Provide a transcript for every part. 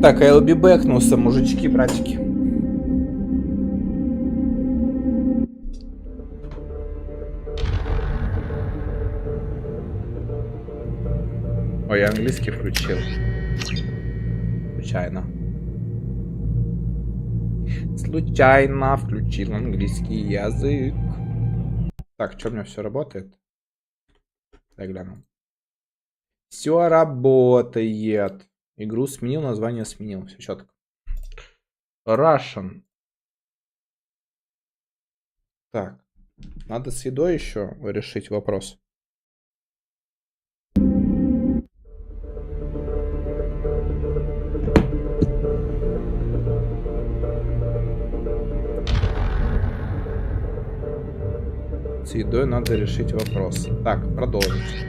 Так, LB бэкнулся, мужички, братики. Ой, я английский включил. Случайно. Случайно включил английский язык. Так, что у меня все работает? Я гляну. Все работает. Игру сменил, название сменил. Все четко. Russian. Так. Надо с едой еще решить вопрос. С едой надо решить вопрос. Так, продолжить.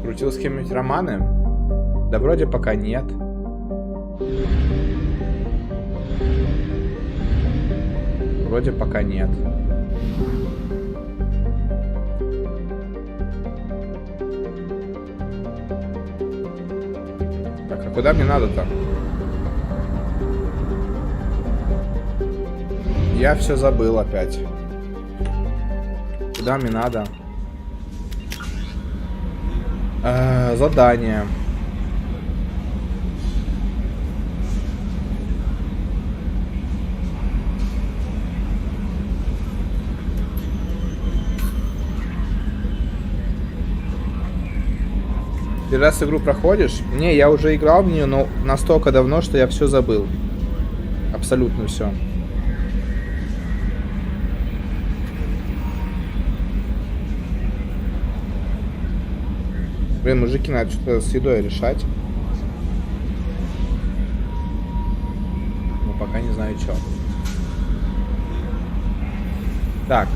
Крутил с кем-нибудь романы? Да вроде пока нет. Вроде пока нет. Так, а куда мне надо-то? Я все забыл опять. Куда мне надо? Задание. Ты раз игру проходишь? Не, я уже играл в нее, но настолько давно, что я все забыл. Абсолютно все. Блин, мужики, надо что-то с едой решать. Но пока не знаю, что. Так.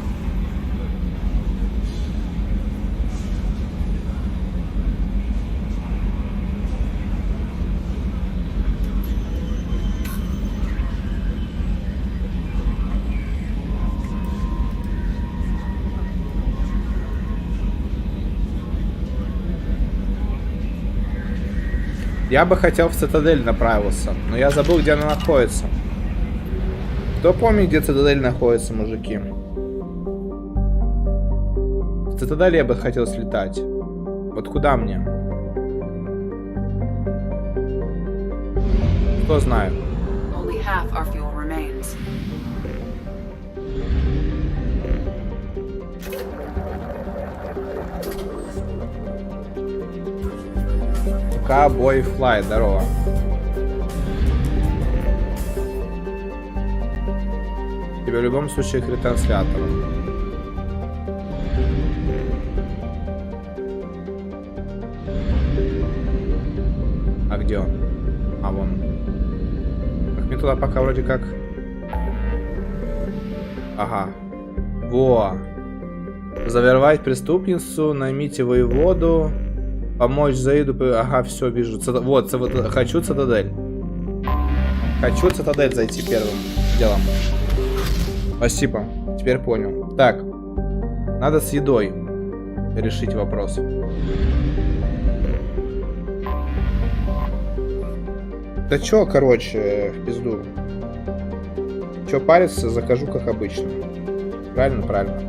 Я бы хотел в цитадель направился, но я забыл, где она находится. Кто помнит, где цитадель находится, мужики? В цитадель я бы хотел слетать. Вот куда мне? Кто знает? Cowboy Fly, здорово. Тебе в любом случае к ретранслятору. А где он? А вон. Так, мне туда пока вроде как... Ага. Во. Завербовать преступницу, наймите воеводу. Помочь Заиду. Ага, все, вижу. Вот, хочу цитадель. Хочу цитадель зайти первым делом. Спасибо. Теперь понял. Так. Надо с едой решить вопрос. Да чё, короче, в пизду. Чё париться, закажу как обычно. Правильно, правильно.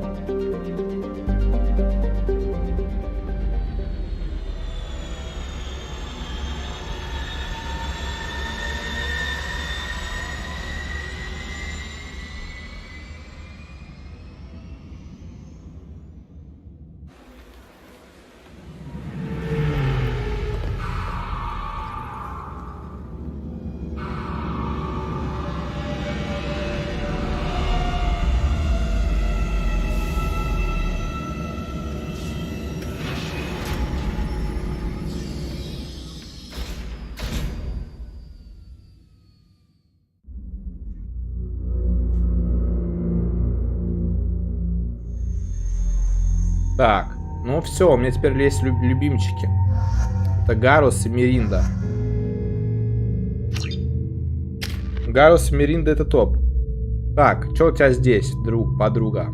Так, ну все, у меня теперь есть любимчики. Это Гарус и Миринда. Гарус и Миринда это топ. Так, что у тебя здесь, друг, подруга?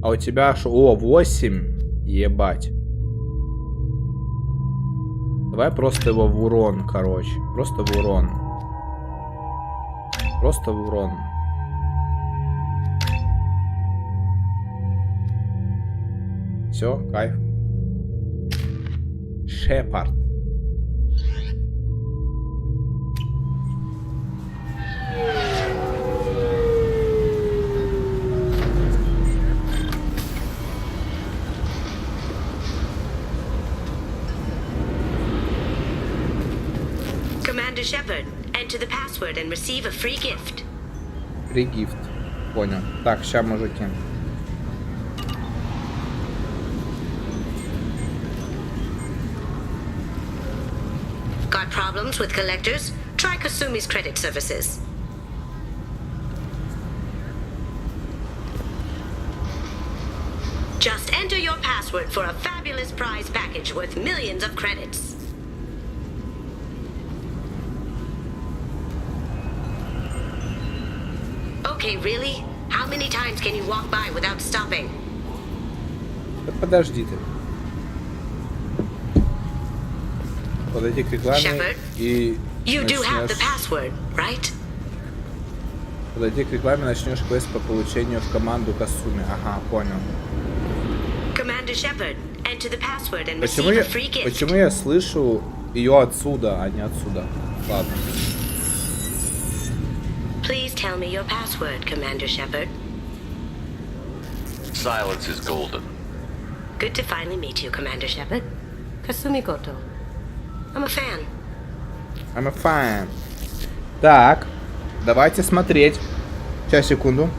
А у тебя что? О, 8. Ебать. Давай просто его в урон, короче. Просто в урон. Просто в урон. Все, кайф. Шепард. Commander Shepard, enter the password and receive a free gift. Free gift. Понял. Так, ща, мужики. Got problems with collectors? Try Kasumi's credit services. Just enter your password for a fabulous prize package worth millions of credits. Okay, really? How many times can you walk by without stopping? Да подожди ты. Подойди к рекламе и You do have the начнешь... password, right? Подойди к рекламе, начнешь квест по получению в команду Касуми. Ага, понял. Commander Shepard, enter the password and receive a free gift. Почему я слышу ее отсюда, а не отсюда? Ладно. Please tell me your password, Commander Shepard. Silence is golden. Good to finally meet you, Commander Shepard. Kasumi Goto. I'm a fan. I'm a fan. Так, давайте смотреть. Сейчас, секунду.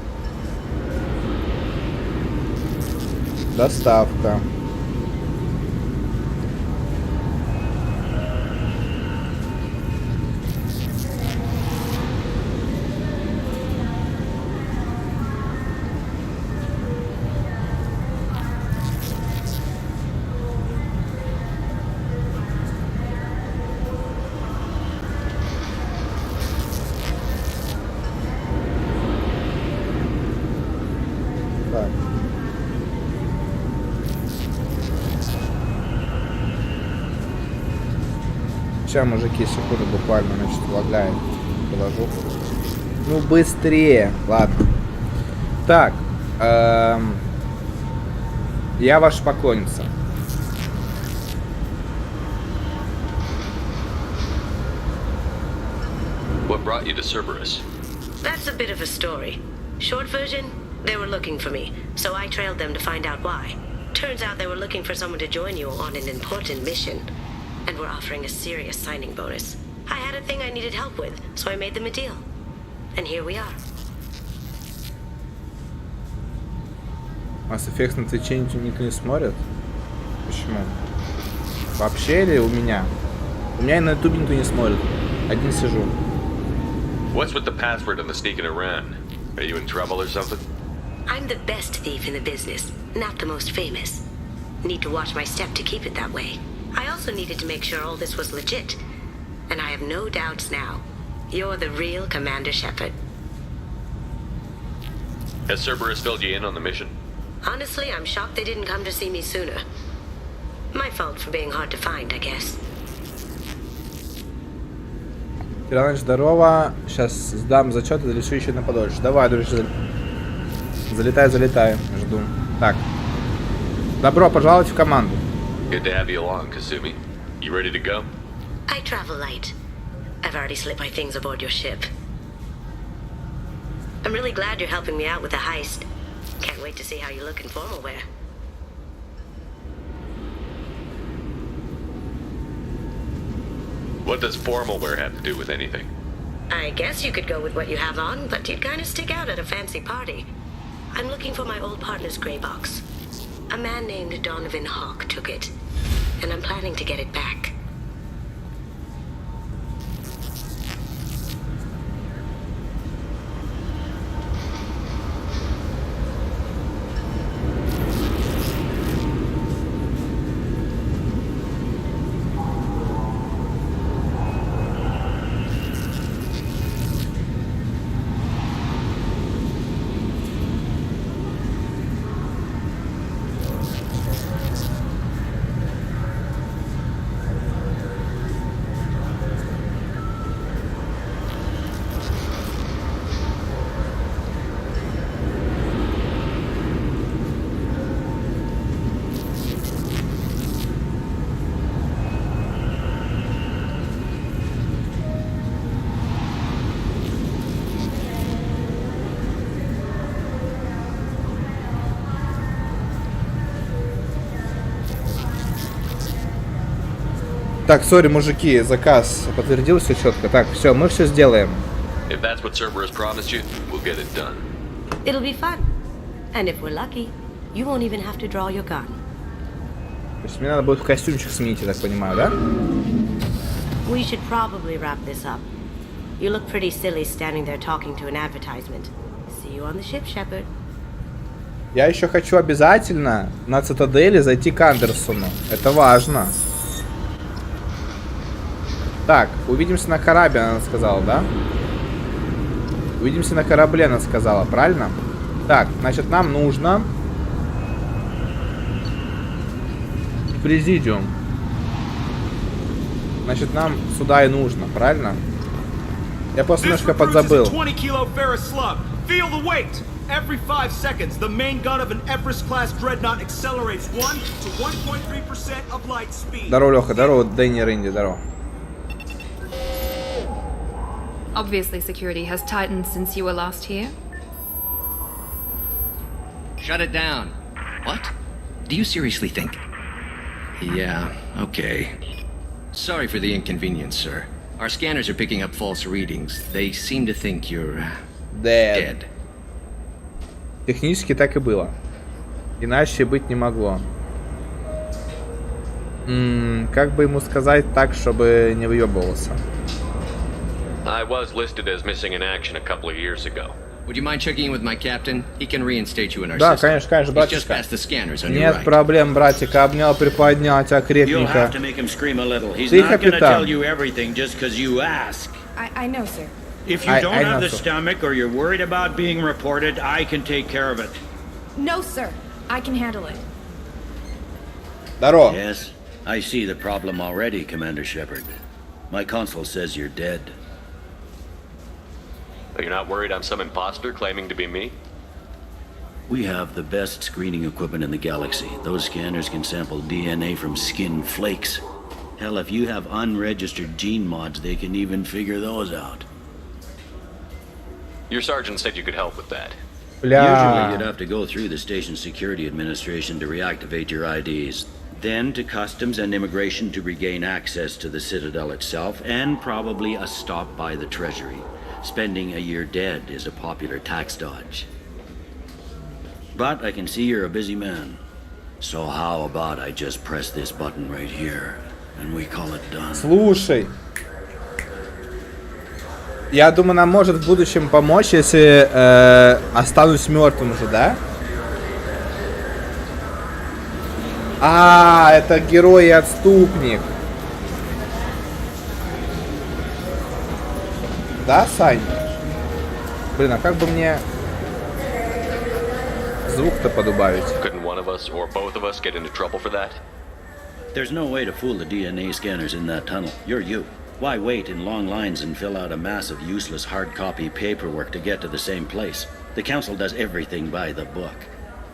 Доставка. Так. Сейчас, мужики, секунду буквально, значит, лагает. Положу. Ну, быстрее. Ладно. Так. Я ваш поклонница. What brought you to Cerberus? That's a bit of a story. Short version, they were looking for me, so I trailed them to find out why. Turns out they were looking for someone to join you on an important mission, and were offering a serious signing bonus. I had a thing I needed help with, so I made them a deal. And here we are. Mass Effect на Твиче никто не смотрит? Почему? Вообще или у меня? У меня и на ютубе никто не смотрит. Один сижу. What's with the password and the sneaking around? Are you in trouble or something? I'm the best thief in the business, not the most famous. Need to watch my step to keep it that way. I also needed to make sure all this was legit. And I have no doubts now. You're the real Commander Shepard. Has Cerberus filled you in on the mission? Honestly, I'm shocked they didn't come to see me sooner. My fault for being hard to find, I guess. Иванович, здорово. Сейчас сдам зачет и залечу еще на подольше. Давай, дружище. Залетай, залетай. Жду. Так. Добро пожаловать в команду. Good to have you along, Kasumi. You ready to go? I travel light. I've already slipped my things aboard your ship. I'm really glad you're helping me out with the heist. Can't wait to see how you look in formal wear. What does formal wear have to do with anything? I guess you could go with what you have on, but you'd kind of stick out at a fancy party. I'm looking for my old partner's gray box. A man named Donovan Hawk took it. and I'm planning to get it back. Так, сори, мужики, заказ подтвердил все четко. Так, все, мы все сделаем. If that's what Cerberus promised you, we'll get it done. It'll be fun. And if we're lucky, you won't even have to draw your gun. То есть мне надо будет в костюмчик сменить, я так понимаю, да? We should probably wrap this up. You look pretty silly standing there talking to an advertisement. See you on the ship, Shepard. Я еще хочу обязательно на цитадели зайти к Андерсону. Это важно. Так, увидимся на корабле, она сказала, да? Увидимся на корабле, она сказала, правильно? Так, значит, нам нужно президиум. Значит, нам сюда и нужно, правильно? Я просто немножко подзабыл. Feel the weight. Every 5 seconds, the main gun of an Everest-class dreadnought accelerates 1 to 1.3% of light speed. Здорово, Леха, здорово, Дэнни Ринди, здорово. Obviously, security has tightened since you were last here. Shut it down. What? Do you seriously think? Yeah, okay. Sorry for the inconvenience, sir. Our scanners are picking up false readings. They seem to think you're dead. Технически так и было. Иначе быть не могло. Как бы ему сказать так, чтобы не выебывался? I was listed as missing in action a couple of years ago. Would you mind checking in with my captain? He can reinstate you in our Да, system. конечно, конечно, He's just братишка. past the scanners on your Нет right. проблем, братика. Обнял, приподнял тебя You'll крепненько. have to make him scream a little. He's Ты not gonna капитан. tell you everything just because you ask. I know, sir. If you I don't know have the so. stomach or you're worried about being reported, I can take care of it. No, sir. I can handle it. Здорово. Yes, I see the problem already, Commander Shepard. My consul says you're dead. You're not worried I'm some imposter claiming to be me? We have the best screening equipment in the galaxy. Those scanners can sample DNA from skin flakes. Hell, if you have unregistered gene mods, they can even figure those out. Your sergeant said you could help with that. Usually you'd Бля. have to go through the Station Security Administration to reactivate your IDs. Then to Customs and Immigration to regain access to the Citadel itself, and probably a stop by the Treasury. Spending a year dead is a popular tax dodge. But I can see you're a busy man. So how about I just press this button right here, and we call it done. Слушай. Я думаю, нам может в будущем помочь, если останусь мертвым уже, да? А, это герой и отступник. Да, Сань? Блин, а как бы мне звук-то подубавить? Couldn't one of us or both of us get into trouble for that? There's no way to fool the DNA scanners in that tunnel. You're you. Why wait in long lines and fill out a mass of useless hard copy paperwork to get to the same place? The Council does everything by the book.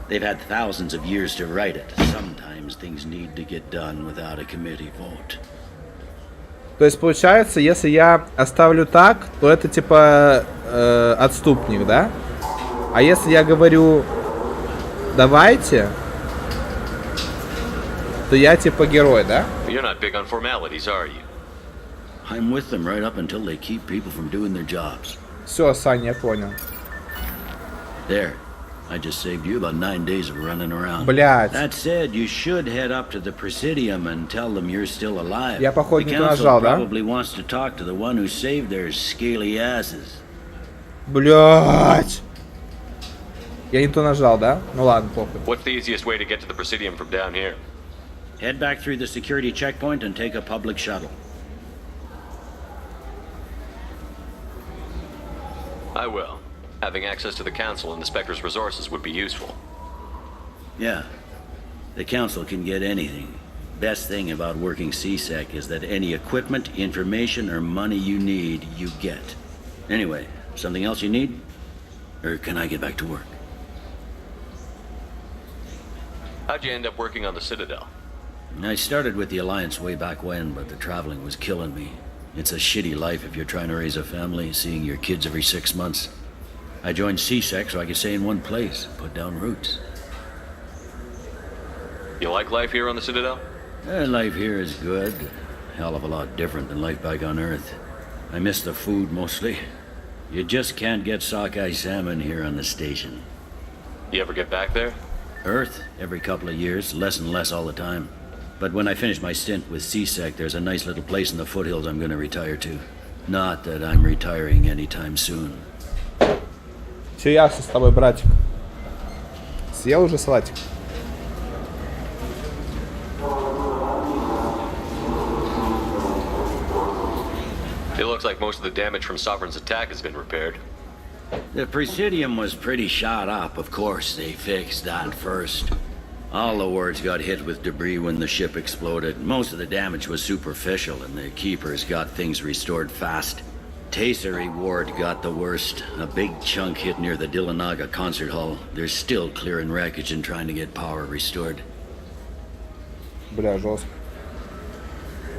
They've had thousands of years to write it. Sometimes things need to get done without a committee vote. То есть получается, если я оставлю так, то это типа отступник, да? А если я говорю давайте, то я типа герой, да? You're not big on formalities, are you? I'm with them right up until they keep people from doing their jobs. Все, Саня, я понял. There. I just saved you about 9 days of running around. Блядь. That said, you should head up to the Presidium and tell them you're still alive. Я, походу, The не то council нажал, да? probably wants to talk to the one who saved their scaly asses. Блядь. Я не то нажал, да? Ну ладно, похуй. What's the easiest way to get to the Presidium from down here? Head back through the security checkpoint and take a public shuttle. I will. Having access to the Council and the Spectre's resources would be useful. Yeah. The council can get anything. Best thing about working CSEC is that any equipment, information, or money you need, you get. Anyway, something else you need? Or can I get back to work? How'd you end up working on the Citadel? I started with the Alliance way back when, but the traveling was killing me. It's a shitty life if you're trying to raise a family, seeing your kids every 6 months. I joined CSEC so I could stay in one place, put down roots. You like life here on the Citadel? Life here is good. Hell of a lot different than life back on Earth. I miss the food mostly. You just can't get sockeye salmon here on the station. You ever get back there? Earth, every couple of years, less and less all the time. But when I finish my stint with CSEC, there's a nice little place in the foothills I'm going to retire to. Not that I'm retiring anytime soon. Все ясно с тобой, братик. Съел уже салатик? It looks like most of the damage from Sovereign's attack has been repaired. The Presidium was pretty shot up, of course. They fixed that first. All the wards got hit with debris when the ship exploded. Most of the damage was superficial, and the Keepers got things restored fast. Tasery Ward got the worst. A big chunk hit near the Dillanaga concert hall. They're still clearing wreckage and trying to get power restored. Бля, жестко.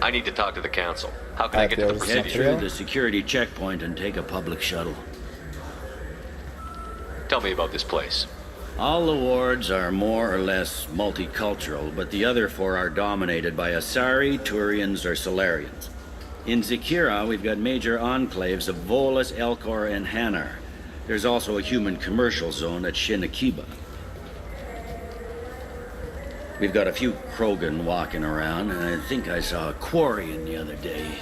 I need to talk to the Council. How can I get to the Head Presidium? through the security checkpoint and take a public shuttle. Tell me about this place. All the wards are more or less multicultural, but the other 4 are dominated by Asari, Turians, or Solarians. In Zakira, we've got major enclaves of Volus, Elcor, and Hanar. There's also a human commercial zone at Shinakiba. We've got a few Krogan walking around, and I think I saw a Quarian the other day.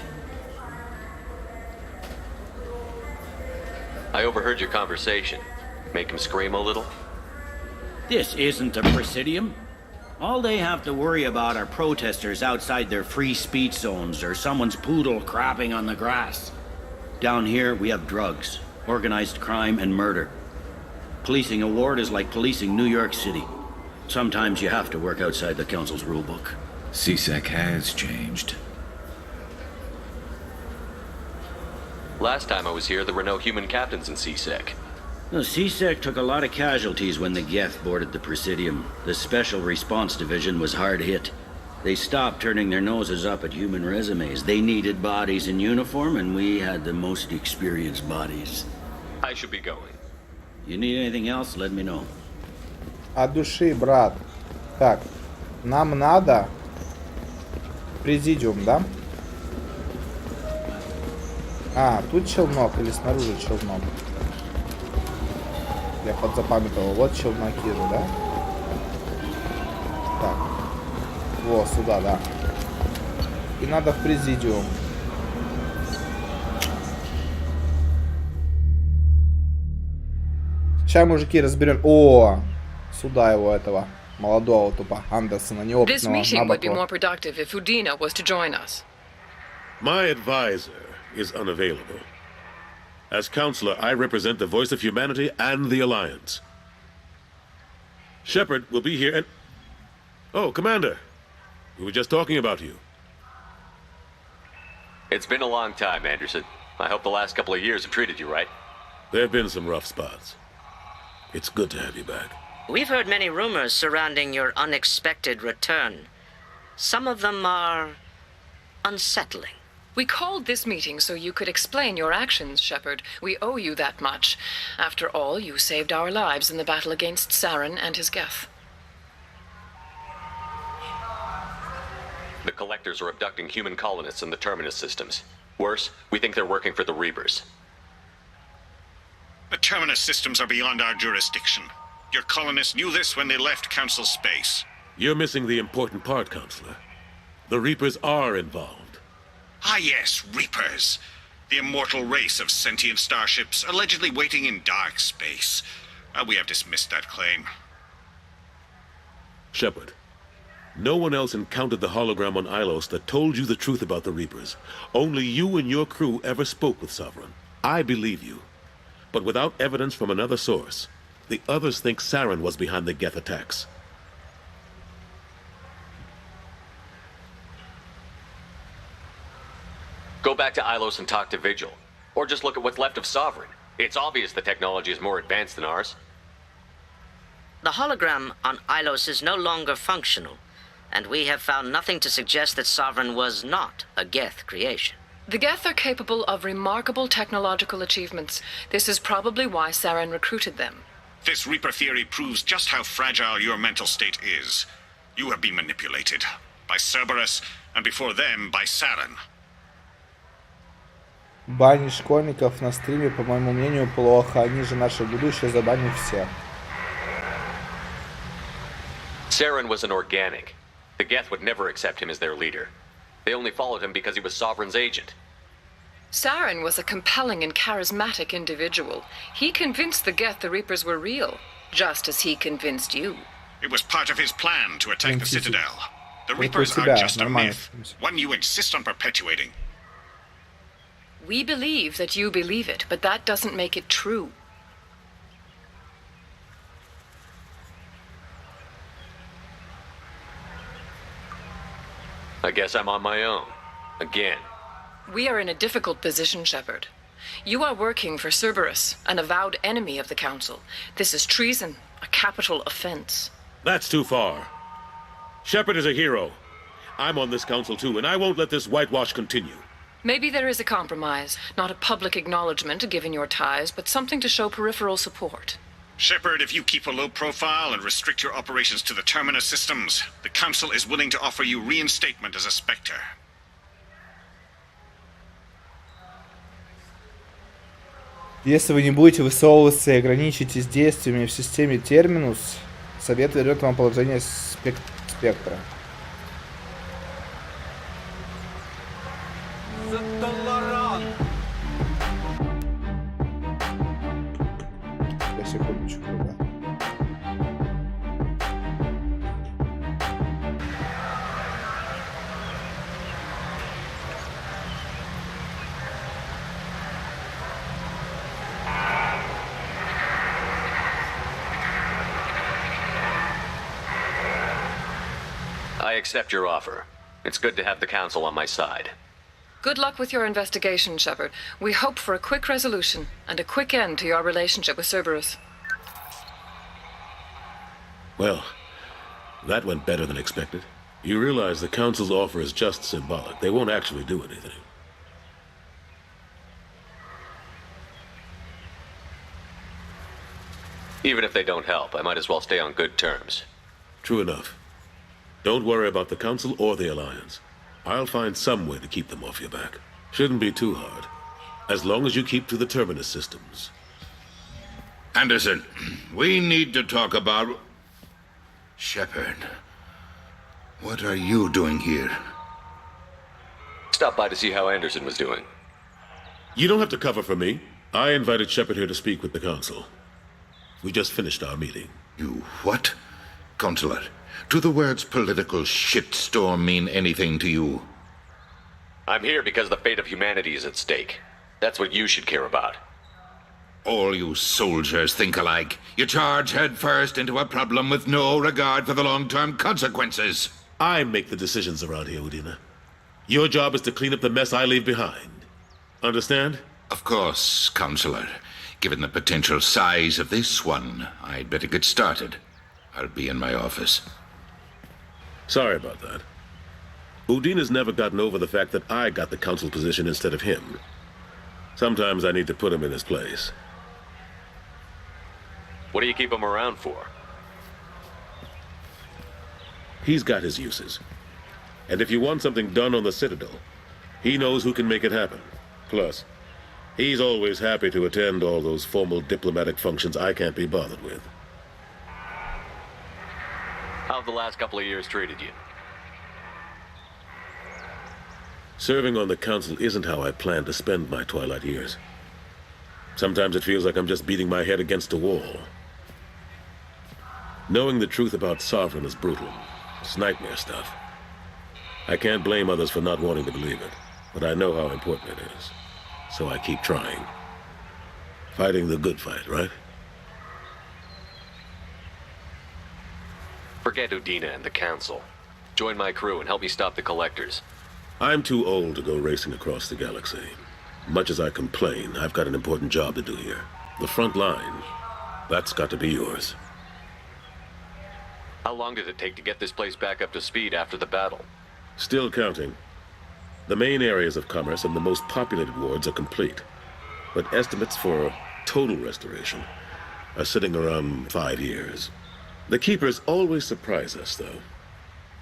I overheard your conversation. Make him scream a little? This isn't a Presidium. All they have to worry about are protesters outside their free speech zones or someone's poodle crapping on the grass. Down here, we have drugs, organized crime, and murder. Policing a ward is like policing New York City. Sometimes you have to work outside the Council's rulebook. CSEC has changed. Last time I was here, there were no human captains in CSEC. No, CSEC took a lot of casualties when the Geth boarded the Presidium. The Special Response Division was hard hit. They stopped turning their noses up at human resumes. They needed bodies in uniform, and we had the most experienced bodies. I should be going. You need anything else, let me know. От души, брат. Так, нам надо Президиум, да? А, тут челнок или снаружи челнок? Я подзапамятовал. Вот челноки же, да? Так. Во, сюда, да. И надо в Президиум. Сейчас, мужики, разберем. О! Сюда его этого молодого тупо Андерсона, This неопытного. meeting would be набатого. more productive if Udina was to join us. My advisor is unavailable. As counselor, I represent the voice of humanity and the Alliance. Shepard will be here and... Oh, Commander. We were just talking about you. It's been a long time, Anderson. I hope the last couple of years have treated you right. There have been some rough spots. It's good to have you back. We've heard many rumors surrounding your unexpected return. Some of them are unsettling. We called this meeting so you could explain your actions, Shepard. We owe you that much. After all, you saved our lives in the battle against Saren and his Geth. The Collectors are abducting human colonists in the Terminus systems. Worse, we think they're working for the Reapers. The Terminus systems are beyond our jurisdiction. Your colonists knew this when they left Council space. You're missing the important part, Counselor. The Reapers are involved. Ah yes, Reapers. The immortal race of sentient starships allegedly waiting in dark space. We have dismissed that claim. Shepard, no one else encountered the hologram on Ilos that told you the truth about the Reapers. Only you and your crew ever spoke with Sovereign. I believe you. But without evidence from another source, the others think Saren was behind the Geth attacks. Go back to Ilos and talk to Vigil. Or just look at what's left of Sovereign. It's obvious the technology is more advanced than ours. The hologram on Ilos is no longer functional, and we have found nothing to suggest that Sovereign was not a Geth creation. The Geth are capable of remarkable technological achievements. This is probably why Saren recruited them. This Reaper theory proves just how fragile your mental state is. You have been manipulated. By Cerberus, and before them, by Saren. Банить школьников на стриме, по моему мнению, плохо. Они же наше будущее, забаним всех. Saren was an organic. The Geth would never accept him as their leader. They only followed him because he was Sovereign's agent. Saren was a compelling and charismatic individual. He convinced the Geth the Reapers were real, just as he convinced you. It was part of his plan to attack the Citadel. The Reapers are just a myth, one you insist on perpetuating. We believe that you believe it, but that doesn't make it true. I guess I'm on my own. Again. We are in a difficult position, Shepard. You are working for Cerberus, an avowed enemy of the Council. This is treason, a capital offense. That's too far. Shepard is a hero. I'm on this council too, and I won't let this whitewash continue. Maybe there is a compromise, not a public acknowledgement given your ties, but something to show peripheral support. Shepard, if you keep a low profile and restrict your operations to the Terminus systems, the Council is willing to offer you reinstatement as a Spectre. Если вы не будете высовываться и ограничитесь действиями в системе Терминус, совет вернет вам положение спектра. Секундочку, ребят. I accept your offer. It's good to have the Council on my side. Good luck with your investigation, Shepard. We hope for a quick resolution and a quick end to your relationship with Cerberus. Well, that went better than expected. You realize the Council's offer is just symbolic. They won't actually do anything. Even if they don't help, I might as well stay on good terms. True enough. Don't worry about the Council or the Alliance. I'll find some way to keep them off your back. Shouldn't be too hard. As long as you keep to the Terminus systems. Anderson, we need to talk about... Shepard. What are you doing here? Stop by to see how Anderson was doing. You don't have to cover for me. I invited Shepard here to speak with the Council. We just finished our meeting. You what? Counselor, do the words political shitstorm mean anything to you? I'm here because the fate of humanity is at stake. That's what you should care about. All you soldiers think alike. You charge headfirst into a problem with no regard for the long-term consequences. I make the decisions around here, Udina. Your job is to clean up the mess I leave behind. Understand? Of course, Counselor. Given the potential size of this one, I'd better get started. I'll be in my office. Sorry about that. Udina's never gotten over the fact that I got the Council position instead of him. Sometimes I need to put him in his place. What do you keep him around for? He's got his uses. And if you want something done on the Citadel, he knows who can make it happen. Plus, he's always happy to attend all those formal diplomatic functions I can't be bothered with. How have the last couple of years treated you? Serving on the council isn't how I plan to spend my twilight years. Sometimes it feels like I'm just beating my head against a wall. Knowing the truth about Sovereign is brutal. It's nightmare stuff. I can't blame others for not wanting to believe it, but I know how important it is. So I keep trying. Fighting the good fight, right? Forget Udina and the council. Join my crew and help me stop the collectors. I'm too old to go racing across the galaxy. Much as I complain, I've got an important job to do here. The front line, that's got to be yours. How long did it take to get this place back up to speed after the battle? Still counting. The main areas of commerce and the most populated wards are complete. But estimates for total restoration are sitting around 5 years. The Keepers always surprise us, though.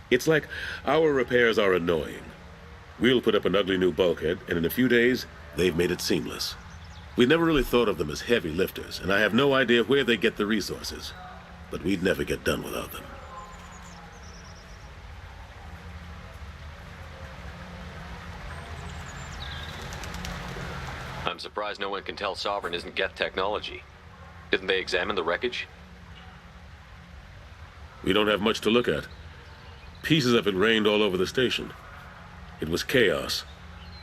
It's like our repairs are annoying. We'll put up an ugly new bulkhead, and in a few days, they've made it seamless. We never really thought of them as heavy lifters, and I have no idea where they get the resources. But we'd never get done without them. I'm surprised no one can tell Sovereign isn't Geth technology. Didn't they examine the wreckage? We don't have much to look at. Pieces of it rained all over the station. It was chaos,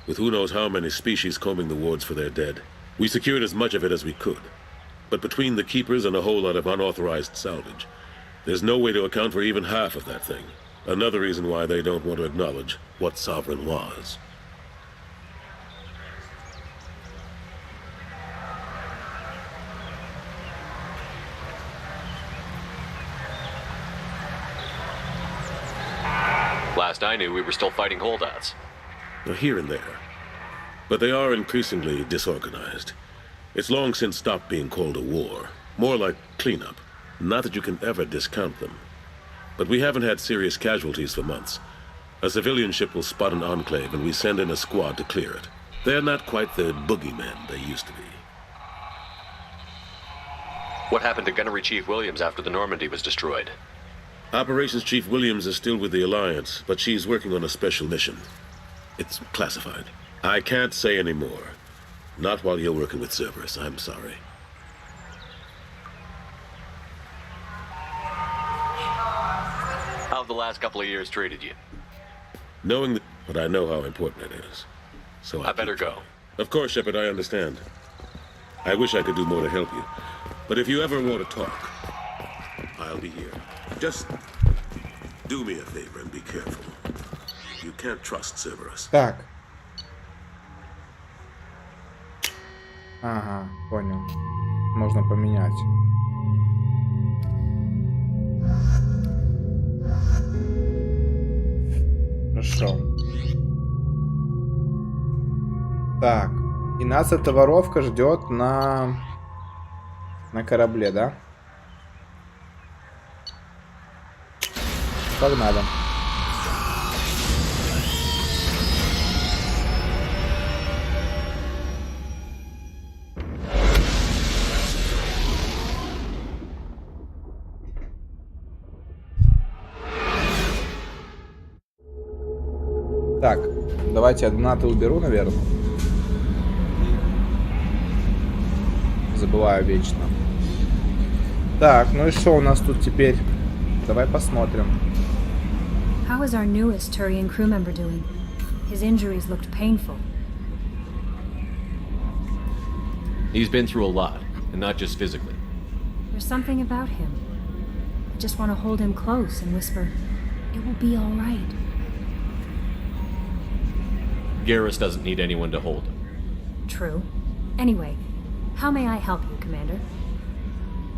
with who knows how many species combing the wards for their dead. We secured as much of it as we could. But between the Keepers and a whole lot of unauthorized salvage, there's no way to account for even half of that thing. Another reason why they don't want to acknowledge what Sovereign was. Last I knew, we were still fighting holdouts. Here and there. But they are increasingly disorganized. It's long since stopped being called a war. More like cleanup. Not that you can ever discount them. But we haven't had serious casualties for months. A civilian ship will spot an enclave and we send in a squad to clear it. They're not quite the boogeymen they used to be. What happened to Gunnery Chief Williams after the Normandy was destroyed? Operations Chief Williams is still with the Alliance, but she's working on a special mission. It's classified. I can't say any more. Not while you're working with Cerberus, I'm sorry. How have the last couple of years treated you? Knowing that, but I know how important it is. So I better go. Of course, Shepard, I understand. I wish I could do more to help you. But if you ever want to talk, I'll be here. Just do me a favor and be careful. You can't trust Cerberus. Так. Ага, понял. Можно поменять. Хорошо. Так. И нас эта воровка ждет на корабле, да? Погнали. Так, давайте я донаты уберу, наверное. Забываю вечно. Так, ну и что у нас тут теперь? Давай посмотрим. How is our newest Turian crew member doing? His injuries looked painful. He's been through a lot, and not just physically. There's something about him. I just want to hold him close and whisper, "It will be all right." Garrus doesn't need anyone to hold him. True. Anyway, how may I help you, Commander?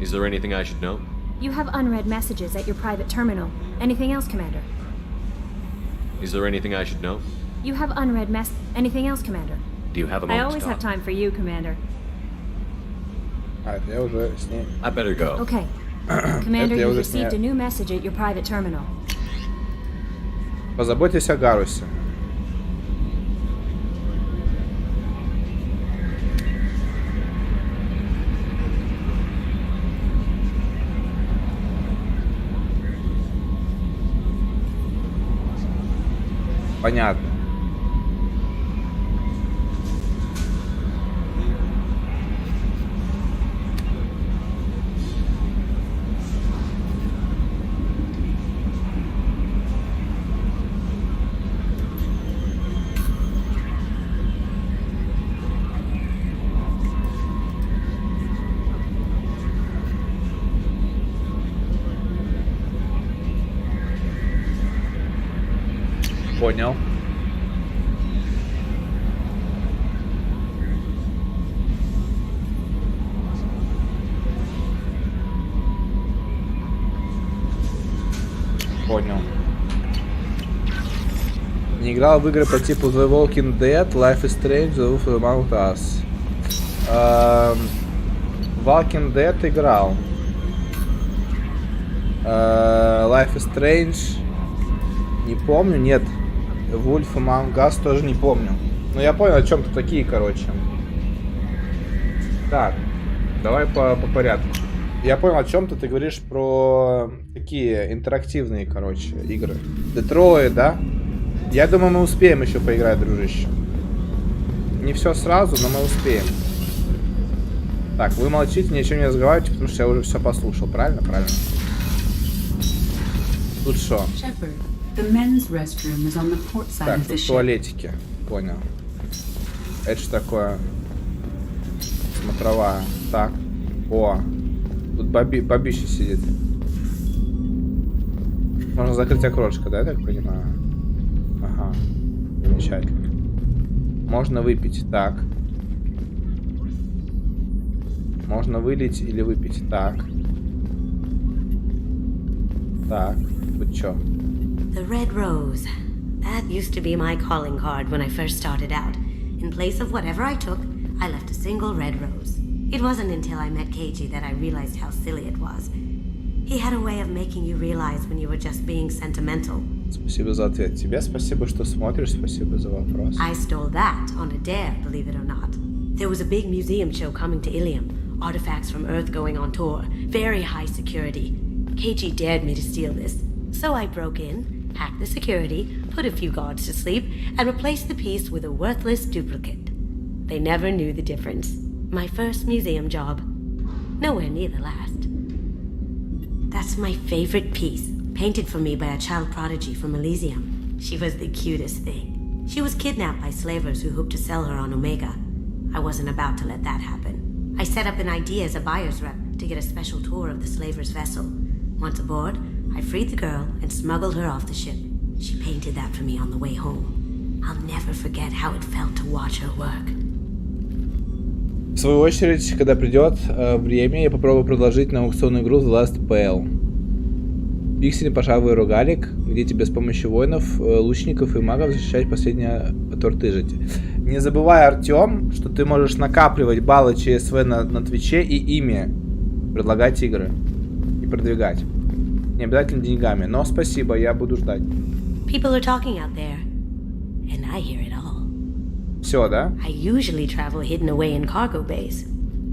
Is there anything I should know? You have unread messages at your private terminal. Anything else, Commander? Is there anything I should know? You have unread Anything else, Commander? Do you have a I moment always to have talk? time for you, Commander. Я уже с ней. I better go. Okay. Commander, я you've уже received a снял. new message at your private terminal. Позаботьтесь о Гарусе. Понятно. Понял. Понял. Не играл в игры по типу The Walking Dead, Life is Strange, зовут Among Us. Walking Dead играл. Life is Strange не помню, нет. Wolf Among Us тоже не помню. Но я понял, о чем-то такие, короче. Так, давай по порядку. Я понял, о чем-то ты говоришь про такие интерактивные, короче, игры. Detroit, да? Я думаю, мы успеем еще поиграть, дружище. Не все сразу, но мы успеем. Так, вы молчите, ничего не разговаривайте, потому что я уже все послушал. Правильно? Правильно. Тут что? Так, тут туалетики. Понял. Это что такое? Смотровая. Так. О. Тут бабище сидит. Можно закрыть окошко, да, я так понимаю? Ага. Замечательно. Можно выпить. Так. Можно вылить или выпить. Так. Так. Тут что? The Red Rose. That used to be my calling card when I first started out. In place of whatever I took, I left a single red rose. It wasn't until I met Keiji that I realized how silly it was. He had a way of making you realize when you were just being sentimental. Спасибо за ответ. Тебе спасибо, что смотришь. Спасибо за вопрос. I stole that on a dare, believe it or not. There was a big museum show coming to Ilium. Artifacts from Earth going on tour. Very high security. Keiji dared me to steal this. So I broke in, hacked the security, put a few guards to sleep, and replaced the piece with a worthless duplicate. They never knew the difference. My first museum job. Nowhere near the last. That's my favorite piece, painted for me by a child prodigy from Elysium. She was the cutest thing. She was kidnapped by slavers who hoped to sell her on Omega. I wasn't about to let that happen. I set up an ID as a buyer's rep to get a special tour of the slaver's vessel. Once aboard, I freed the girl and smuggled her off the ship. She painted that for me on the way home. I'll never forget how it felt to watch her work. В свою очередь, когда придет время, я попробую предложить на аукционную игру The Last Bell. Пиксели, пошаговый рогалик, где тебе с помощью воинов, лучников и магов защищать последние торты жить. Не забывай, Артем, что ты можешь накапливать баллы ЧСВ на Твиче и ими предлагать игры и продвигать. Не обязательно деньгами, но спасибо, я буду ждать. People are talking out there, and I hear it all. Все, да? I usually travel hidden away in cargo bays.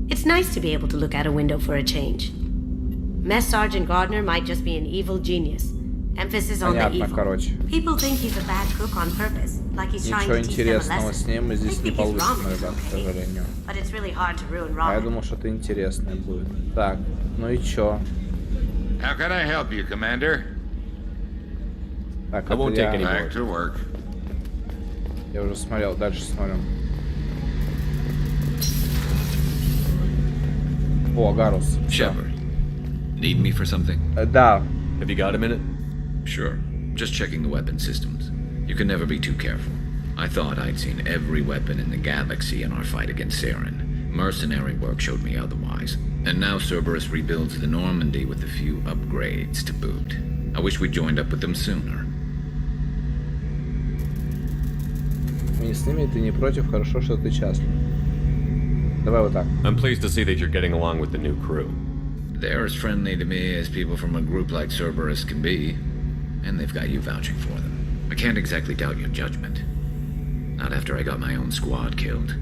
It's nice to be able to look out a window for a change. Mess Sergeant Gardner might just be an evil genius. Emphasis on the evil. Короче. People think he's a bad cook on purpose, like he's trying to teach them a lesson. Ничего интересного с ним здесь не получится, ребят, к сожалению. But it's really hard to ruin А я ramen. думал, что-то интересное будет. Так, ну и чё? How can I help you, Commander? Так, I won't take any Back to work. Я уже смотрел, дальше смотрим. О, Гарус. Shepard, need me for something? Да. Have you got a minute? Sure. Just checking the weapon systems. You can never be too careful. I thought I'd seen every weapon in the galaxy in our fight against Saren. Mercenary work showed me otherwise. And now Cerberus rebuilds the Normandy with a few upgrades to boot. I wish we'd joined up with them sooner. Мы не с ними, ты не против, хорошо, что ты частный. Давай вот так. I'm pleased to see that you're getting along with the new crew. They're as friendly to me as people from a group like Cerberus can be. And they've got you vouching for them. I can't exactly doubt your judgment. Not after I got my own squad killed.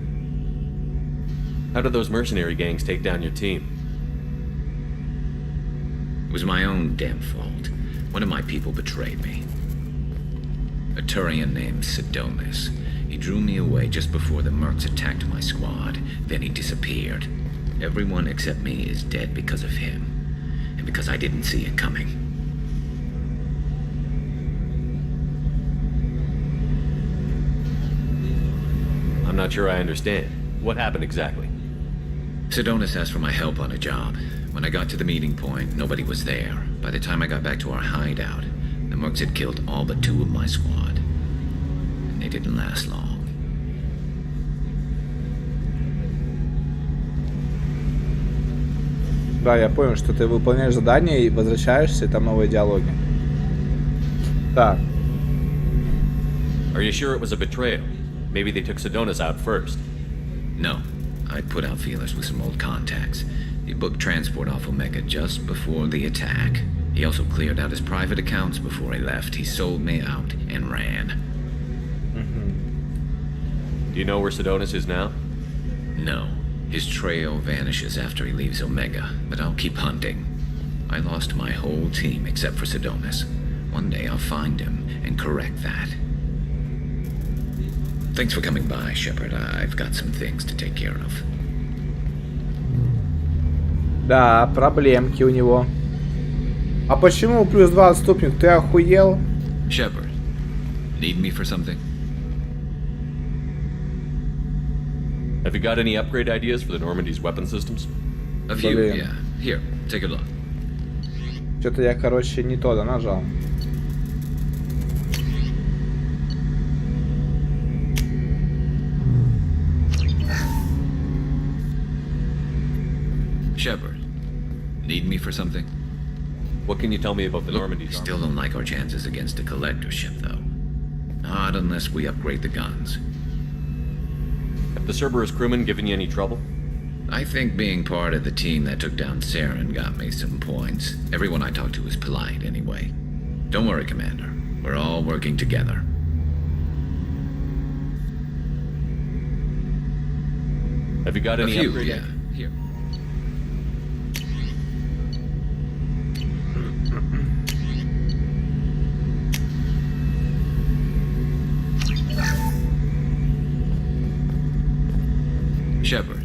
How did those mercenary gangs take down your team? It was my own damn fault. One of my people betrayed me. A Turian named Sidonis. He drew me away just before the mercs attacked my squad. Then he disappeared. Everyone except me is dead because of him. And because I didn't see it coming. I'm not sure I understand. What happened exactly? Sidonis asked for my help on a job. When I got to the meeting point, nobody was there. By the time I got back to our hideout, the mercs had killed all but 2 of my squad. And they didn't last long. Да, я понял, что ты выполняешь задание и возвращаешься, и там новые диалоги. Так. Are you sure it was a betrayal? Maybe they took Sidonis out first. No. I put out feelers with some old contacts. He booked transport off Omega just before the attack. He also cleared out his private accounts before he left. He sold me out and ran. Do you know where Sidonis is now? No. His trail vanishes after he leaves Omega, but I'll keep hunting. I lost my whole team except for Sidonis. One day I'll find him and correct that. Thanks for coming by, Shepard. I've got some things to take care of. Да, проблемки у него. А почему плюс 2 отступник? Ты охуел? Shepard, need me for something? Have you got any upgrade ideas for the Normandy's weapon systems? A few, yeah. Here, take a look. Что-то я, короче, не то нажал. Shepard, need me for something? What can you tell me about the Normandy's? Still don't like our chances against a collector ship, though. Not unless we upgrade the guns. Have the Cerberus crewmen given you any trouble? I think being part of the team that took down Saren got me some points. Everyone I talked to was polite, anyway. Don't worry, Commander. We're all working together. Have you got any upgrade? Yeah. Here. Shepard,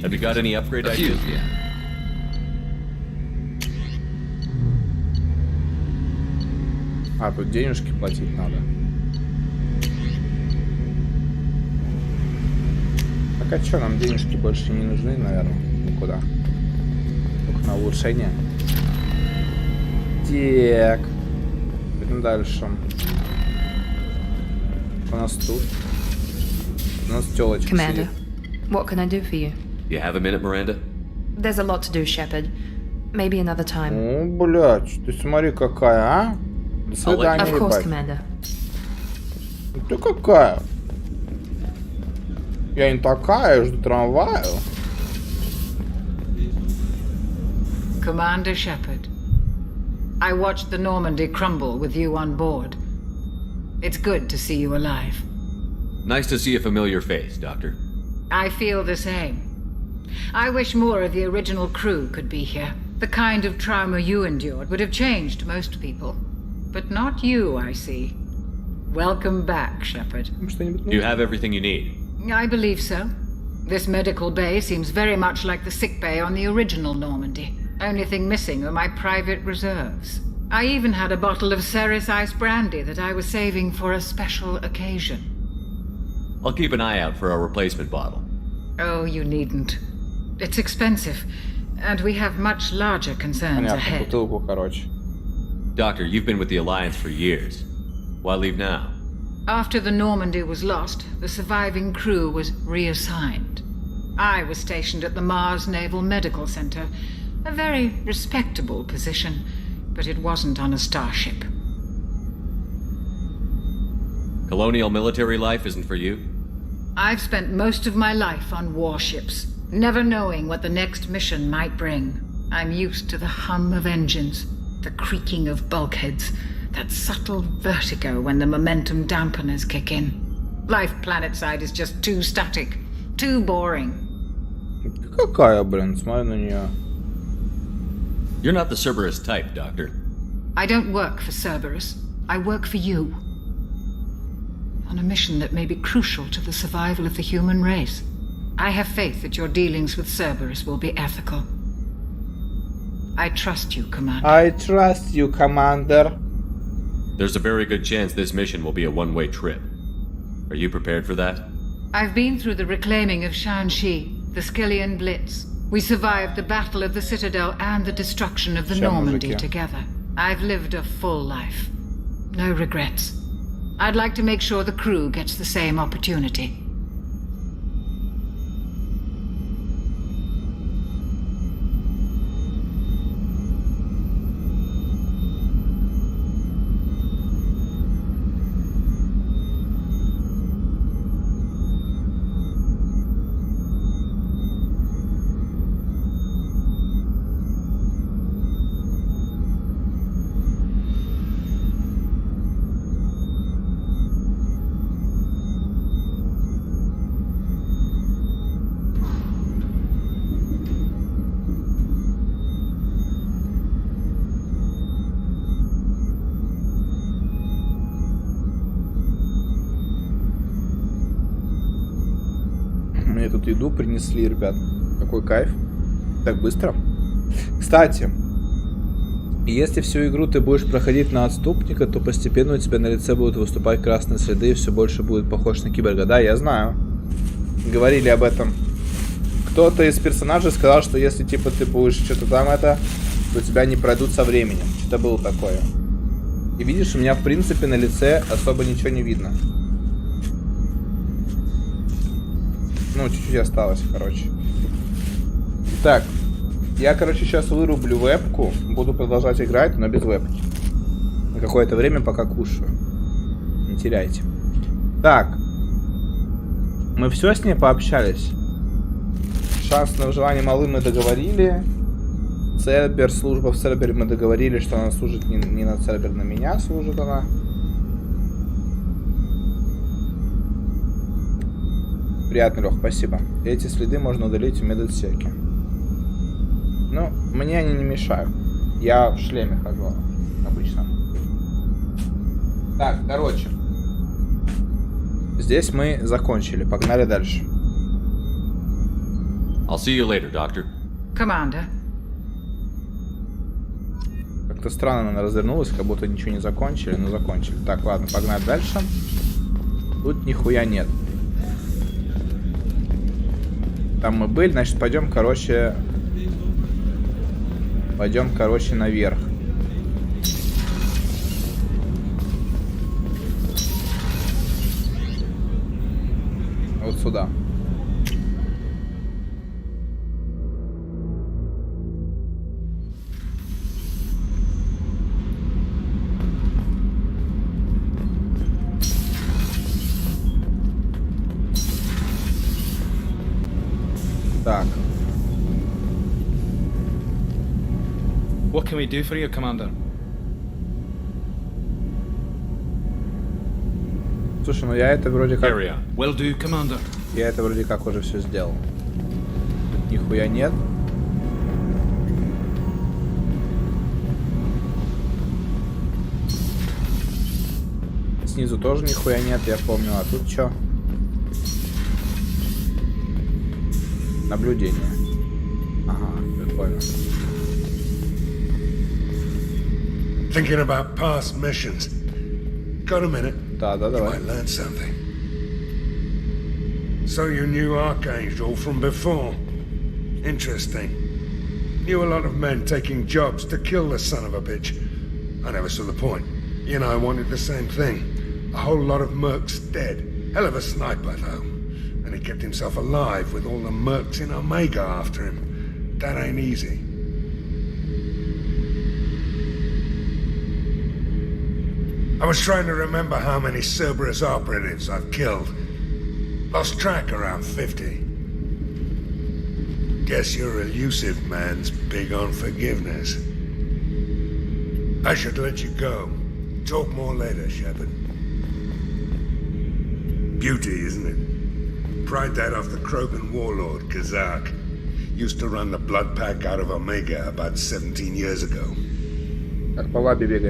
have you got any upgrade ideas? ideas? Yeah. А, тут денежки платить надо. Так а чё, нам денежки больше не нужны, наверное, никуда. Только на улучшение. Так. Пойдем дальше. У нас тут. У нас тёлочка Commander, сидит. what can I do for you? You have a minute, Miranda? There's a lot to do, Shepard. Maybe another time. О, блядь, ты смотри какая, а? До свидания, Of course, ебать. Commander. Ты какая? Я не такая, я жду трамваю. Commander Shepard, I watched the Normandy crumble with you on board. It's good to see you alive. Nice to see a familiar face, Doctor. I feel the same. I wish more of the original crew could be here. The kind of trauma you endured would have changed most people. But not you, I see. Welcome back, Shepard. Do you have everything you need? I believe so. This medical bay seems very much like the sick bay on the original Normandy. Only thing missing are my private reserves. I even had a bottle of Ceres Ice brandy that I was saving for a special occasion. I'll keep an eye out for a replacement bottle. Oh, you needn't. It's expensive, and we have much larger concerns Понятно, ahead. бутылку, короче. Doctor, you've been with the Alliance for years. Why leave now? After the Normandy was lost, the surviving crew was reassigned. I was stationed at the Mars Naval Medical Center, a very respectable position, but it wasn't on a starship. Colonial military life isn't for you? I've spent most of my life on warships, never knowing what the next mission might bring. I'm used to the hum of engines, the creaking of bulkheads, that subtle vertigo when the momentum dampeners kick in. Life planetside is just too static, too boring. Какая, блин, смотри на нее. You're not the Cerberus type, Doctor. I don't work for Cerberus. I work for you. on a mission that may be crucial to the survival of the human race. I have faith that your dealings with Cerberus will be ethical. I trust you, Commander. I trust you, Commander. There's a very good chance this mission will be a one-way trip. Are you prepared for that? I've been through the reclaiming of Shanxi, the Skillian Blitz. We survived the Battle of the Citadel and the destruction of the Normandy together. I've lived a full life. No regrets. I'd like to make sure the crew gets the same opportunity. Мне тут еду принесли, ребят. Какой кайф. Так быстро. Кстати, если всю игру ты будешь проходить на отступника, то постепенно у тебя на лице будут выступать красные следы и все больше будет похож на киборга. Да, я знаю. Говорили об этом. Кто-то из персонажей сказал, что если типа ты будешь что-то там то тебя не пройдут со временем. Что-то было такое. И видишь, у меня в принципе на лице особо ничего не видно. Ну, чуть-чуть осталось, короче. Так, я, короче, сейчас вырублю вебку. Буду продолжать играть, но без вебки. На какое-то время, пока кушаю. Не теряйте. Так. Мы все с ней пообщались. Шанс на выживание малы мы договорили. Цербер, служба в Цербере мы договорили, что она служит не на Цербер, на меня служит она. Приятно, Лех, спасибо. Эти следы можно удалить в медотсеке. Ну, мне они не мешают. Я в шлеме хожу обычно. Так, короче. Здесь мы закончили. Погнали дальше. I'll see you later, Doctor. Commander. Как-то странно она развернулась, как будто ничего не закончили, но закончили. Так, ладно, погнали дальше. Тут нихуя нет. Там мы были, значит, пойдем, короче, наверх. Вот сюда. Так. What can we do for you, Commander? Слушай, ну я это вроде как... Will do, Commander. Я это вроде как уже все сделал. Тут нихуя нет. Снизу тоже нихуя нет, я помню. А тут что? Наблюдение. Ага, прикольно. Thinking about past missions. Got a minute? Да, You might learn something. So you knew Archangel from before. Interesting. Knew a lot of men taking jobs to kill the son of a bitch. I never saw the point. You know, I wanted the same thing. A whole lot of mercs dead. Hell of a sniper, though. And he kept himself alive with all the mercs in Omega after him. That ain't easy. I was trying to remember how many Cerberus operatives I've killed. Lost track around 50. Guess your elusive man's big on forgiveness. I should let you go. Talk more later, Shepard. Beauty, isn't it? Pried that off the Krogan warlord, Kazak. Used to run the blood pack out of Omega about 17 years ago.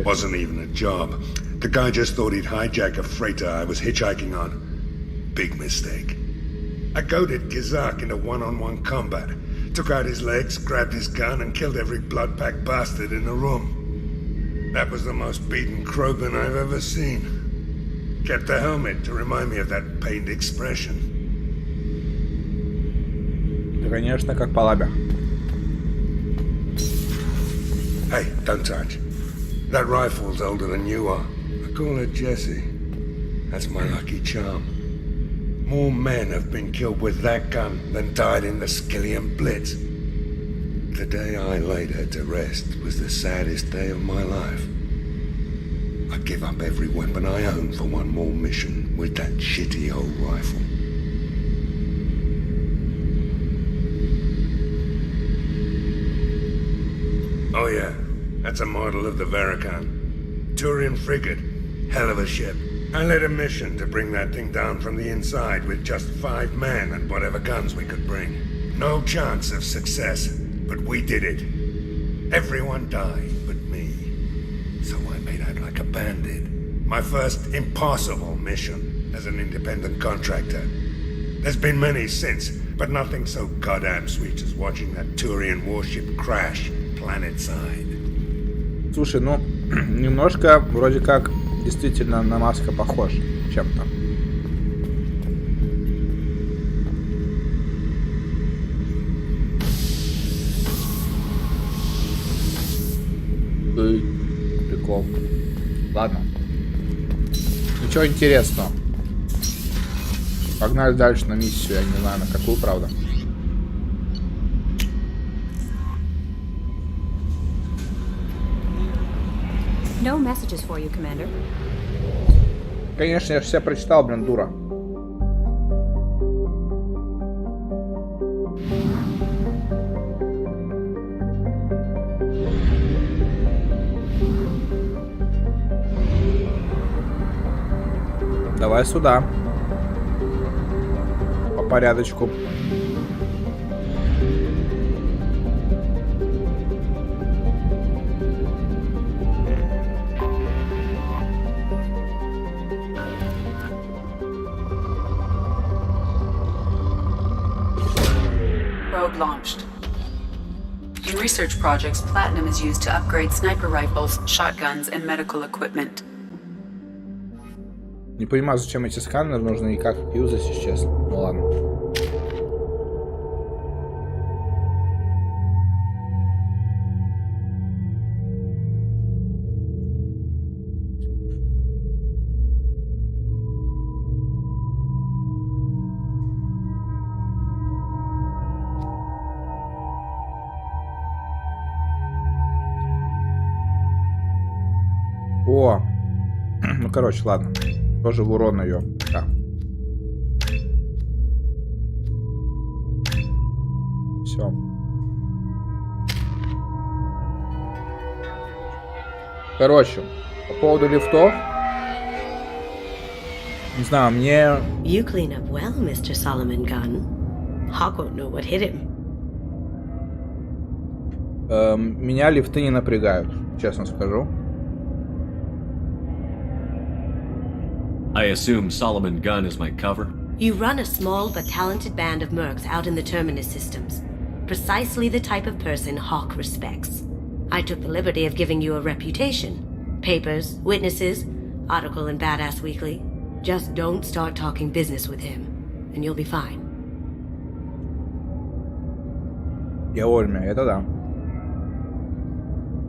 Wasn't even a job. The guy just thought he'd hijack a freighter I was hitchhiking on. Big mistake. I goaded Kazak into one-on-one combat. Took out his legs, grabbed his gun, and killed every blood-packed bastard in the room. That was the most beaten Krogan I've ever seen. Kept the helmet to remind me of that pained expression. Да, конечно, как по лабе. Hey, don't touch. That rifle's older than you are. I call her Jessie. That's my lucky charm. More men have been killed with that gun than died in the Skillian Blitz. The day I laid her to rest was the saddest day of my life. I'd give up every weapon I own for one more mission with that shitty old rifle. Oh yeah, that's a model of the Verican. Turian frigate. Hell of a ship. I led a mission to bring that thing down from the inside with just 5 men and whatever guns we could bring. No chance of success, but we did it. Everyone died but me. So I made out like a bandit. My first impossible mission as an independent contractor. There's been many since, but nothing so goddamn sweet as watching that Turian warship crash planet-side. Слушай, ну, немножко вроде как действительно на Маска похож чем-то. Прикол. Ладно. Ничего интересного. Погнали дальше на миссию. Я не знаю, на какую, правда. No messages for you, Commander. Конечно, я же все прочитал, блин, дура. Давай сюда. По порядочку. Launched. In research projects, platinum is used to upgrade sniper rifles, shotguns, and medical equipment. Не понимаю, зачем эти сканеры нужны и как их юзать, если честно. Ну ладно. О, ну короче, ладно. Тоже в урон ее. Да. Все. Короче, по поводу лифтов. Не знаю, мне... You clean up well, Mr. Solomon Gunn. Hawk won't know what hit him. Меня лифты не напрягают, честно скажу. I assume Solomon Gunn is my cover? You run a small but talented band of mercs out in the Terminus systems. Precisely the type of person Hawk respects. I took the liberty of giving you a reputation. Papers, witnesses, article in Badass Weekly. Just don't start talking business with him, and you'll be fine. Я вольно, это да.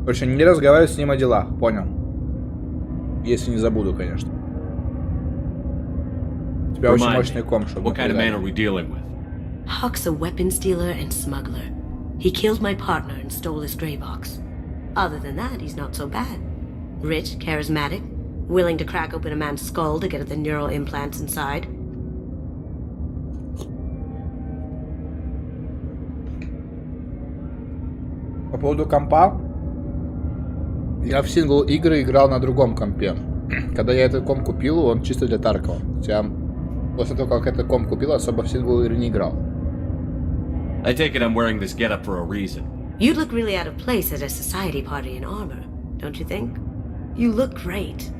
Короче, не разговаривать с ним о делах, понял. Если не забуду, конечно. У тебя очень мощный комп, чтобы... What kind of man are we dealing with? Hawk's a weapons dealer and smuggler. He killed my partner and stole his gray box. Other than that, he's not so bad. Rich, charismatic, willing to crack open a man's skull to get at the neural implants inside. По поводу компа, я в сингл игры играл на другом компе. Когда я этот комп купил, он чисто для Таркова. Я после того, как этот комп купил, особо в сингл игры не играл. I take it I'm wearing this getup for a reason. You'd look really out of place at a society party in armor, don't you think? You look great.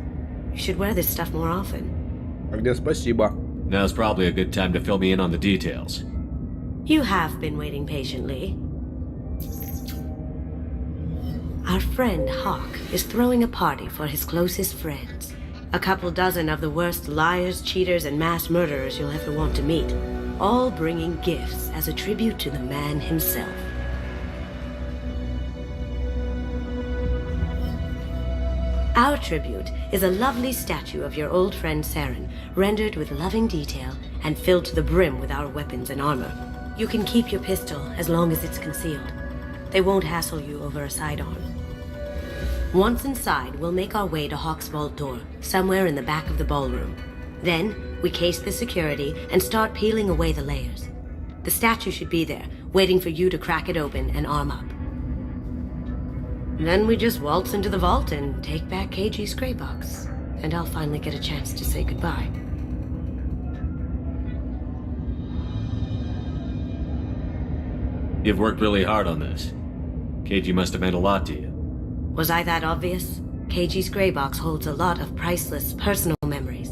You should wear this stuff more often. А где спасибо? Now's probably a good time to fill me in on the details. You have been waiting patiently. Our friend Hawk is throwing a party for his closest friends. A couple dozen of the worst liars, cheaters, and mass murderers you'll ever want to meet. All bringing gifts as a tribute to the man himself. Our tribute is a lovely statue of your old friend Saren, rendered with loving detail and filled to the brim with our weapons and armor. You can keep your pistol as long as it's concealed. They won't hassle you over a sidearm. Once inside, we'll make our way to Hawk's vault door, somewhere in the back of the ballroom. Then, we case the security and start peeling away the layers. The statue should be there, waiting for you to crack it open and arm up. Then we just waltz into the vault and take back KG's gray box. And I'll finally get a chance to say goodbye. You've worked really hard on this. KG must have meant a lot to you. Was I that obvious? KG's gray box holds a lot of priceless personal memories.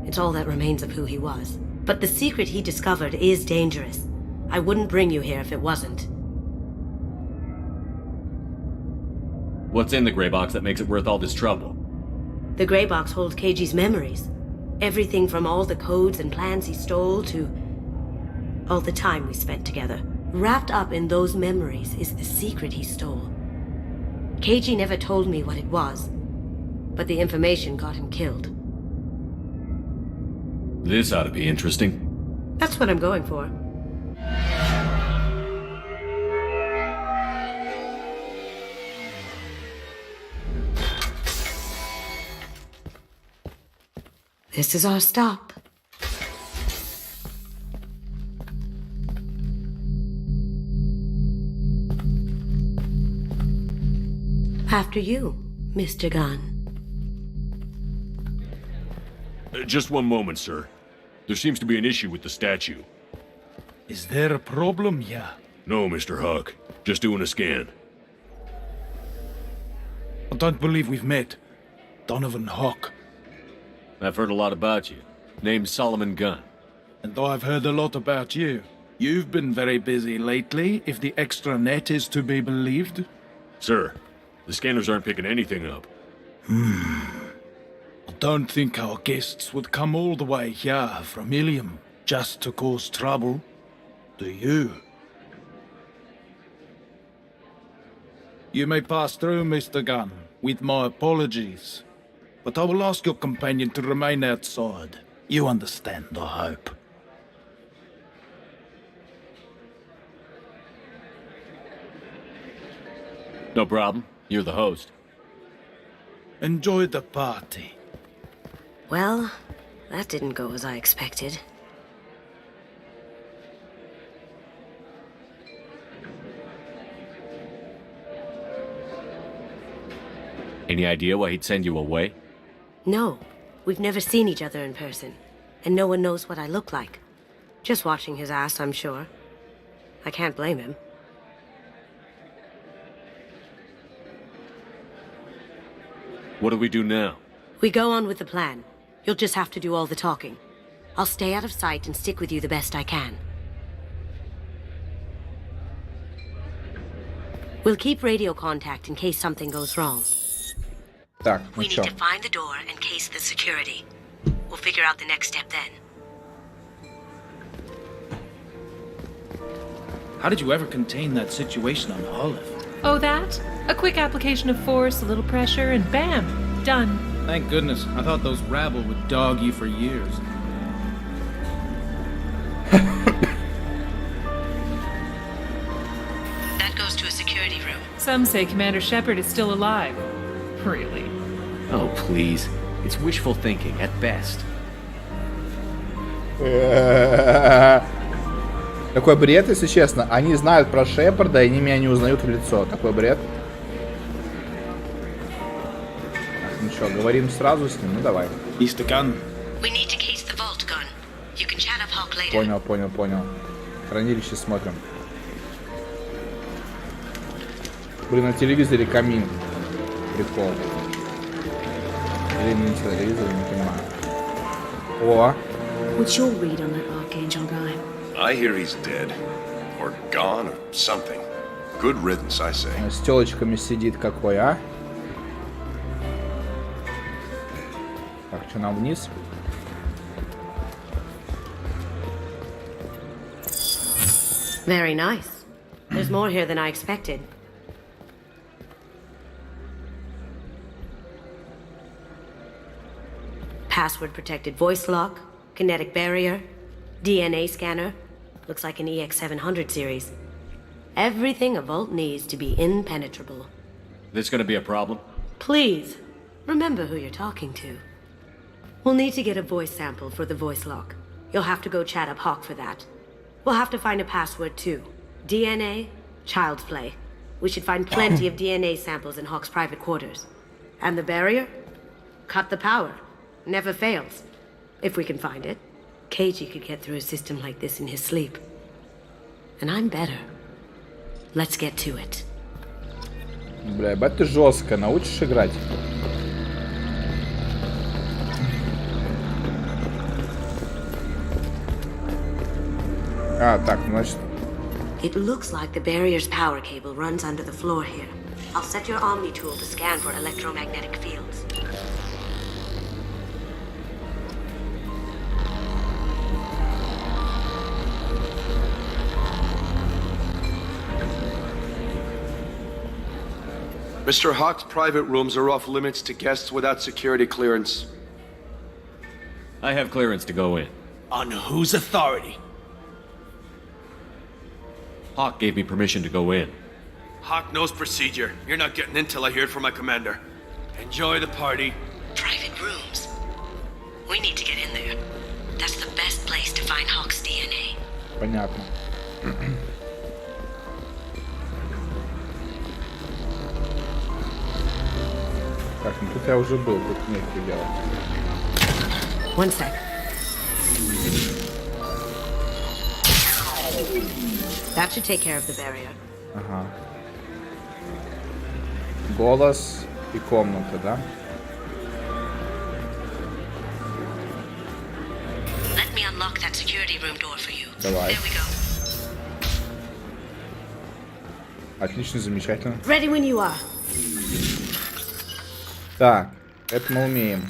It's all that remains of who he was. But the secret he discovered is dangerous. I wouldn't bring you here if it wasn't. What's in the gray box that makes it worth all this trouble? The gray box holds KG's memories. Everything from all the codes and plans he stole to all the time we spent together. Wrapped up in those memories is the secret he stole. KG never told me what it was, but the information got him killed. This ought to be interesting. That's what I'm going for. This is our stop. After you, Mr. Gunn. Just one moment, sir. There seems to be an issue with the statue. Is there a problem here? No, Mr. Hawk. Just doing a scan. I don't believe we've met. Donovan Hawk. I've heard a lot about you. Name's Solomon Gunn. And I've heard a lot about you. You've been very busy lately, if the extranet is to be believed. Sir, the scanners aren't picking anything up. I don't think our guests would come all the way here from Ilium just to cause trouble. Do you? You may pass through, Mr. Gunn, with my apologies. But I will ask your companion to remain outside. You understand, I hope. No problem. You're the host. Enjoy the party. Well, that didn't go as I expected. Any idea why he'd send you away? No, we've never seen each other in person, and no one knows what I look like. Just watching his ass, I'm sure. I can't blame him. What do we do now? We go on with the plan. You'll just have to do all the talking. I'll stay out of sight and stick with you the best I can. We'll keep radio contact in case something goes wrong. Так, ну We need чё? to find the door and case the security. We'll figure out the next step then. How did you ever contain that situation on Olive? Oh, that? A quick application of force, a little pressure, and bam! Done. Thank goodness. I thought those rabble would dog you for years. That goes to a security room. Some say Commander Shepard is still alive. Really? Oh, please. It's wishful thinking at best. Такой бред, если честно. Они знают про Шепарда, и они меня не узнают в лицо. Такой бред. Так, ну что, говорим сразу с ним? Ну давай. Mr. Gunn. We need to case the vault gun. You can chat up Hawk later. Понял. Хранилище смотрим. Блин, на телевизоре камин. Прикол. Или не телевизор, не понимаю. О! What's your read on that Archangel guy? I hear he's dead. Or gone, or something. Good riddance, I say. С телочками сидит какой, а? Так, что нам вниз? Very nice. There's more here than I expected. Password-protected voice lock, kinetic barrier, DNA scanner. Looks like an EX700 series. Everything a vault needs to be impenetrable. This gonna be a problem? Please, remember who you're talking to. We'll need to get a voice sample for the voice lock. You'll have to go chat up Hawk for that. We'll have to find a password too. DNA, child's play. We should find plenty of DNA samples in Hawk's private quarters. And the barrier? Cut the power. Never fails. If we can find it. Keiji could get through a system like this in his sleep. And I'm better. Let's get to it. Бля, ебать ты жестко. Научишь играть? А, так, значит... It looks like the barrier's power cable runs under the floor here. I'll set your Omni tool to scan for electromagnetic fields. Mr. Hawk's private rooms are off limits to guests without security clearance. I have clearance to go in. On whose authority? Hawk gave me permission to go in. Hawk knows procedure. You're not getting in till I hear it from my commander. Enjoy the party. Private rooms. We need to get in there. That's the best place to find Hawk's DNA. Понятно. Так, ну тут я уже был, тут нефиг делать. One sec. That should take care of the barrier. Ага. Голос и комната, да? Let me unlock that security room door for you. Давай. There we go. Отлично, замечательно. Ready when you are. Так, это мы умеем.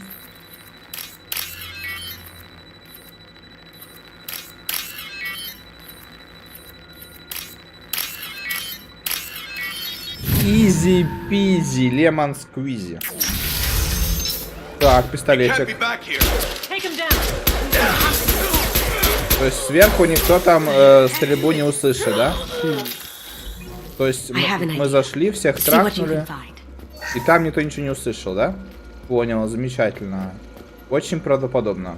Изи-пизи, лемон сквизи. Так, пистолетик. То есть сверху никто там стрельбу не услышит, да? То есть мы зашли, всех трахнули. И там никто ничего не услышал, да? Понял, замечательно. Очень правдоподобно.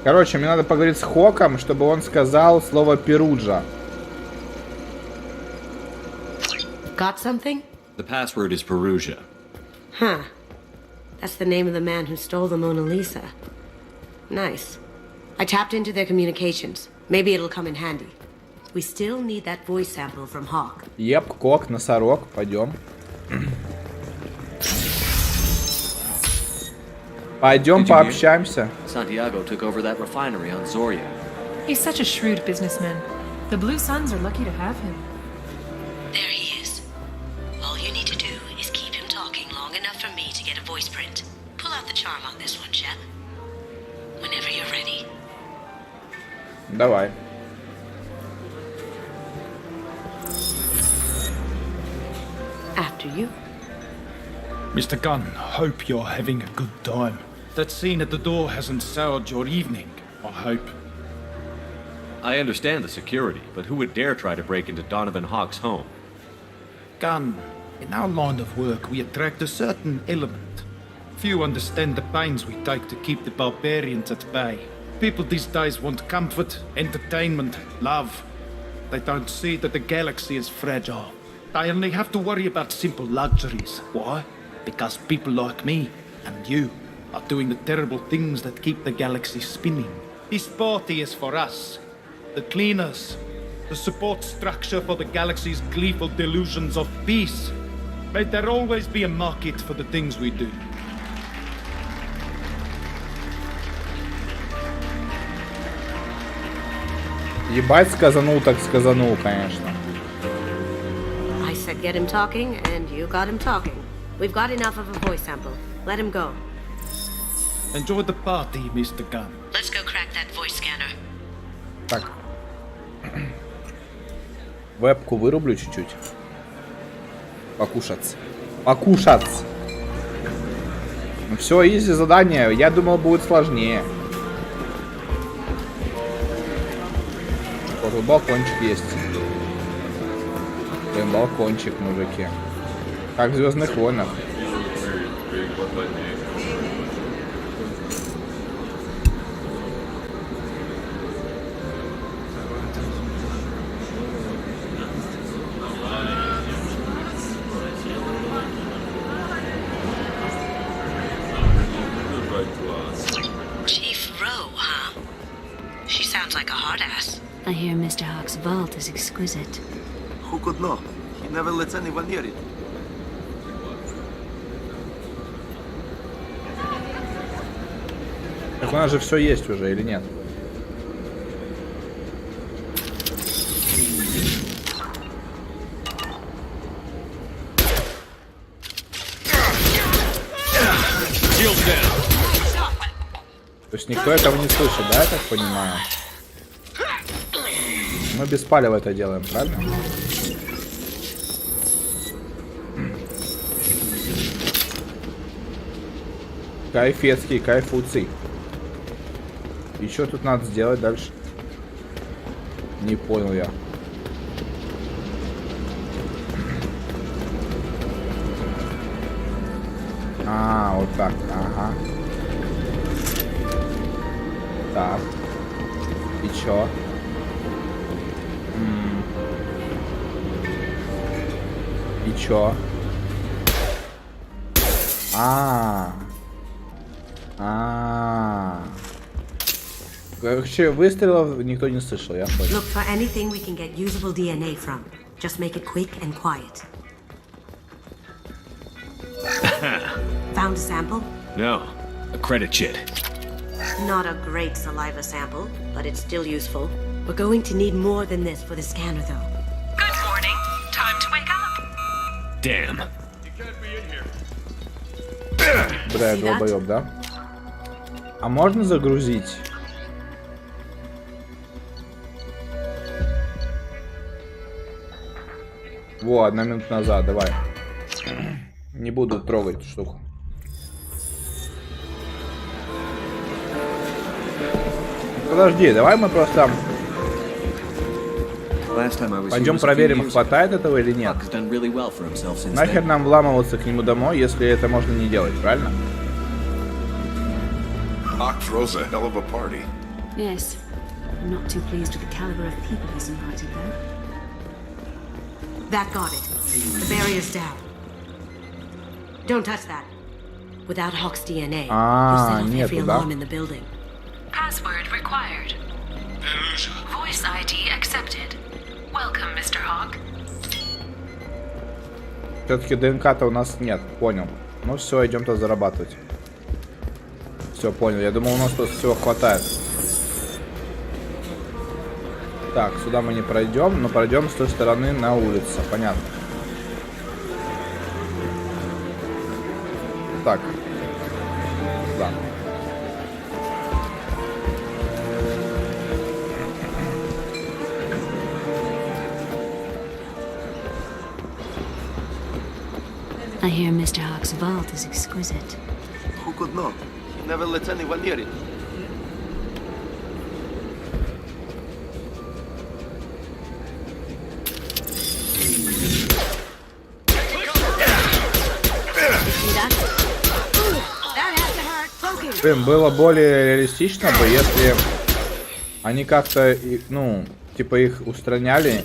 Короче, мне надо поговорить с Хоком, чтобы он сказал слово «перуджа». Got something? The password is Perugia. Huh. That's the name of the man who stole the Mona Lisa. Nice. I tapped into their communications. Maybe it'll come in handy. We still need that voice sample from Hawk. Еп, кок, носорог, пойдем. Пойдем пообщаемся. Santiago took over that refinery on Zoria. He's such a shrewd businessman. The Blue Suns are lucky to have him. There he is. All you need to do is keep him talking long enough for me to get a voice print. Pull out the charm on this one, Shep. Whenever you're ready. Давай. After you. Mr. Gunn, hope you're having a good time. That scene at the door hasn't soured your evening, I hope. I understand the security, but who would dare try to break into Donovan Hawk's home? Gunn, in our line of work, we attract a certain element. Few understand the pains we take to keep the barbarians at bay. People these days want comfort, entertainment, love. They don't see that the galaxy is fragile. They only have to worry about simple luxuries. Why? Because people like me and you are doing the terrible things that keep the galaxy spinning. This party is for us, the cleaners, the support structure for the galaxy's gleeful delusions of peace. May there always be a market for the things we do. Ебать, сказанул так сказанул, конечно. I said get him talking, and you got him talking. We've got enough of a voice sample. Let him go. Enjoy the party, Mr. Gunn. Let's go crack that voice scanner. Так. Вебку вырублю чуть-чуть. Покушаться. Покушаться. Ну все, изи задание. Я думал, будет сложнее. Вот тут балкончик есть. Блин, балкончик, мужики. Как в Звездных войнах. Chief Rowe, huh? She sounds like a hard ass. I hear Mr. Hawk's vault is exquisite. Who could know? He never lets anyone near it. Так у нас же все есть уже, или нет? То есть никто этого не слышит, да, я так понимаю? Мы без палева это делаем, правильно? Кайфецкий, кайфуций. И что тут надо сделать дальше? Не понял я. А, вот так, ага. Так. И чё? И чё? Короче, выстрелов никто не слышал, я понял. Look for anything we can get usable DNA from. Just make it quick and quiet. Found a sample? No, a credit chit. Not a great saliva sample, but it's still useful. We're going to need more than this for the scanner, though. Good morning. Time to wake up. Damn. Бля, долбоёб, да? А можно загрузить? Во, 1 минута назад, давай. Не буду трогать эту штуку. Подожди, давай мы просто пойдем проверим, хватает этого или нет. Нахер нам вламываться к нему домой, если это можно не делать, правильно? Hawk throws a hell of a party. Yes. I'm not too pleased with the caliber of people he's invited, though. That got it. The barrier's down. Don't touch that. Without Hawk's DNA, you set off every alarm in the building. Password required. Voice ID accepted. Welcome, Mr. Hawk. Все-таки ДНК-то у нас нет, понял. Ну все, идем-то зарабатывать. Все, понял. Я думал, у нас просто всего хватает. Так, сюда мы не пройдем, но пройдем с той стороны на улице. Понятно. Так. Да. I hear Mr. Hawk's vault is exquisite. Who could know? He never lets anyone near it. Блин, было более реалистично бы, если они как-то, ну, типа их устраняли.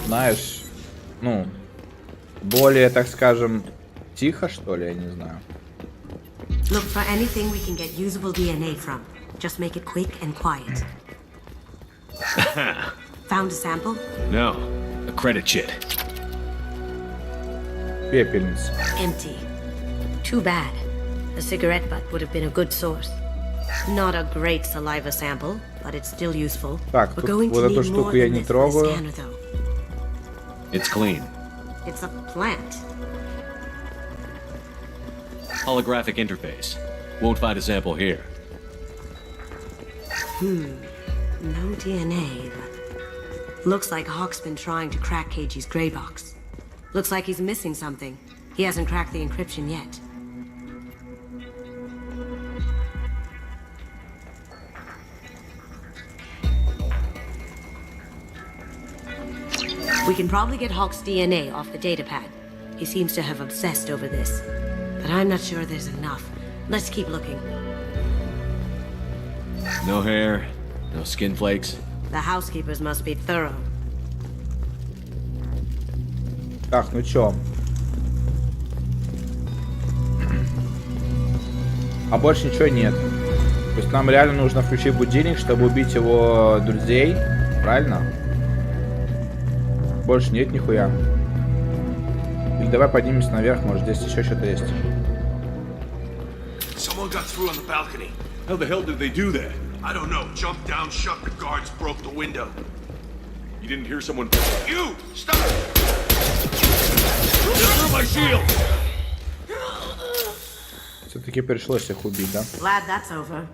Знаешь, ну, более, так скажем, тихо, что ли, я не знаю. Look for anything we can get usable DNA from. Just make it quick and quiet. Found a sample? No, a credit chit. Пепельница. Empty. Too bad. A cigarette butt would have been a good source. Not a great saliva sample, but it's still useful. Так, тут вот эту штуку я не трогаю. It's clean. It's a plant. Holographic interface. Won't find a sample here. No DNA, but looks like Hawk's been trying to crack KG's gray box. Looks like he's missing something. He hasn't cracked the encryption yet. We can probably get Hawk's DNA off the datapad. He seems to have obsessed over this. But I'm not sure there's enough. Let's keep looking. No hair, no skin flakes. The housekeepers must be thorough. Так, ну чё? А больше ничего нет. То есть нам реально нужно включить будильник, чтобы убить его друзей. Правильно? Больше нет нихуя. Или давай поднимемся наверх, может здесь еще что-то есть. Someone got through on the balcony. How the hell did they do that? I don't know. Jumped down, shut the guards, broke the window. You didn't hear someone... You! Stop! My shield! Все-таки пришлось их убить, да? Glad that's over.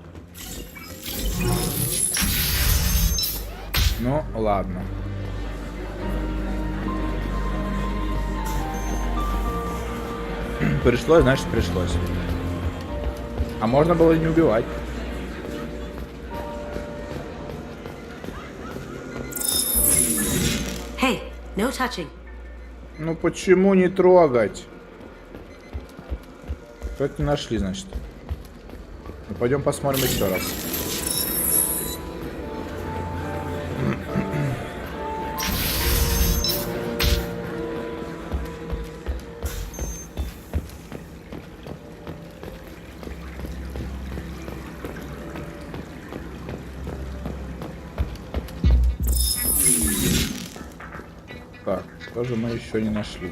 Ну, ладно. Пришлось, значит пришлось. А можно было и не убивать. Hey, no touching. Ну почему не трогать? Что-то не нашли, значит. Ну, пойдем посмотрим еще раз. Так, что же мы еще не нашли?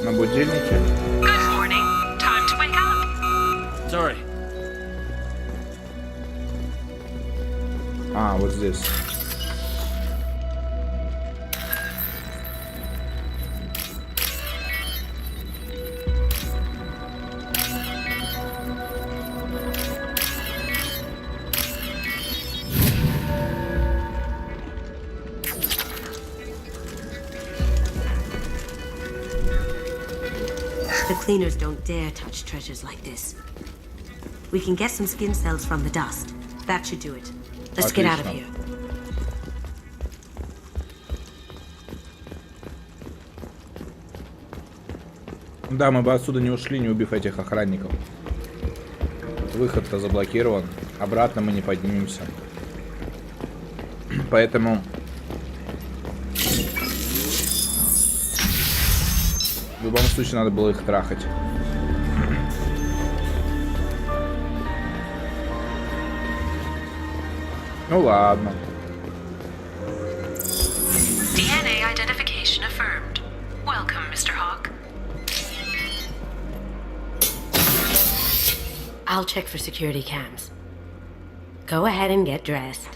На будильнике. Good morning. Time to wake up. Sorry. А, вот здесь. The cleaners don't dare touch treasures like this. We can get some skin cells from the dust. That should do it. Let's get out of here. Да, мы бы отсюда не ушли, не убив этих охранников. Выход-то заблокирован. Обратно мы не поднимемся. Поэтому... В любом случае надо было их трахать. Ну ладно. DNA identification affirmed. Welcome, Mr. Hawk. I'll check for security cams. Go ahead and get dressed.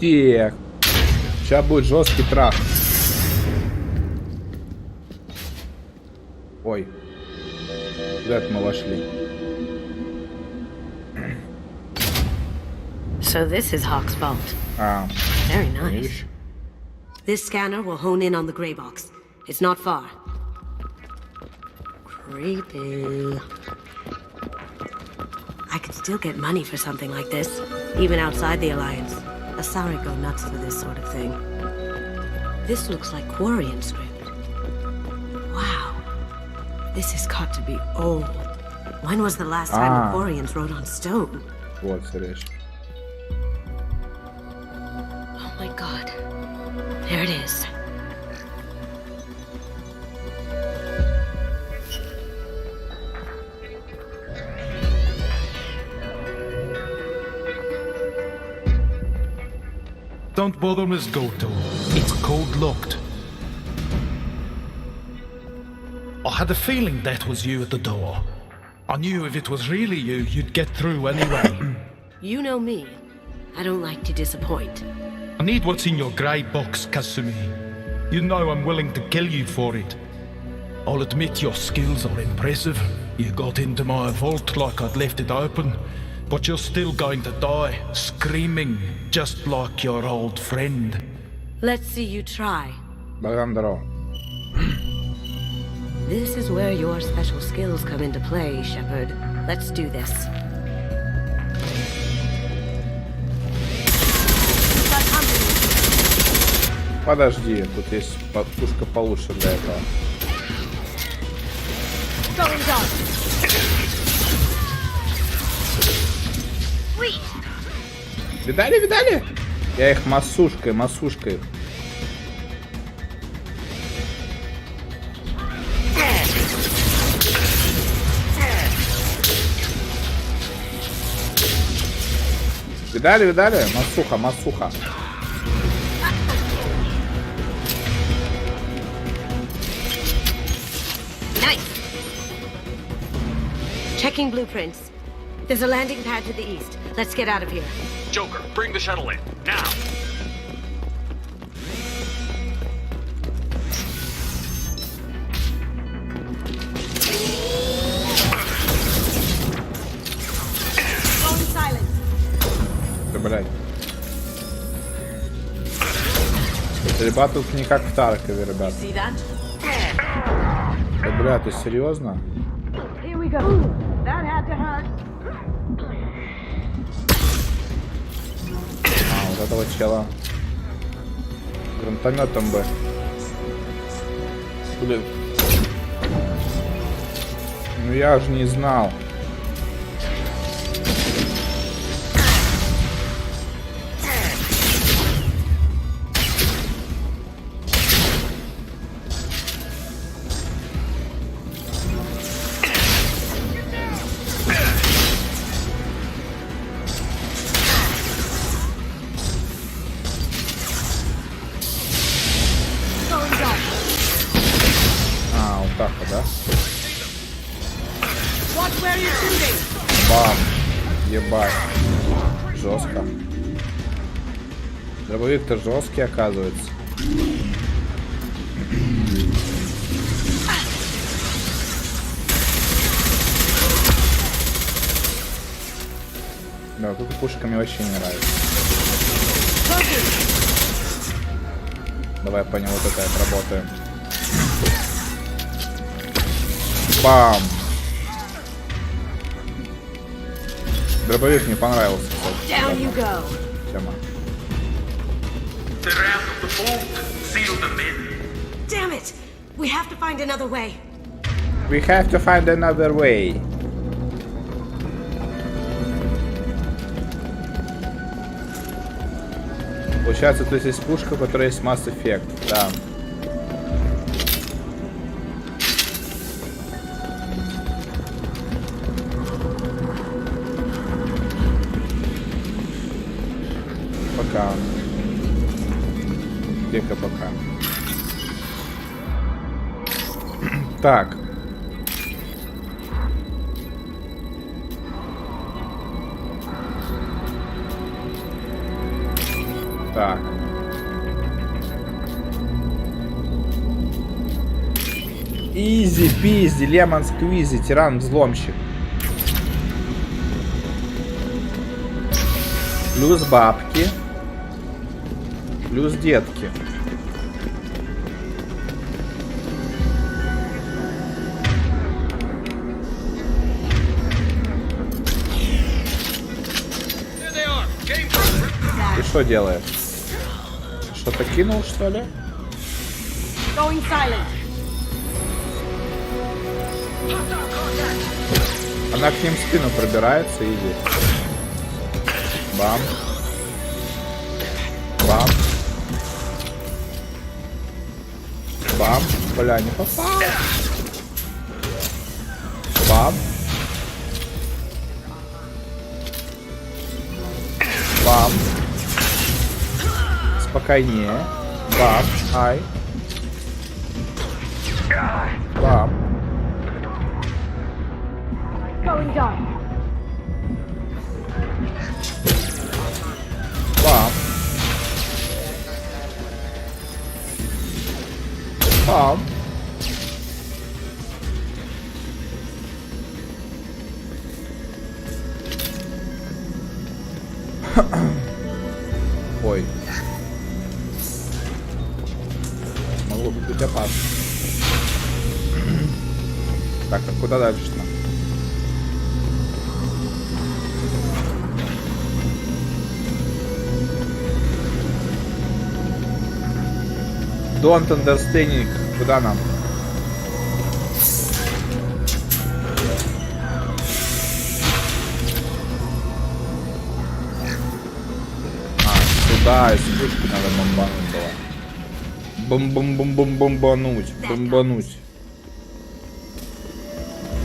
Так. Сейчас будет жесткий трах. Ой. Куда мы вошли? So this is Hawk's vault. Very nice. This scanner will hone in on the gray box. It's not far. Creepy. I could still get money for something like this, even outside the Alliance. Asari go nuts for this sort of thing. This looks like Quarian script. Wow. This has got to be old. When was the last time the Quarians wrote on stone? Вот, смотришь. Oh my god. There it is. Don't bother, Miss Goto. It's code locked. I had a feeling that was you at the door. I knew if it was really you, you'd get through anyway. You know me. I don't like to disappoint. I need what's in your grey box, Kasumi. You know I'm willing to kill you for it. I'll admit your skills are impressive. You got into my vault like I'd left it open. But you're still going to die, screaming, just like your old friend. Let's see you try. Добро. This is where your special skills come into play, Shepard. Let's do this. Подожди, тут есть пушка получше для этого. Видали, видали? Я их массушкой. Видали? Массуха. Nice. Checking blueprints. There's a landing pad to the east. Let's get out of here. Joker, bring the shuttle in, now! Going silent. Да, блядь. Стрельба тут не как в Таркове, ребят. Да, бля, ты серьезно? Here we go. That had to hurt. Вот этого чела гранатометом бы. Блин. Ну я же не знал. Да? Бам! Ебать. Жестко. Дробовик-то жесткий, оказывается. Да, вот эта пушка мне вообще не нравится. Давай по нему вот это отработаем. Бам! Дробовик мне понравился, кстати. Тема. Damn it! We have to find another way. We have to find another way. Получается, то есть пушка, у которой есть Mass Effect, да. Пока. Где-то пока. Так. Так. Изи-пизи, лемон сквизи, тиран-взломщик. Плюс бабки. Плюс детки. Ты что делаешь? Что-то кинул, что ли? Она к ним в спину пробирается, иди. Бам. Бам. Бам. Бля, не попал. Бам. Бам. Спокойнее. Бам. Ай. Бам. Бам. Бам. Ой. Могло бы быть опасно. Так, а куда дальше-то? Don't understanding. Куда нам? Сюда, из пушки надо бомбануть было. Бомбануть. Бомбануть.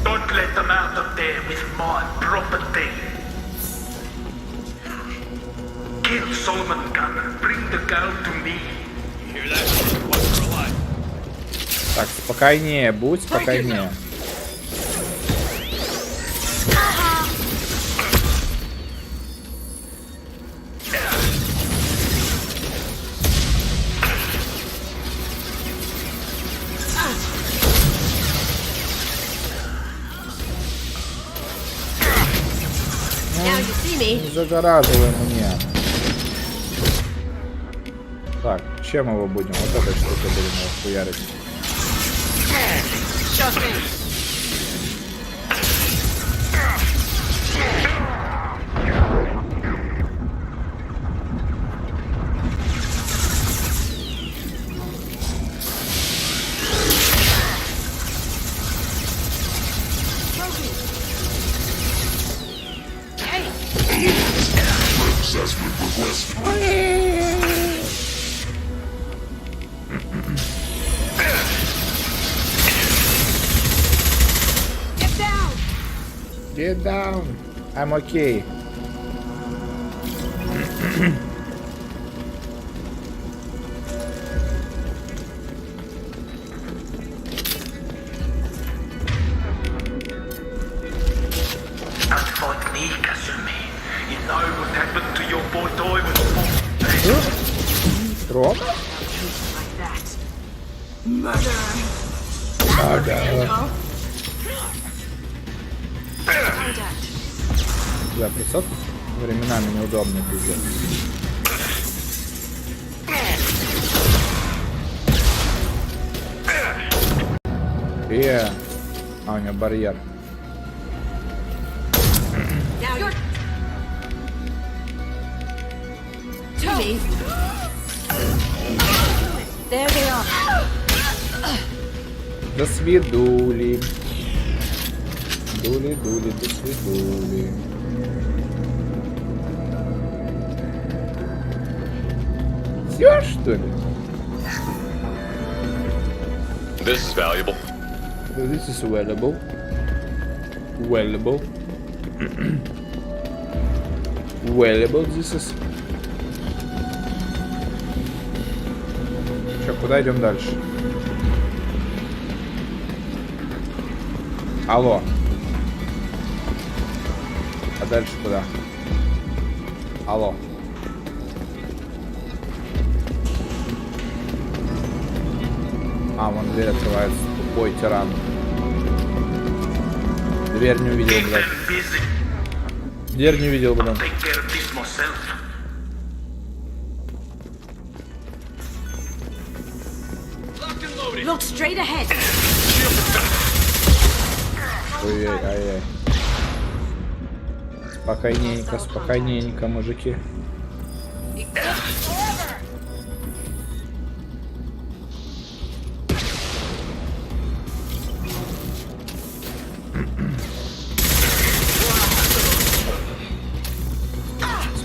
Don't let them out of there with my property. Kill Solomon Gunner. Bring the girl to me. Так, спокойнее, будь спокойнее. Загораживай мне. Так, чем его будем? Вот этой штукой будем его хуярить. Get down. I'm okay. Рома? Да, 500 временами неудобно, пиздец. А, у него барьер. До свидули. Дули, до свидули. Все, что ли? This is valuable. This is valuable. Valuable. Valuable this is. Че, куда идем дальше? Алло. А дальше куда? Алло. А, вон дверь открывается. Тупой тиран. Дверь не увидел, блядь. Дверь не увидел, блядь. Look straight ahead. Ой-ой-ой. Спокойненько, спокойненько, мужики.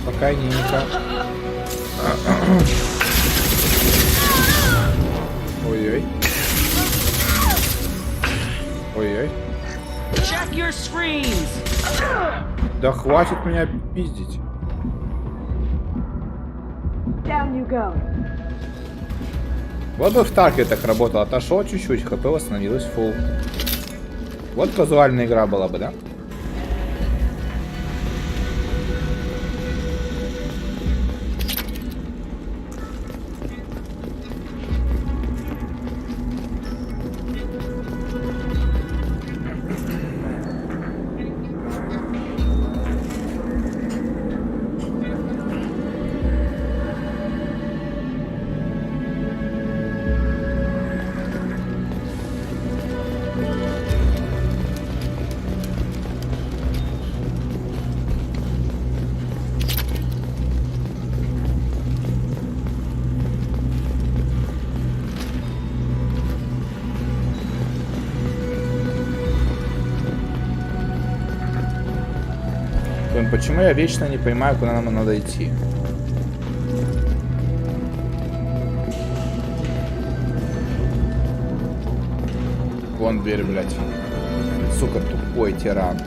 Спокойненько. Ой-ой. Ой-ой. Check your screens. Да хватит меня пиздить. Down you go. Вот бы в Тарке так работал. Отошел чуть-чуть, хп восстановилось фулл. Вот казуальная игра была бы, да? Почему я вечно не понимаю, куда нам надо идти? Вон дверь, блядь. Сука, тупой тиран.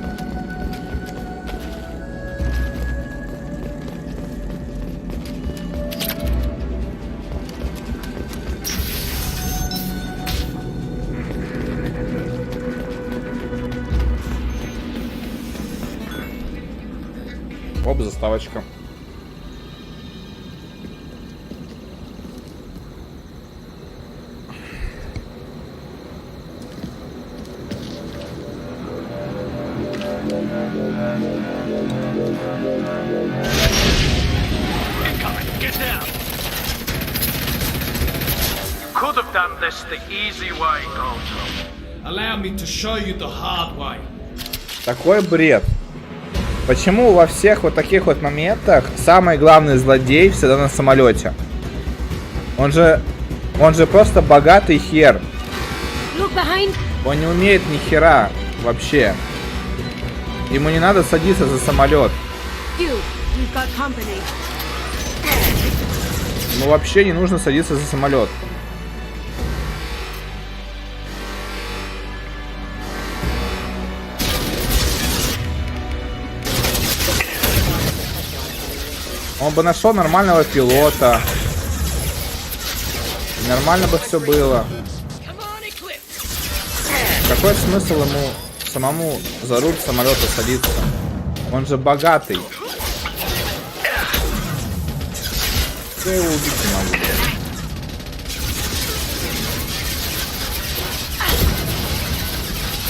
Оп, заставочка. Could have done this the easy way, Gojo. Allow me to show you the hard way. Такой бред. Почему во всех вот таких вот моментах самый главный злодей всегда на самолете? Он же просто богатый хер. Он не умеет ни хера вообще. Ему не надо садиться за самолет. Ему вообще не нужно садиться за самолет. Он бы нашел нормального пилота. И нормально бы все было. Какой смысл ему самому за руль самолета садиться? Он же богатый. Я его убить не могу.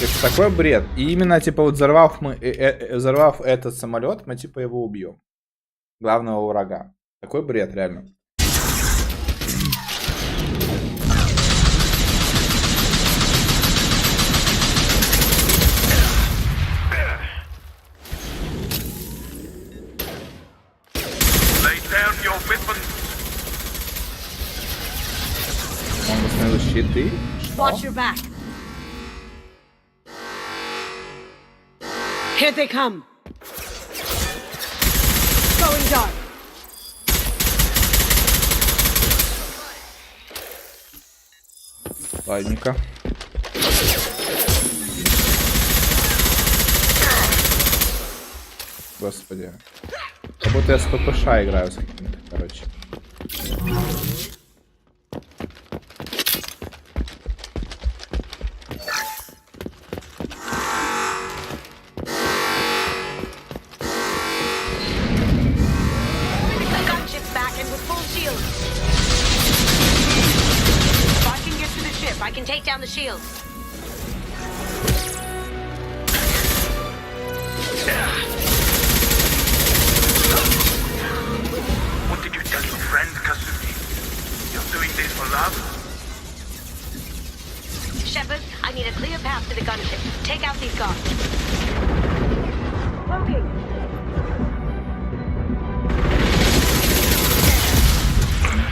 Это такой бред. И именно типа вот взорвав этот самолет, мы типа его убьем. Главного врага. Такой бред, реально. Он установил щиты. Watch your back. Here they come. Going dark. Ладненько. Господи. Как будто я с ППШ играю с каким-то, короче. I the shield. What did you tell your friend, Kasumi? You're doing this for love? Shepard, I need a clear path to the gunship. Take out these guards.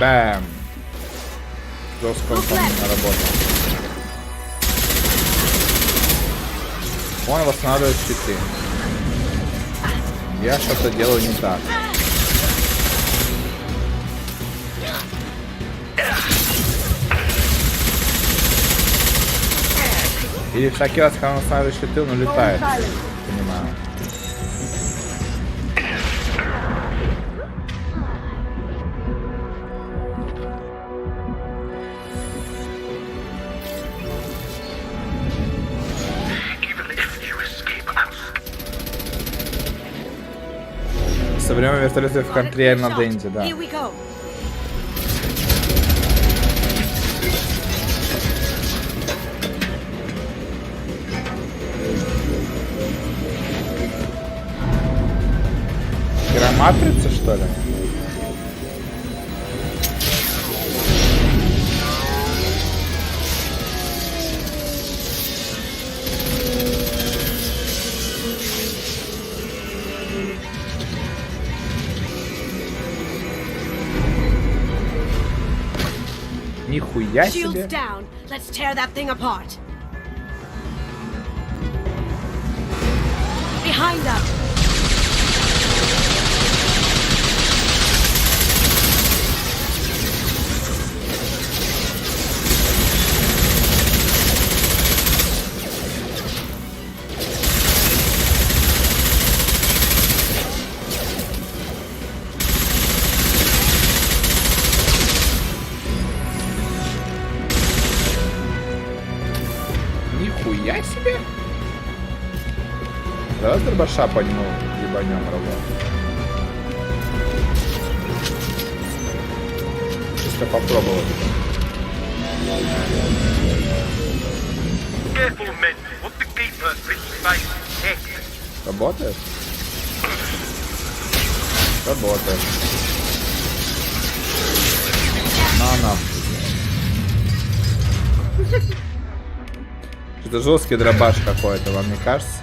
Бэм. Жестко он наработал. Он восстанавливает щиты. Я что-то делаю не так. Или всякий раз, когда он восстанавливает щиты, он улетает. Понимаю. Со времен вертолета в контре на Денде, да. Матрица, что ли? Нихуя себе. Behind us. Нихуя себе! Давай с дробаша по нему ебанем, работу. Чисто попробовать. Работает? Работает. На. Это жесткий дробаш какой-то, вам не кажется?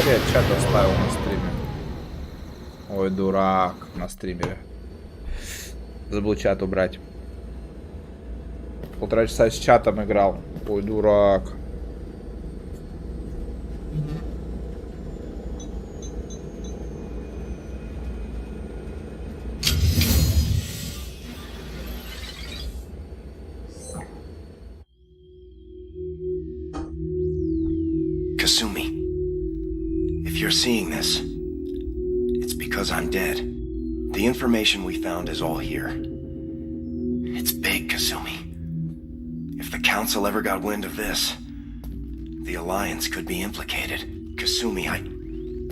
Я чат оставил на стриме. Ой, дурак, на стримере. Забыл чат убрать. Полтора часа с чатом играл. Ой, дурак. Kasumi. If you're seeing this, it's because I'm dead. The information we found is all here. It's big, Kasumi. If the Council ever got wind of this, the Alliance could be implicated. Kasumi,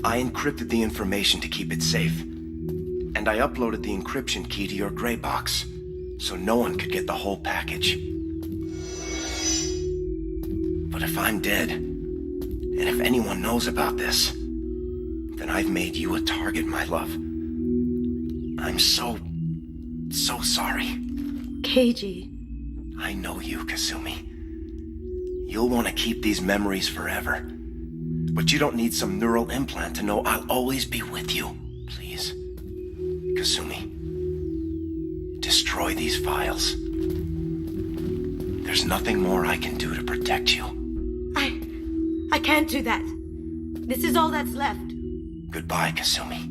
I encrypted the information to keep it safe. And I uploaded the encryption key to your gray box, so no one could get the whole package. But if I'm dead, and if anyone knows about this, then I've made you a target, my love. I'm so sorry. Keiji. I know you, Kasumi. You'll want to keep these memories forever. But you don't need some neural implant to know I'll always be with you. Please. Kasumi. Destroy these files. There's nothing more I can do to protect you. I can't do that. This is all that's left. Goodbye, Kasumi.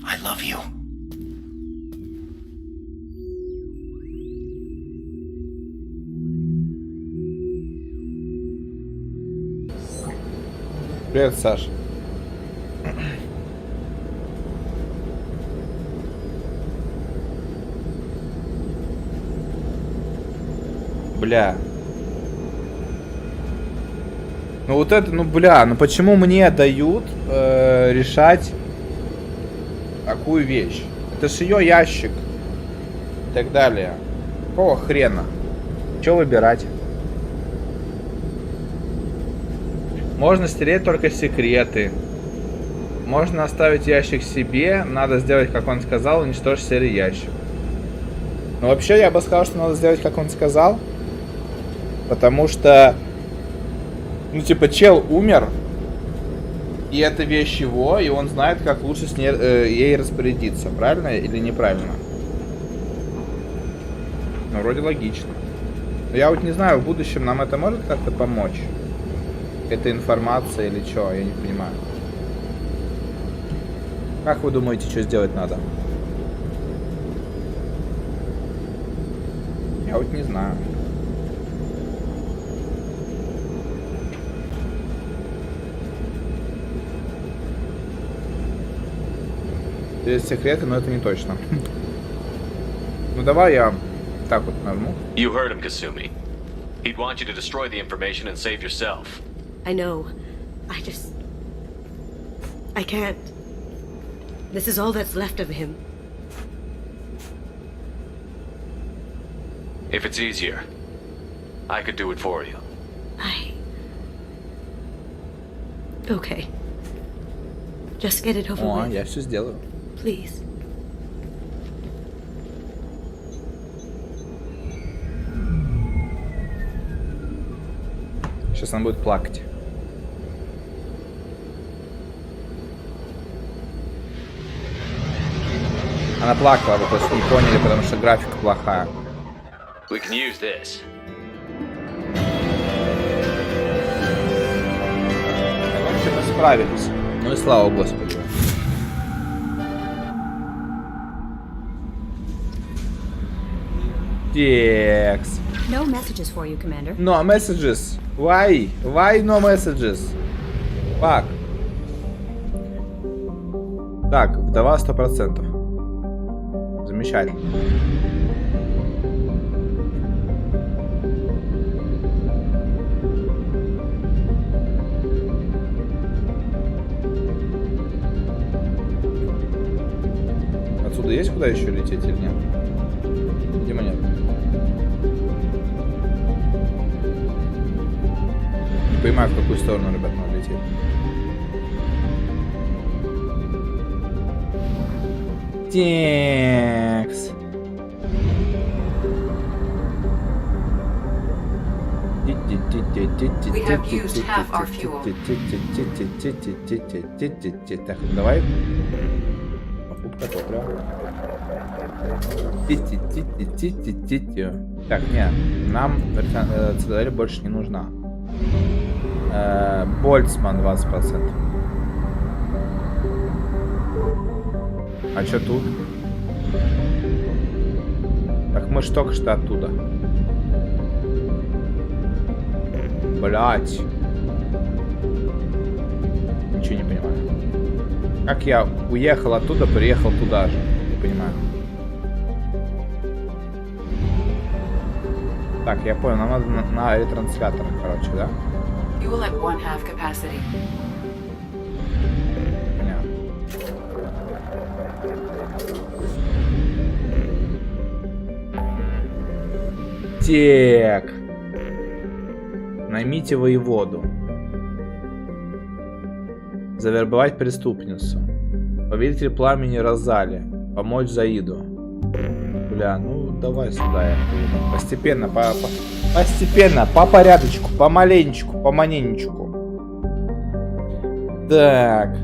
I love you. Привет, Саш. Бля. Ну вот это, ну бля, ну почему мне дают решать такую вещь? Это ж ее ящик. И так далее. Какого хрена? Что выбирать? Можно стереть только секреты. Можно оставить ящик себе. Надо сделать, как он сказал, уничтожить серый ящик. Но вообще я бы сказал, что надо сделать, как он сказал. Потому что, ну типа, чел умер. И это вещь его, и он знает, как лучше с ней, ей распорядиться. Правильно или неправильно? Ну, вроде логично. Но я вот не знаю, в будущем нам это может как-то помочь? Это информация или что? Я не понимаю. Как вы думаете, что сделать надо? Я вот не знаю. Есть секреты, но это не точно. Ну давай я так вот нажму. You heard him, Kasumi. He'd want you to destroy the information and save yourself. I know. I can't. This is all that's left of him. If it's easier, I could do it for you. Okay. Just get it over О, with. я все сделаю. Please. Сейчас она будет плакать. Она плакала, вы просто не поняли, потому что графика плохая. We can use this. Мы справились. Ну и слава Господу. Текс. No messages for you, Commander. No messages. Why? Why no messages? Fuck. Так, вдова 100%. Замечательно. Отсюда есть куда еще лететь или нет? Видимо нет. Не понимаю, в какую сторону, ребят, надо лететь. Текс. We have used half our fuel. Так, давай. Покупка топлива. Так, нет, нам цитадель больше не нужна. Больцман 20%. А что тут? Так мы ж только что оттуда. Блять. Ничего не понимаю. Как я уехал оттуда, приехал туда же? Не понимаю. Так, я понял, нам надо на ретрансляторах, короче, да? Fuel at 1/2 capacity. Понятно. Так. Наймите воеводу. Завербовать преступницу. Повелитель пламени Розали. Помочь Заиду. Бля, ну давай сюда я. Постепенно, постепенно, по порядочку, помаленечку, поманенечку. Так.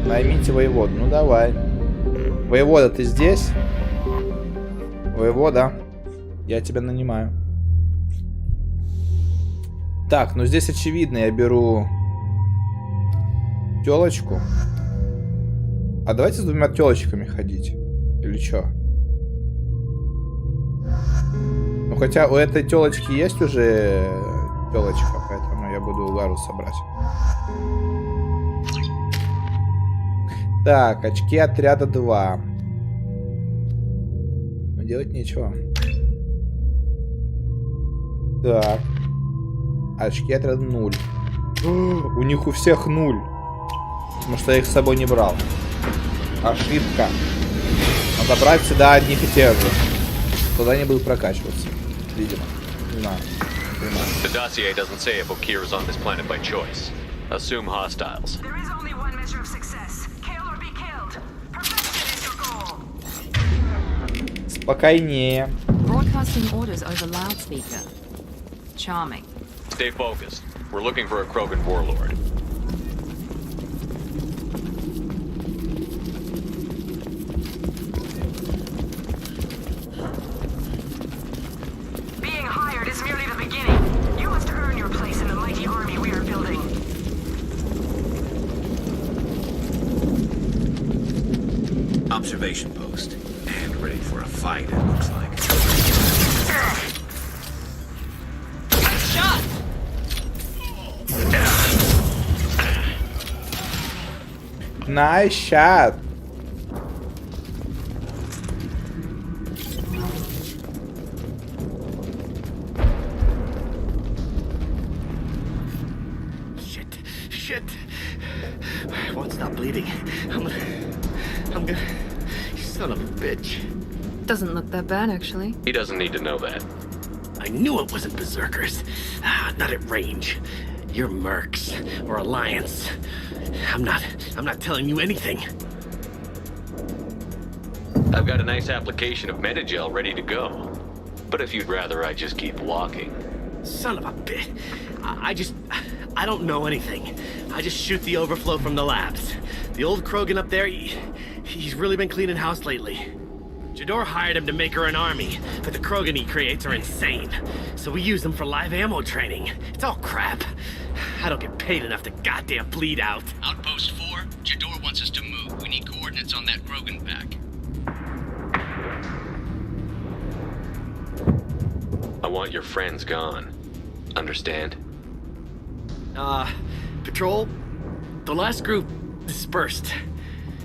Наймите воеводу. Ну давай. Воевода, ты здесь? Воевода. Я тебя нанимаю. Так, ну здесь очевидно, я беру тёлочку. А давайте с двумя тёлочками ходить. Или чё? Ну хотя у этой тёлочки есть уже тёлочка, поэтому я буду угару собрать. Так, очки отряда 2. Но делать нечего. Так. Очки отряда 0. У них у всех 0. Потому что я их с собой не брал. Ошибка. Надо брать всегда одних и тех же. Туда не будут прокачиваться. Видимо. Не знаю. The dossier doesn't say if Okir is on this planet by choice. Assume hostiles. There is only one measure of success. Kill or be killed. Perfection is your goal. Спокойнее. Broadcasting orders over loudspeaker. Charming. Stay focused. We're looking for a Krogan warlord. Being hired is merely the beginning. You must earn your place in the mighty army we are building. Observation post. And ready for a fight, it looks like. Shot! Nice shot. Shit. I won't stop bleeding. I'm gonna... Son of a bitch. Doesn't look that bad, actually. He doesn't need to know that. I knew it wasn't berserkers. Not at range. You're mercs or alliance. I'm not telling you anything. I've got a nice application of Metagel ready to go. But if you'd rather I just keep walking. Son of a bitch. I don't know anything. I just shoot the overflow from the labs. The old Krogan up there, he's really been cleaning house lately. Jador hired him to make her an army, but the Krogan he creates are insane. So we use them for live ammo training. It's all crap. I don't get paid enough to goddamn bleed out. Outpost 4, Jador wants us to move. We need coordinates on that Krogan pack. I want your friends gone. Understand? Patrol, the last group dispersed.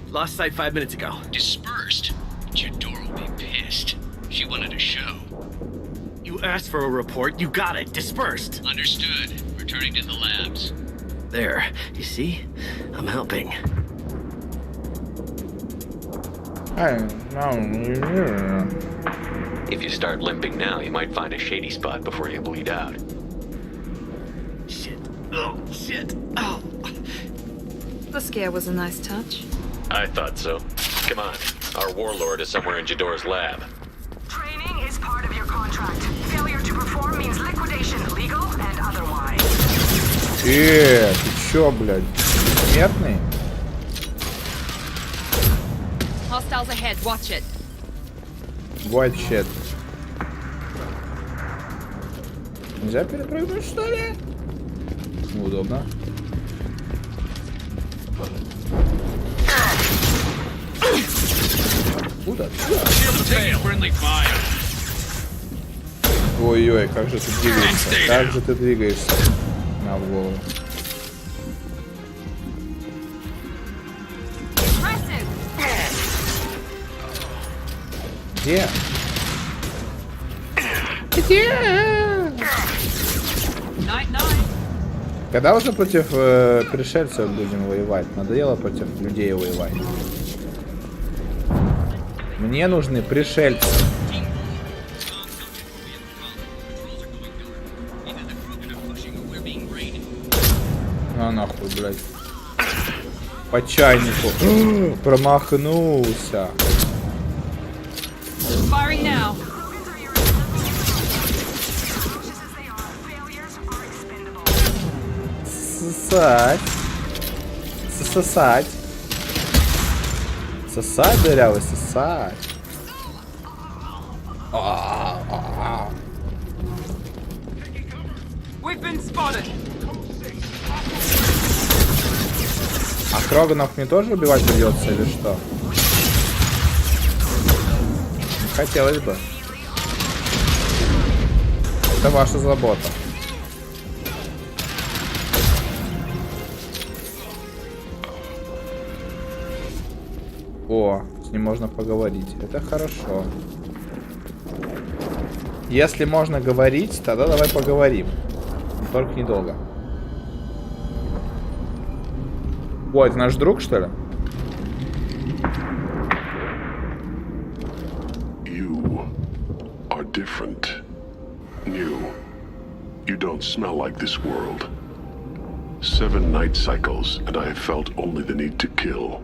Lost sight 5 minutes ago. Dispersed? Jador will be pissed. She wanted a show. You asked for a report, you got it. Dispersed. Understood. Returning to the labs. There. You see? I'm helping. If you start limping now, you might find a shady spot before you bleed out. Shit. Oh, shit. Oh. The scare was a nice touch. I thought so. Come on. Our warlord is somewhere in Jador's lab. Training is part of your contract. Failure to perform means liquidation, legal and otherwise. Ты чё, блядь? Смертный? Hostiles ahead, watch it. Watch it. Нельзя перепрыгнуть, что ли? Удобно. Куда? Ой-ой, как же ты двигаешься? Как же ты двигаешься? На в голову. Где? Где? Когда уже против пришельцев будем воевать? Надоело против людей воевать. Мне нужны пришельцы. На нахуй, блядь. По чайнику. Промахнулся. Сосать. Сосать. Сосать, дырявый, сосать. А Кроганов мне тоже убивать придется или что? Не хотелось бы. Это ваша забота. О, с ним можно поговорить. Это хорошо. Если можно говорить, тогда давай поговорим. Только недолго. О, это наш друг, что ли? You are different. New. You don't smell like this world. 7 night cycles, and I have felt only the need to kill.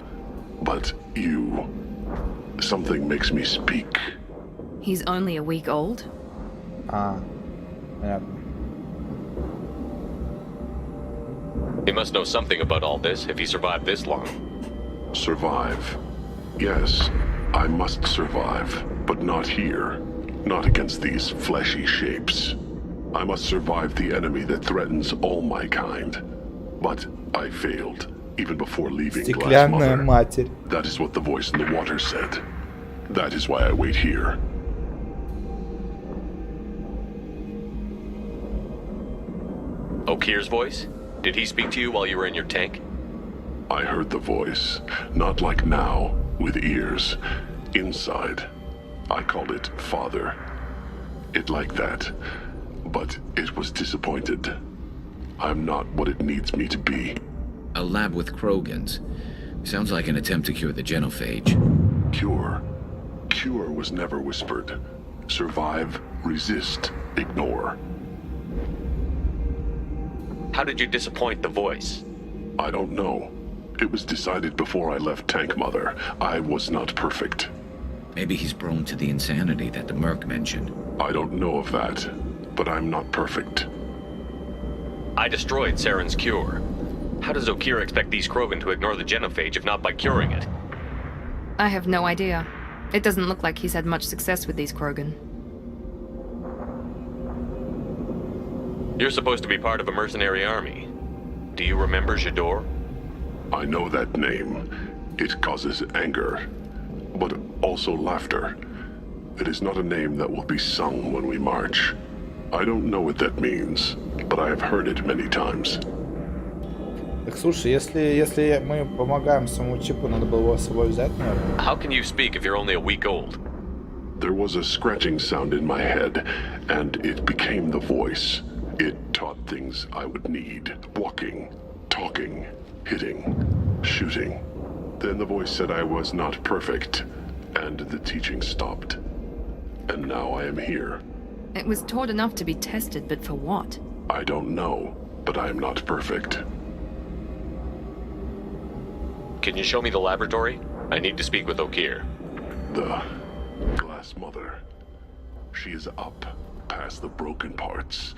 But you... Something makes me speak. He's only a week old? Ah, понятно. He must know something about all this if he survived this long. Survive. Yes, I must survive, but not here. Not against these fleshy shapes. I must survive the enemy that threatens all my kind. But I failed, even before leaving Glass Стеклянная Mother. матерь. That is what the voice in the water said. That is why I wait here. Okir's voice? Did he speak to you while you were in your tank? I heard the voice, not like now, with ears. Inside. I called it Father. It like that. But it was disappointed. I'm not what it needs me to be. A lab with Krogans. Sounds like an attempt to cure the genophage. Cure? Cure was never whispered. Survive, resist, ignore. How did you disappoint the voice? I don't know. It was decided before I left Tank Mother. I was not perfect. Maybe he's prone to the insanity that the Merc mentioned. I don't know of that, but I'm not perfect. I destroyed Saren's cure. How does Okir expect these Krogan to ignore the genophage if not by curing it? I have no idea. It doesn't look like he's had much success with these Krogan. You're supposed to be part of a mercenary army. Do you remember Jador? I know that name. It causes anger, but also laughter. It is not a name that will be sung when we march. I don't know what that means, but I have heard it many times. Так слушай, если мы помогаем самому чипу, надо было его с собой взять, наверное. How can you speak if you're only a week old? There was a scratching sound in my head, and it became the voice. It taught things I would need. Walking, talking, hitting, shooting. Then the voice said I was not perfect, and the teaching stopped. And now I am here. It was taught enough to be tested, but for what? I don't know, but I am not perfect. Can you show me the laboratory? I need to speak with Okir. The Glass Mother. She is up, past the broken parts,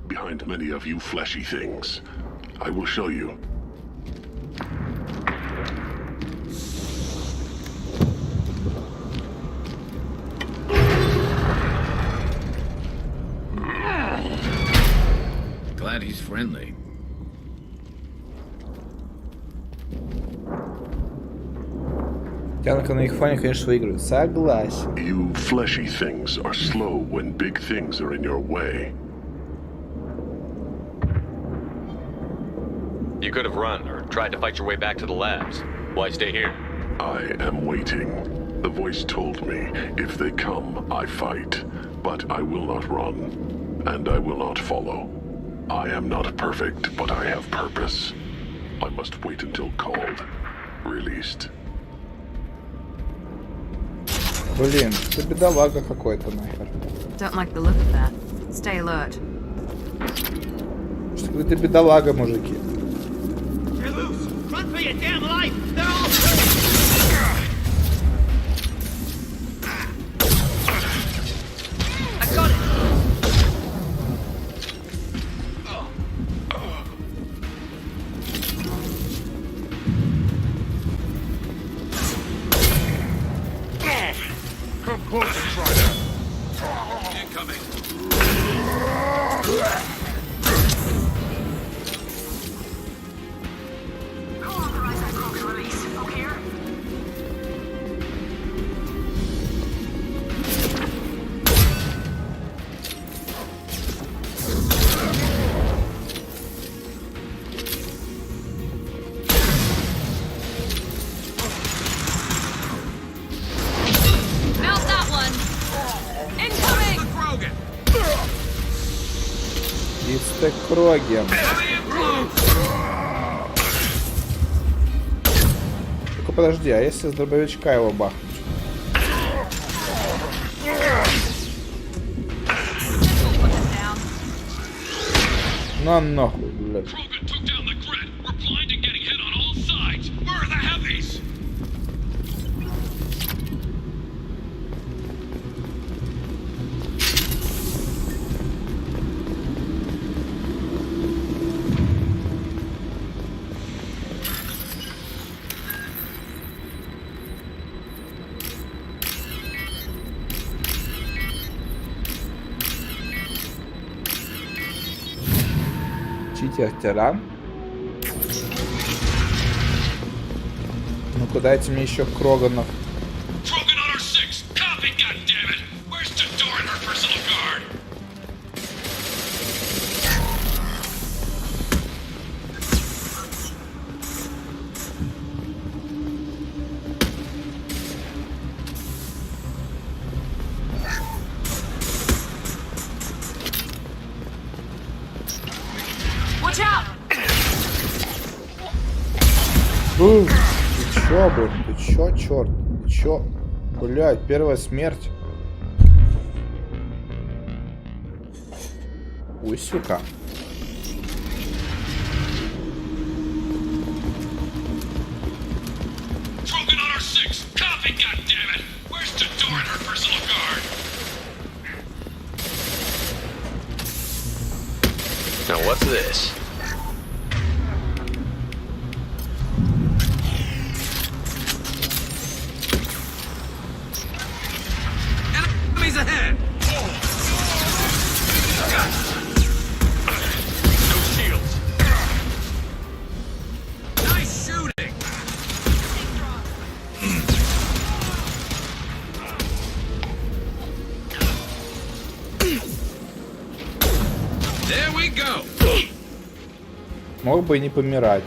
behind many of you fleshy things. I will show you. Glad he's friendly. Тянка на их фоне, конечно, выигрывает. Согласен. You fleshy things are slow when big things are in your way. You could have run or tried to fight your way back to the labs. Why stay here? I am waiting. The voice told me, if they come, I fight. But I will not run, and I will not follow. I am not perfect, but I have purpose. I must wait until called, released. Блин, ты бедолага какой-то, нахер. Don't like the look of that. Stay alert. Что ты бедолага, мужики? You're loose! Run for your damn life! They're all... I got it! Come close and try that. Incoming. Co-authorize that Krogan release, Okir? Мистер Кроген. Только подожди, а если с дробовичка его бахнуть? На нахуй, блядь. Читер-тиран. Ну-ка, дайте мне еще Кроганов. Ты чё, блин? Ты чё, чёрт? Ты чё? Блядь, первая смерть. Ой, сука. Now what's this? Ahead! No shields. Nice shooting. There we go. Мог бы и не помирать.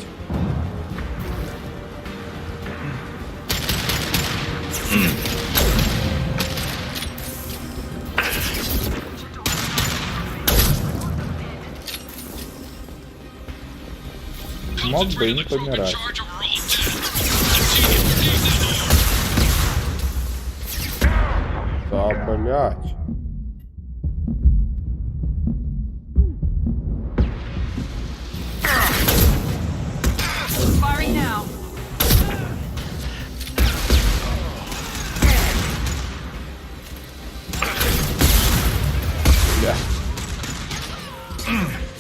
Мог бы и не помирать. Да, блядь. Бля.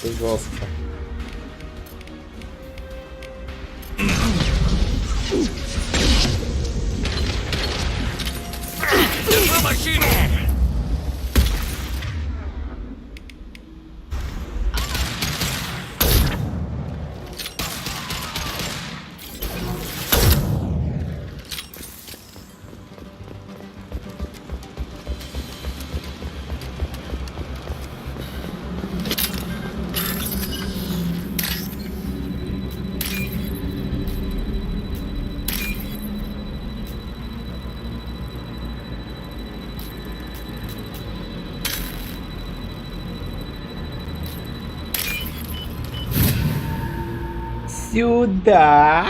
Это жестко. Сюда.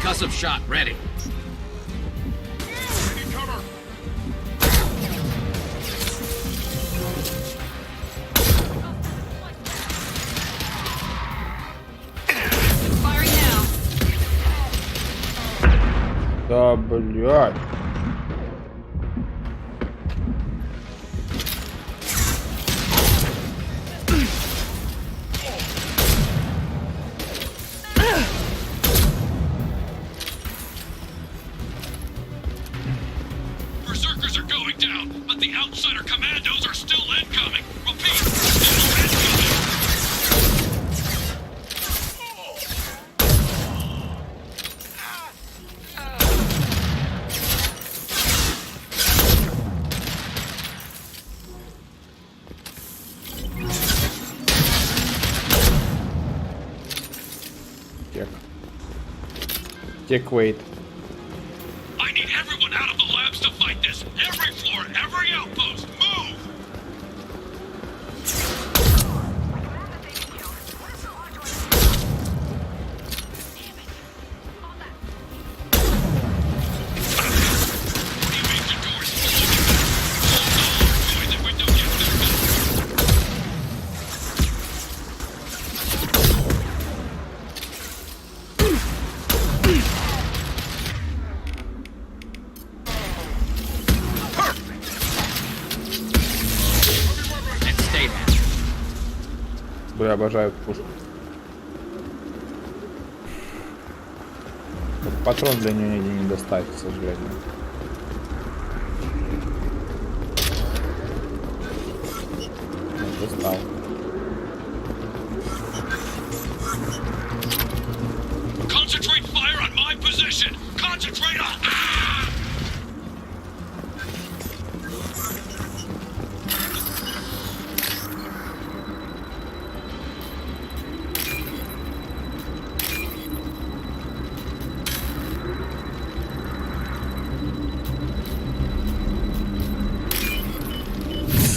Concussive shot ready. Firing now. Да, блядь. Berserkers are going down, but the outsider commandos are still incoming. Repeat, still incoming. Take wait. I need everyone out of the labs to fight this. Every floor, every outpost, move! Я обожаю эту пушку. Патрон для нее нигде не достать, к сожалению. Достал. Concentrate fire on my position. Concentrate on.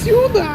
Сюда!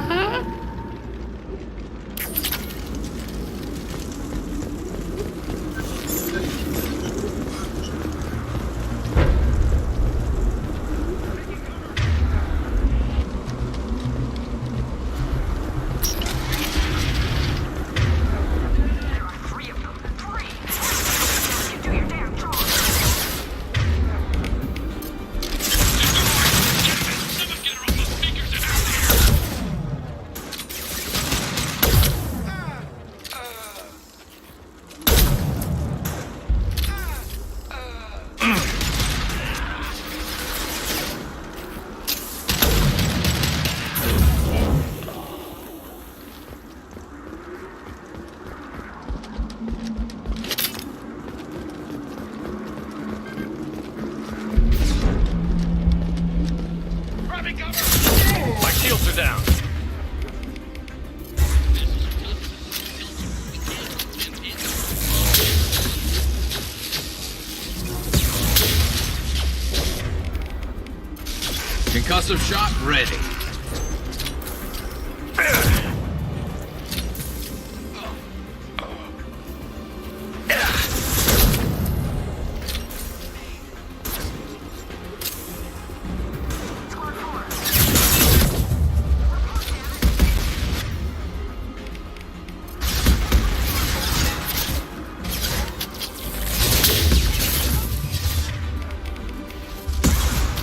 Concussive shot ready.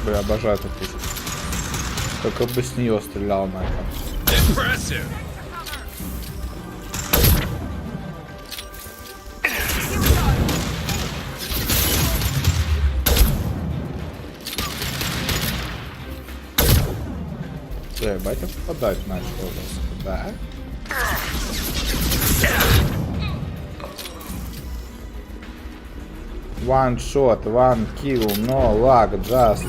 Я обожаю эту пушку. Только бы с нее стрелял на это. Да, батя попадать начал у нас, да? One shot, one kill, no lag, just.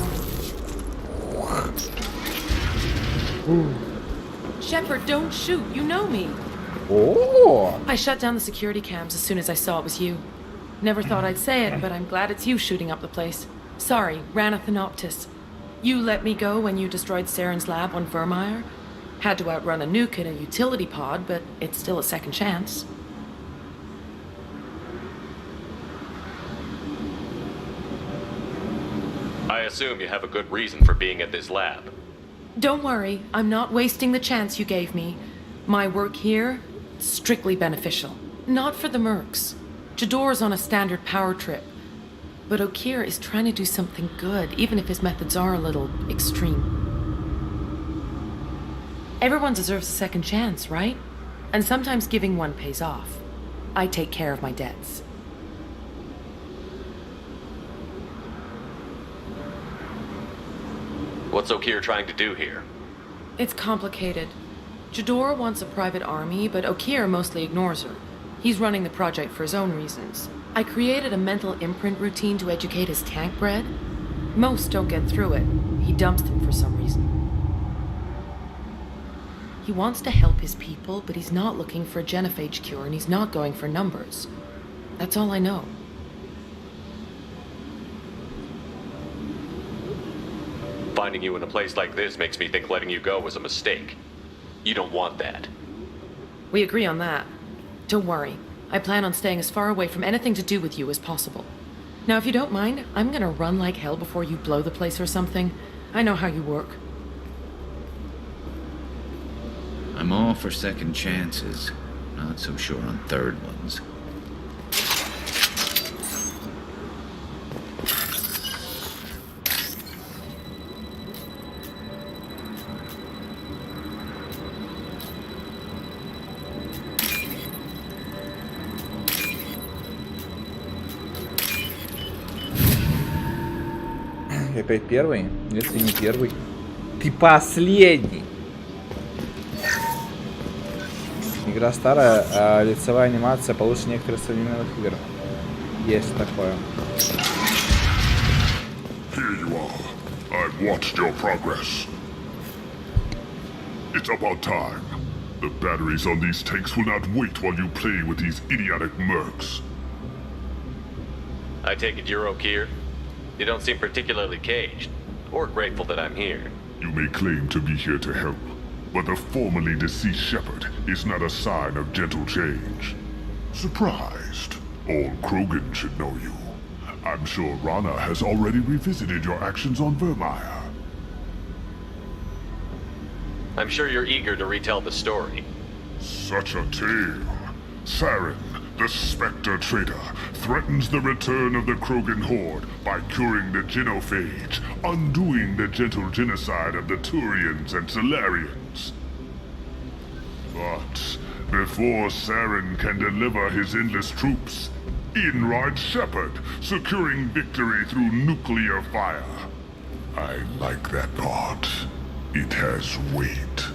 Shepard, don't shoot. You know me. Oh! I shut down the security cams as soon as I saw it was you. Never thought I'd say it, but I'm glad it's you shooting up the place. Sorry, Ranathanoptis. You let me go when you destroyed Saren's lab on Vermeer. Had to outrun a nuke in a utility pod, but it's still a second chance. I assume you have a good reason for being at this lab. Don't worry, I'm not wasting the chance you gave me. My work here, strictly beneficial. Not for the mercs. Jador's on a standard power trip. But Okir is trying to do something good, even if his methods are a little extreme. Everyone deserves a second chance, right? And sometimes giving one pays off. I take care of my debts. What's Okir trying to do here? It's complicated. Jador wants a private army, but Okir mostly ignores her. He's running the project for his own reasons. I created a mental imprint routine to educate his tank bred. Most don't get through it. He dumps them for some reason. He wants to help his people, but he's not looking for a genophage cure, and he's not going for numbers. That's all I know. Finding you in a place like this makes me think letting you go was a mistake. You don't want that. We agree on that. Don't worry. I plan on staying as far away from anything to do with you as possible. Now, if you don't mind, I'm gonna run like hell before you blow the place or something. I know how you work. I'm all for second chances. Not so sure on third ones. Опять первый? Нет, ты не первый. Ты последний. Игра старая, а лицевая анимация получше некоторых современных игр. Есть такое. Here you are. I've watched your progress. It's about time. The batteries on these tanks will not wait while you play with these idiotic mercs. I take it you're okay here? You don't seem particularly caged, or grateful that I'm here. You may claim to be here to help, but the formerly deceased shepherd is not a sign of gentle change. Surprised? All Krogan should know you. I'm sure Rana has already revisited your actions on Vermeer. I'm sure you're eager to retell the story. Such a tale. Saren, the Spectre Traitor, threatens the return of the Krogan horde by curing the genophage, undoing the gentle genocide of the Turians and Solarians. But before Saren can deliver his endless troops, in rides Shepard, securing victory through nuclear fire. I like that part. It has weight.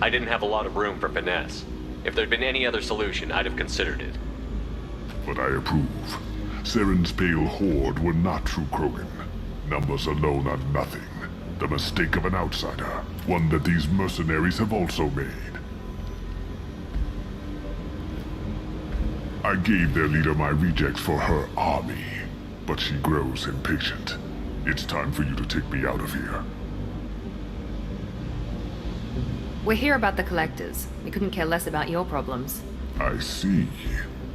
I didn't have a lot of room for finesse. If there'd been any other solution, I'd have considered it. But I approve. Saren's pale horde were not true Krogan. Numbers alone are nothing. The mistake of an outsider, one that these mercenaries have also made. I gave their leader my rejects for her army, but she grows impatient. It's time for you to take me out of here. We're here about the collectors. We couldn't care less about your problems. I see.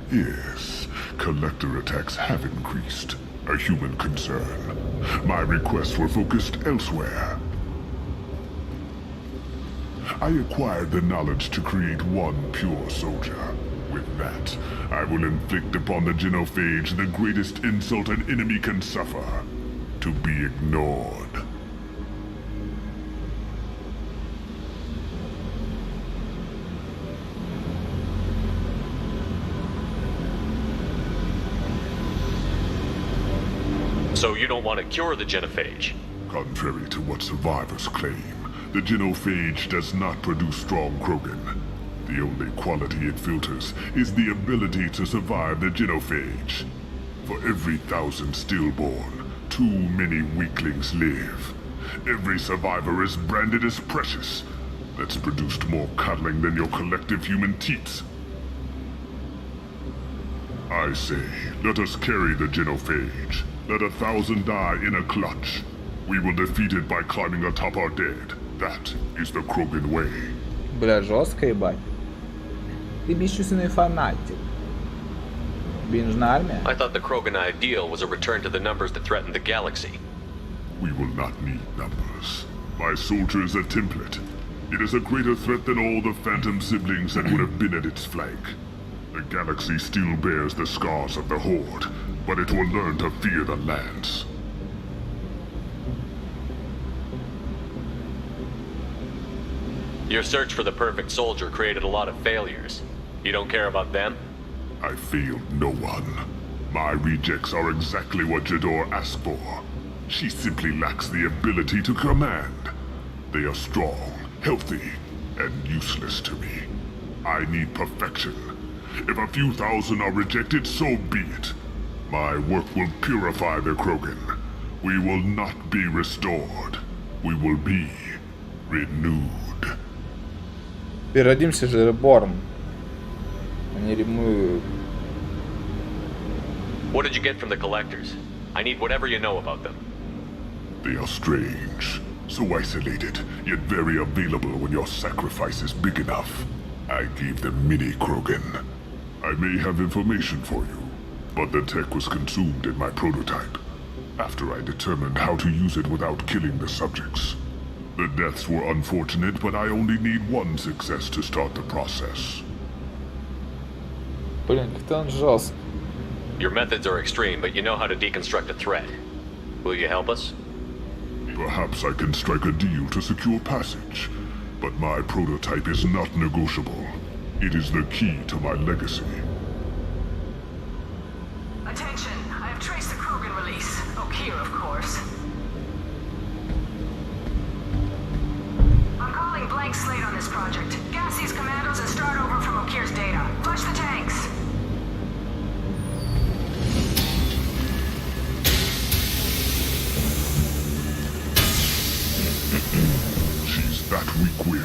Yes, collector attacks have increased. A human concern. My requests were focused elsewhere. I acquired the knowledge to create one pure soldier. With that, I will inflict upon the genophage the greatest insult an enemy can suffer. To be ignored. So you don't want to cure the genophage? Contrary to what survivors claim, the genophage does not produce strong Krogan. The only quality it filters is the ability to survive the genophage. For every 1,000 stillborn, too many weaklings live. Every survivor is branded as precious. That's produced more coddling than your collective human teats. I say, let us carry the genophage. Let 1,000 die in a clutch. We will defeat it by climbing atop our dead. That is the Krogan way. Бля, жестко ебать. Ты бесчувственный фанатик. Бинжная армия. I thought the Krogan ideal was a return to the numbers that threatened the galaxy. We will not need numbers. My soldier is a template. It is a greater threat than all the phantom siblings that would have been at its flank. The galaxy still bears the scars of the Horde, but it will learn to fear the lands. Your search for the perfect soldier created a lot of failures. You don't care about them? I failed no one. My rejects are exactly what Jador asked for. She simply lacks the ability to command. They are strong, healthy, and useless to me. I need perfection. If a few thousand are rejected, so be it. My work will purify the Krogan. We will not be restored. We will be renewed. Переродимся же, Reborn. Они ремуют. What did you get from the collectors? I need whatever you know about them. They are strange, so isolated, yet very available when your sacrifice is big enough. I gave them mini Krogan. I may have information for you, but the tech was consumed in my prototype, after I determined how to use it without killing the subjects. The deaths were unfortunate, but I only need one success to start the process. Блин, как-то он жёстко. Your methods are extreme, but you know how to deconstruct a threat. Will you help us? Perhaps I can strike a deal to secure passage, but my prototype is not negotiable. It is the key to my legacy. Attention, I have traced the Krogan release. Okeer, of course. I'm calling blank slate on this project. Gas these commandos and start over from Okeer's data. Flush the tanks. She's that weak-willed.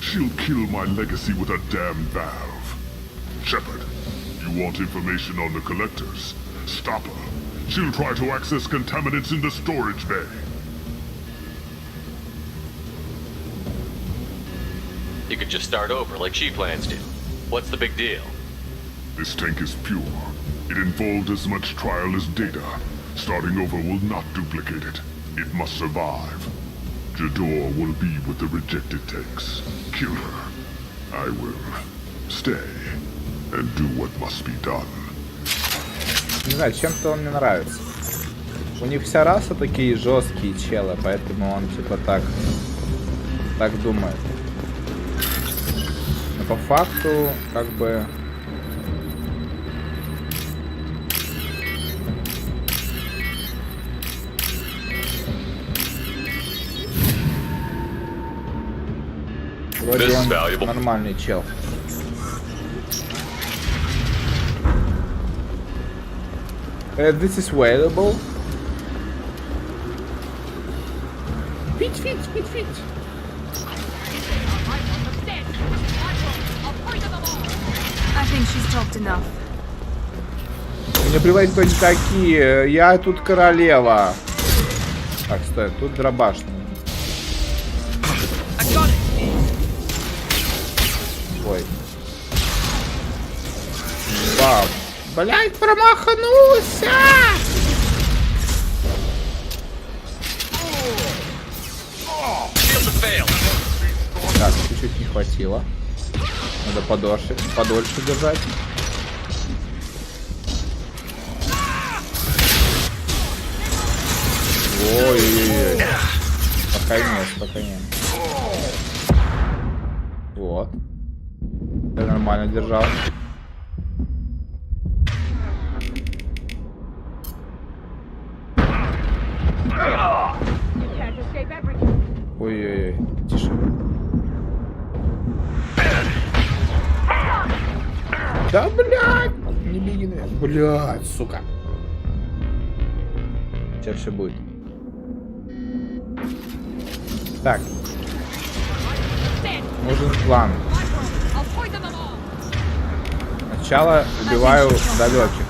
She'll kill my legacy with a damn valve. Shepard, you want information on the collectors? Stop her. She'll try to access contaminants in the storage bay. You could just start over like she plans to. What's the big deal? This tank is pure. It involved as much trial as data. Starting over will not duplicate it. It must survive. Jador will be with the rejected tanks. Kill her. I will stay and do what must be done. Не знаю, чем-то он мне нравится. У них вся раса такие жесткие челы, поэтому он типа так думает. Но по факту, как бы... Вроде он нормальный чел. This is valuable. Fit. I think she's talked enough. Мне плевать, кто они такие. Я тут королева. Так, стой, тут дробаш. Ой. Бам. Блять, промахнулся! Так, чуть-чуть не хватило. Надо подольше держать. Ой-ой-ой. Пока нет. Вот. Ты нормально держал. Ой-ой-ой, тише. Да, блядь! Не беги, блядь, сука. Сейчас все будет. Так. Нужен план. Сначала убиваю далеких.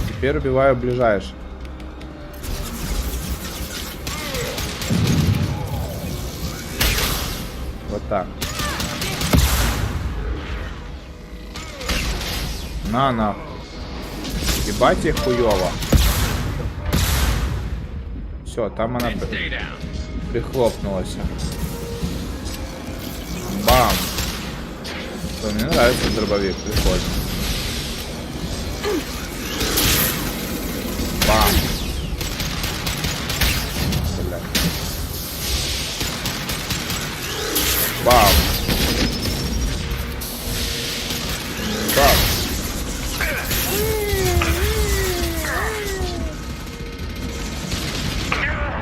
Теперь убиваю ближайших. Вот так. На. Ебать их хуёво. Все, там она прихлопнулась. Бам. Что, мне нравится дробовик, прикольно. Бам. Блядь. Бам. Бам.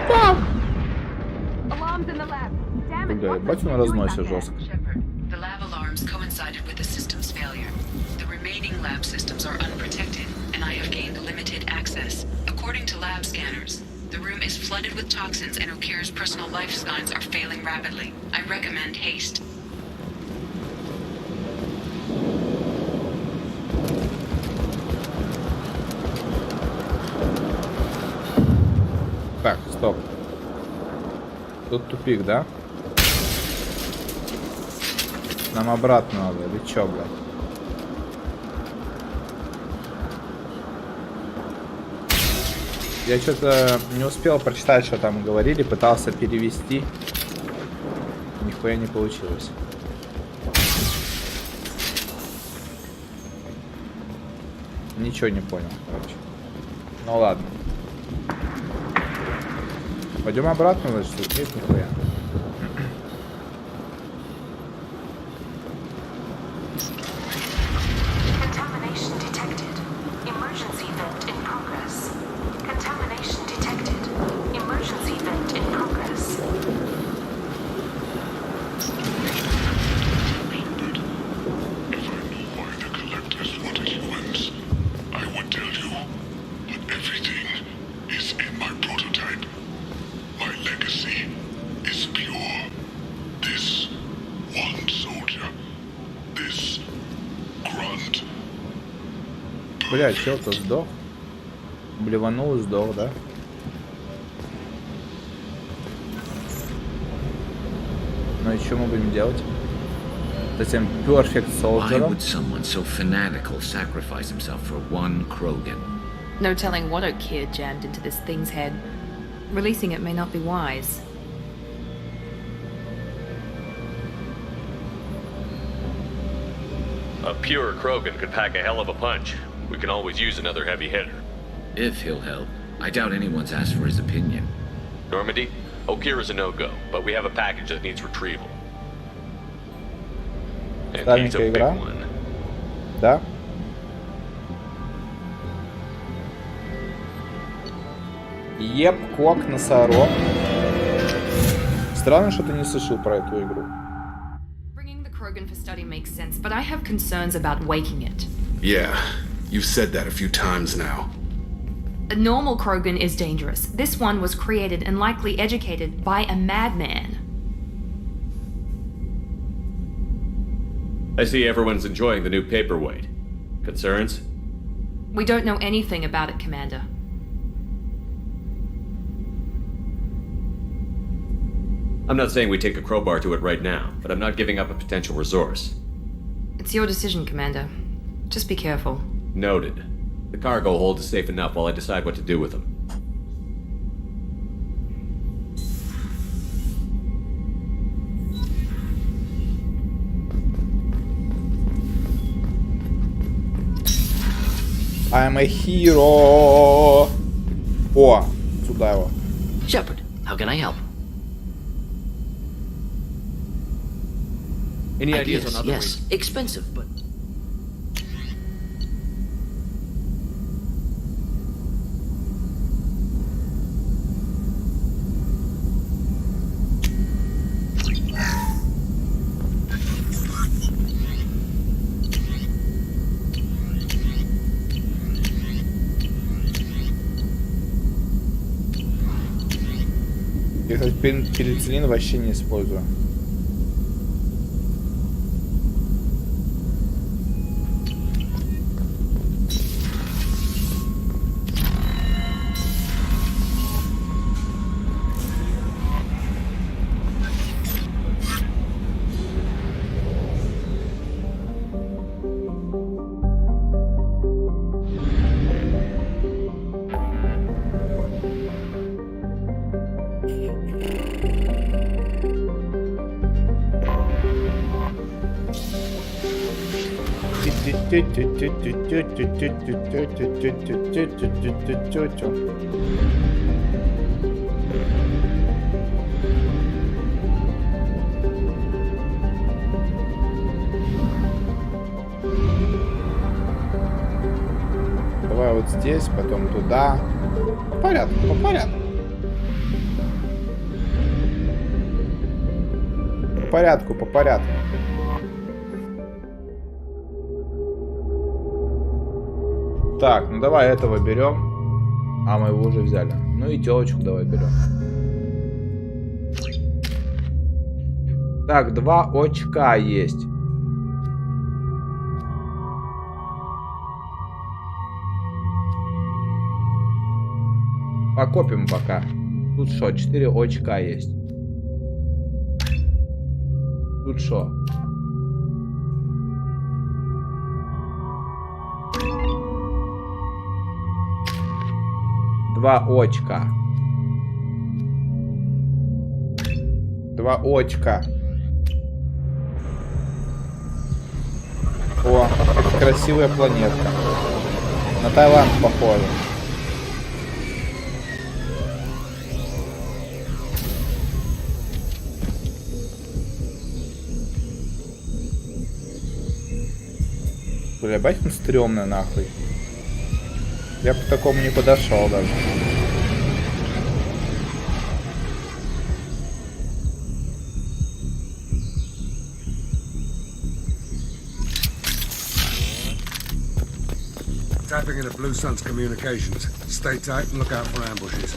Бам. Бля, ебать он разносит жестко. The lab alarms coincided with the system's failure. The remaining lab systems are unprotected, and I have gained limited access. According to lab scanners, the room is flooded with toxins and Okeer's personal life signs are failing rapidly. I recommend haste. Тут тупик, да? Нам обратно надо, или чё, блядь? Я что-то не успел прочитать, что там говорили, пытался перевести. Нихуя не получилось. Ничего не понял, короче. Ну ладно. Пойдем обратно, значит, тут нет нихуя. Блядь, чел-то сдох. Блеванул и сдох, да? Ну и что мы будем делать? Затем Perfect Soldier. Why would someone so fanatical sacrifice himself for one Krogan? No telling what O'Keir jammed into this thing's head. Releasing it may not be wise. A pure Krogan could pack a hell of a punch. We can always use another heavy hitter. If he'll help. I doubt anyone's asked for his opinion. Normandy, O'Keir is a no-go, but we have a package that needs retrieval. And he's a big one. Да? Еп, кок, носорог. Странно, что ты не слышал про эту игру. Bringing the Krogan for study makes sense, but I have concerns about waking it. Yeah, you've said that a few times now. A normal Krogan is dangerous. This one was created and likely educated by a madman. I see everyone's enjoying the new paperweight. Concerns? We don't know anything about it, Commander. I'm not saying we take a crowbar to it right now, but I'm not giving up a potential resource. It's your decision, Commander. Just be careful. Noted. The cargo hold is safe enough while I decide what to do with them. I'm a hero. О, сюда его. Shepard, how can I help? Any ideas on other Yes, expensive, but... Я, кстати, пенициллин вообще не использую. Давай вот здесь, потом туда. По порядку, по порядку. По порядку, по порядку. Так, ну давай этого берем. А мы его уже взяли. Ну и телочку давай берем. Так, 2 очка есть. Покопим пока. Тут что, 4 очка есть. Тут шо? Два очка. Два очка. О, это красивая планетка. На Таиланд похоже. Бля, бать он стрёмный нахуй. Я бы к такому не подошел даже. Tapping into Blue Sun's communications. Stay tight and look out for ambushes.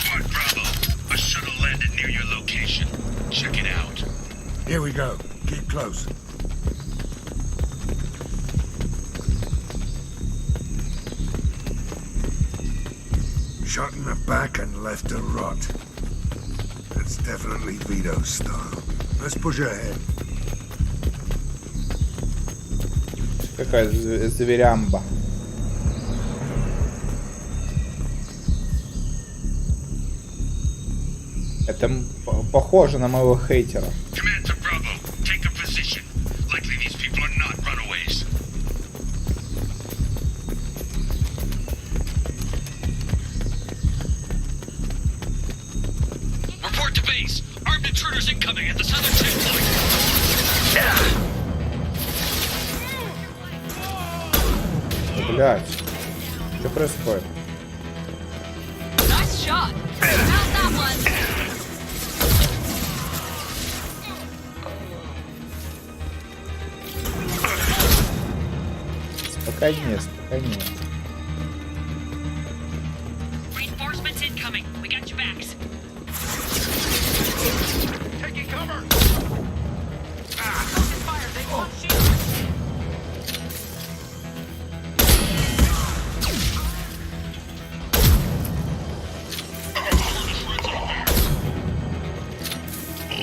Smart Bravo. A shuttle landed near your location. Check it out. Here we go. Keep close. Shot in the back and left to rot. That's definitely Vito's style. Let's push ahead. Какая зверямба. Это похоже на моего хейтера. Блять, что происходит? Спокойнее, спокойнее.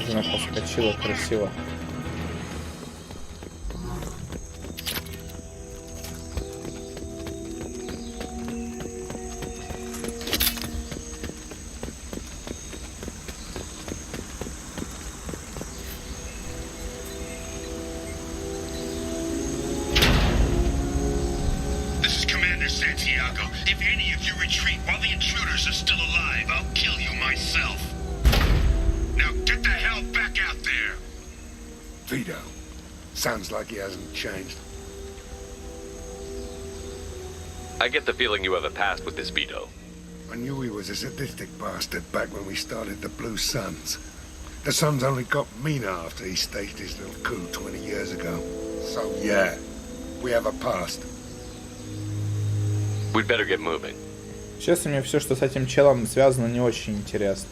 Она поскочила красиво. Vito. Sounds like he hasn't changed. I get the feeling you have a past with this Vito. I knew he was a sadistic bastard back when we started the Blue Suns. The Suns only got meaner after he staged his little coup 20 years ago. So yeah, we have a past. We'd better get moving. Честно, мне все, что с этим челом связано, не очень интересно.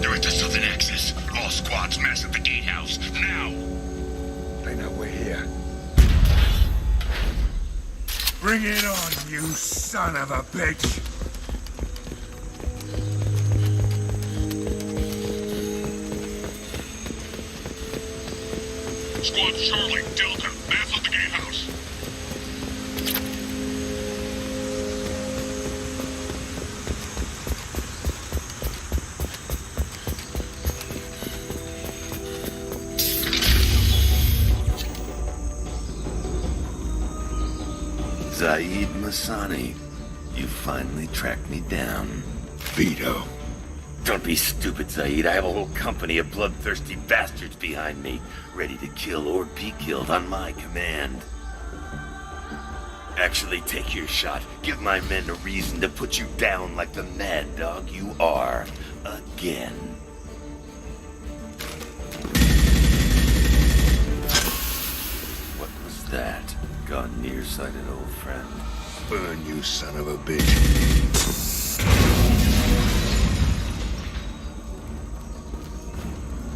They're at the southern axis. All squads mass at the gatehouse. Now! They know we're here. Bring it on, you son of a bitch! Squad Charlie, Delta, mass at the gatehouse. Zaid Masani, you finally tracked me down. Vito. Don't be stupid, Zaid. I have a whole company of bloodthirsty bastards behind me, ready to kill or be killed on my command. Actually, take your shot. Give my men a reason to put you down like the mad dog you are. Again. What was that? Gone nearsighted, old friend. Burn, you son of a bitch.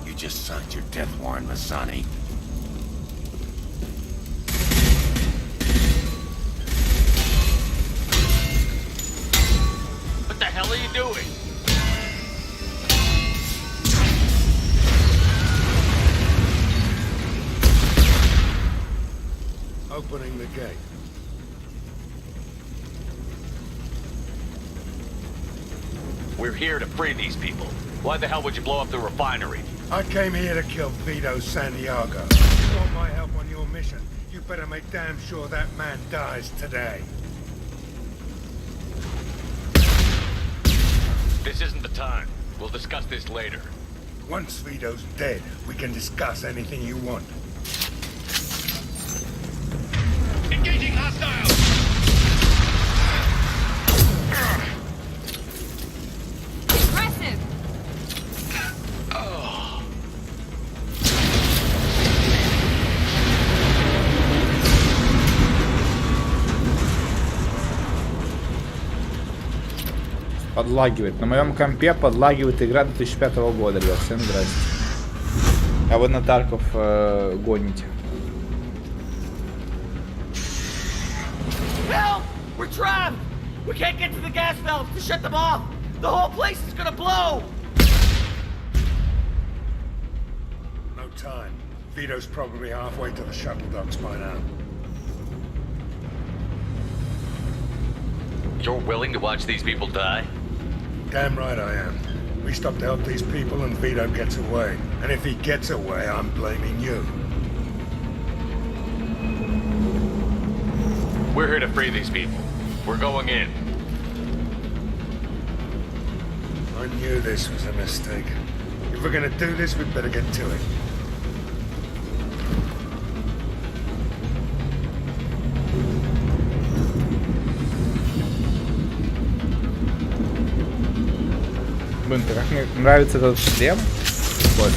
You just signed your death warrant, Masani. What the hell are you doing? opening the gate. We're here to free these people. Why the hell would you blow up the refinery? I came here to kill Vito Santiago. If you want my help on your mission, you better make damn sure that man dies today. This isn't the time. We'll discuss this later. Once Vito's dead, we can discuss anything you want. Engaging hostiles! Impressive! Подлагивает. На моем компе подлагивает игра 2005 года, ребят. Всем здрасте. А вы на Тарков гоните. Help! We're trapped! We can't get to the gas valves to shut them off! The whole place is gonna blow! No time. Vito's probably halfway to the shuttle docks by now. You're willing to watch these people die? Damn right I am. We stop to help these people and Vito gets away. And if he gets away, I'm blaming you. We're here to free these people. We're going in. I knew this was a mistake. If we're gonna do this, we'd better get to it. Блин, как мне нравится этот шлем. Прикольно.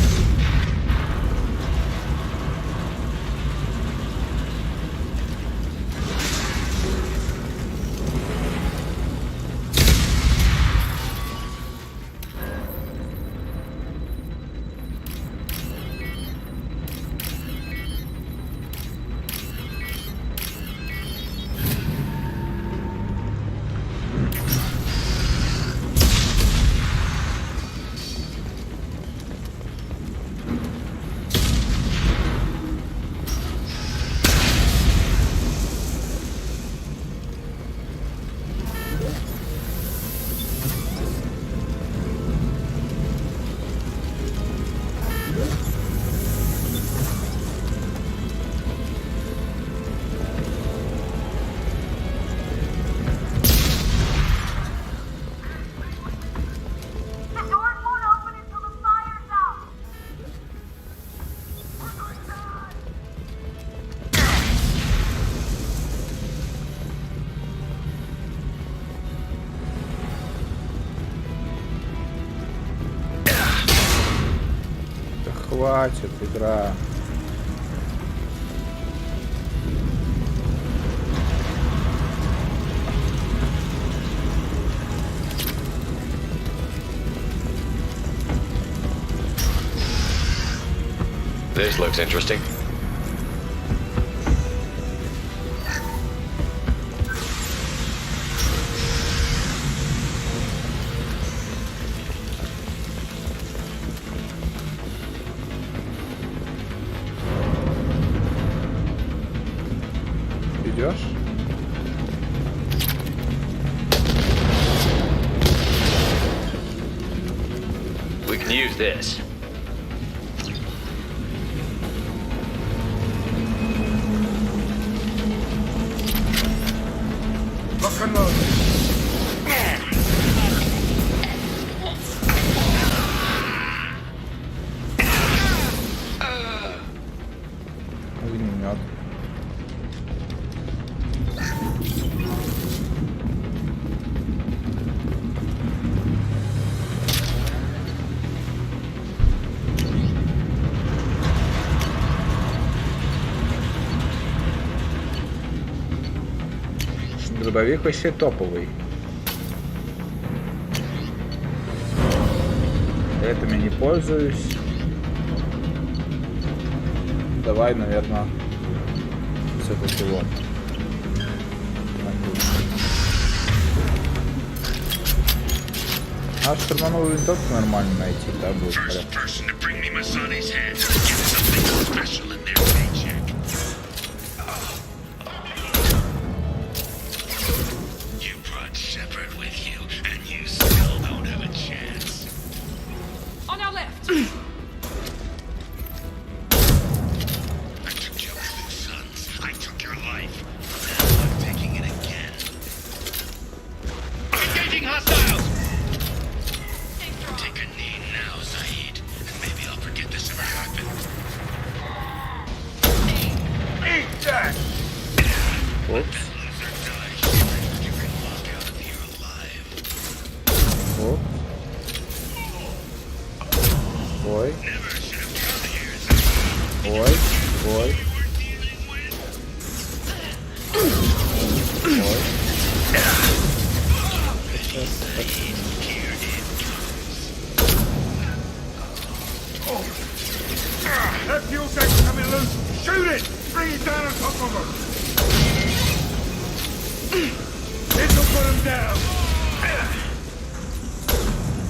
Хватит, игра. This looks interesting. Идешь? We can use this. Lock and load. Огнемет. Дробовик вообще топовый. Этим я не пользуюсь. Давай, наверное, все-таки вот. А штурмовую винтовку нормально найти, да, будет порядок.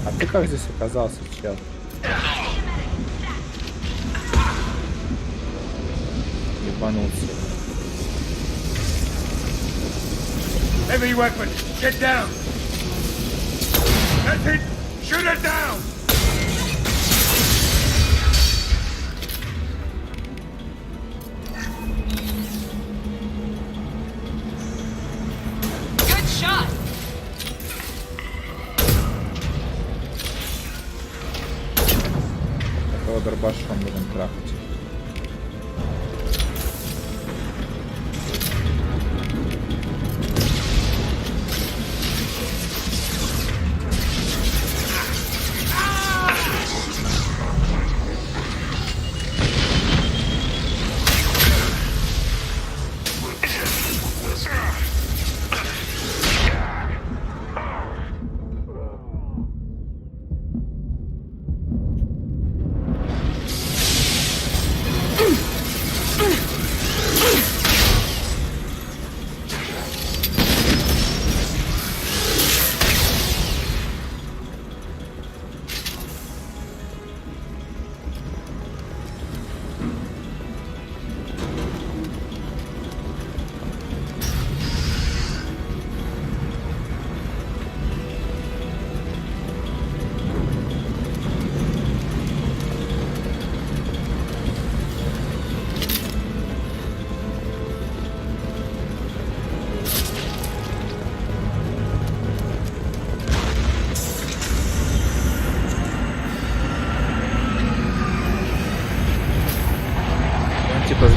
А ты как здесь оказался, чел? Ебанулся. Heavy weapon, get down! That's it! Shoot it down! Good shot! Такого дробашом будем трахать.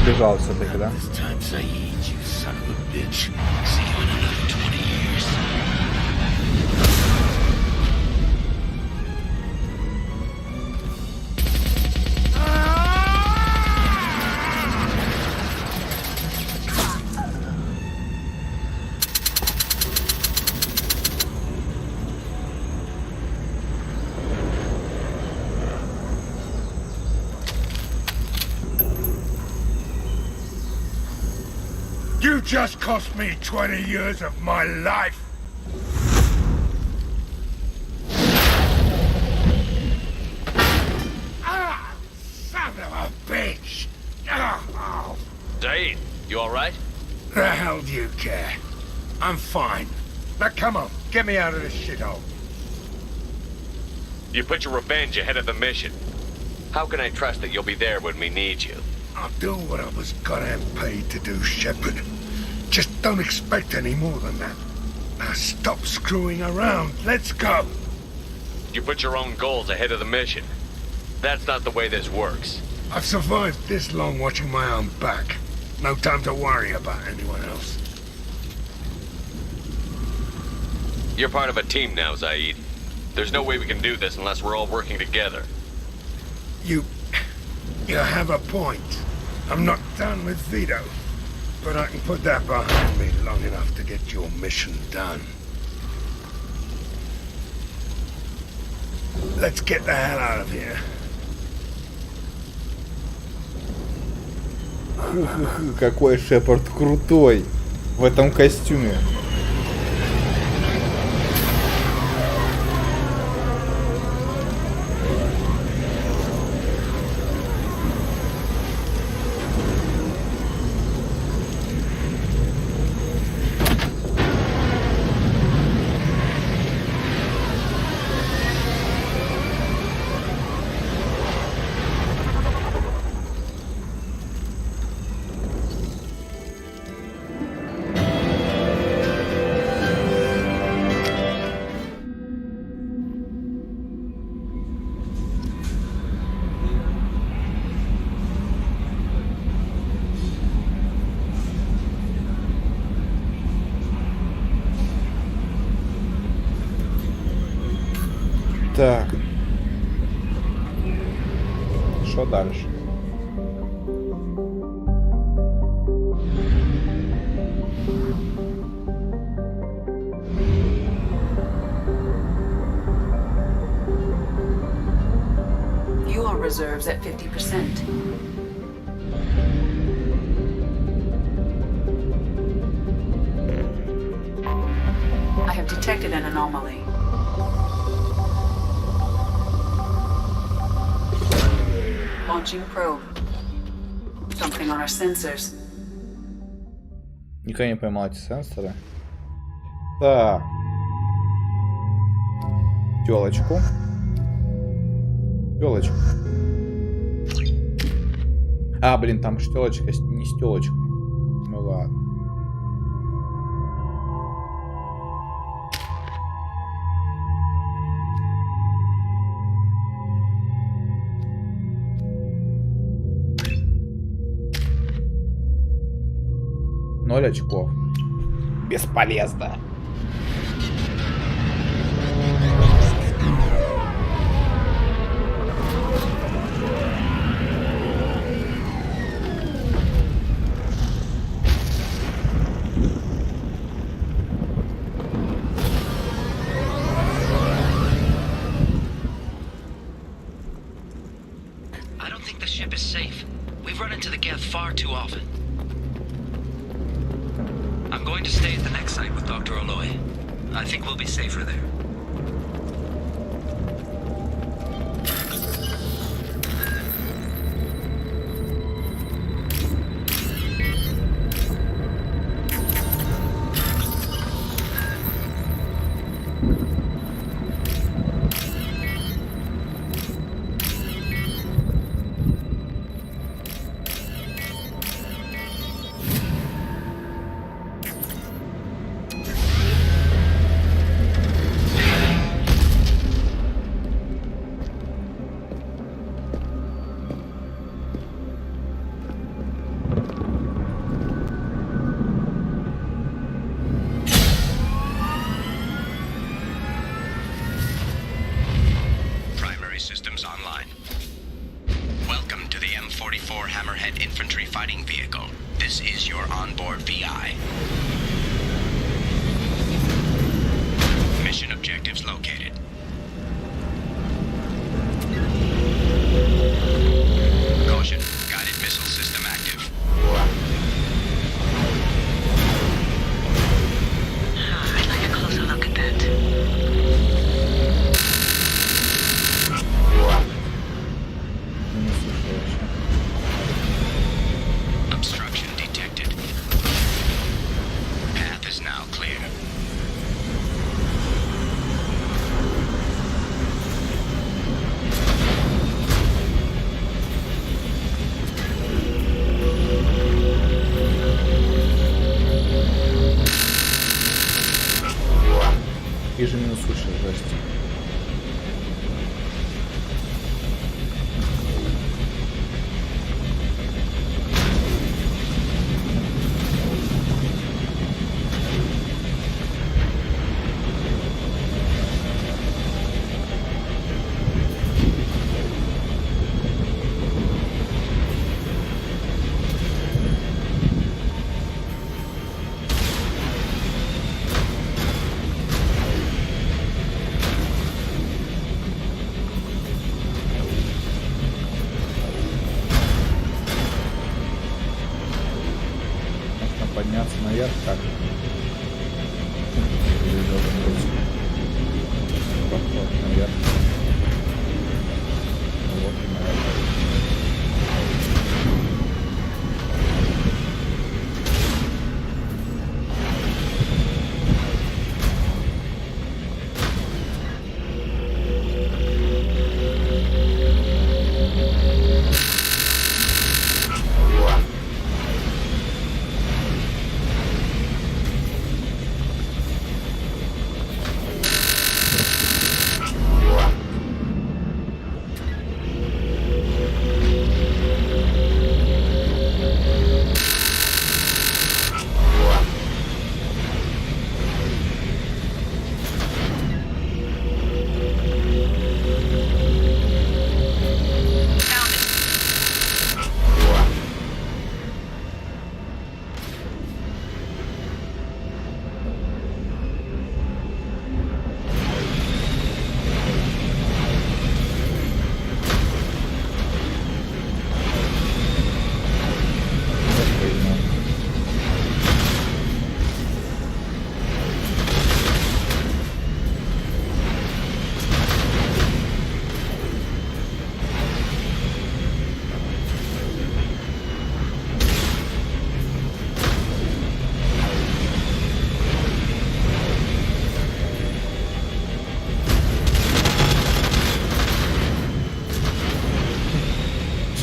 Сбежал все-таки, да? You just cost me 20 years of my life! Ah! Son of a bitch! Oh. Zaid, you alright? The hell do you care? I'm fine. Now come on, get me out of this shithole. You put your revenge ahead of the mission. How can I trust that you'll be there when we need you? I'll do what I was goddamn paid to do, Shepard. Just don't expect any more than that. Now stop screwing around. Let's go. You put your own goals ahead of the mission. That's not the way this works. I've survived this long watching my own back. No time to worry about anyone else. You're part of a team now, Zaid. There's no way we can do this unless we're all working together. You have a point. I'm not done with Vito, but I can put that behind me long enough to get your mission done. Let's get the hell out of here. Какой Шепард крутой в этом костюме. Так. Что дальше? Fuel reserves at 50%. I have detected an anomaly. Launching probe. Something on our sensors. Никогда не поймал эти сенсоры. Так. Тёлочку. Тёлочку. А, блин, там же тёлочка, не с тёлочкой. Ну ладно. Ноль очков. Бесполезно. I don't think the ship is safe. We've run into the Geth far too often. I'm going to stay at the next site with Dr. Aloy. I think we'll be safer there. Systems online. Welcome to the M44 Hammerhead Infantry Fighting Vehicle. This is your onboard VI. Mission objectives located. Caution, guided missile system active. I'd like a closer look at that. Obstruction detected. Path is now clear. Вижу минус уши, жесть. Подняться наверх, так. Или должен быть проход наверх. Вот и наверх.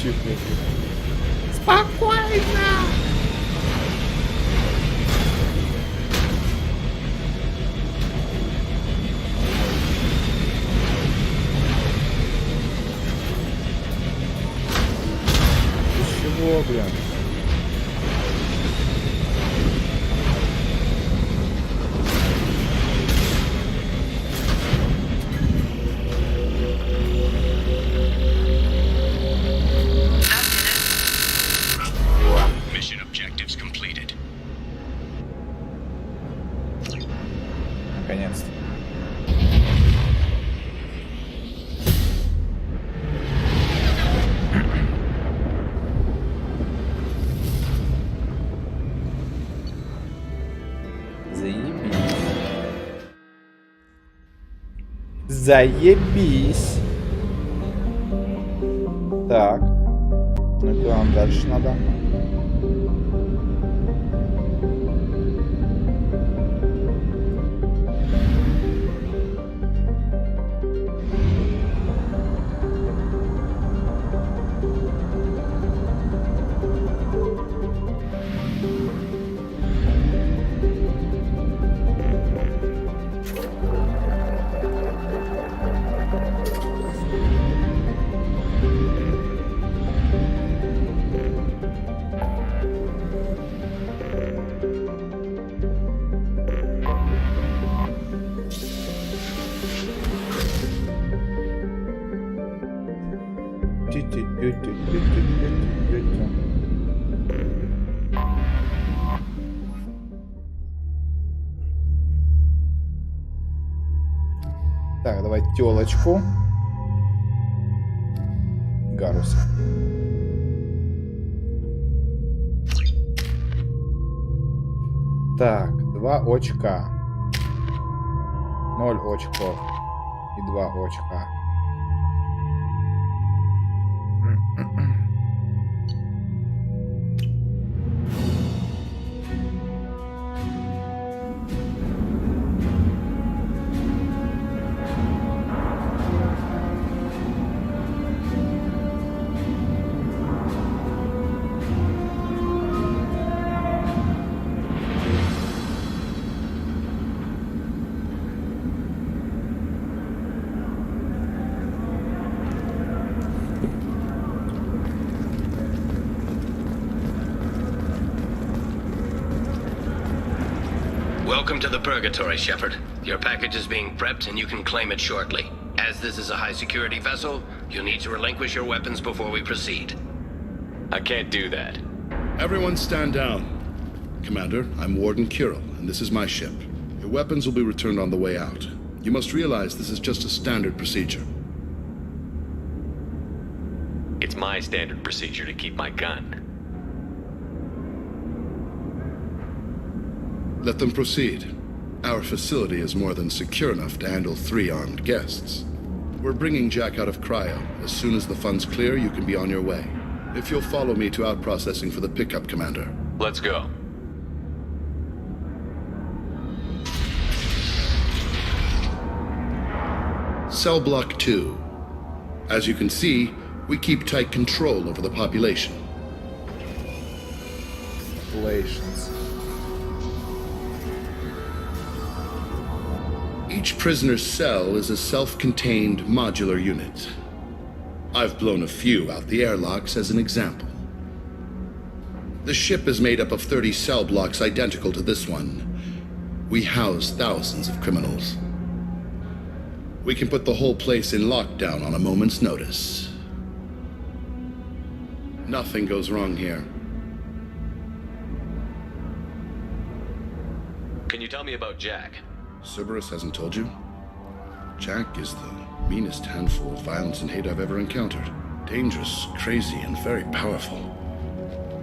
чихнет. Спокойно! Чего, блин? Mission objectives completed. Наконец-то. Заебись. Так. Ну и куда нам дальше надо? Так, давай тёлочку. Гаруса. Так, 2 очка. 0 очков. И 2 очка. Welcome to the Purgatory, Shepard. Your package is being prepped and you can claim it shortly. As this is a high-security vessel, you'll need to relinquish your weapons before we proceed. I can't do that. Everyone stand down. Commander, I'm Warden Kirill, and this is my ship. Your weapons will be returned on the way out. You must realize this is just a standard procedure. It's my standard procedure to keep my gun. Let them proceed. Our facility is more than secure enough to handle 3 armed guests. We're bringing Jack out of cryo. As soon as the funds clear, you can be on your way. If you'll follow me to out-processing for the pickup, Commander. Let's go. Cell Block 2. As you can see, we keep tight control over the population. Populations. Each prisoner's cell is a self-contained modular unit. I've blown a few out the airlocks as an example. The ship is made up of 30 cell blocks identical to this one. We house thousands of criminals. We can put the whole place in lockdown on a moment's notice. Nothing goes wrong here. Can you tell me about Jack? Cerberus hasn't told you? Jack is the meanest handful of violence and hate I've ever encountered. Dangerous, crazy, and very powerful.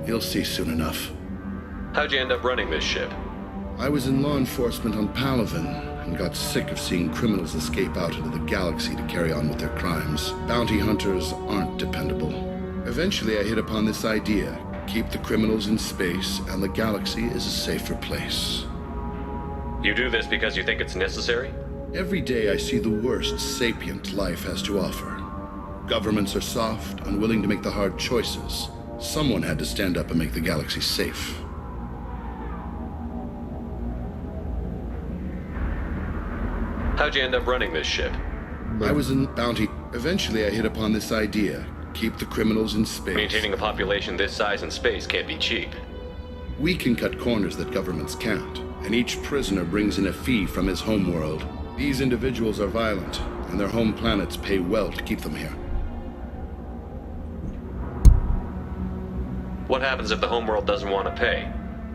You'll see soon enough. How'd you end up running this ship? I was in law enforcement on Palaven and got sick of seeing criminals escape out into the galaxy to carry on with their crimes. Bounty hunters aren't dependable. Eventually I hit upon this idea. Keep the criminals in space and the galaxy is a safer place. You do this because you think it's necessary? Every day I see the worst sapient life has to offer. Governments are soft, unwilling to make the hard choices. Someone had to stand up and make the galaxy safe. How'd you end up running this ship? I was in bounty. Eventually I hit upon this idea. Keep the criminals in space. Maintaining a population this size in space can't be cheap. We can cut corners that governments can't, and each prisoner brings in a fee from his homeworld. These individuals are violent, and their home planets pay well to keep them here. What happens if the homeworld doesn't want to pay?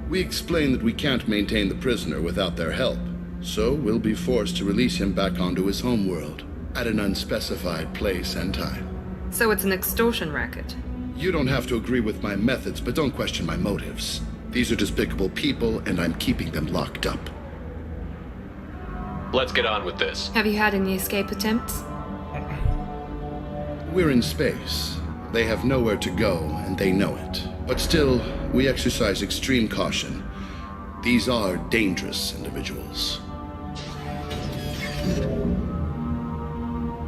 We explain that we can't maintain the prisoner without their help, so we'll be forced to release him back onto his homeworld at an unspecified place and time. So it's an extortion racket. You don't have to agree with my methods, but don't question my motives. These are despicable people, and I'm keeping them locked up. Let's get on with this. Have you had any escape attempts? We're in space. They have nowhere to go, and they know it. But still, we exercise extreme caution. These are dangerous individuals.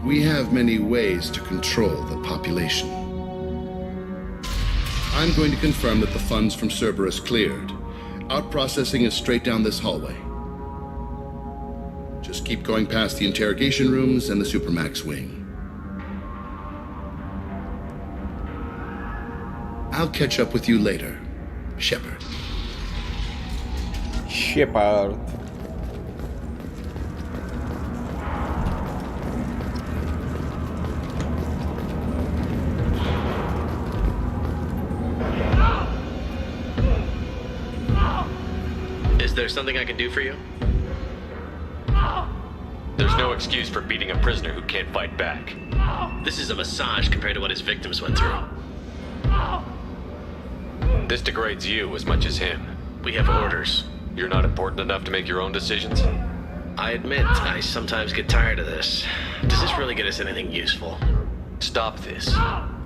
We have many ways to control the population. I'm going to confirm that the funds from Cerberus cleared. Out processing is straight down this hallway. Just keep going past the interrogation rooms and the Supermax wing. I'll catch up with you later, Shepard. Shepard. Is there something I can do for you? There's no excuse for beating a prisoner who can't fight back. This is a massage compared to what his victims went through. This degrades you as much as him. We have orders. You're not important enough to make your own decisions? I admit, I sometimes get tired of this. Does this really get us anything useful? Stop this.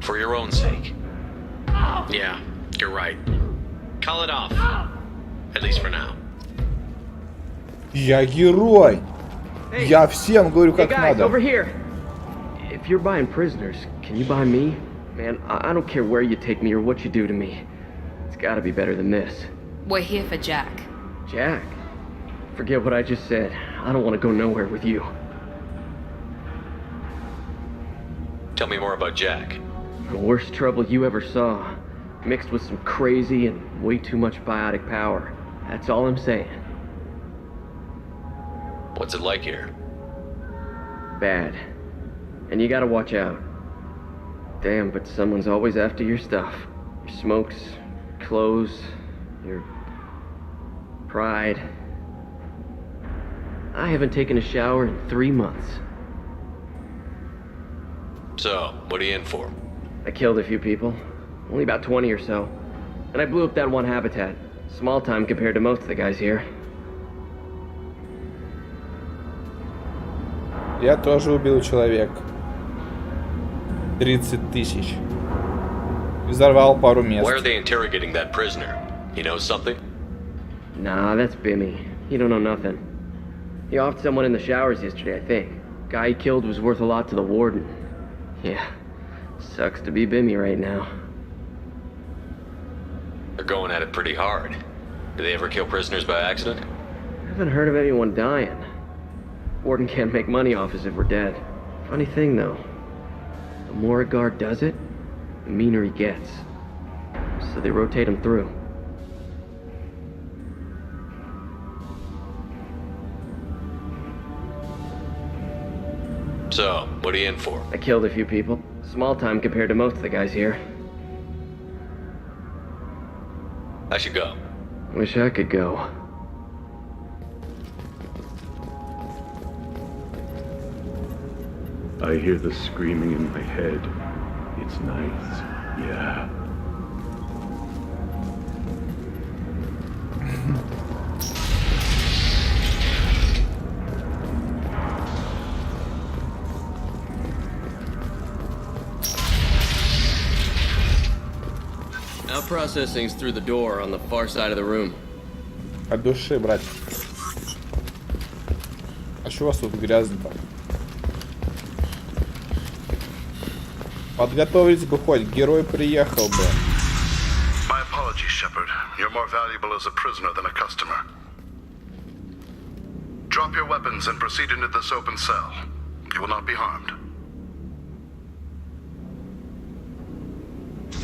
For your own sake. Yeah, you're right. Call it off. At least for now. Я герой. Hey, Я всем говорю как guys, надо. over here. If you're buying prisoners, can you buy me? Man, I don't care where you take me or what you do to me. It's gotta be better than this. We're here for Jack. Jack? Forget what I just said. I don't want to go nowhere with you. Tell me more about Jack. The worst trouble you ever saw. Mixed with some crazy and way too much biotic power. That's all I'm saying. What's it like here? Bad. And you gotta watch out. Damn, but someone's always after your stuff. Your smokes, clothes, your pride. I haven't taken a shower in 3 months. So, what are you in for? I killed a few people. Only about 20 or so. And I blew up that one habitat. Small time compared to most of the guys here. Я тоже убил человека. 30 000. Взорвал пару мест. Why are they interrogating that prisoner? He knows something? Nah, that's Bimmy. He don't know nothing. He offed someone in the showers yesterday, I think. Guy he killed was worth a lot to the warden. Yeah. Sucks to be Bimmy right now. They're going at it pretty hard. Do they ever kill prisoners by accident? I haven't heard of anyone dying. Warden can't make money off us if we're dead. Funny thing, though. The more a guard does it, the meaner he gets. So they rotate him through. So, what are you in for? I killed a few people. Small time compared to most of the guys here. I should go. Wish I could go. I hear the screaming in my head. It's nice, yeah. Now processing's through the door on the far side of the room. От души, брат. А что у вас тут грязно-то? Подготовились бы хоть, герой приехал бы. My apologies, Shepard. You're more valuable as a prisoner than a customer. Drop your weapons and proceed into this open cell. You will not be harmed.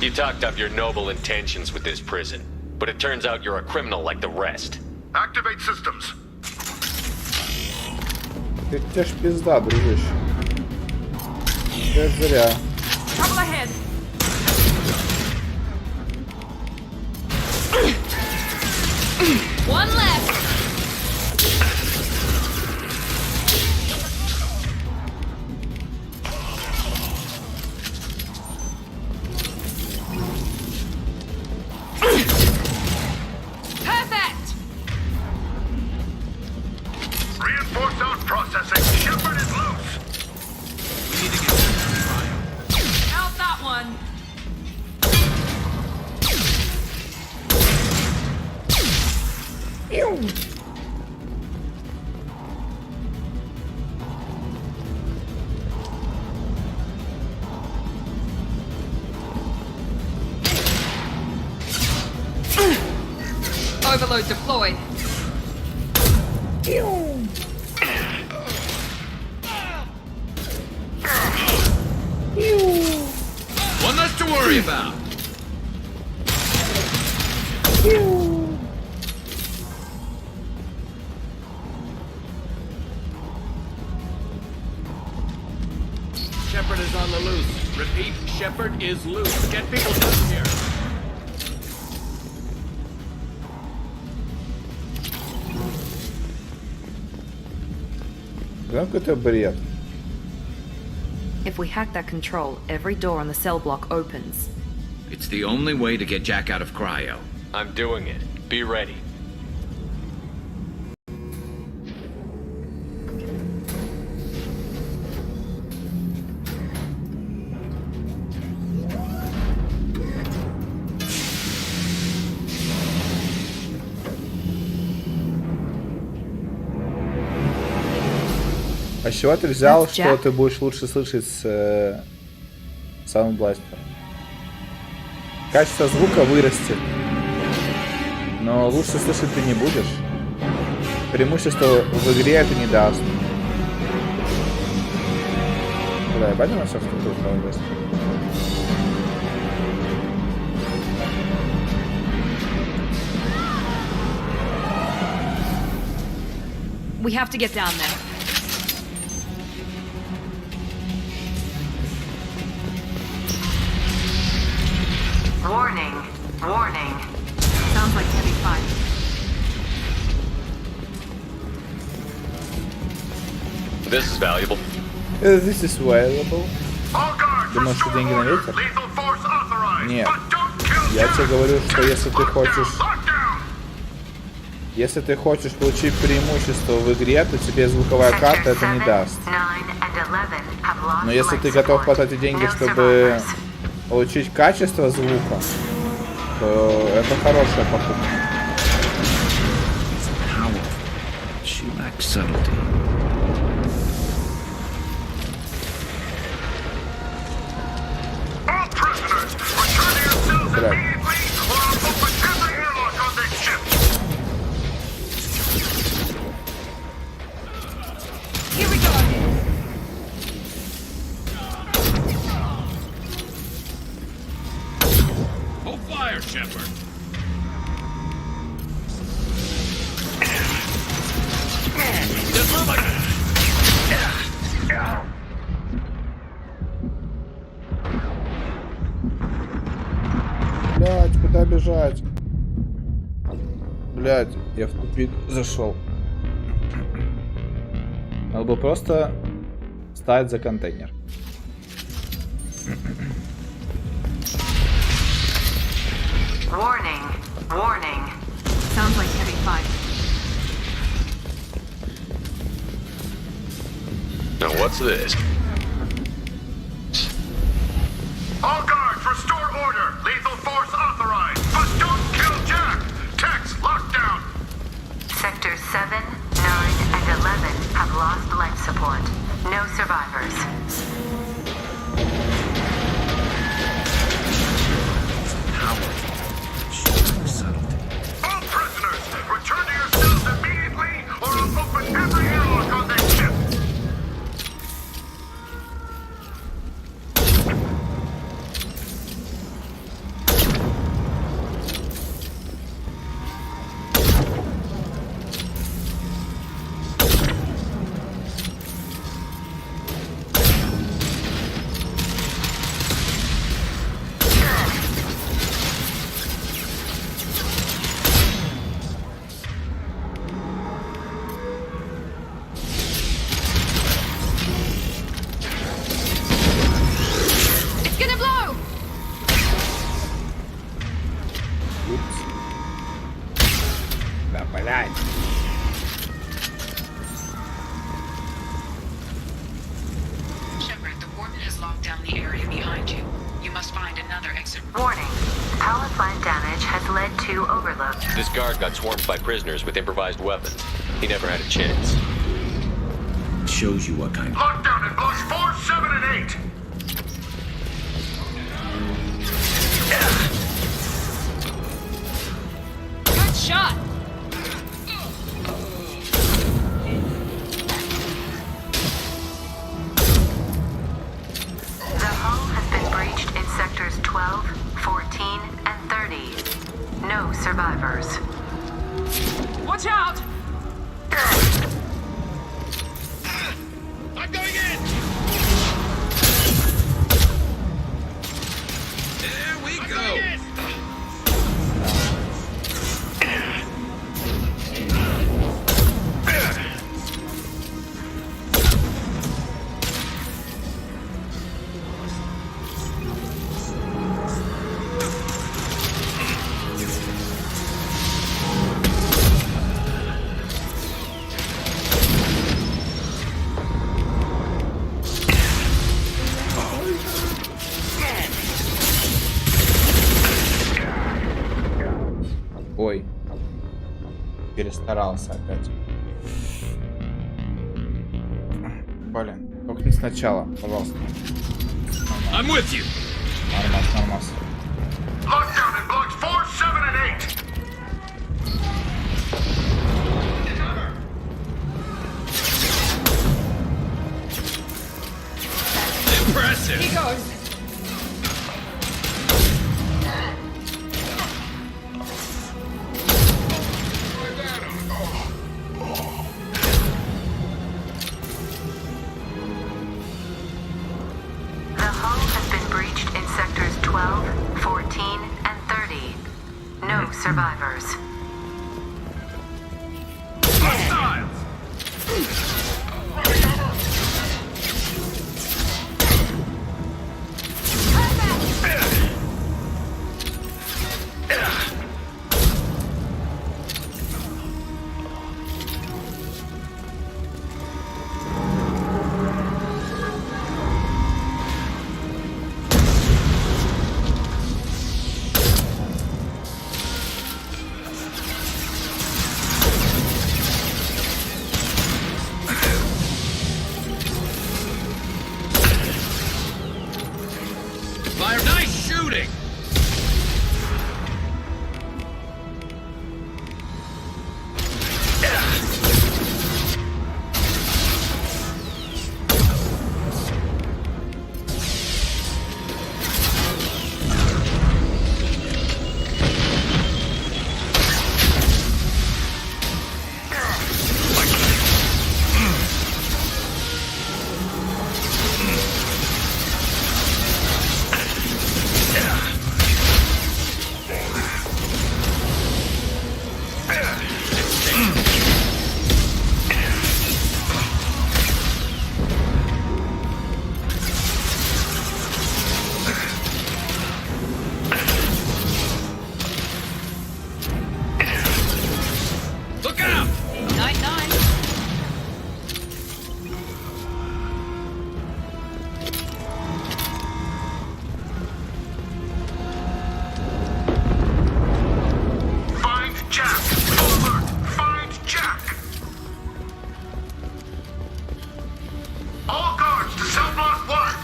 You talked up your noble intentions with this prison, but it turns out you're a criminal like the rest. Activate systems. Ты тебе ж пизда, дружище. Это зря. Trouble ahead. One left. Perfect. Reinforce out processing. Shepard is loose. We need to get to Out that one. Overload deployed. One less to worry about. Shepard is on the loose. Repeat, Shepard is loose. Get people down here. Какой-то бред. If we hack that control, every door on the cell block opens. It's the only way to get Jack out of cryo. I'm doing it. Be ready. А с чего ты взял, что ты будешь лучше слышать с саундбластером? Качество звука вырастет, но лучше слышать ты не будешь. Преимущество в игре это не даст. Куда я бачу на все, что тут саундбластер? We have to get down there. Warning. Warning. Sounds like heavy fire. This is valuable. This is valuable. Думаешь, что деньги на ветер? Нет. Я тебе говорю, что если ты хочешь получить преимущество в игре, то тебе звуковая карта это не даст. Но если ты готов потратить деньги, чтобы получить качество звука, то это хорошая покупка. Shepard. Блять, куда бежать? Блять, я в тупик зашел. Надо было просто стать за контейнер. Warning. Warning. Sounds like heavy fire. Now what's this? All guards, restore order. Lethal force authorized. But don't kill Jack. Text lockdown. Sectors 7, 9, and 11 have lost life support. No survivors. Блядь. Shepard, the warden has locked down the area behind you. You must find another exit. Warning. Power plant damage has led to overload. This guard got swarmed by prisoners with improvised weapons. He never had a chance. Shows you what kind of... Lockdown in blocks 4, 7, and 8. Good shot. The hull has been breached in sectors 12, 14, and 30. No survivors. Watch out. I'm going in! There we go! Ой. Перестарался опять. Блин, только не сначала, пожалуйста. I'm with you. Нормас, нормас. Lockdown in blocks 4, 7, and 8. Impressive. He goes. The hull has been breached in sectors 12, 14, and 30. No survivors. Fire, nice shooting! Look out! Night, night. Find Jack. Alert. Find Jack. All guards to cell block 1.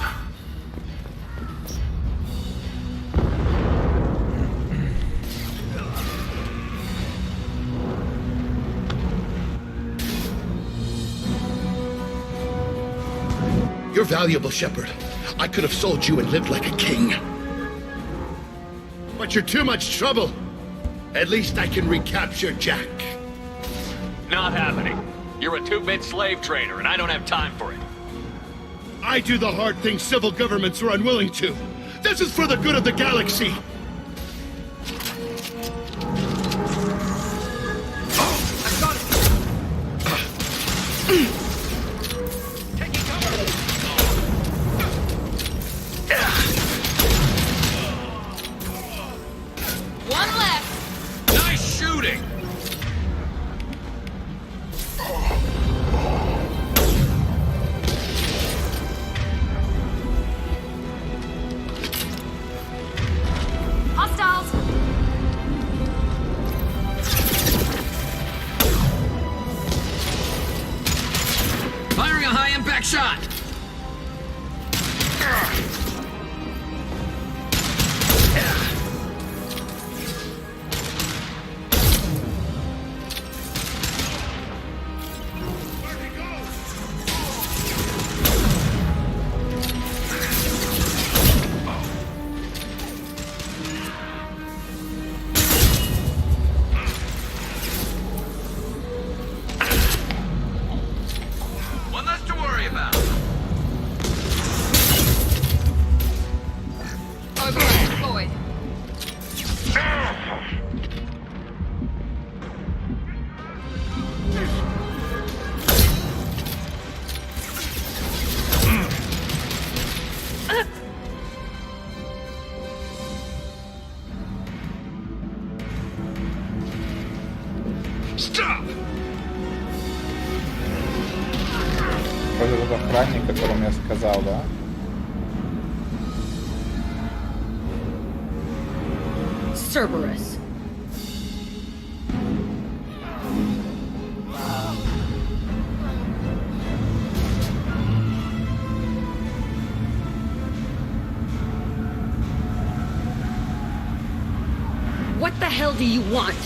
You're valuable, Shepard. I could have sold you and lived like a king. But you're too much trouble. At least I can recapture Jack. Not happening. You're a two-bit slave trader, and I don't have time for it. I do the hard things civil governments are unwilling to. This is for the good of the galaxy. One left. Nice shooting! destroyed. Вроде тот охранник, которому я сказал, да? Cerberus. What the hell do you want?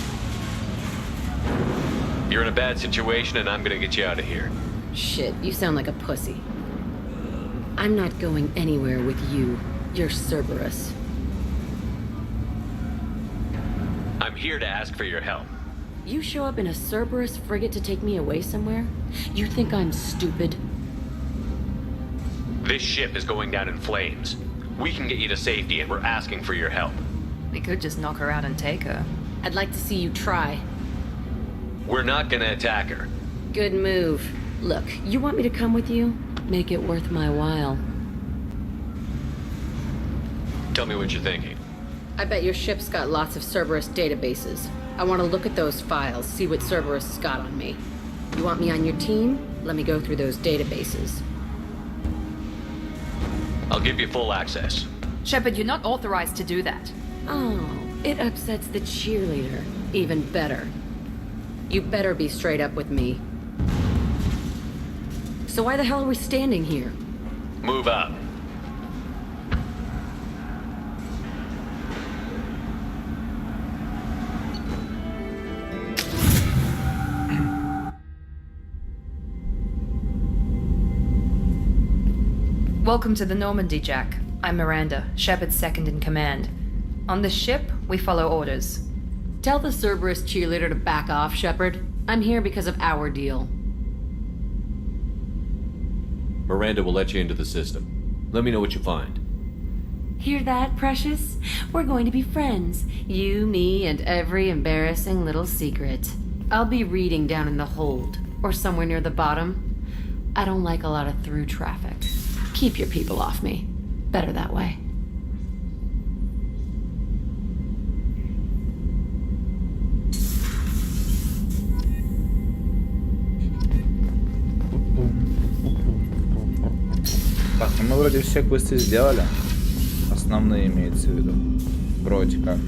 You're in a bad situation and I'm gonna get you out of here. Shit, you sound like a pussy. I'm not going anywhere with you. You're Cerberus. I'm here to ask for your help. You show up in a Cerberus frigate to take me away somewhere? You think I'm stupid? This ship is going down in flames. We can get you to safety and we're asking for your help. We could just knock her out and take her. I'd like to see you try. We're not gonna attack her. Good move. Look, you want me to come with you? Make it worth my while. Tell me what you're thinking. I bet your ship's got lots of Cerberus databases. I want to look at those files, see what Cerberus has got on me. You want me on your team? Let me go through those databases. I'll give you full access. Shepard, you're not authorized to do that. Oh, it upsets the cheerleader. Even better. You better be straight up with me. So why the hell are we standing here? Move up. Welcome to the Normandy, Jack. I'm Miranda, Shepard's second in command. On this ship, we follow orders. Tell the Cerberus cheerleader to back off, Shepard. I'm here because of our deal. Miranda will let you into the system. Let me know what you find. Hear that, Precious? We're going to be friends. You, me, and every embarrassing little secret. I'll be reading down in the hold, or somewhere near the bottom. I don't like a lot of through traffic. Keep your people off me. Better that way. Так, ну мы вроде все квесты сделали. Основные имеется в виду. Вроде как.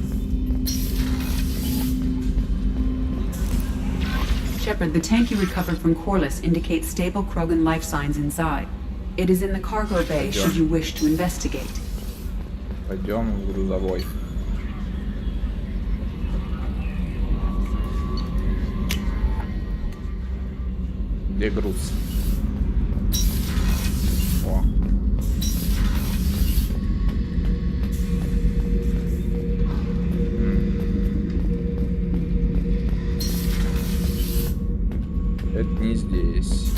Shepard, the tank you recovered from Corliss indicates stable Krogan life signs inside. It is in the cargo bay should you wish to investigate. Пойдем в грузовой. Где груз? О. Это не здесь.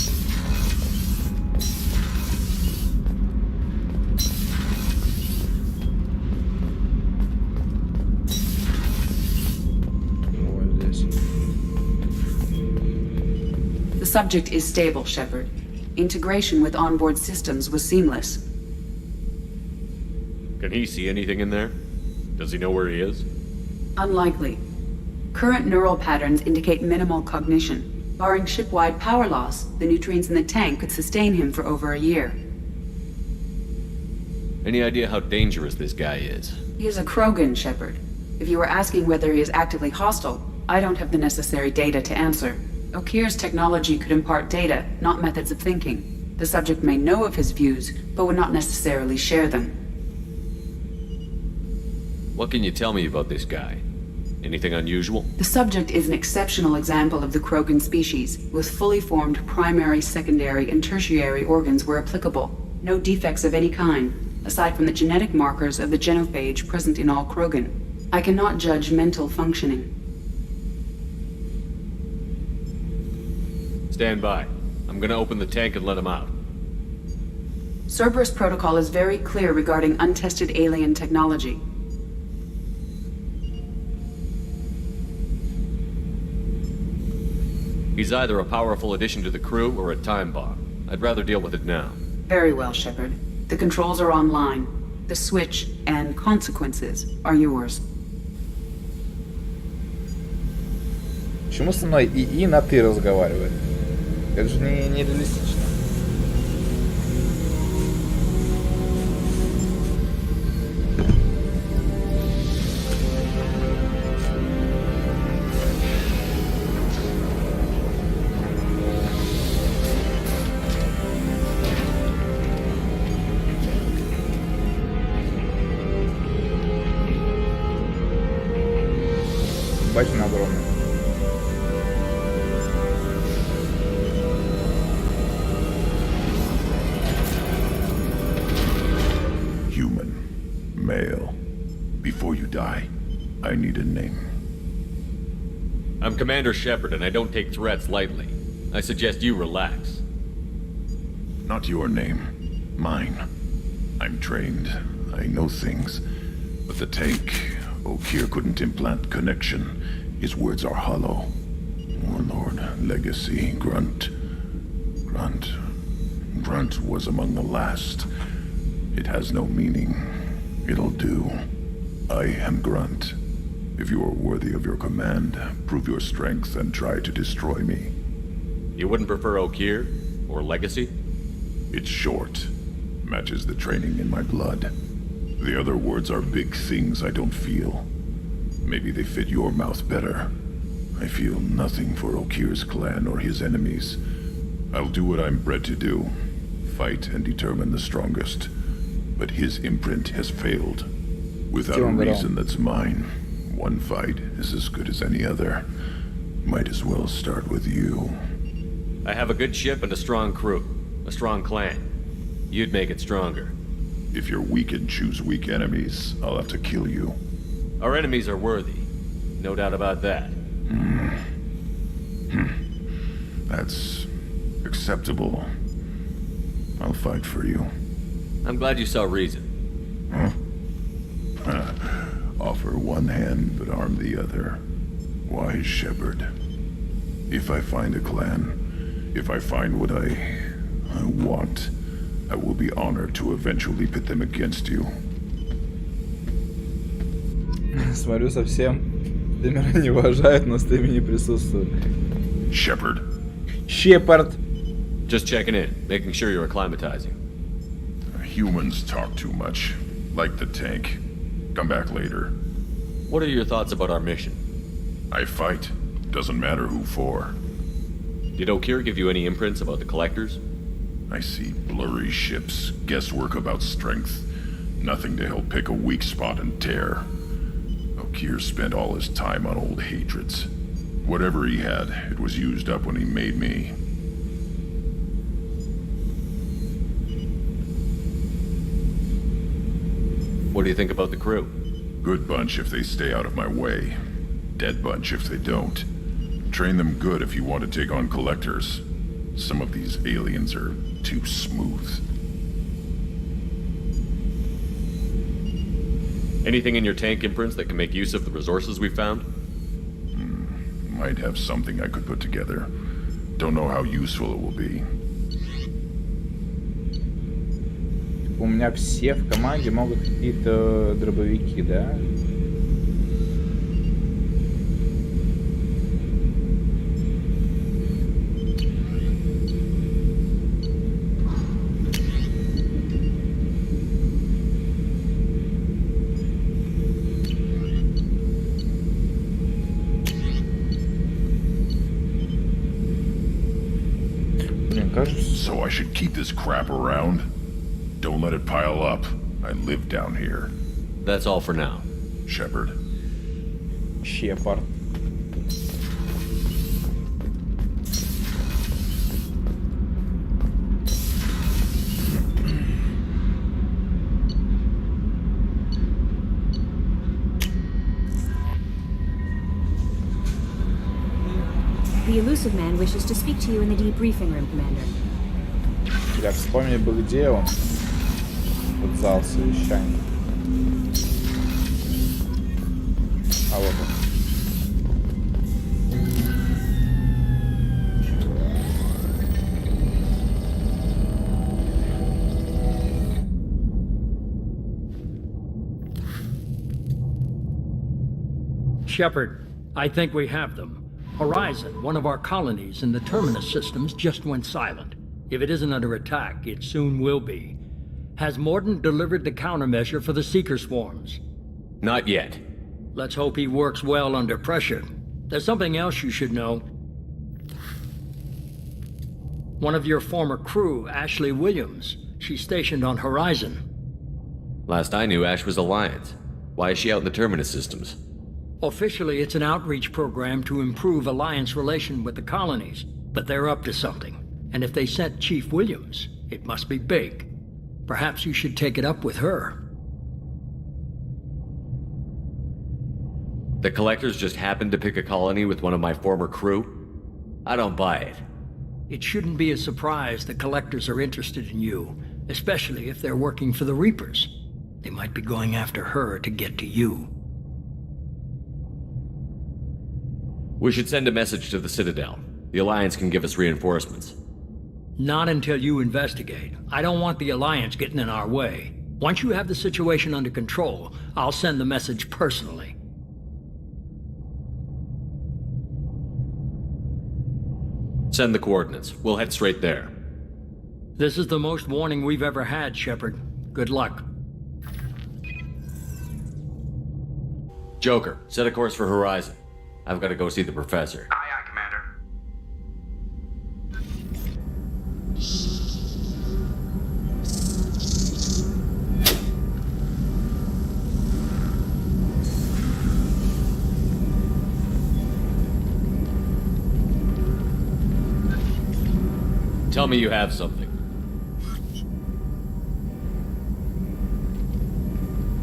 The subject is stable, Shepard. Integration with onboard systems was seamless. Can he see anything in there? Does he know where he is? Unlikely. Current neural patterns indicate minimal cognition. Barring ship-wide power loss, the nutrients in the tank could sustain him for over a year. Any idea how dangerous this guy is? He is a Krogan, Shepard. If you were asking whether he is actively hostile, I don't have the necessary data to answer. Okir's technology could impart data, not methods of thinking. The subject may know of his views, but would not necessarily share them. What can you tell me about this guy? Anything unusual? The subject is an exceptional example of the Krogan species, with fully formed primary, secondary, and tertiary organs where applicable. No defects of any kind, aside from the genetic markers of the genophage present in all Krogan. I cannot judge mental functioning. Stand by. I'm gonna open the tank and let him out. Cerberus protocol is very clear regarding untested alien technology. He's either a powerful addition to the crew or a time bomb. I'd rather deal with it now. Very well, Shepard. The controls are online. The switch and consequences are yours. Почему со мной ИИ на «ты» разговаривает? Это же не реалистично. Бачина огромная. Human. Male. Before you die, I need a name. I'm Commander Shepard, and I don't take threats lightly. I suggest you relax. Not your name. Mine. I'm trained. I know things. But the tank, O'Keefe couldn't implant connection. His words are hollow. Warlord, legacy, Grunt. Grunt was among the last. It has no meaning. It'll do. I am Grunt. If you are worthy of your command, prove your strength and try to destroy me. You wouldn't prefer O'Keefe or legacy? It's short. Matches the training in my blood. The other words are big things I don't feel. Maybe they fit your mouth better. I feel nothing for O'Keefe's clan or his enemies. I'll do what I'm bred to do. Fight and determine the strongest. But his imprint has failed. Without a reason that's mine. One fight is as good as any other. Might as well start with you. I have a good ship and a strong crew. A strong clan. You'd make it stronger. If you're weak and choose weak enemies, I'll have to kill you. Our enemies are worthy. No doubt about that. That's acceptable. I'll fight for you. I'm glad you saw reason. Offer one hand, but arm the other. Wise Shepard. If I find a clan, if I find what I want, I will be honored to eventually pit them against you. Смотрю, совсем стримера не уважают, но в стриме не присутствует. Shepard. Shepard. Just checking in, making sure you're acclimatizing. Humans talk too much, like the tank. Come back later. What are your thoughts about our mission? I fight. Doesn't matter who for. Did O'Keefe give you any imprints about the collectors? I see blurry ships, guesswork about strength. Nothing to help pick a weak spot and tear. O'Keefe spent all his time on old hatreds. Whatever he had, it was used up when he made me. What do you think about the crew? Good bunch if they stay out of my way. Dead bunch if they don't. Train them good if you want to take on collectors. Some of these aliens are too smooth. Anything in your tank imprints that can make use of the resources we found? Might have something I could put together. Don't know how useful it will be. У меня все в команде могут какие-то дробовики, да? So I should keep this crap around? Don't let it pile up. I live down here. That's all for now. Shepard. Shepard. The elusive man wishes to speak to you in the debriefing room, Commander. Я вспомнил бы, где он. Вот зал совещания. А вот он. Shepard, I think we have them. Horizon, one of our colonies in the Terminus systems, just went silent. If it isn't under attack, it soon will be. Has Mordant delivered the countermeasure for the Seeker swarms? Not yet. Let's hope he works well under pressure. There's something else you should know. One of your former crew, Ashley Williams, she's stationed on Horizon. Last I knew, Ash was Alliance. Why is she out in the Terminus systems? Officially, it's an outreach program to improve Alliance relation with the colonies, but they're up to something. And if they sent Chief Williams, it must be big. Perhaps you should take it up with her. The Collectors just happened to pick a colony with one of my former crew? I don't buy it. It shouldn't be a surprise the Collectors are interested in you, especially if they're working for the Reapers. They might be going after her to get to you. We should send a message to the Citadel. The Alliance can give us reinforcements. Not until you investigate. I don't want the Alliance getting in our way. Once you have the situation under control, I'll send the message personally. Send the coordinates. We'll head straight there. This is the most warning we've ever had, Shepard. Good luck. Joker, set a course for Horizon. I've got to go see the Professor. Aye, aye, Commander. Tell me you have something.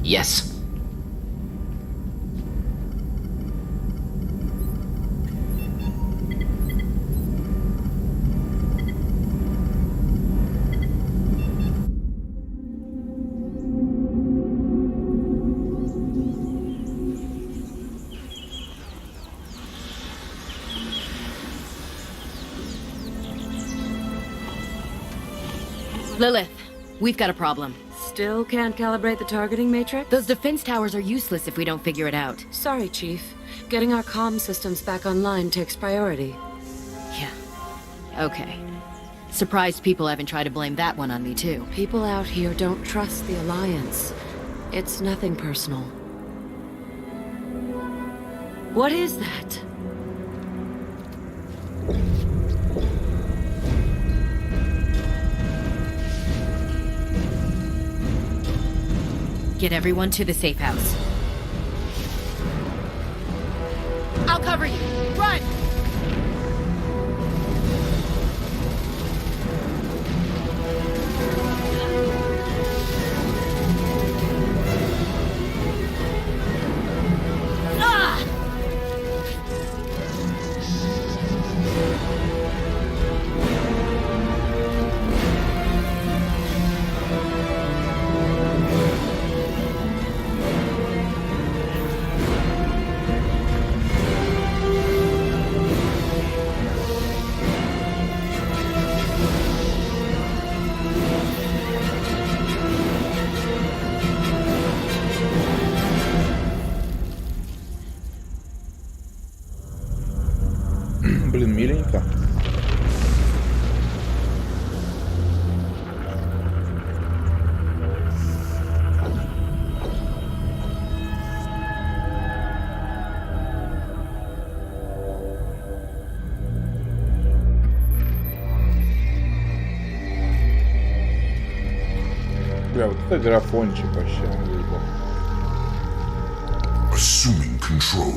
Yes. Lilith, we've got a problem. Still can't calibrate the targeting matrix? Those defense towers are useless if we don't figure it out. Sorry, Chief. Getting our comm systems back online takes priority. Yeah. Okay. Surprised people haven't tried to blame that one on me, too. People out here don't trust the Alliance. It's nothing personal. What is that? Get everyone to the safe house. I'll cover you. Run! Ah! Блин, миленько. Бля, вот это графончик вообще. Assuming control.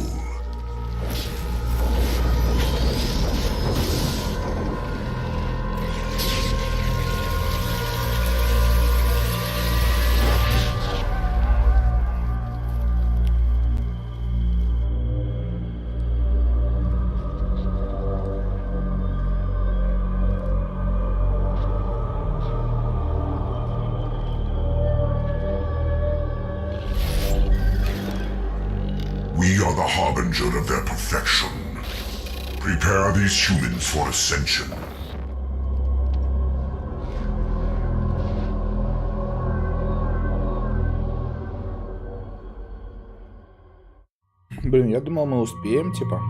We are the harbinger of their perfection. Prepare these humans for ascension. Блин, я думал, мы успеем, типа.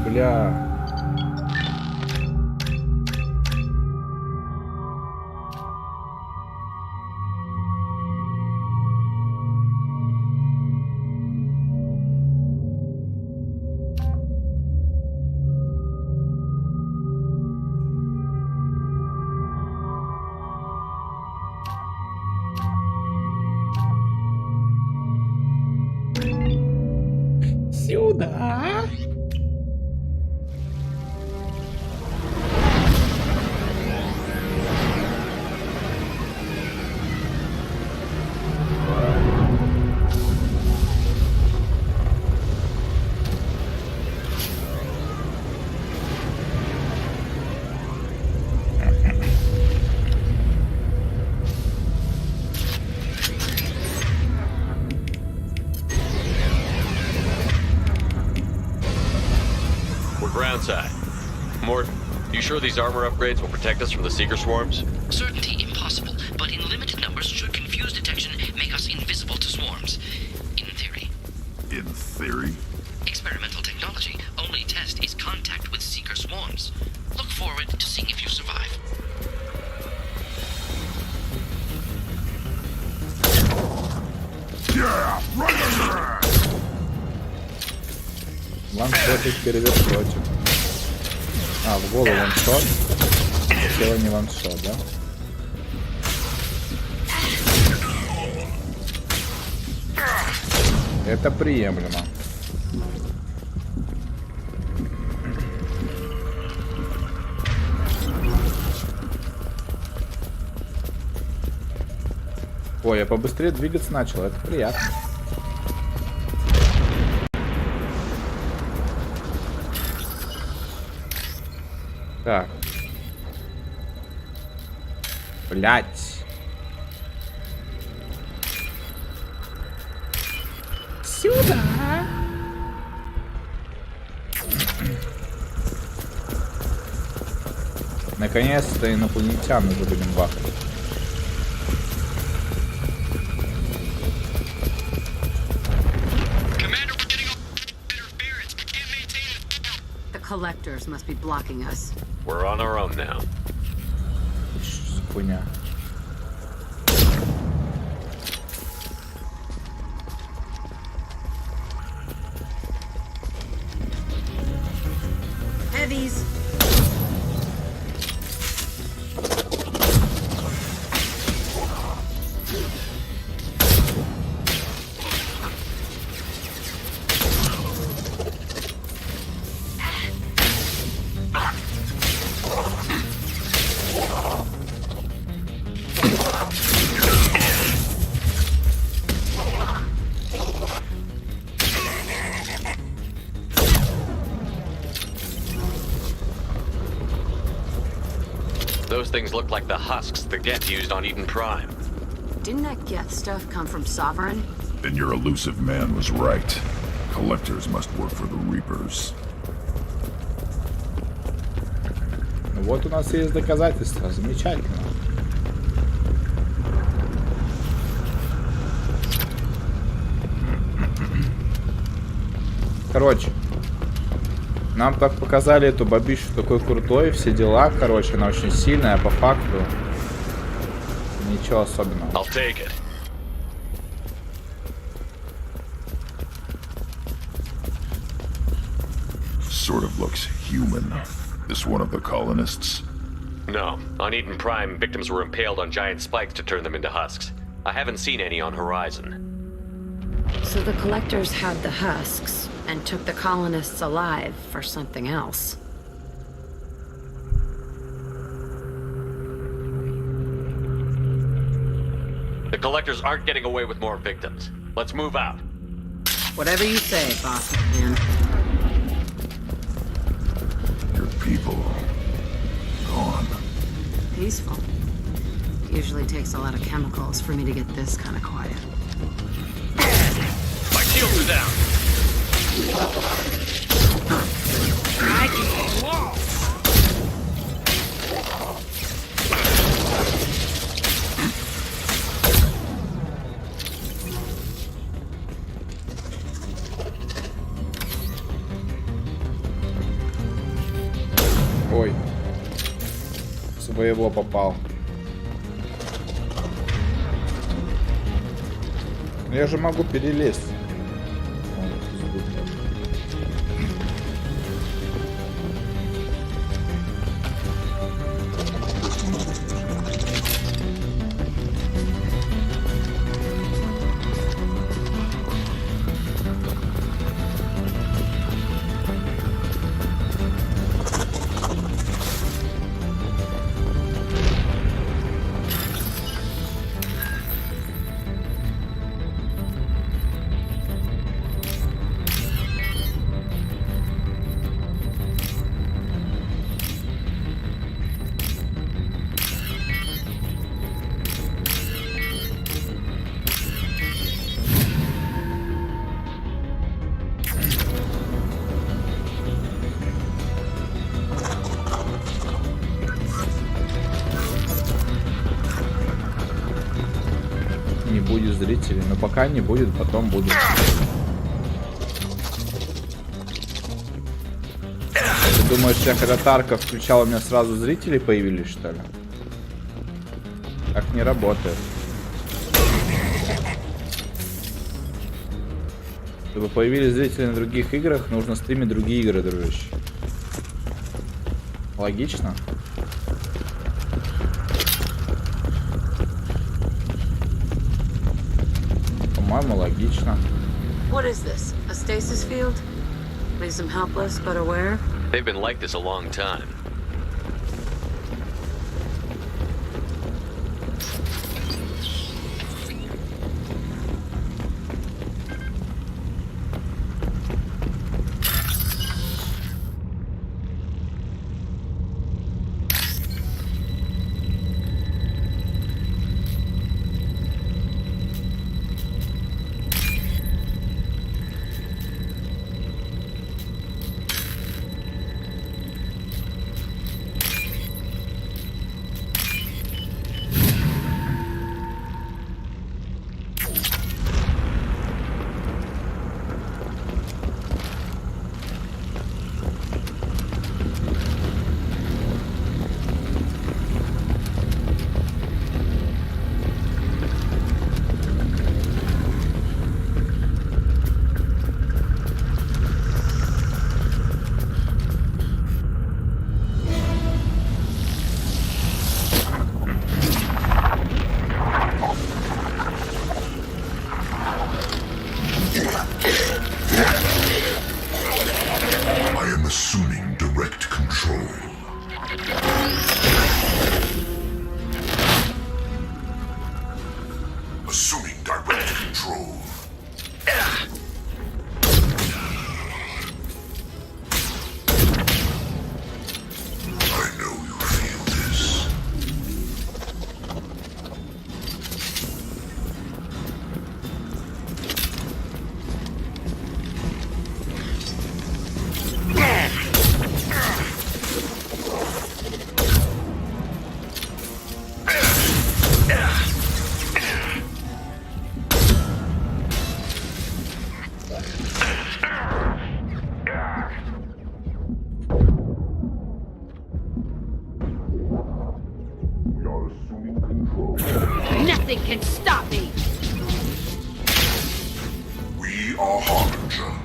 Бля. Сюда. Groundside. Morton, you sure these armor upgrades will protect us from the Seeker swarms? Certainty impossible, but in limited numbers should confuse detection make us invisible to swarms. In theory. In theory? Experimental technology. Only test is contact with Seeker swarms. Look forward to seeing if you survive. Yeah, right under. Ваншотик, перевершотик. А, в голову ваншот. Тело не ваншот, да? Это приемлемо. Ой, я побыстрее двигаться начал, это приятно. Так. Блять. Сюда. Наконец-то инопланетян уже будем бахать. Collectors must be blocking us. We're on our own now. Хуйня. Heavies. Those things look like the husks the Geth used on Eden Prime. Didn't that Geth stuff come from Sovereign? Then your elusive man was right. Collectors must work for the Reapers. Вот у нас есть доказательства. Замечательно. Короче, нам так показали эту бабищу такой крутой, все дела, короче, она очень сильная, а по факту ничего особенного. I'll take it. Sort of looks human. This one of the colonists? No. On Eden Prime, victims were impaled on giant spikes to turn them into husks. I haven't seen any on Horizon. So the collectors had the husks and took the colonists alive for something else. The collectors aren't getting away with more victims. Let's move out. Whatever you say, boss man. Your people gone. Peaceful. Usually takes a lot of chemicals for me to get this kind of quiet. My shields are down. I can wall. Ой, своего попал. Я же могу перелезть. Не будет зрителей, но пока не будет, потом будут. Ты думаешь, я когда Тарка включал, у меня сразу зрители появились, что ли? Так не работает. Чтобы появились зрители на других играх, нужно стримить другие игры, дружище. Логично? По-моему, логично. What is this? A stasis field? Leaves them helpless but aware? They've been like this a long time. Nothing can stop me! We are Harbinger.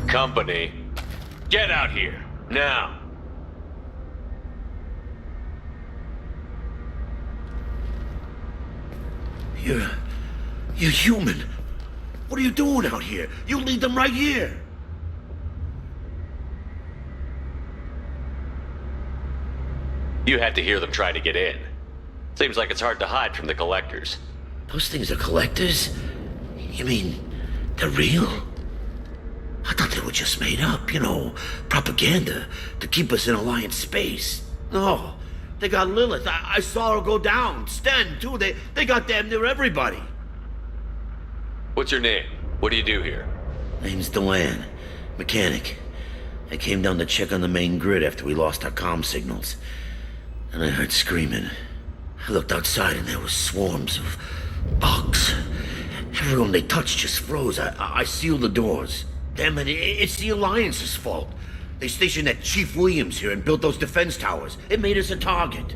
Company, get out here, now! You're human. What are you doing out here? You lead them right here. You had to hear them try to get in. Seems like it's hard to hide from the collectors. Those things are collectors? You mean, they're real? I thought they were just made up, you know, propaganda to keep us in Alliance space. No, they got Lilith. I saw her go down. Sten, too. They got damn near everybody. What's your name? What do you do here? Name's Dewan. Mechanic. I came down to check on the main grid after we lost our comm signals. And I heard screaming. I looked outside and there was swarms of bugs. Everyone they touched just froze. I sealed the doors. Damn it, it's the Alliance's fault. They stationed that Chief Williams here and built those defense towers. It made us a target.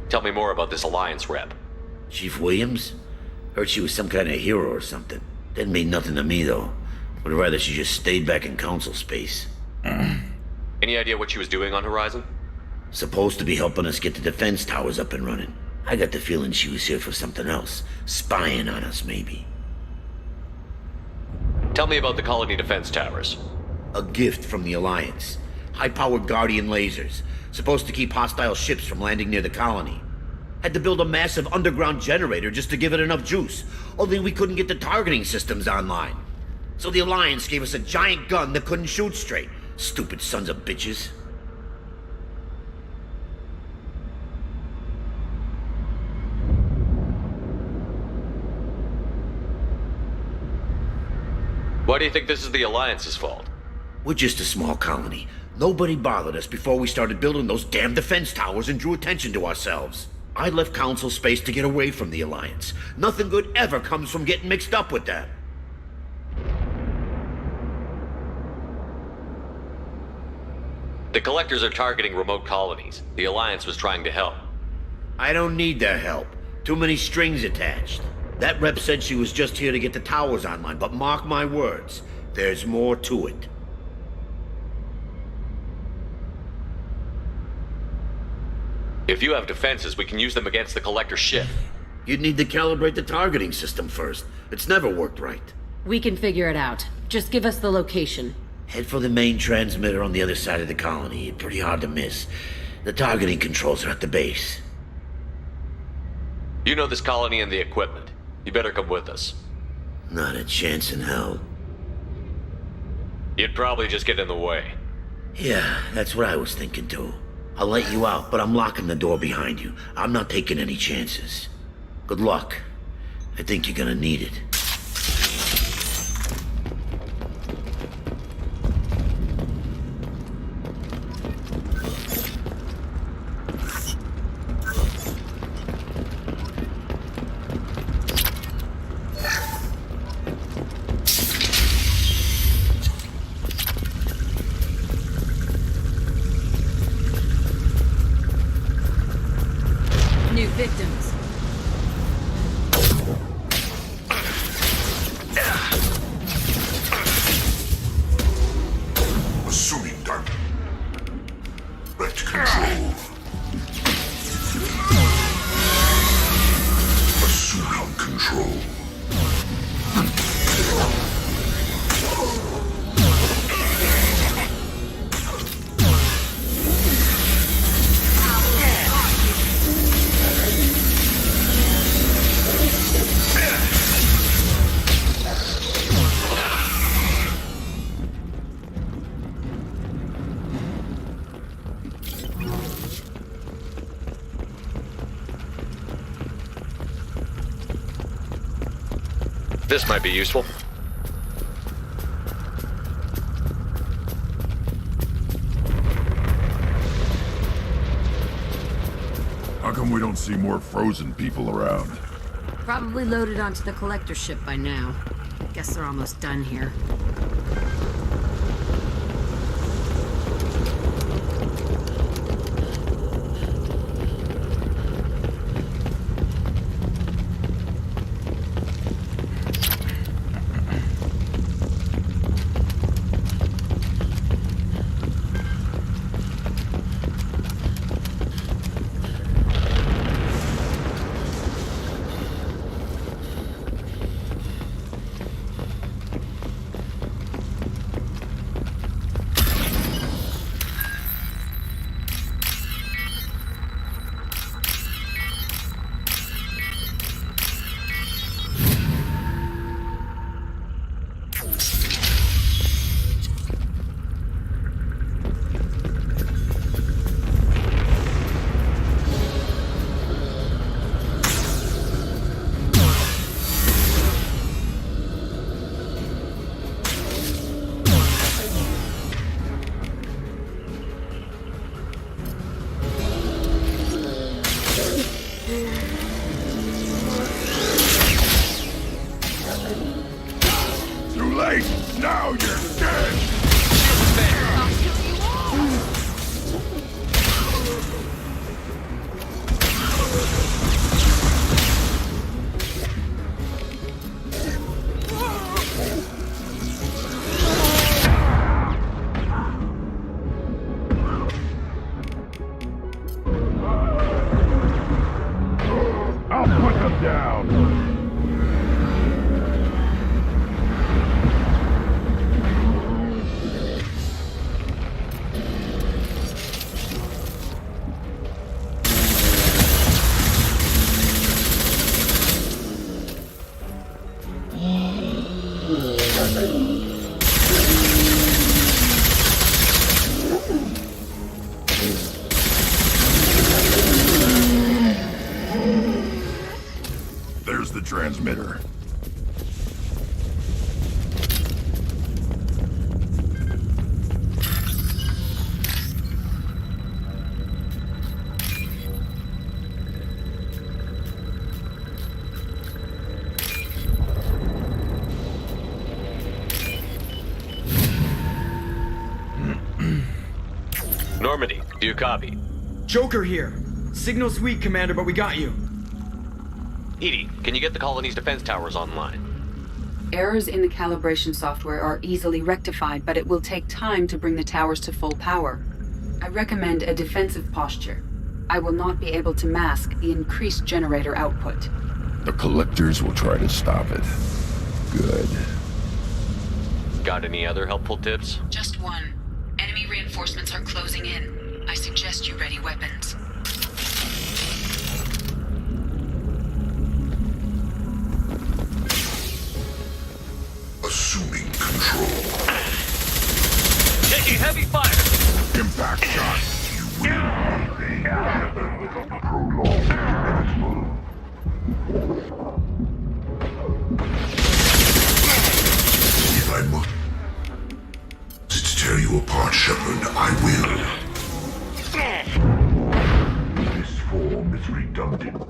Tell me more about this Alliance rep. Chief Williams? Heard she was some kind of hero or something. Didn't mean nothing to me, though. Would rather she just stayed back in council space. Any idea what she was doing on Horizon? Supposed to be helping us get the defense towers up and running. I got the feeling she was here for something else. Spying on us, maybe. Tell me about the colony defense towers. A gift from the Alliance. High-powered Guardian lasers. Supposed to keep hostile ships from landing near the colony. Had to build a massive underground generator just to give it enough juice. Only we couldn't get the targeting systems online. So the Alliance gave us a giant gun that couldn't shoot straight. Stupid sons of bitches. Why do you think this is the Alliance's fault? We're just a small colony. Nobody bothered us before we started building those damn defense towers and drew attention to ourselves. I left council space to get away from the Alliance. Nothing good ever comes from getting mixed up with them. The collectors are targeting remote colonies. The Alliance was trying to help. I don't need their help. Too many strings attached. That rep said she was just here to get the towers online, but mark my words, there's more to it. If you have defenses, we can use them against the collector ship. You'd need to calibrate the targeting system first. It's never worked right. We can figure it out. Just give us the location. Head for the main transmitter on the other side of the colony. Pretty hard to miss. The targeting controls are at the base. You know this colony and the equipment. You better come with us. Not a chance in hell. You'd probably just get in the way. Yeah, that's what I was thinking too. I'll let you out, but I'm locking the door behind you. I'm not taking any chances. Good luck. I think you're gonna need it. control. This might be useful. How come we don't see more frozen people around? Probably loaded onto the collector ship by now. Guess they're almost done here. Now you're dead! I'll put them down! There's the transmitter. Normandy, do you copy? Joker here. Signal's weak, Commander, but we got you. Edie, can you get the colony's defense towers online? Errors in the calibration software are easily rectified, but it will take time to bring the towers to full power. I recommend a defensive posture. I will not be able to mask the increased generator output. The collectors will try to stop it. Good. Got any other helpful tips? Just one. Enemy reinforcements are closing in. I suggest you ready weapons. Assuming control. Taking heavy fire! Impact shot. You win. If I must tear you apart, Shepard, I will. This form is redundant.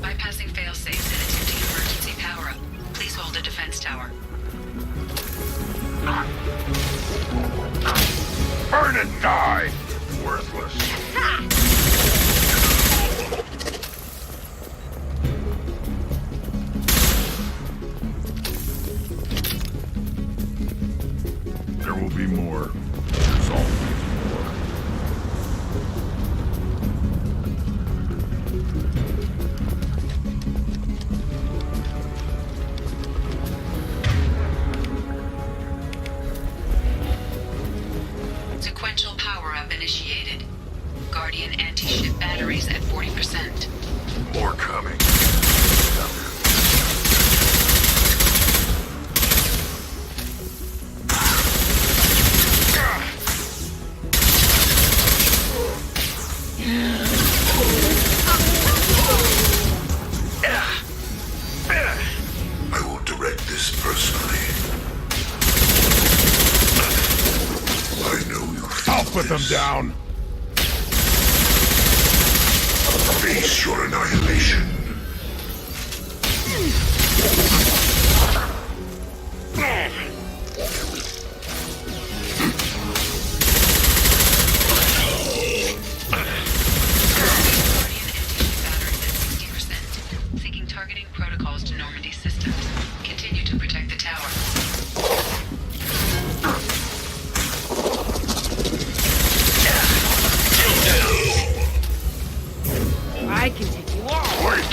Bypassing failsafes and attempting emergency power-up. Please hold a defense tower. Burn and die! Worthless. There will be more. There's always more. Sequential power-up initiated. Guardian anti-ship batteries at 40%. More coming. I will direct this personally. I know you feel I'll put them down. Face your annihilation. Syncing targeting protocols to Normandy systems. Continue to protect the tower. I can take you on. Wait!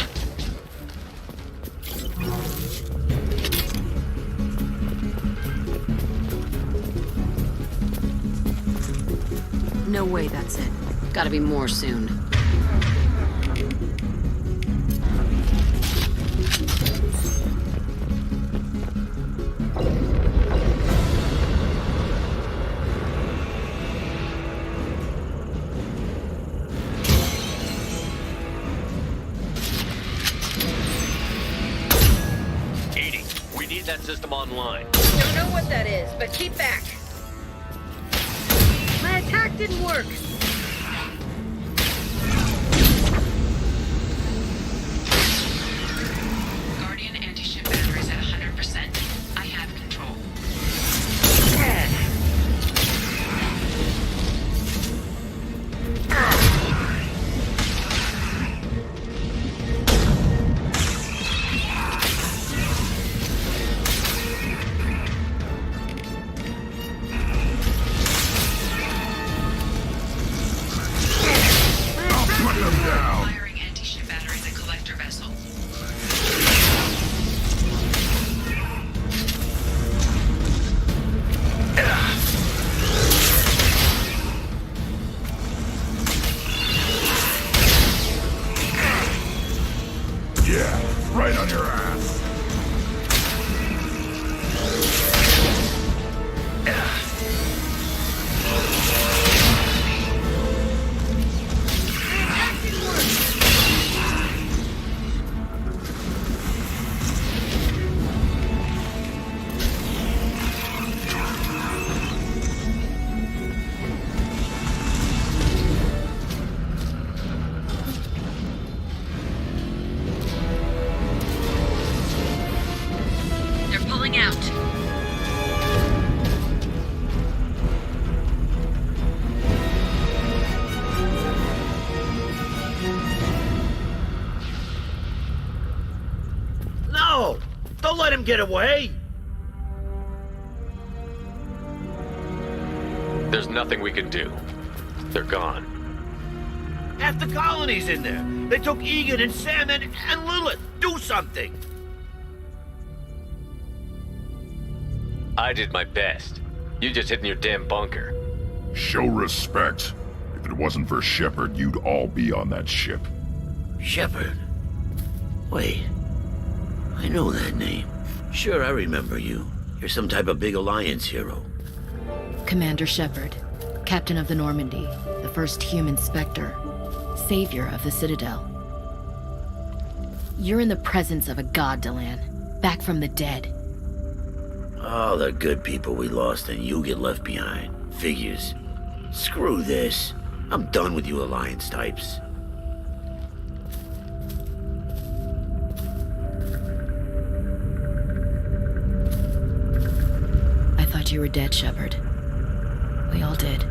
No way that's it. Gotta be more soon. We need that system online. Don't know what that is, but keep back. My attack didn't work. Guardian anti-ship batteries at 100%. I have control. Firing anti-ship batteries at collector vessel. Yeah, right on your ass. They're pulling out. No! Don't let him get away! There's nothing we can do. They're gone. Half the colony's in there. They took Egan and Sam and Lilith. Do something! I did my best. You just hid in your damn bunker. Show respect. If it wasn't for Shepard, you'd all be on that ship. Shepard? Wait. I know that name. Sure, I remember you. You're some type of big Alliance hero. Commander Shepard, Captain of the Normandy, the first human Spectre, Savior of the Citadel. You're in the presence of a god, Delan, back from the dead. All the good people we lost and you get left behind. Figures. Screw this. I'm done with you Alliance types. I thought you were dead, Shepard. We all did.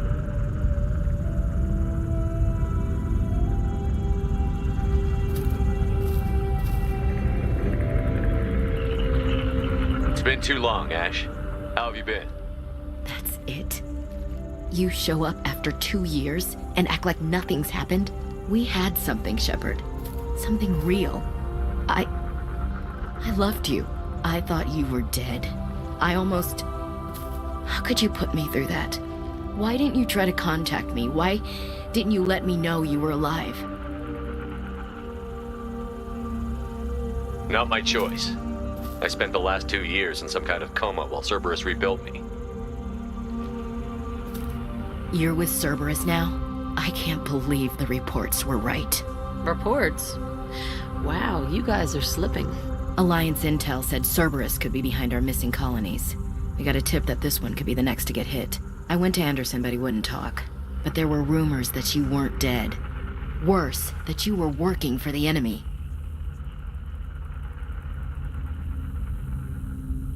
It's been too long, Ash. How have you been? That's it? You show up after 2 years and act like nothing's happened? We had something, Shepard. Something real. I loved you. I thought you were dead. I almost... How could you put me through that? Why didn't you try to contact me? Why didn't you let me know you were alive? Not my choice. I spent the last 2 years in some kind of coma while Cerberus rebuilt me. You're with Cerberus now? I can't believe the reports were right. Reports? Wow, you guys are slipping. Alliance intel said Cerberus could be behind our missing colonies. We got a tip that this one could be the next to get hit. I went to Anderson, but he wouldn't talk. But there were rumors that you weren't dead. Worse, that you were working for the enemy.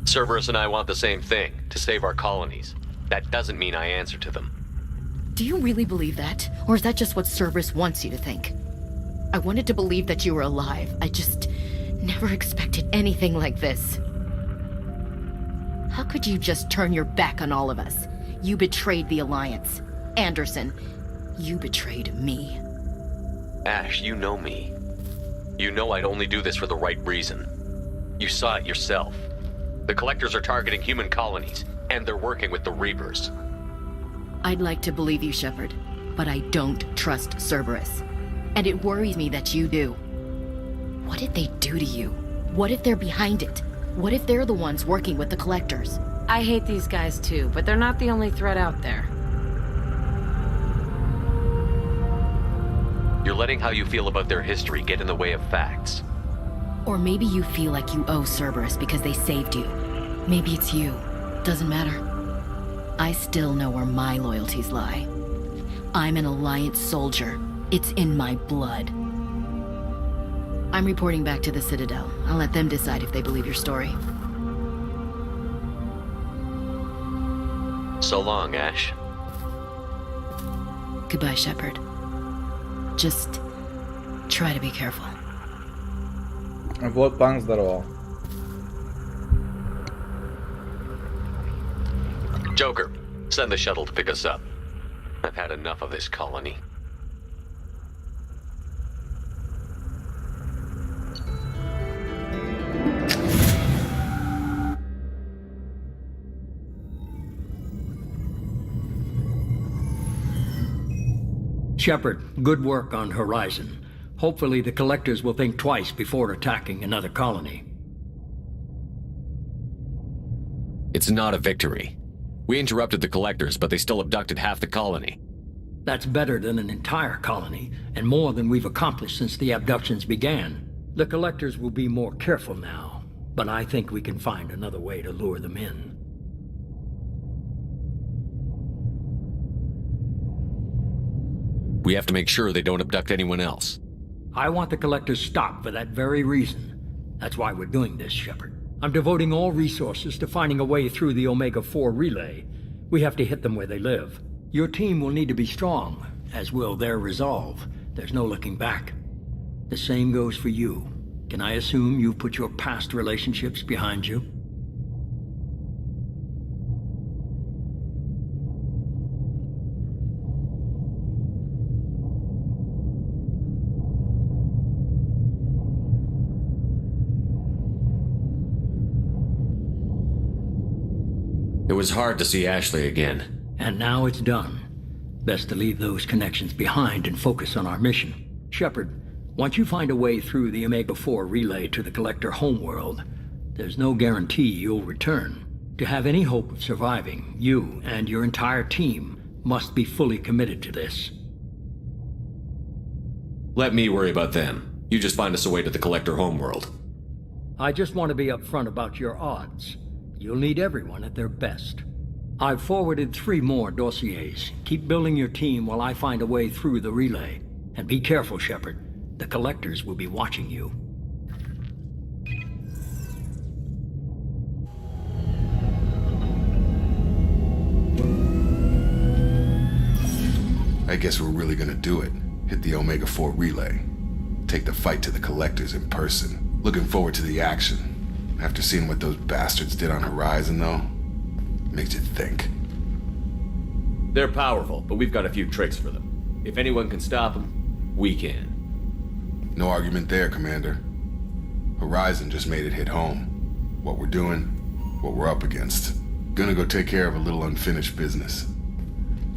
Cerberus and I want the same thing, to save our colonies. That doesn't mean I answer to them. Do you really believe that? Or is that just what Cerberus wants you to think? I wanted to believe that you were alive. I just never expected anything like this. How could you just turn your back on all of us? You betrayed the Alliance. Anderson, you betrayed me. Ash, you know me. You know I'd only do this for the right reason. You saw it yourself. The Collectors are targeting human colonies, and they're working with the Reapers. I'd like to believe you, Shepard, but I don't trust Cerberus. And it worries me that you do. What did they do to you? What if they're behind it? What if they're the ones working with the Collectors? I hate these guys too, but they're not the only threat out there. You're letting how you feel about their history get in the way of facts. Or maybe you feel like you owe Cerberus because they saved you. Maybe it's you. Doesn't matter. I still know where my loyalties lie. I'm an Alliance soldier. It's in my blood. I'm reporting back to the Citadel. I'll let them decide if they believe your story. So long, Ash. Goodbye, Shepard. Just try to be careful. Вот панк здорово. Joker, send the shuttle to pick us up. I've had enough of this colony. Shepard, good work on Horizon. Hopefully the Collectors will think twice before attacking another colony. It's not a victory. We interrupted the Collectors, but they still abducted half the colony. That's better than an entire colony, and more than we've accomplished since the abductions began. The Collectors will be more careful now, but I think we can find another way to lure them in. We have to make sure they don't abduct anyone else. I want the Collectors stopped for that very reason. That's why we're doing this, Shepard. I'm devoting all resources to finding a way through the Omega-4 relay. We have to hit them where they live. Your team will need to be strong, as will their resolve. There's no looking back. The same goes for you. Can I assume you've put your past relationships behind you? It was hard to see Ashley again. And now it's done. Best to leave those connections behind and focus on our mission. Shepard, once you find a way through the Omega-4 relay to the Collector homeworld, there's no guarantee you'll return. To have any hope of surviving, you and your entire team must be fully committed to this. Let me worry about them. You just find us a way to the Collector homeworld. I just want to be upfront about your odds. You'll need everyone at their best. I've forwarded 3 more dossiers. Keep building your team while I find a way through the relay. And be careful, Shepard. The Collectors will be watching you. I guess we're really gonna do it. Hit the Omega-4 relay. Take the fight to the Collectors in person. Looking forward to the action. After seeing what those bastards did on Horizon, though, makes you think. They're powerful, but we've got a few tricks for them. If anyone can stop them, we can. No argument there, Commander. Horizon just made it hit home. What we're doing, what we're up against. Gonna go take care of a little unfinished business.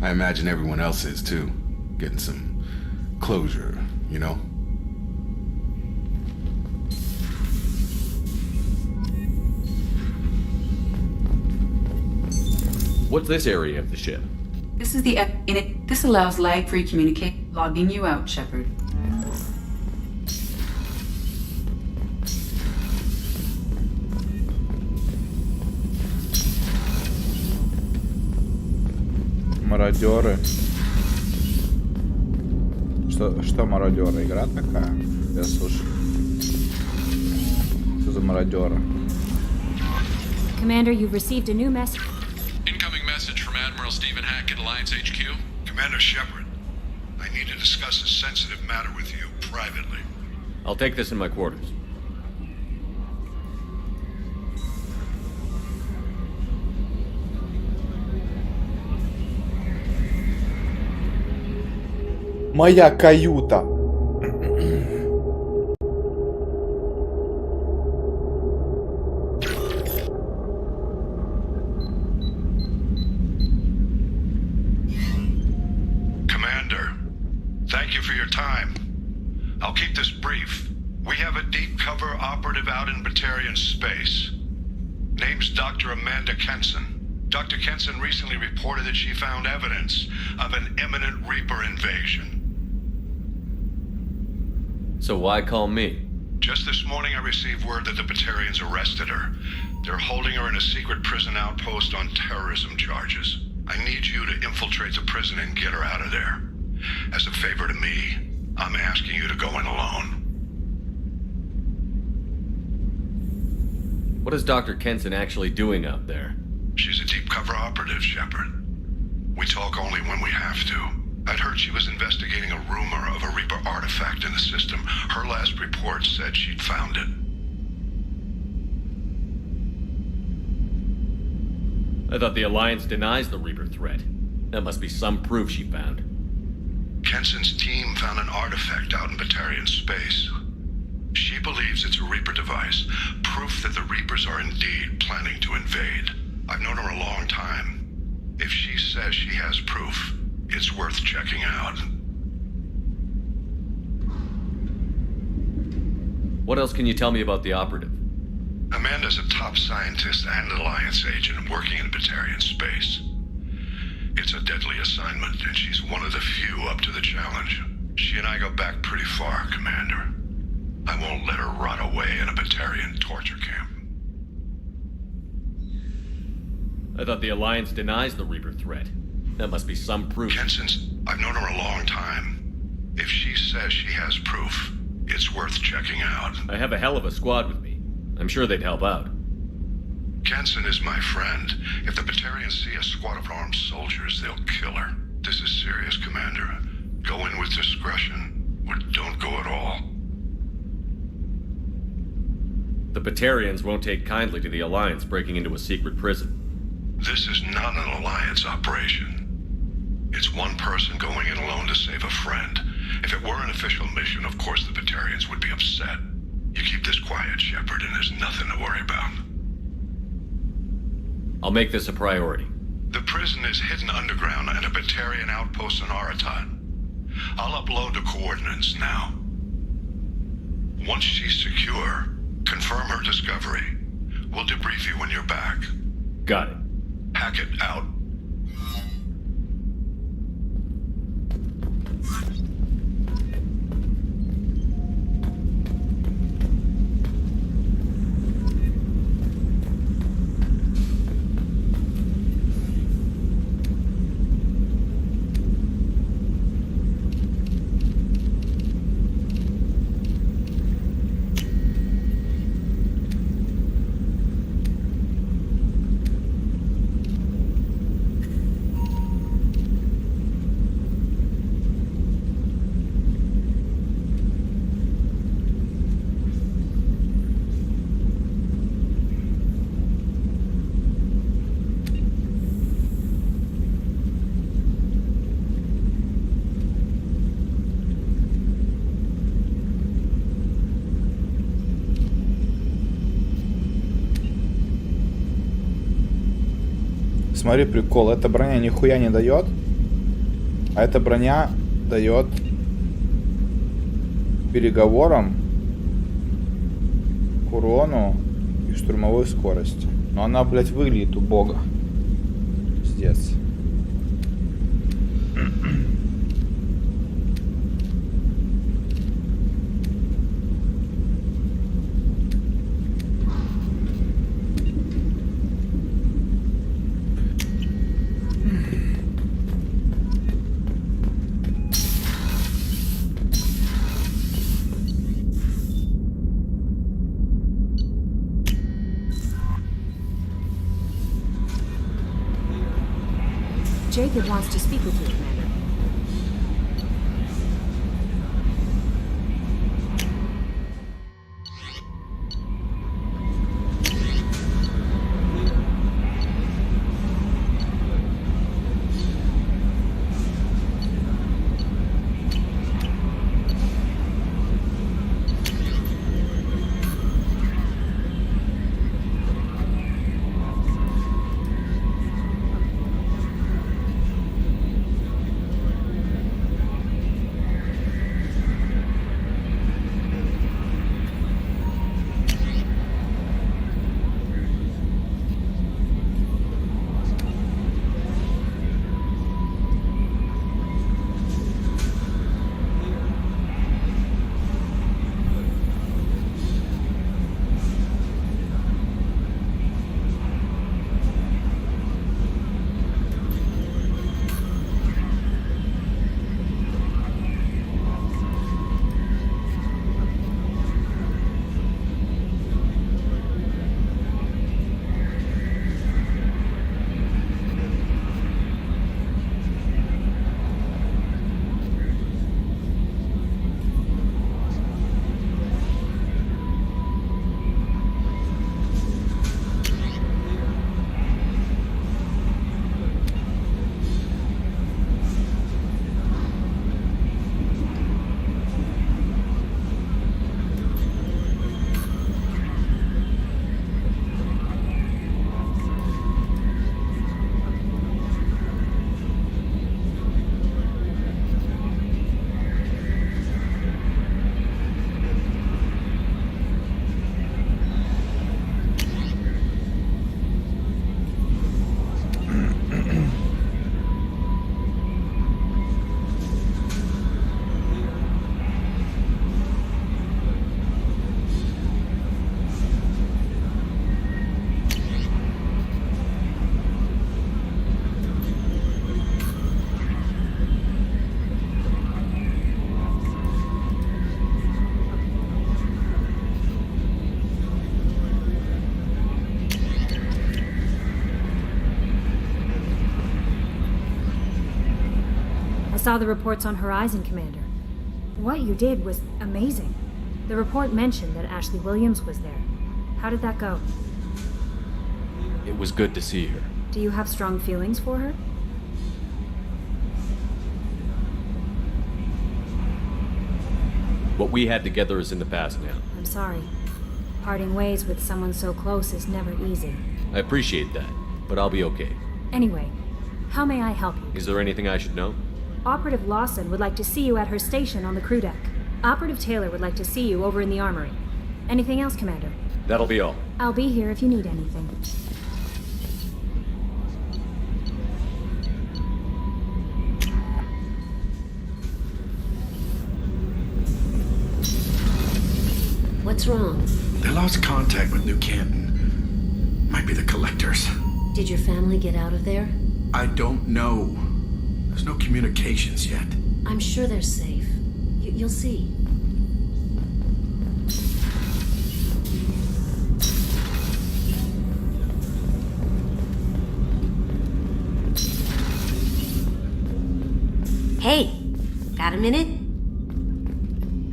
I imagine everyone else is too. Getting some closure, you know? What's this area of the ship? This is the this allows lag-free communication. Logging you out, Shepard. Мародеры. Что мародеры? Игра такая? Я слушаю. Что за мародеры? Commander, you've received a new message. Incoming message from Admiral Stephen Hackett, Alliance HQ. Commander Shepard, I need to discuss a sensitive matter with you privately. I'll take this in my quarters. Моя каюта. Commander, thank you for your time. I'll keep this brief. We have a deep cover operative out in Batarian space. Name's Dr. Amanda Kenson. Dr. Kenson recently reported that she found evidence of an imminent Reaper invasion. So why call me? Just this morning I received word that the Batarians arrested her. They're holding her in a secret prison outpost on terrorism charges. I need you to infiltrate the prison and get her out of there. As a favor to me, I'm asking you to go in alone. What is Dr. Kenson actually doing out there? She's a deep cover operative, Shepard. We talk only when we have to. I'd heard she was investigating a rumor of a Reaper artifact in the system. Her last report said she'd found it. I thought the Alliance denies the Reaper threat. That must be some proof she found. Kenson's team found an artifact out in Batarian space. She believes it's a Reaper device, proof that the Reapers are indeed planning to invade. I've known her a long time. If she says she has proof, it's worth checking out. What else can you tell me about the operative? Amanda's a top scientist and Alliance agent working in Batarian space. It's a deadly assignment, and she's one of the few up to the challenge. She and I go back pretty far, Commander. I won't let her rot away in a Batarian torture camp. I thought the Alliance denies the Reaper threat. That must be some proof. I've known her a long time. If she says she has proof, it's worth checking out. I have a hell of a squad with me. I'm sure they'd help out. Kenson is my friend. If the Batarians see a squad of armed soldiers, they'll kill her. This is serious, Commander. Go in with discretion, or don't go at all. The Batarians won't take kindly to the Alliance breaking into a secret prison. This is not an Alliance operation. It's one person going in alone to save a friend. If it were an official mission, of course the Batarians would be upset. You keep this quiet, Shepard, and there's nothing to worry about. I'll make this a priority. The prison is hidden underground at a Batarian outpost in Aratat. I'll upload the coordinates now. Once she's secure, confirm her discovery. We'll debrief you when you're back. Got it. Hackett out. Смотри, прикол. Эта броня нихуя не дает. А эта броня дает переговорам, к урону и штурмовой скорости. Но она, блядь, выглядит убого. Пиздец. Jacob wants to speak with you, Commander. I saw the reports on Horizon, Commander. What you did was amazing. The report mentioned that Ashley Williams was there. How did that go? It was good to see her. Do you have strong feelings for her? What we had together is in the past now. I'm sorry. Parting ways with someone so close is never easy. I appreciate that, but I'll be okay. Anyway, how may I help you? Is there anything I should know? Operative Lawson would like to see you at her station on the crew deck. Operative Taylor would like to see you over in the armory. Anything else, Commander? That'll be all. I'll be here if you need anything. What's wrong? They lost contact with New Canton. Might be the collectors. Did your family get out of there? I don't know. There's no communications yet. I'm sure they're safe. You'll see. Hey, got a minute?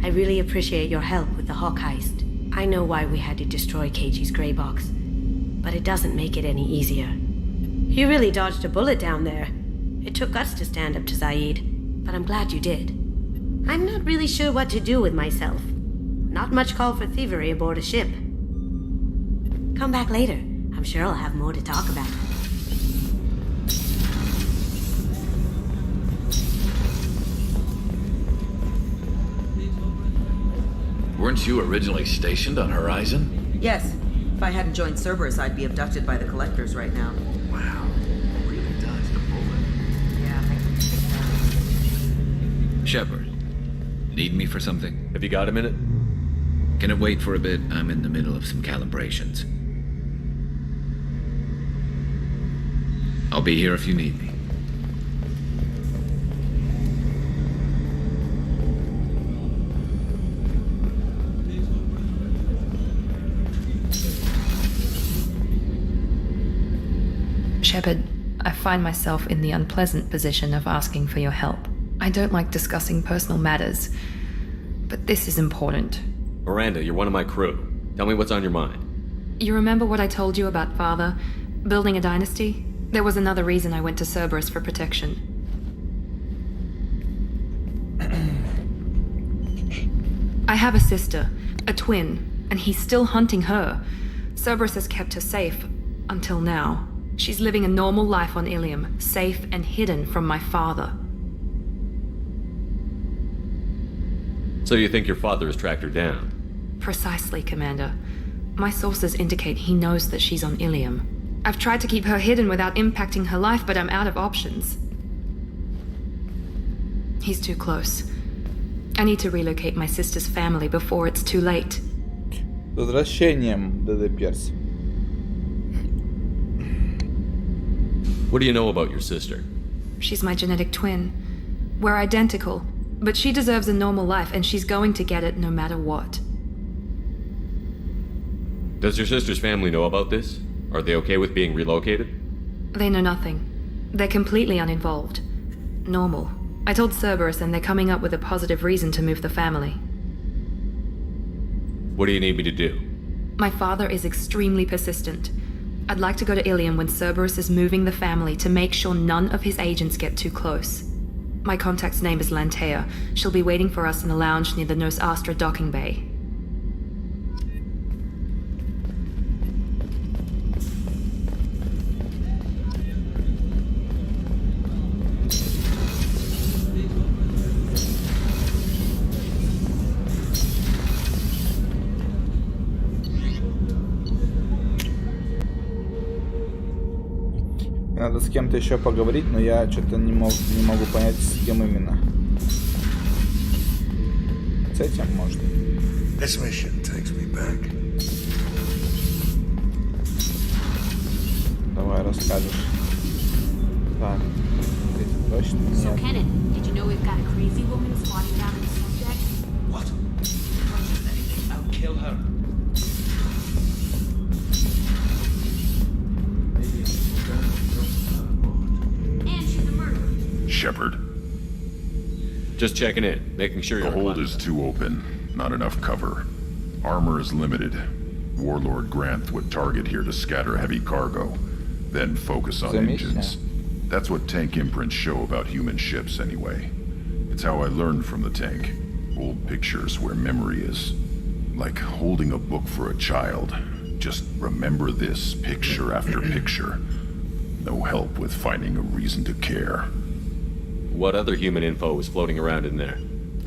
I really appreciate your help with the Hawk heist. I know why we had to destroy KG's gray box, but it doesn't make it any easier. You really dodged a bullet down there. It took guts to stand up to Zaid, but I'm glad you did. I'm not really sure what to do with myself. Not much call for thievery aboard a ship. Come back later. I'm sure I'll have more to talk about. Weren't you originally stationed on Horizon? Yes. If I hadn't joined Cerberus, I'd be abducted by the Collectors right now. Wow. Really dodged a bullet. Yeah, Shepard, need me for something? Have you got a minute? Can it wait for a bit? I'm in the middle of some calibrations. I'll be here if you need me. Shepard, I find myself in the unpleasant position of asking for your help. I don't like discussing personal matters, but this is important. Miranda, you're one of my crew. Tell me what's on your mind. You remember what I told you about Father? Building a dynasty? There was another reason I went to Cerberus for protection. I have a sister, a twin, and he's still hunting her. Cerberus has kept her safe, until now. She's living a normal life on Ilium, safe and hidden from my father. So you think your father has tracked her down? Precisely, Commander. My sources indicate he knows that she's on Ilium. I've tried to keep her hidden without impacting her life, but I'm out of options. He's too close. I need to relocate my sister's family before it's too late. С возвращением, ДД Перс. What do you know about your sister? She's my genetic twin. We're identical, but she deserves a normal life, and she's going to get it no matter what. Does your sister's family know about this? Are they okay with being relocated? They know nothing. They're completely uninvolved. Normal. I told Cerberus, and they're coming up with a positive reason to move the family. What do you need me to do? My father is extremely persistent. I'd like to go to Ilium when Cerberus is moving the family to make sure none of his agents get too close. My contact's name is Lantea. She'll be waiting for us in a lounge near the Nos Astra docking bay. Надо с кем-то еще поговорить, но я что-то не могу понять, с кем именно. С этим, может. This mission takes me back. Давай расскажешь. Так, это точно нет. So, Kenneth, did you know we've got a crazy woman squatting down in the subject? What? I'll kill her. Shepard. Just checking in, making sure you're The hold is too open. Not enough cover. Armor is limited. Warlord Granth would target here to scatter heavy cargo, then focus on engines. That's what tank imprints show about human ships anyway. It's how I learned from the tank. Old pictures where memory is. Like holding a book for a child. Just remember this picture after picture. No help with finding a reason to care. What other human info was floating around in there?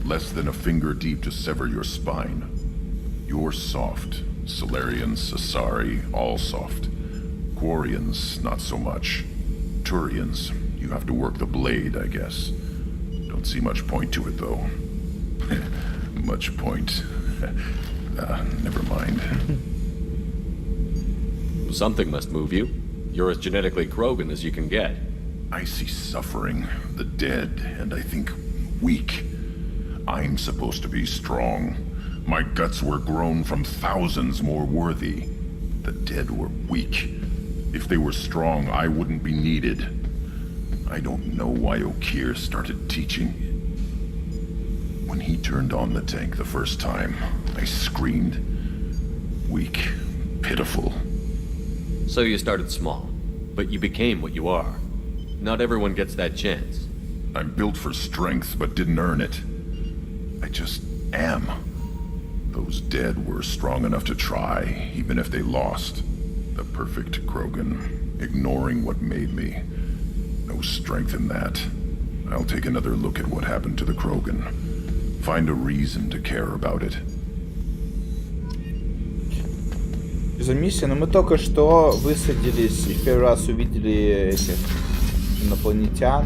Less than a finger deep to sever your spine. You're soft. Solarians, Asari, all soft. Quarians, not so much. Turians, you have to work the blade, I guess. Don't see much point to it, though. Much point. Never mind. Something must move you. You're as genetically Krogan as you can get. I see suffering, the dead, and I think weak. I'm supposed to be strong. My guts were grown from thousands more worthy. The dead were weak. If they were strong, I wouldn't be needed. I don't know why Okir started teaching. When he turned on the tank the first time, I screamed. Weak, pitiful. So you started small, but you became what you are. Not everyone gets that chance. I'm built for strength, but didn't earn it. I just am. Those dead were strong enough to try, even if they lost. The perfect Krogan, ignoring what made me. No strength in that. I'll take another look at what happened to the Krogan. Find a reason to care about it. За миссия, но мы только что высадились и в первый раз увидели этих инопланетян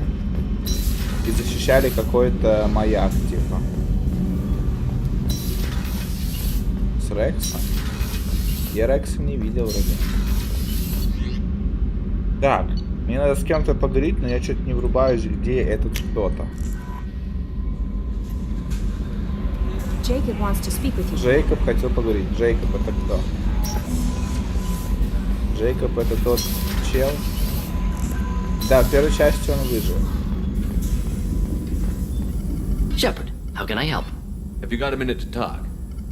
и защищали какой-то маяк, типа. С Рексом? Я Рексом не видел вроде. Так, мне надо с кем-то поговорить, но я что-то не врубаюсь, где этот кто-то. Джейкоб хотел поговорить. Джейкоб это кто? Джейкоб это тот чел. Да, в первой части он выжил. Shepard, how can I help? Have you got a minute to talk?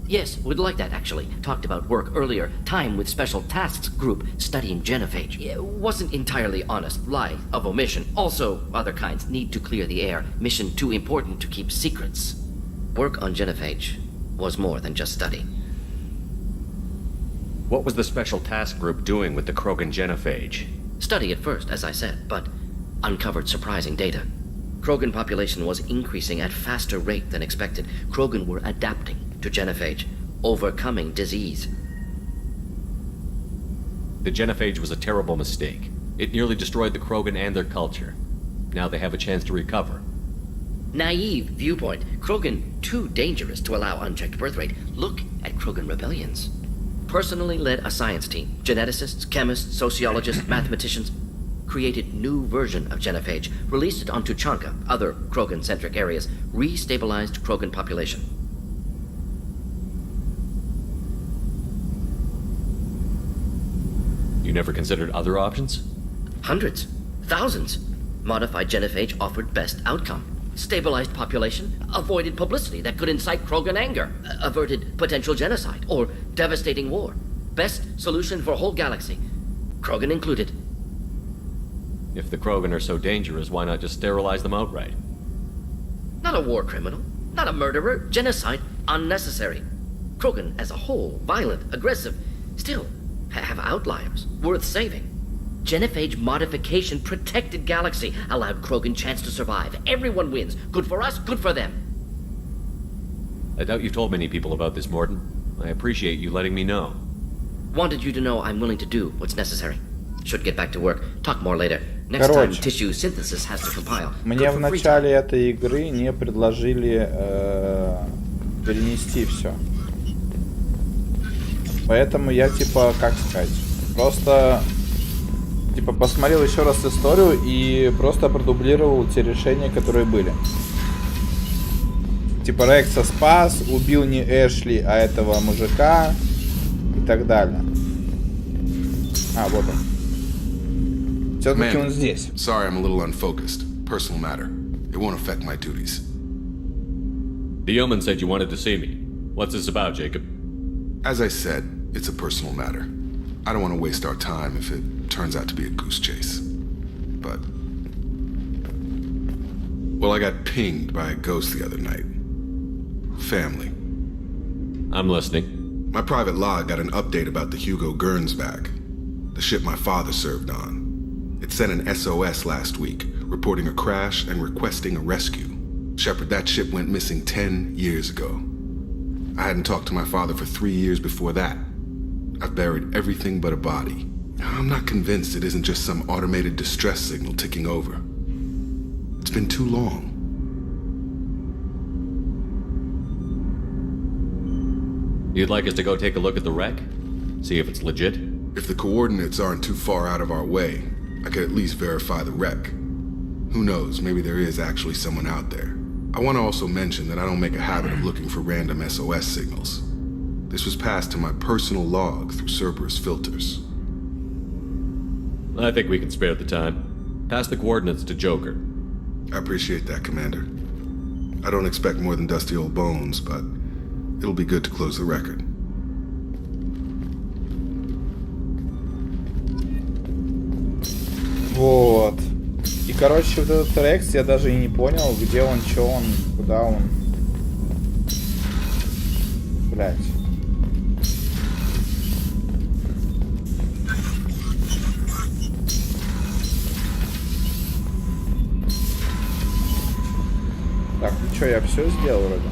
Yes, would like that actually. Talked about work earlier. Time with Special Tasks Group studying genophage. Wasn't entirely honest. Lie of omission. Also, other kinds. Need to clear the air. Mission too important to keep secrets. Work on genophage was more than just study. What was the Special Task Group doing with the Krogan genophage? Study at first, as I said, but uncovered surprising data. Krogan population was increasing at faster rate than expected. Krogan were adapting to genophage, overcoming disease. The genophage was a terrible mistake. It nearly destroyed the Krogan and their culture. Now they have a chance to recover. Naive viewpoint. Krogan too dangerous to allow unchecked birth rate. Look at Krogan rebellions. Personally led a science team. Geneticists, chemists, sociologists, mathematicians. Created new version of genophage. Released it on Tuchanka, other Krogan-centric areas. Restabilized Krogan population. You never considered other options? Hundreds. Thousands. Modified genophage offered best outcome. Stabilized population, avoided publicity that could incite Krogan anger, averted potential genocide or devastating war. Best solution for whole galaxy, Krogan included. If the Krogan are so dangerous, why not just sterilize them outright? Not a war criminal, not a murderer, genocide, unnecessary. Krogan as a whole, violent, aggressive, still have outliers, worth saving. Genophage modification protected galaxy, allowed Krogan chance to survive. Everyone wins. Good for us, good for them. I doubt you've told many people about this, Morden. I appreciate you letting me know. Wanted you to know I'm willing to do what's necessary. Should get back to work. Talk more later. Next time, tissue synthesis has to compile. Мне в начале этой игры не предложили перенести все. Поэтому я типа, как сказать, просто типа посмотрел еще раз историю и просто продублировал те решения, которые были. Типа Рекса спас, убил не Эшли, а этого мужика и так далее. А, вот он. Все-таки он здесь. Sorry, I'm a little unfocused. Personal matter. It won't affect my duties. The yeoman said you wanted to see me. What's this about, Jacob? As I said, it's a personal matter. I don't want to waste our time if it turns out to be a goose chase. But... well, I got pinged by a ghost the other night. Family. I'm listening. My private log got an update about the Hugo Gernsback, the ship my father served on. It sent an SOS last week, reporting a crash and requesting a rescue. Shepard, that ship went missing 10 years ago. I hadn't talked to my father for 3 years before that. I've buried everything but a body. I'm not convinced it isn't just some automated distress signal ticking over. It's been too long. You'd like us to go take a look at the wreck? See if it's legit? If the coordinates aren't too far out of our way, I could at least verify the wreck. Who knows, maybe there is actually someone out there. I want to also mention that I don't make a habit of looking for random SOS signals. This was passed to my personal log through Cerberus filters. I think we can spare the time. Pass the coordinates to Joker. I appreciate that, Commander. I don't expect more than dusty old bones, but it'll be good to close the record. Вот. И, короче, вот этот Рекс, я даже и не понял, где он, что он, куда он. Блять. Так, ну что, я все сделал вроде.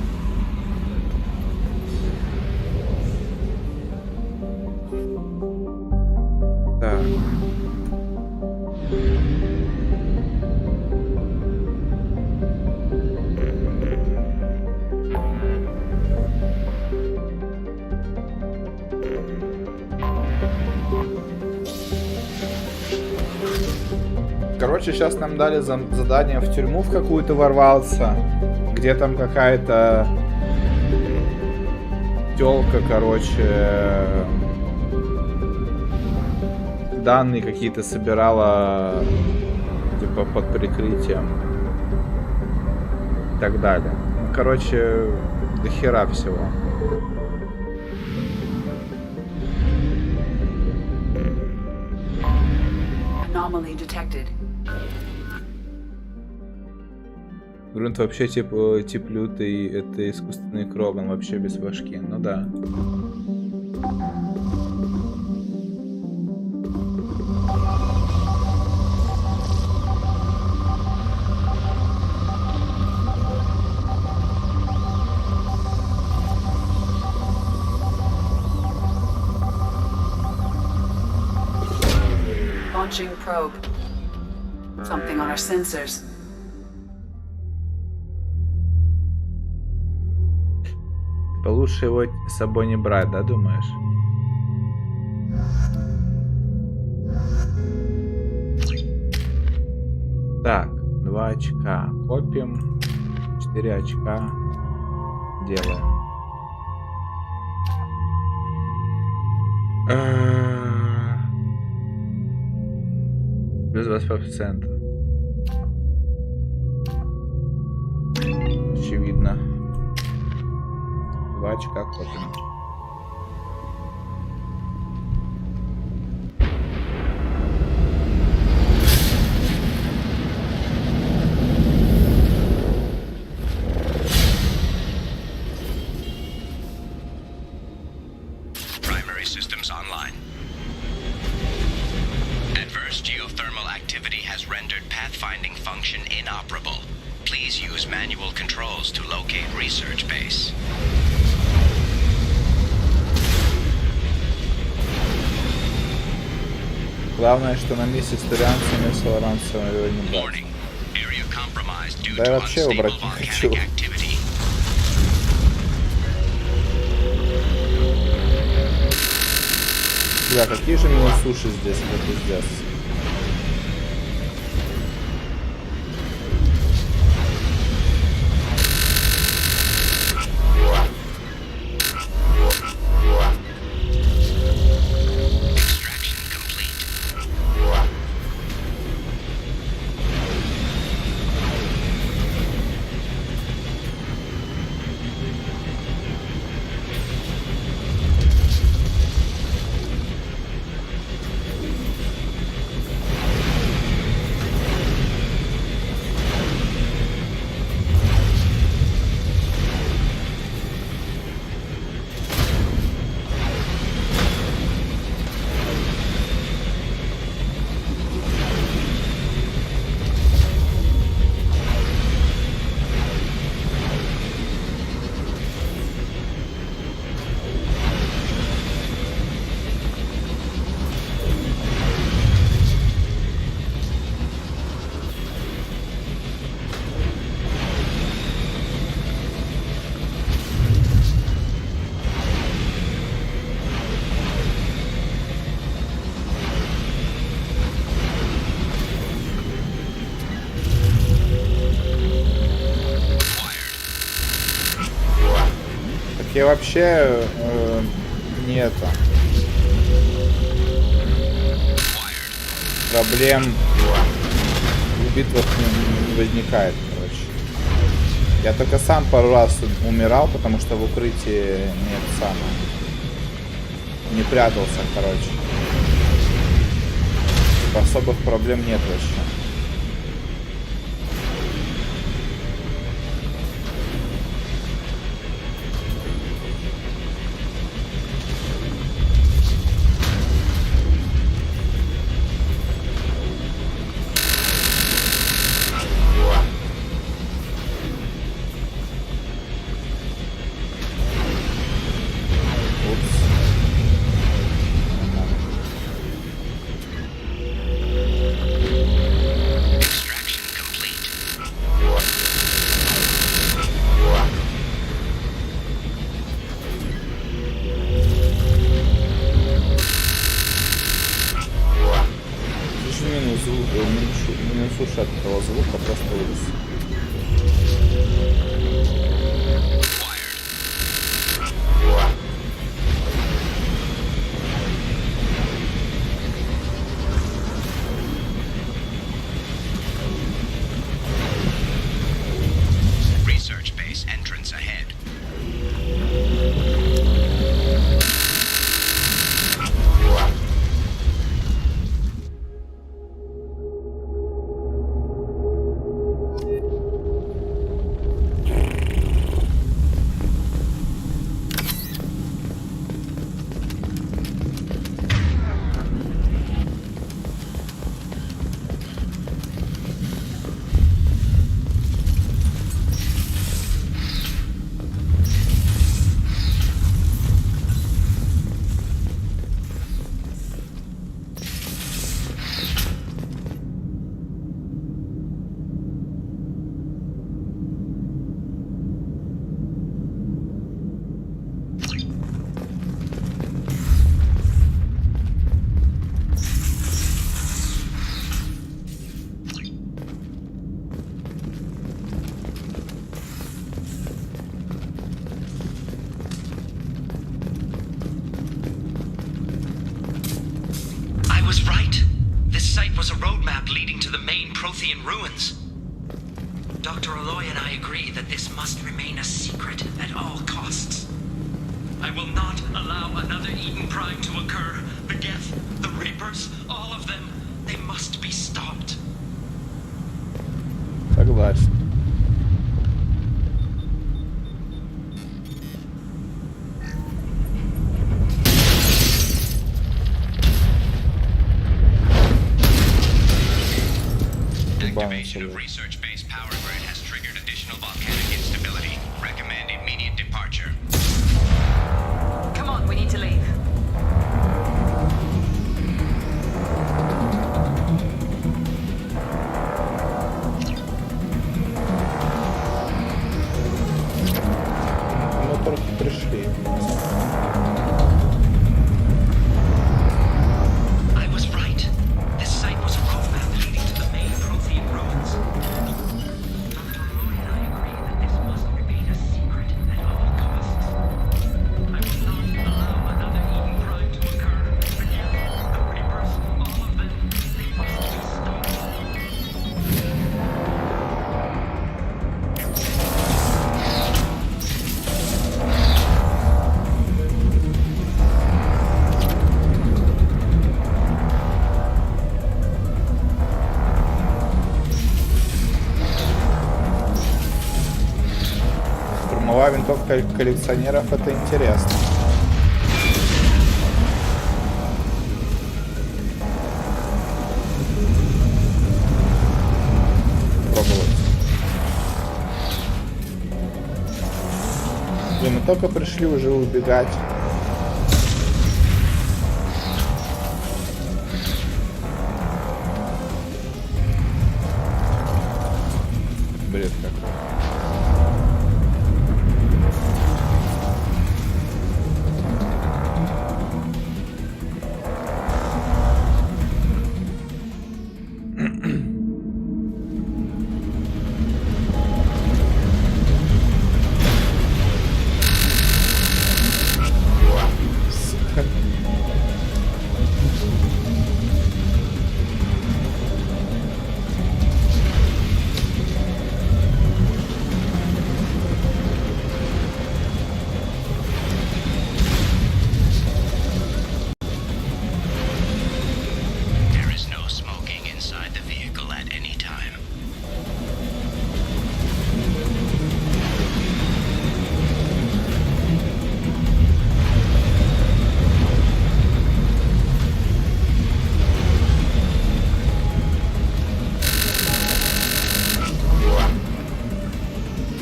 Короче, сейчас нам дали задание в тюрьму в какую-то ворвался, где там какая-то тёлка, короче, данные какие-то собирала, типа, под прикрытием и так далее. Ну, короче, до хера всего. Anomaly detected. Грунт вообще тип лютый, это искусственный Кроган, вообще без башки. Ну да. Launching probe. Something on our sensors. Лучше его с собой не брать, да, думаешь? Так, 2 очка копим, 4 очка делаем. Плюс 20%. Очевидно. 2 очка копим. Primary systems online. Adverse geothermal activity has rendered pathfinding function inoperable. Please use manual controls to locate research base. Главное, что на месте с турианцами с лоранцем его не брать. Да я вообще его брать не хочу. Бля, какие же мило суши здесь, это пиздец. Я вообще не это. Проблем в битвах не возникает, короче. Я только сам пару раз умирал, потому что в укрытии нет самого. Не прятался, короче. Особых проблем нет вообще. услышу от этого звука, просто ужас. Research base entrance ahead. Согласен. Activation of research base power grid has triggered additional volcanic instability. Recommend immediate departure. Come on, we need to leave. Мы только пришли. Штурмовая винтовка коллекционеров — это интересно. Пробовать. Блин, мы только пришли уже убегать. Бред какой.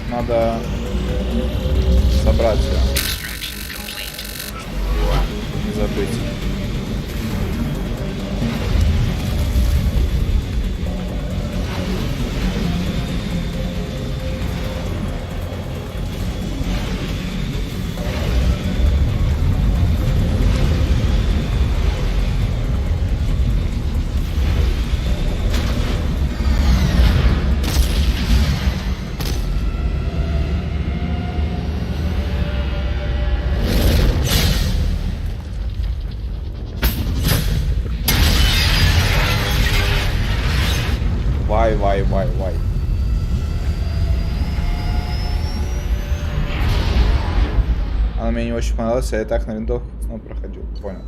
Надо собрать ее. Не забыть. Вай. Она мне не очень понравилась, я и так на винтовку снова проходил. Понял.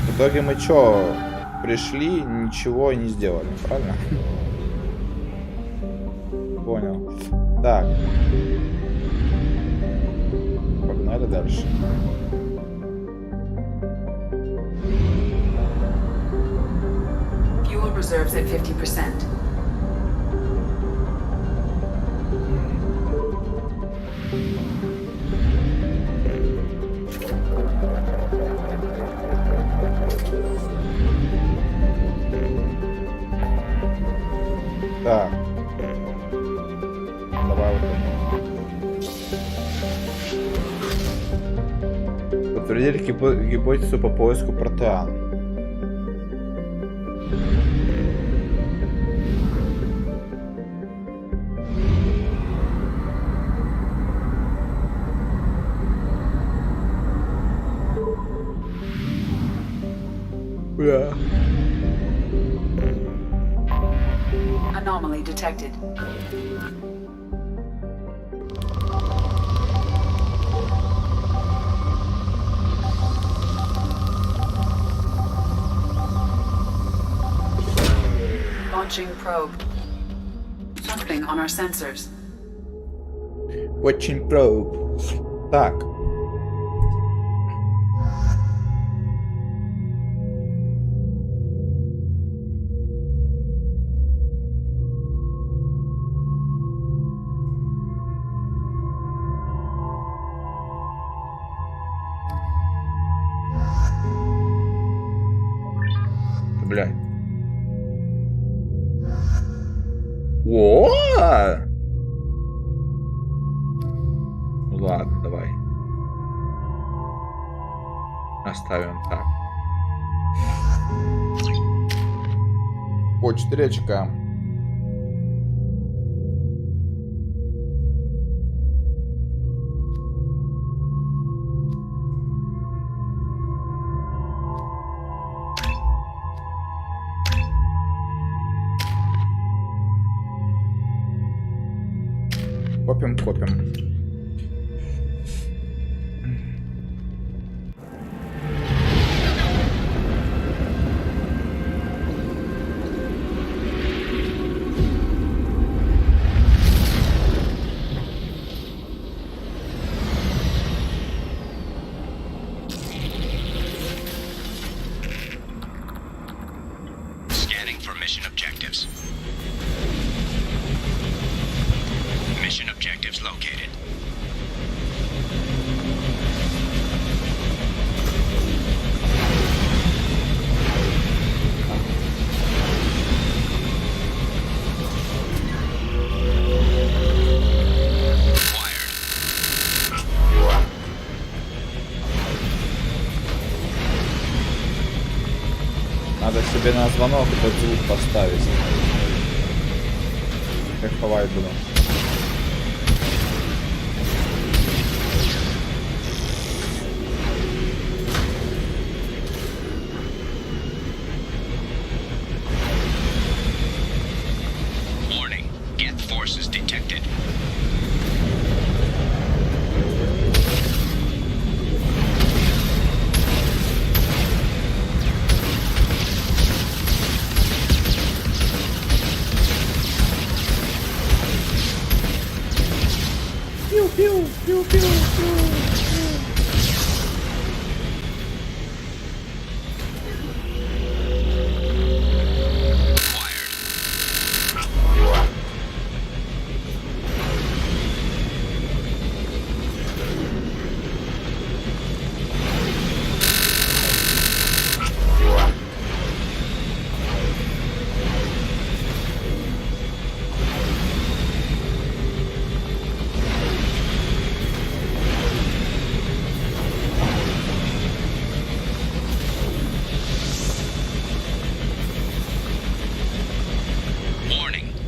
В итоге мы чё? Пришли, ничего не сделали, правильно? Понял. Так. Погнали дальше. Fuel reserves at 50%. Так. Давай вот это. Подтвердили гипотезу по поиску протеан. Yeah. Anomaly detected. Launching probe. Something on our sensors. Очень probe. Так. Блядь. О! Ну ладно, давай. Оставим так. По 4 очка. Копим. Scanning for mission objectives. Mission objectives located. Надо себе на звонок этот звук поставить. Кайфовать буду. Warning. Geth forces detected.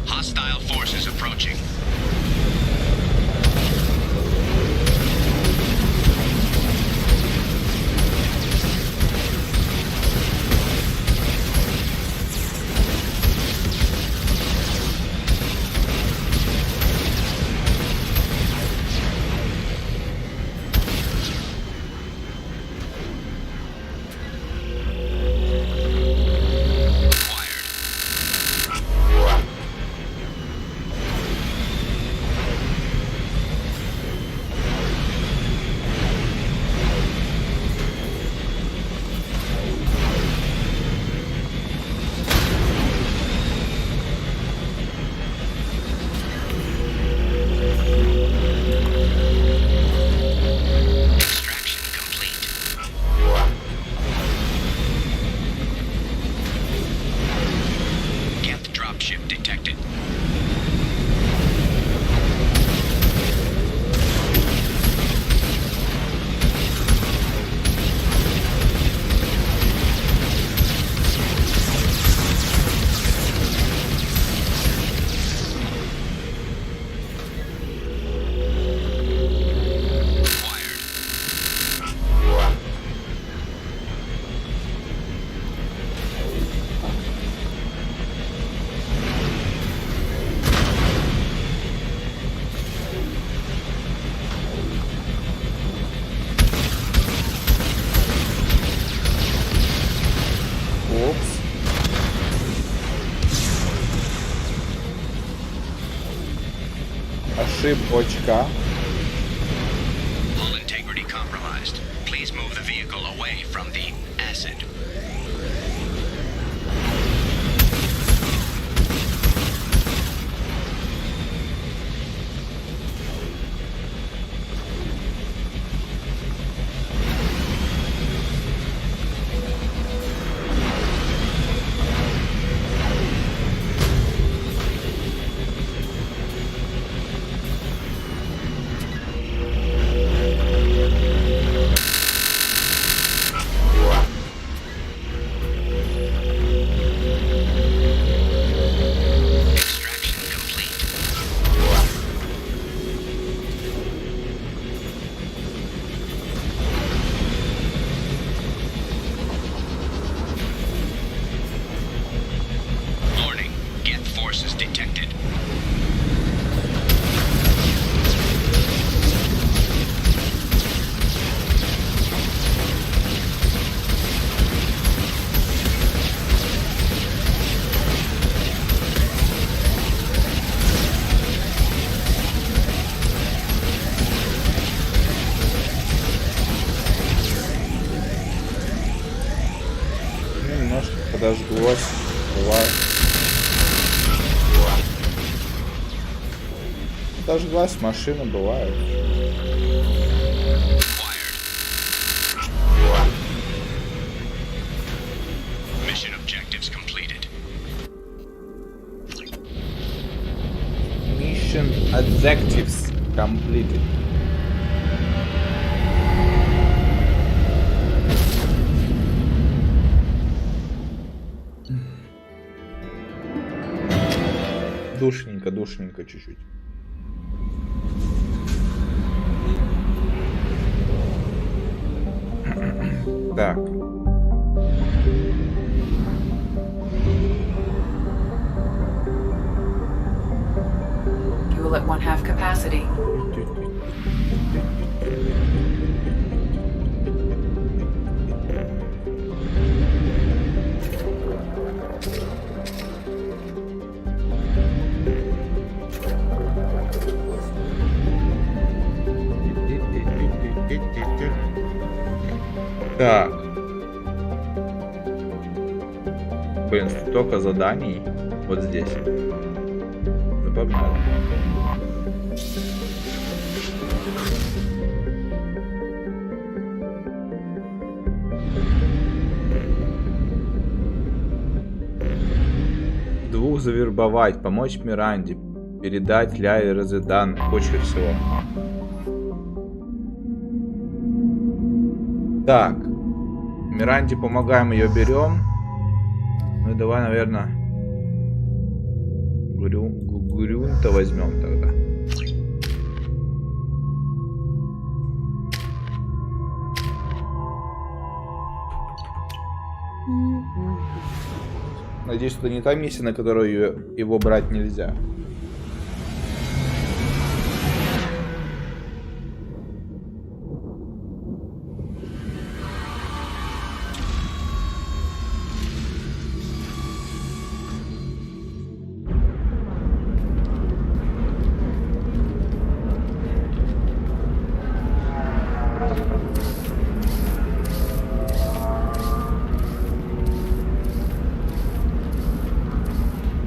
Hostile forces approaching. dropship detected. Ошибочка. Hull integrity compromised. Please move the vehicle away from the acid. Подожглось. Бывает. Подожглась машина, бывает. Mission objectives completed. Mission objectives completed. Душненько, душненько чуть-чуть. Так. Fuel at 1/2 capacity. Так. Блин, столько заданий вот здесь. Ну, погнали. Двух завербовать, помочь Миранде, передать Ляе разведданные, куча всего. Так, Миранде помогаем, ее берем. Ну и давай, наверное, Гурюнта возьмем тогда. Надеюсь, это не та миссия, на которую его брать нельзя.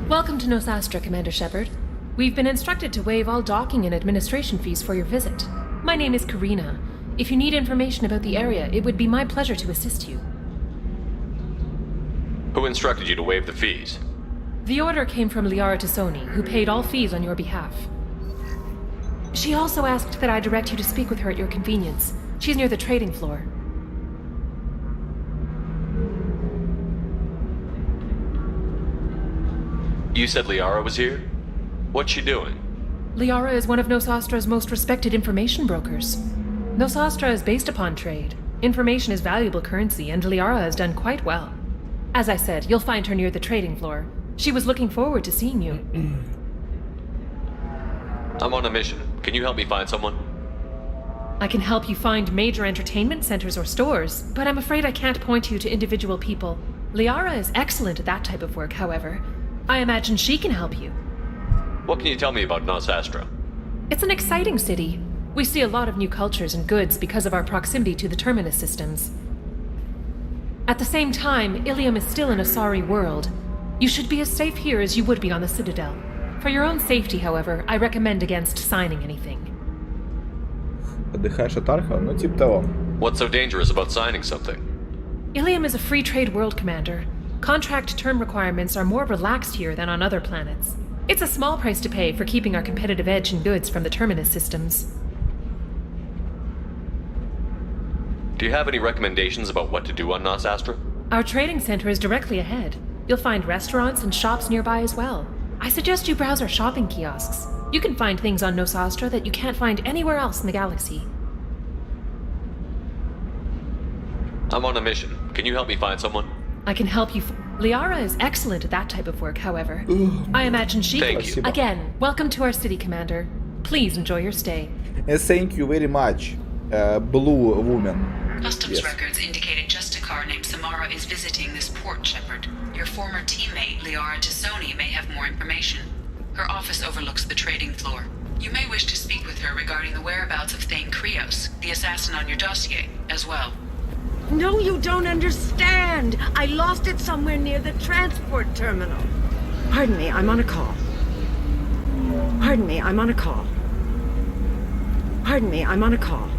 Welcome to Nosastra, Commander Shepard. We've been instructed to waive all docking and administration fees for your visit. My name is Karina. If you need information about the area, it would be my pleasure to assist you. Who instructed you to waive the fees? The order came from Liara Tassoni, who paid all fees on your behalf. She also asked that I direct you to speak with her at your convenience. She's near the trading floor. You said Liara was here? What's she doing? Liara is one of Nosastra's most respected information brokers. Nosastra is based upon trade. Information is valuable currency, and Liara has done quite well. As I said, you'll find her near the trading floor. She was looking forward to seeing you. I'm on a mission. Can you help me find someone? I can help you find major entertainment centers or stores, but I'm afraid I can't point you to individual people. Liara is excellent at that type of work, however. I imagine she can help you. What can you tell me about Nosastra? It's an exciting city. We see a lot of new cultures and goods because of our proximity to the terminus systems. At the same time, Ilium is still an Asari world. You should be as safe here as you would be on the Citadel. For your own safety, however, I recommend against signing anything. Отдыхаешь от Арха? Ну, типа того. What's so dangerous about signing something? Ilium is a free trade world, Commander. Contract term requirements are more relaxed here than on other planets. It's a small price to pay for keeping our competitive edge in goods from the terminus systems. Do you have any recommendations about what to do on Nosastra? Our trading center is directly ahead. You'll find restaurants and shops nearby as well. I suggest you browse our shopping kiosks. You can find things on Nosastra that you can't find anywhere else in the galaxy. I'm on a mission. Can you help me find someone? I can help you. Liara is excellent at that type of work, however. I imagine she Thank can. you. Again, welcome to our city, Commander. Please enjoy your stay. Thank you very much, Blue Woman. Customs records indicated just a car named Samara is visiting this port, Shepard. Your former teammate, Liara Tassoni, may have more information. Her office overlooks the trading floor. You may wish to speak with her regarding the whereabouts of Thane Krios, the assassin on your dossier, as well. No, you don't understand. I lost it somewhere near the transport terminal. Pardon me, I'm on a call. Pardon me, I'm on a call. Pardon me, I'm on a call.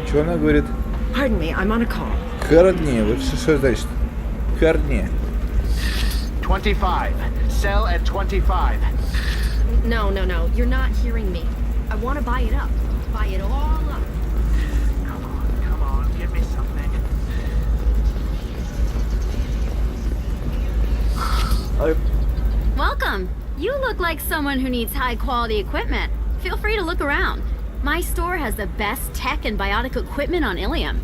Что она говорит? Pardon me, I'm on a call. Хардни, вот что значит? Хардни. 25. Sell at 25. No, you're not hearing me. I want to buy it up. Buy it all up. Come on, give me something. Welcome. You look like someone who needs high-quality equipment. Feel free to look around. My store has the best tech and biotic equipment on Ilium.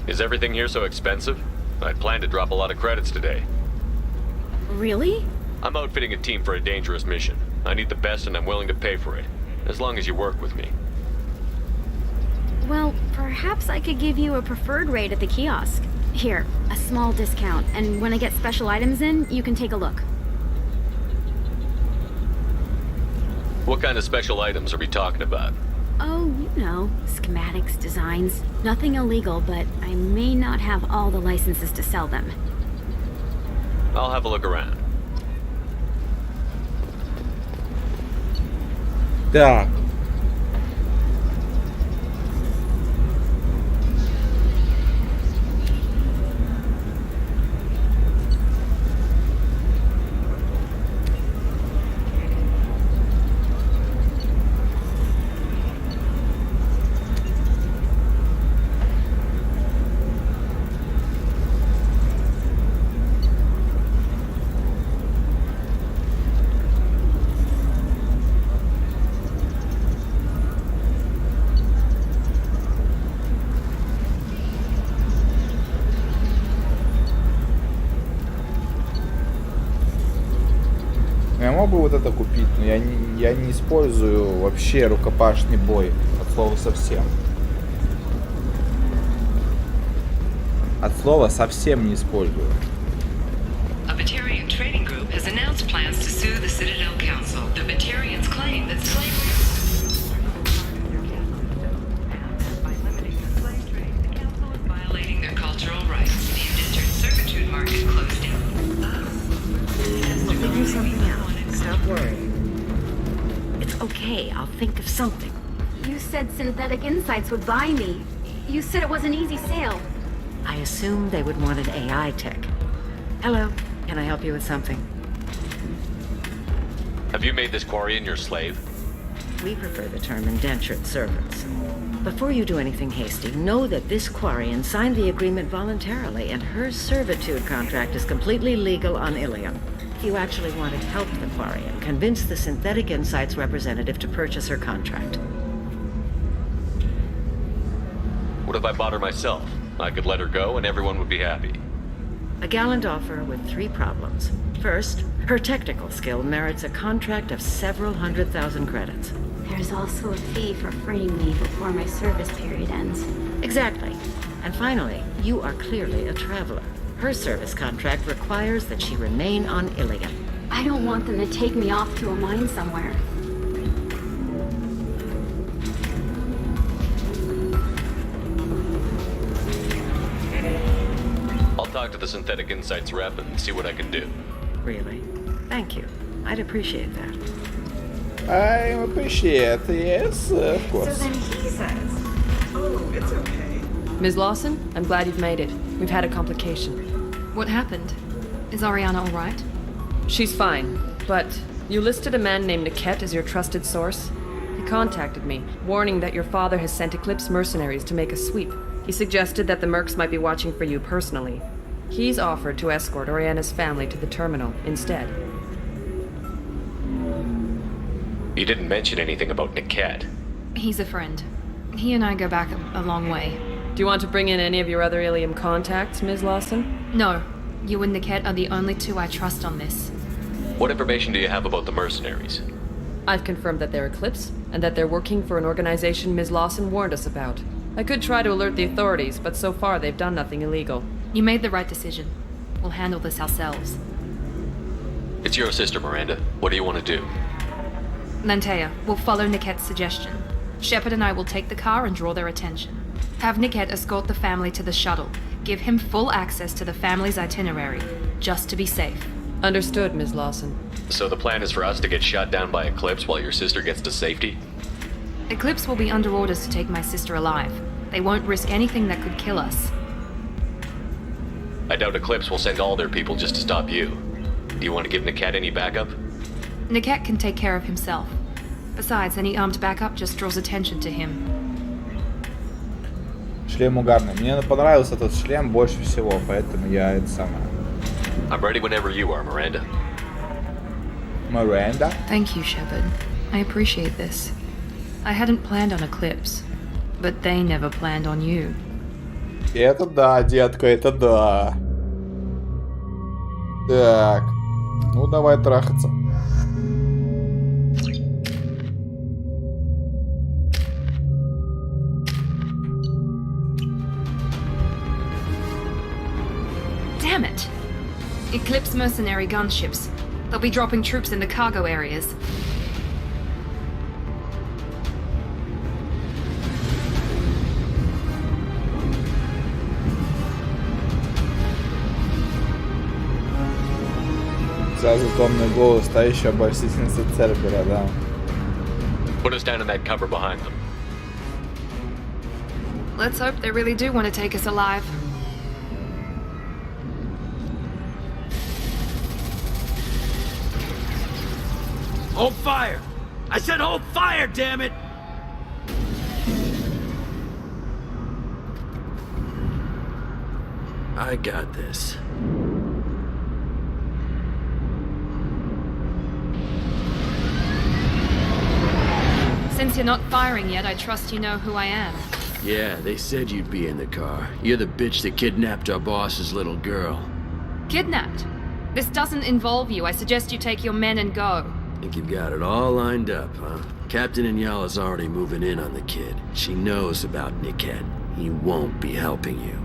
Is everything here so expensive? I'd planned to drop a lot of credits today. Really? I'm outfitting a team for a dangerous mission. I need the best and I'm willing to pay for it. As long as you work with me. Well, perhaps I could give you a preferred rate at the kiosk. Here, a small discount, and when I get special items in, you can take a look. What kind of special items are we talking about? Oh, you know, schematics, designs. Nothing illegal, but I may not have all the licenses to sell them. I'll have a look around. Так. Я мог бы вот это купить, но я не использую вообще рукопашный бой, от слова совсем. От слова совсем не использую. A Batarian trading group has announced plans to sue the Citadel Council. The Batarians claim that slavery violating their cultural rights. The indentured servitude market closed down. We'll figure something out. Stop worrying. It's okay, I'll think of something. You said Synthetic Insights would buy me. You said it was an easy sale. I assumed they would want an AI tech. Hello. Can I help you with something? Have you made this Quarian your slave? We prefer the term indentured servants. Before you do anything hasty, know that this Quarian signed the agreement voluntarily, and her servitude contract is completely legal on Ilium. If you actually want to help the Quarian, convince the Synthetic Insights representative to purchase her contract. What if I bought her myself? I could let her go and everyone would be happy. A gallant offer with 3 problems. First, her technical skill merits a contract of several 100,000 credits. There's also a fee for freeing me before my service period ends. Exactly. And finally, you are clearly a traveler. Her service contract requires that she remain on Ilium. I don't want them to take me off to a mine somewhere. I'll talk to the Synthetic Insights rep and see what I can do. Really? Thank you. I'd appreciate that. I appreciate, yes, of course. So then he says, oh, it's okay. Ms. Lawson, I'm glad you've made it. We've had a complication. What happened? Is Ariana all right? She's fine, but you listed a man named Niket as your trusted source. He contacted me, warning that your father has sent Eclipse mercenaries to make a sweep. He suggested that the Mercs might be watching for you personally. He's offered to escort Oriana's family to the terminal instead. You didn't mention anything about Niket. He's a friend. He and I go back a long way. Do you want to bring in any of your other Ilium contacts, Ms. Lawson? No. You and Niket are the only 2 I trust on this. What information do you have about the mercenaries? I've confirmed that they're Eclipse, and that they're working for an organization Ms. Lawson warned us about. I could try to alert the authorities, but so far they've done nothing illegal. You made the right decision. We'll handle this ourselves. It's your sister, Miranda. What do you want to do? Lantea, we'll follow Niket's suggestion. Shepard and I will take the car and draw their attention. Have Niket escort the family to the shuttle. Give him full access to the family's itinerary, just to be safe. Understood, Ms. Lawson. So the plan is for us to get shot down by Eclipse while your sister gets to safety? Eclipse will be under orders to take my sister alive. They won't risk anything that could kill us. I doubt Eclipse will send all their people just to stop you. Do you want to give Niket any backup? Niket can take care of himself. Besides, any armed backup just draws attention to him. Шлем угарный. Мне понравился этот шлем больше всего, поэтому я это самое. I'm ready whenever you are, Miranda. Miranda? Thank you, Shepard. I appreciate this. I hadn't planned on Eclipse, but they never planned on you. Это да, детка, это да. Так. Ну, давай трахаться. Damn it! Eclipse mercenary gunships. They'll be dropping troops in the cargo areas. Сразу томный голос, та еще обольстительница Цербера, да. Put us down in that cover behind them. Let's hope they really do want to take us alive. Hold fire! I said hold fire, damn it! I got this. Since you're not firing yet, I trust you know who I am. Yeah, they said you'd be in the car. You're the bitch that kidnapped our boss's little girl. Kidnapped? This doesn't involve you. I suggest you take your men and go. Think you've got it all lined up, huh? Captain Inyala's already moving in on the kid. She knows about Niket. He won't be helping you.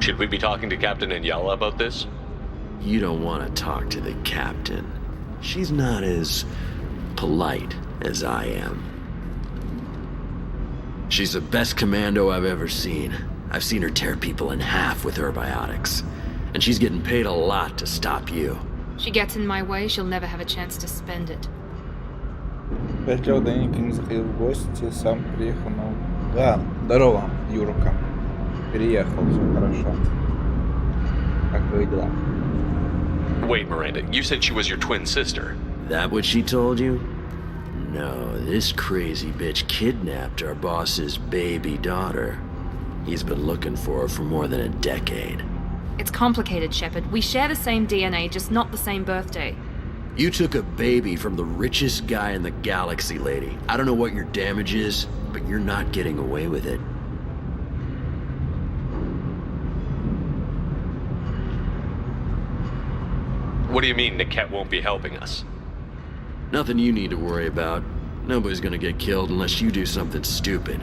Should we be talking to Captain Inyala about this? You don't want to talk to the captain. She's not as polite as I am. She's the best commando I've ever seen. I've seen her tear people in half with her biotics. And she's getting paid a lot to stop you. She gets in my way, she'll never have a chance to spend it. 5 лет Дэнни к ним заходил в гости, сам приехал на Да, здорово, Юрка. Переехал, все хорошо. Как твои дела? Wait, Miranda, you said she was your twin sister. That what she told you? No, this crazy bitch kidnapped our boss's baby daughter. He's been looking for her for more than a decade. It's complicated, Shepard. We share the same DNA, just not the same birthday. You took a baby from the richest guy in the galaxy, lady. I don't know what your damage is, but you're not getting away with it. What do you mean Niket won't be helping us? Nothing you need to worry about. Nobody's gonna get killed unless you do something stupid.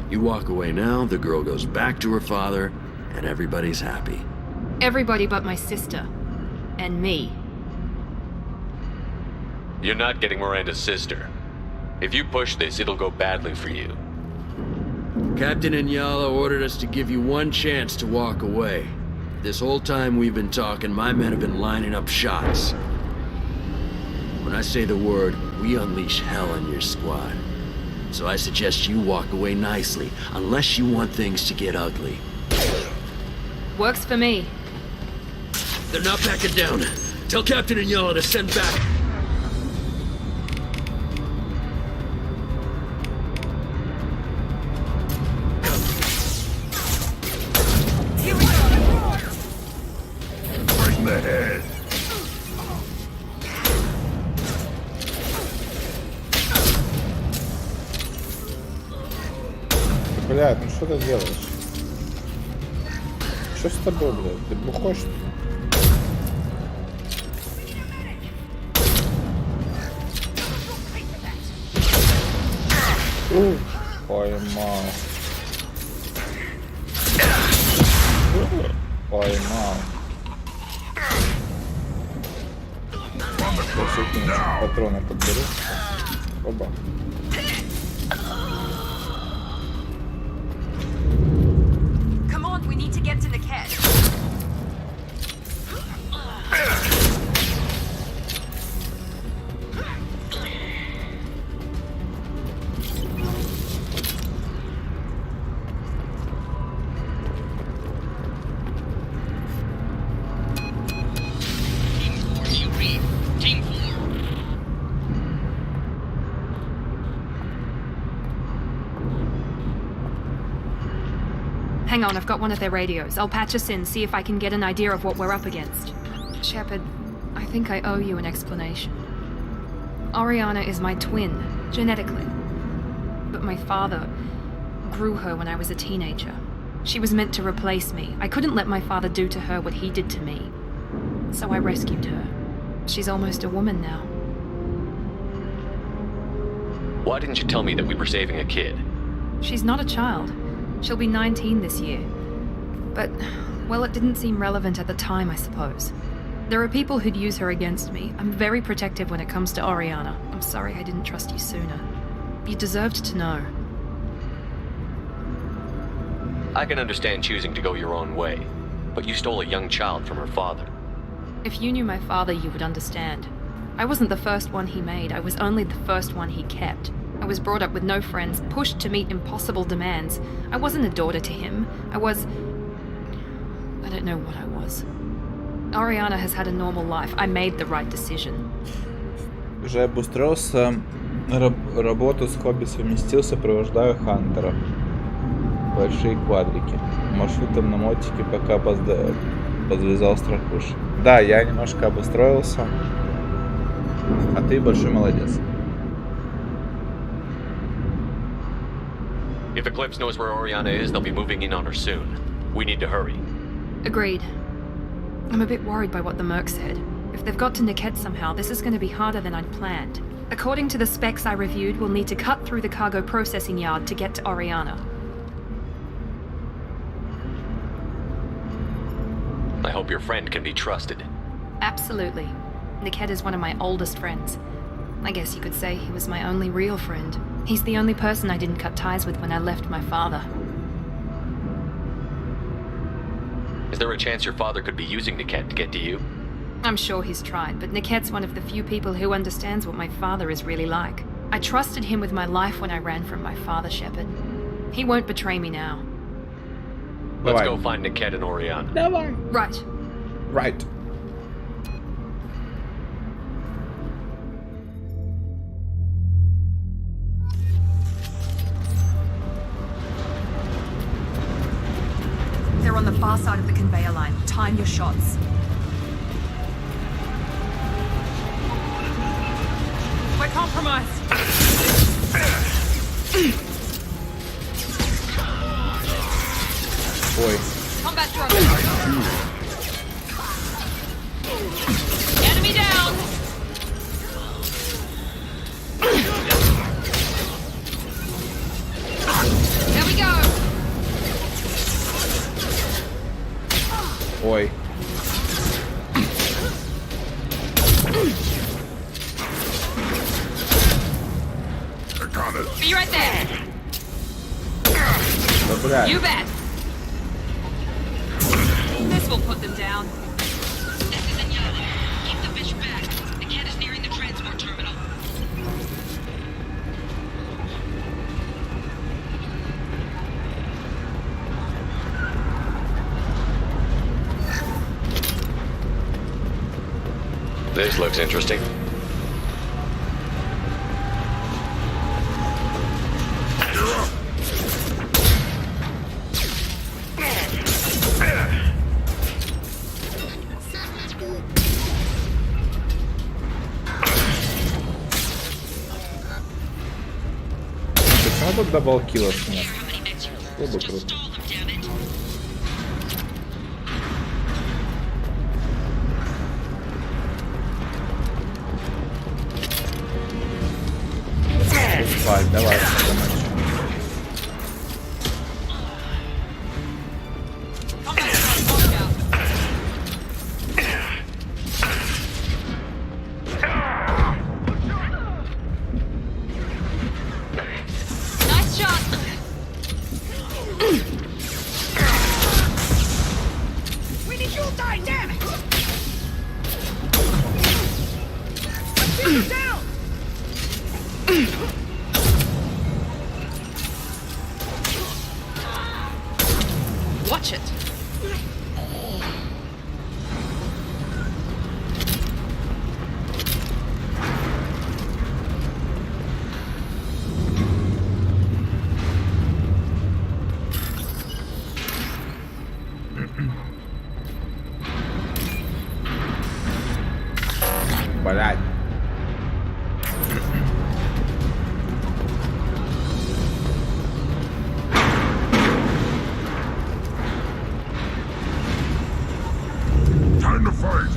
You walk away now, the girl goes back to her father, and everybody's happy. Everybody but my sister. And me. You're not getting Miranda's sister. If you push this, it'll go badly for you. Captain Inyala ordered us to give you one chance to walk away. This whole time we've been talking, my men have been lining up shots. When I say the word, we unleash hell on your squad. So I suggest you walk away nicely, unless you want things to get ugly. Works for me. They're not backing down. Tell Captain Inyala to send back. Right in the head. Блядь, ну что ты делаешь? Что с тобой, блядь? Ты бухой, что ли? Поймал. Поймал. Сейчас патроны подберу. Оба. Come on, we need to get to Niket. Hang on, I've got one of their radios. I'll patch us in, see if I can get an idea of what we're up against. Shepard, I think I owe you an explanation. Oriana is my twin, genetically. But my father grew her when I was a teenager. She was meant to replace me. I couldn't let my father do to her what he did to me. So I rescued her. She's almost a woman now. Why didn't you tell me that we were saving a kid? She's not a child. She'll be 19 this year. But, well, it didn't seem relevant at the time, I suppose. There are people who'd use her against me. I'm very protective when it comes to Oriana. I'm sorry I didn't trust you sooner. You deserved to know. I can understand choosing to go your own way, but you stole a young child from her father. If you knew my father, you would understand. I wasn't the first one he made. I was only the first one he kept. I was brought up with no friends, pushed to meet impossible demands. I wasn't a daughter to him. I don't know what I was. Oriana has had a normal life. I made the right decision. Уже обустроился, работу с хобби совместил, сопровождаю Хантера. Большие квадрики. Маршрутом на мотике пока подвязал страхуш. Да, я немножко обустроился. А ты большой молодец. If Eclipse knows where Oriana is, they'll be moving in on her soon. We need to hurry. Agreed. I'm a bit worried by what the Merc said. If they've got to Niket somehow, this is going to be harder than I'd planned. According to the specs I reviewed, we'll need to cut through the cargo processing yard to get to Oriana. I hope your friend can be trusted. Absolutely. Niket is one of my oldest friends. I guess you could say he was my only real friend. He's the only person I didn't cut ties with when I left my father. Is there a chance your father could be using Niket to get to you? I'm sure he's tried, but Niket's one of the few people who understands what my father is really like. I trusted him with my life when I ran from my father, Shepard. He won't betray me now. Let's Давай. go find Niket and Orion. Давай. Right. Right. They're on the far side of the conveyor line. Time your shots. We're compromised. Ой. Combat drone. Enemy down. There we go. Ой. Be right there. Да, блядь. You bet. This will put them down. This is Inyala. Keep the bitch back. The cat is nearing the transport terminal. This looks interesting. Почему тут даблкилов нет? Было бы круто. Спать, давай. Nice shot. We need you die, damn it. Down. Watch it. Блядь. Time to fight.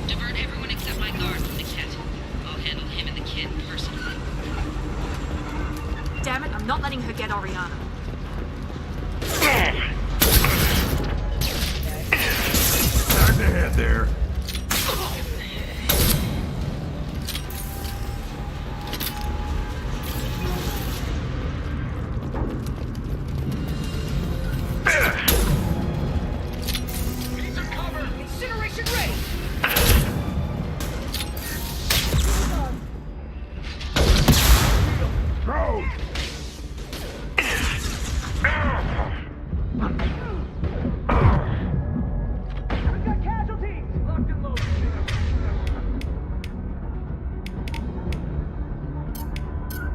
Divert everyone except my guard from the cat. I'll handle him and the kid personally. Damn it, I'm not letting her get Oriana. Time to head there. Incineration ready. Go!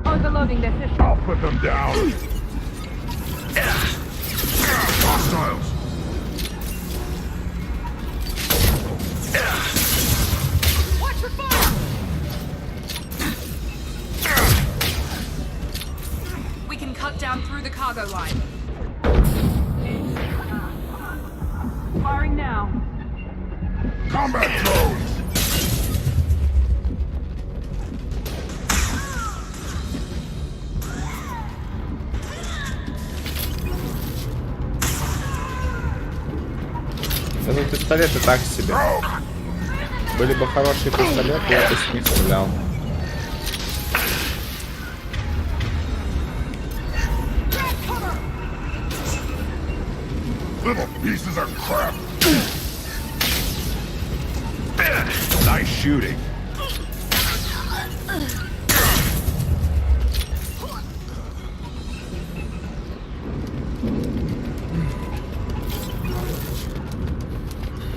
Overloading their system. I'll put them down. Hostiles. Watch for fire. We can cut down through the cargo line. Firing now. Combat drones. Этот пистолеты так себе. Были бы хорошие пистолеты, я бы с них стрелял. Little pieces of crap. Nice shooting.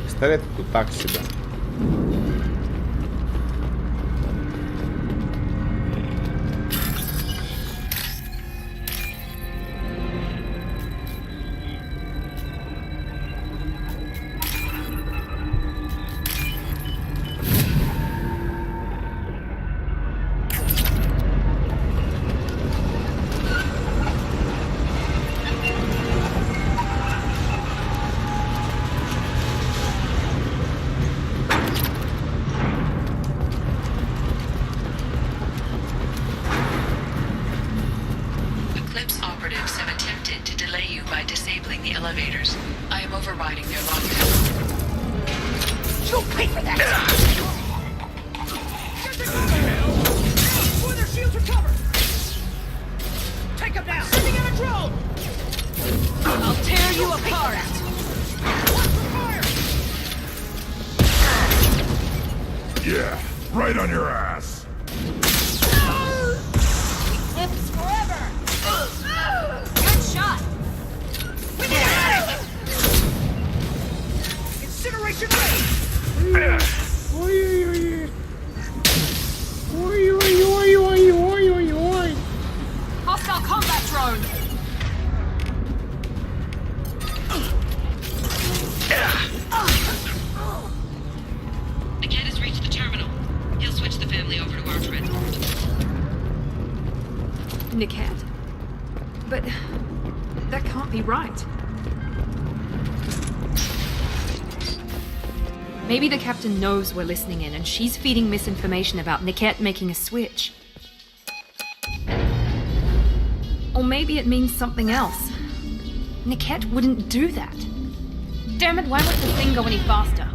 Пистолет тут так себе. Yeah, right on your ass. Lives forever. Good shot. Incineration rate. Hostile combat drone. The kid has reached the terminal. He'll switch the family over to our transport. Niket. But that can't be right. Maybe the captain knows we're listening in and she's feeding misinformation about Niket making a switch. Or maybe it means something else. Niket wouldn't do that. Damn it, why won't the thing go any faster?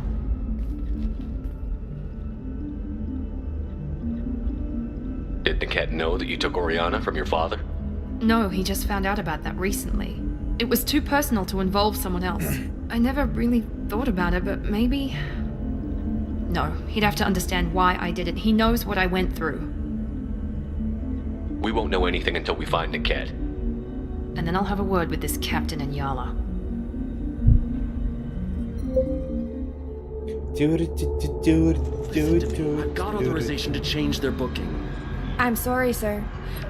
Did Niket know that you took Oriana from your father? No, he just found out about that recently. It was too personal to involve someone else. I never really thought about it, but maybe... No, he'd have to understand why I did it. He knows what I went through. We won't know anything until we find Niket. And then I'll have a word with this captain and Yala. I've got authorization to change their booking. I'm sorry, sir.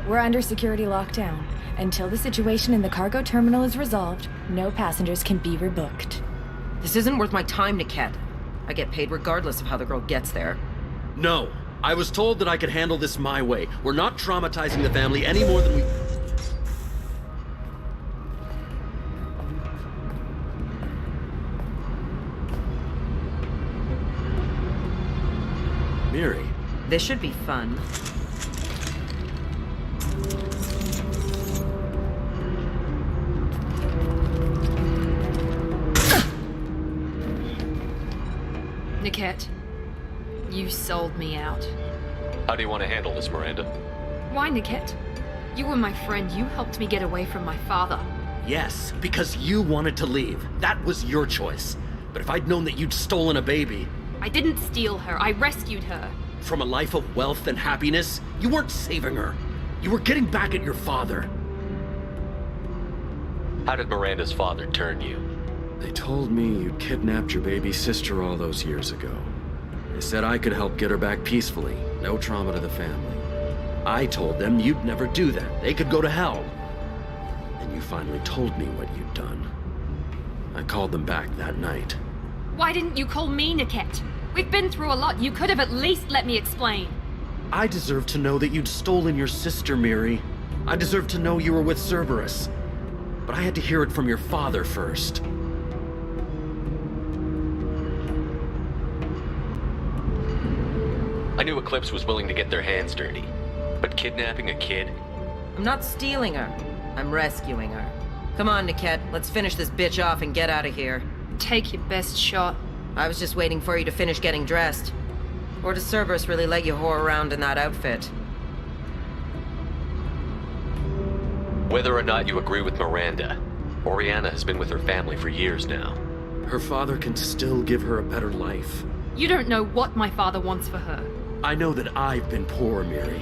We're under security lockdown. Until the situation in the cargo terminal is resolved, no passengers can be rebooked. This isn't worth my time, Niket. I get paid regardless of how the girl gets there. No. I was told that I could handle this my way. We're not traumatizing the family any more than we... Miri. This should be fun. Niket, you sold me out. How do you want to handle this, Miranda? Why, Niket? You were my friend. You helped me get away from my father. Yes, because you wanted to leave. That was your choice. But if I'd known that you'd stolen a baby... I didn't steal her. I rescued her. From a life of wealth and happiness, you weren't saving her. You were getting back at your father. How did Miranda's father turn you? They told me you'd kidnapped your baby sister all those years ago. They said I could help get her back peacefully. No trauma to the family. I told them you'd never do that. They could go to hell. And you finally told me what you'd done. I called them back that night. Why didn't you call me, Niket? We've been through a lot. You could have at least let me explain. I deserve to know that you'd stolen your sister, Miri. I deserve to know you were with Cerberus. But I had to hear it from your father first. I knew Eclipse was willing to get their hands dirty. But kidnapping a kid? I'm not stealing her. I'm rescuing her. Come on, Niket. Let's finish this bitch off and get out of here. Take your best shot. I was just waiting for you to finish getting dressed. Or does Cerberus really let you whore around in that outfit? Whether or not you agree with Miranda, Oriana has been with her family for years now. Her father can still give her a better life. You don't know what my father wants for her. I know that I've been poor, Miri.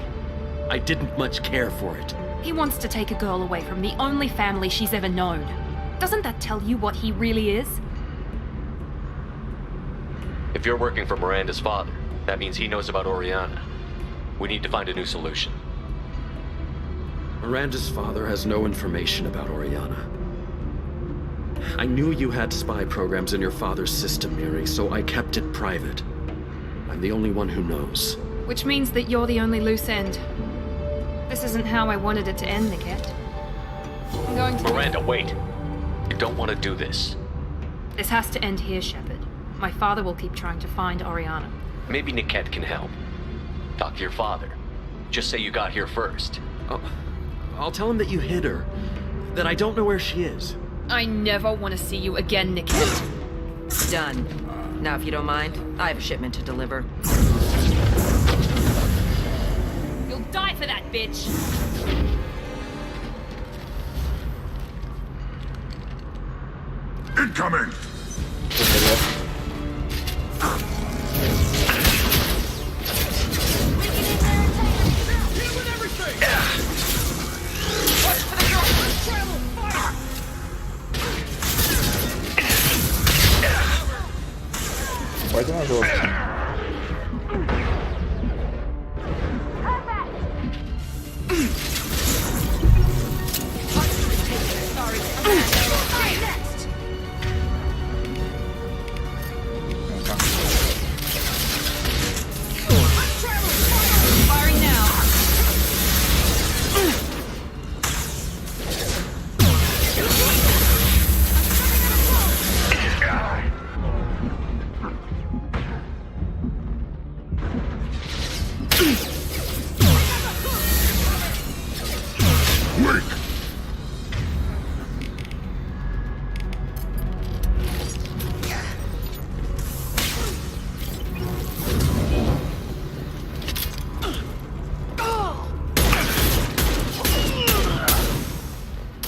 I didn't much care for it. He wants to take a girl away from the only family she's ever known. Doesn't that tell you what he really is? If you're working for Miranda's father, that means he knows about Oriana. We need to find a new solution. Miranda's father has no information about Oriana. I knew you had spy programs in your father's system, Miri, so I kept it private. I'm the only one who knows. Which means that you're the only loose end. This isn't how I wanted it to end, Niket. I'm going to... Miranda, wait! You don't want to do this. This has to end here, Shepard. My father will keep trying to find Oriana. Maybe Niket can help. Talk to your father. Just say you got here first. I'll tell him that you hid her. That I don't know where she is. I never want to see you again, Niket. Done. Now, if you don't mind, I have a shipment to deliver. You'll die for that, bitch! Incoming! Пойдем на жопу.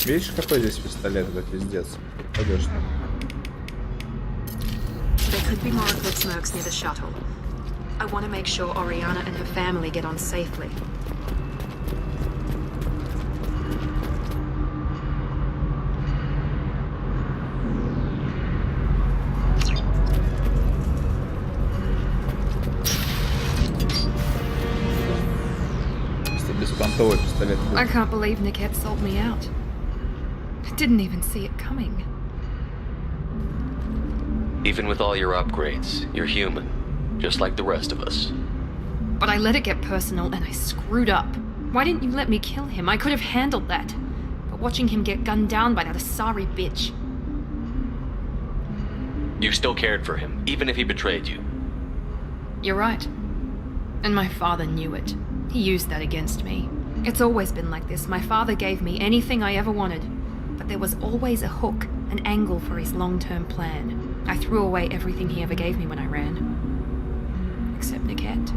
Видишь, какой здесь пистолет, это пиздец. Пойдешь. There could be more Eclipse mercs near the shuttle. I want to make sure Oriana and her family get on safely. Беспонтовый пистолет. I can't believe Niket sold me out. I didn't even see it coming. Even with all your upgrades, you're human, just like the rest of us. But I let it get personal and I screwed up. Why didn't you let me kill him? I could have handled that. But watching him get gunned down by that Asari bitch. You still cared for him, even if he betrayed you. You're right. And my father knew it. He used that against me. It's always been like this. My father gave me anything I ever wanted. But there was always a hook, an angle for his long-term plan. I threw away everything he ever gave me when I ran. Except Niket.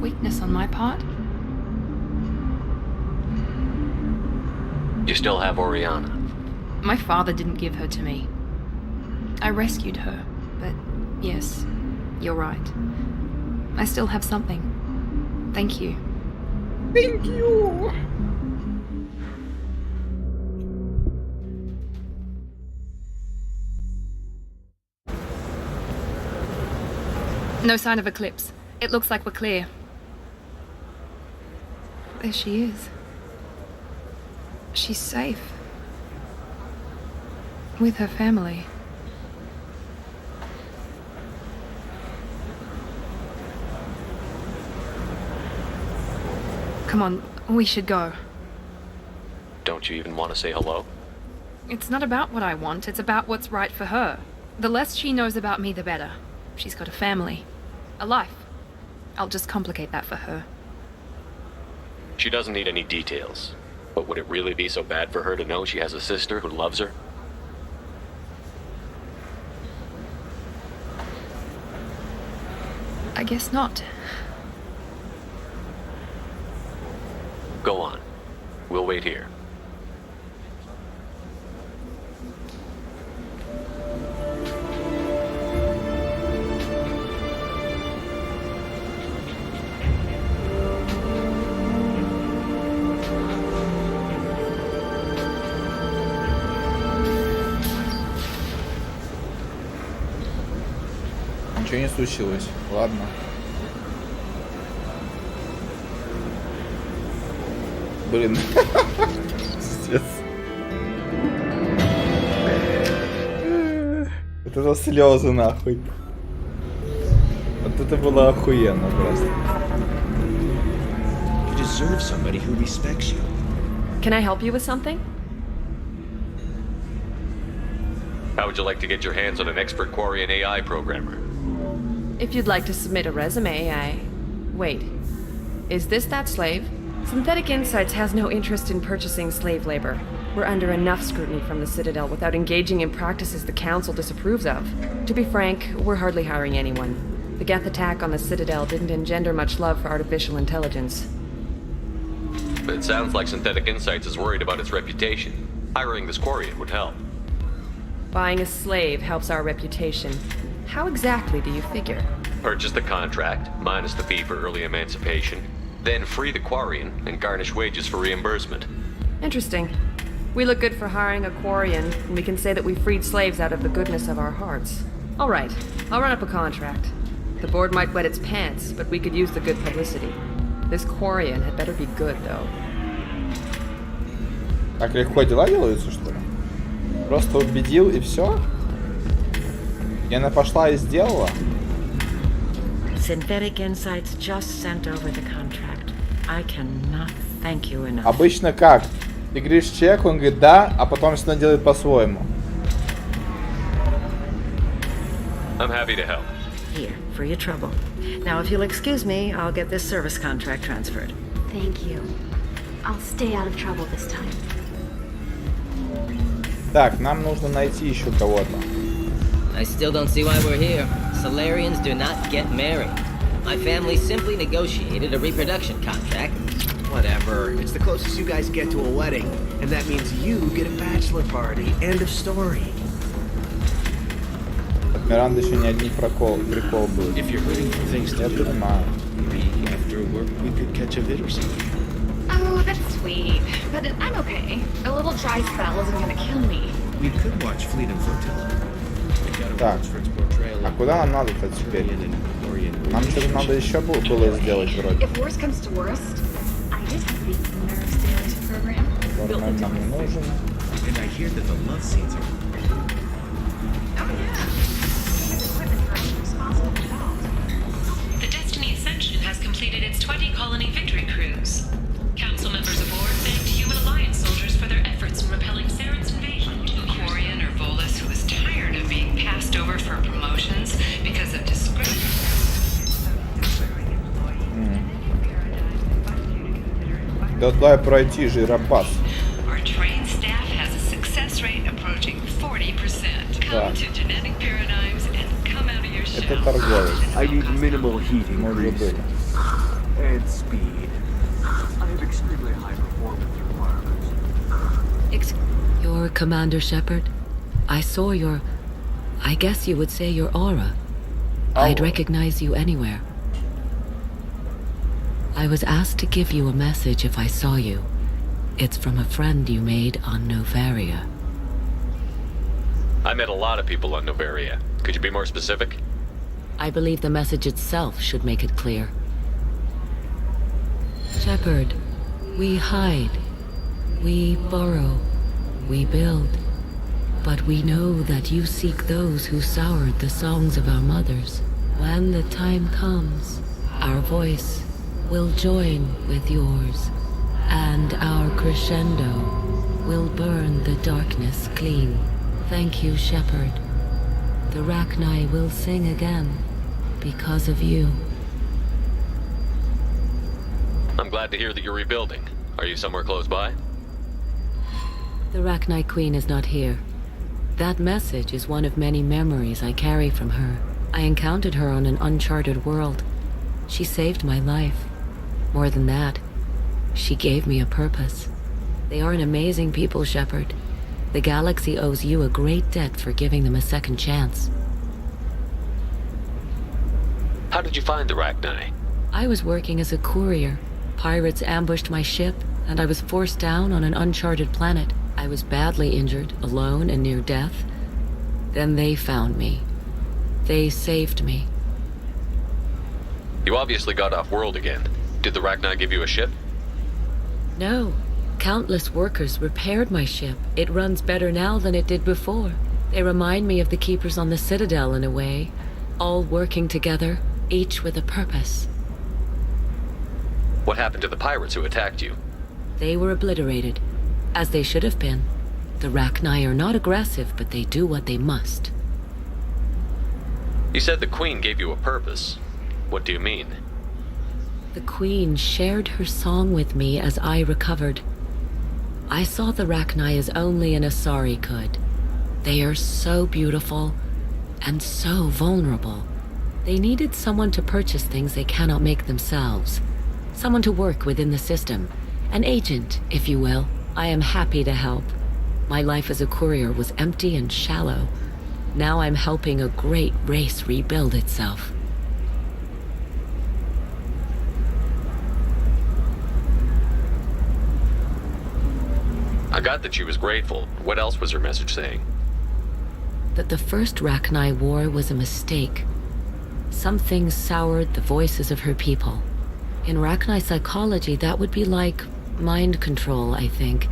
Weakness on my part. You still have Oriana. My father didn't give her to me. I rescued her, but yes, you're right. I still have something. Thank you. Thank you! No sign of Eclipse. It looks like we're clear. There she is. She's safe. With her family. Come on, we should go. Don't you even want to say hello? It's not about what I want, it's about what's right for her. The less she knows about me, the better. She's got a family. A life. I'll just complicate that for her. She doesn't need any details. But would it really be so bad for her to know she has a sister who loves her? I guess not. Go on. We'll wait here. Ничего не случилось. Ладно. Блин. Пиздец. Это за слезы нахуй. Вот это было охуенно просто. You deserve somebody who respects you. Can I help you with something? How would you like to get your hands on an expert Quarian AI programmer? If you'd like to submit a resume, Wait. Is this that slave? Synthetic Insights has no interest in purchasing slave labor. We're under enough scrutiny from the Citadel without engaging in practices the Council disapproves of. To be frank, we're hardly hiring anyone. The Geth attack on the Citadel didn't engender much love for artificial intelligence. But it sounds like Synthetic Insights is worried about its reputation. Hiring this Quarian would help. Buying a slave helps our reputation. How exactly do you figure? Purchase the contract, minus the fee for early emancipation, then free the Quarian and garnish wages for reimbursement. Interesting. We look good for hiring a Quarian, and we can say that we freed slaves out of the goodness of our hearts. All right, I'll run up a contract. The board might wet its pants, but we could use the good publicity. This Quarian had better be good, though. Так легко дела делаются, что ли? Просто убедил и все? И она пошла и сделала? Synthetic Insights just sent over the contract. I cannot thank you enough. Обычно как? Ты говоришь чек, он говорит да, а потом все делает по-своему. I'm happy to help. Here, for your trouble. Now, if you'll excuse me, I'll get this service contract transferred. Thank you. I'll stay out of trouble this time. Так, нам нужно найти еще кого-то. I still don't see why we're here. Solarians do not get married. My family simply negotiated a reproduction contract. Whatever. It's the closest you guys get to a wedding. And that means you get a bachelor party. End of story. От Миранда еще не один прикол был. If you're hurting for things to do, maybe after work we could catch a vid or something. Oh, that's sweet. But I'm okay. A little dry spell isn't gonna kill me. We could watch Fleet and Flotilla. Так, а куда нам надо-то теперь? Нам что-то надо еще было сделать вроде. If worst comes to worst, I just have the nerve stimulation program built into Нам не нужен. And I hear that the love scenes are... The Destiny Ascension has completed its 20-colony victory cruise. Council members aboard thanked human alliance soldiers for their efforts in repelling Saren's invasion. Quarian or Volus, who is tired of being passed over for promotions because of disgrace. Да дай пройти же, рабас. Our trained staff has a success rate approaching 40%. Come to genetic paradigms and come out of your shell. Это торговец. I need minimal heat increase Может быть. and speed. I have extremely high performance requirements. You're Commander Shepard? I saw your... I guess you would say your aura. I'd recognize you anywhere. I was asked to give you a message if I saw you. It's from a friend you made on Novaria. I met a lot of people on Novaria. Could you be more specific? I believe the message itself should make it clear. Shepard, we hide. We burrow. We build. But we know that you seek those who soured the songs of our mothers. When the time comes, our voice will join with yours, and our crescendo will burn the darkness clean. Thank you, Shepard. The Rachni will sing again because of you. I'm glad to hear that you're rebuilding. Are you somewhere close by? The Rachni Queen is not here. That message is one of many memories I carry from her. I encountered her on an uncharted world. She saved my life. More than that, she gave me a purpose. They are an amazing people, Shepard. The galaxy owes you a great debt for giving them a second chance. How did you find the Rachni? I was working as a courier. Pirates ambushed my ship, and I was forced down on an uncharted planet. I was badly injured, alone and near death. Then they found me. They saved me. You obviously got off world again. Did the Rachni give you a ship? No. Countless workers repaired my ship. It runs better now than it did before. They remind me of the keepers on the Citadel in a way. All working together, each with a purpose. What happened to the pirates who attacked you? They were obliterated, as they should have been. The Rachni are not aggressive, but they do what they must. You said the Queen gave you a purpose. What do you mean? The Queen shared her song with me as I recovered. I saw the Rachni as only an Asari could. They are so beautiful and so vulnerable. They needed someone to purchase things they cannot make themselves. Someone to work within the system. An agent, if you will. I am happy to help. My life as a courier was empty and shallow. Now I'm helping a great race rebuild itself. I got that she was grateful. What else was her message saying? That the first Rachni war was a mistake. Some things soured the voices of her people. In Rachni psychology, that would be like mind control, I think.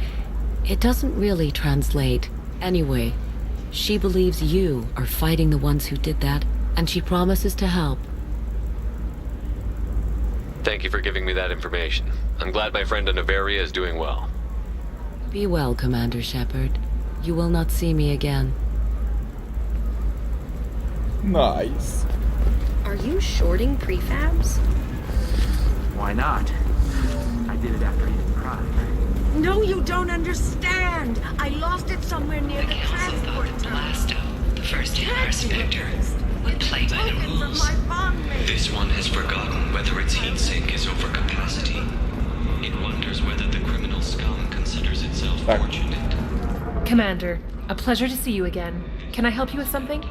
It doesn't really translate. Anyway, she believes you are fighting the ones who did that, and she promises to help. Thank you for giving me that information. I'm glad my friend Noveria is doing well. Be well, Commander Shepard. You will not see me again. Nice. Are you shorting prefabs? Why not? I did it after eating pride. No, you don't understand. I lost it somewhere near the transport terminal. The first in-house specter would play by the rules. This one has forgotten whether its heat sink is over capacity. It wonders whether the criminal scum considers itself fortunate. Commander, a pleasure to see you again. Can I help you with something?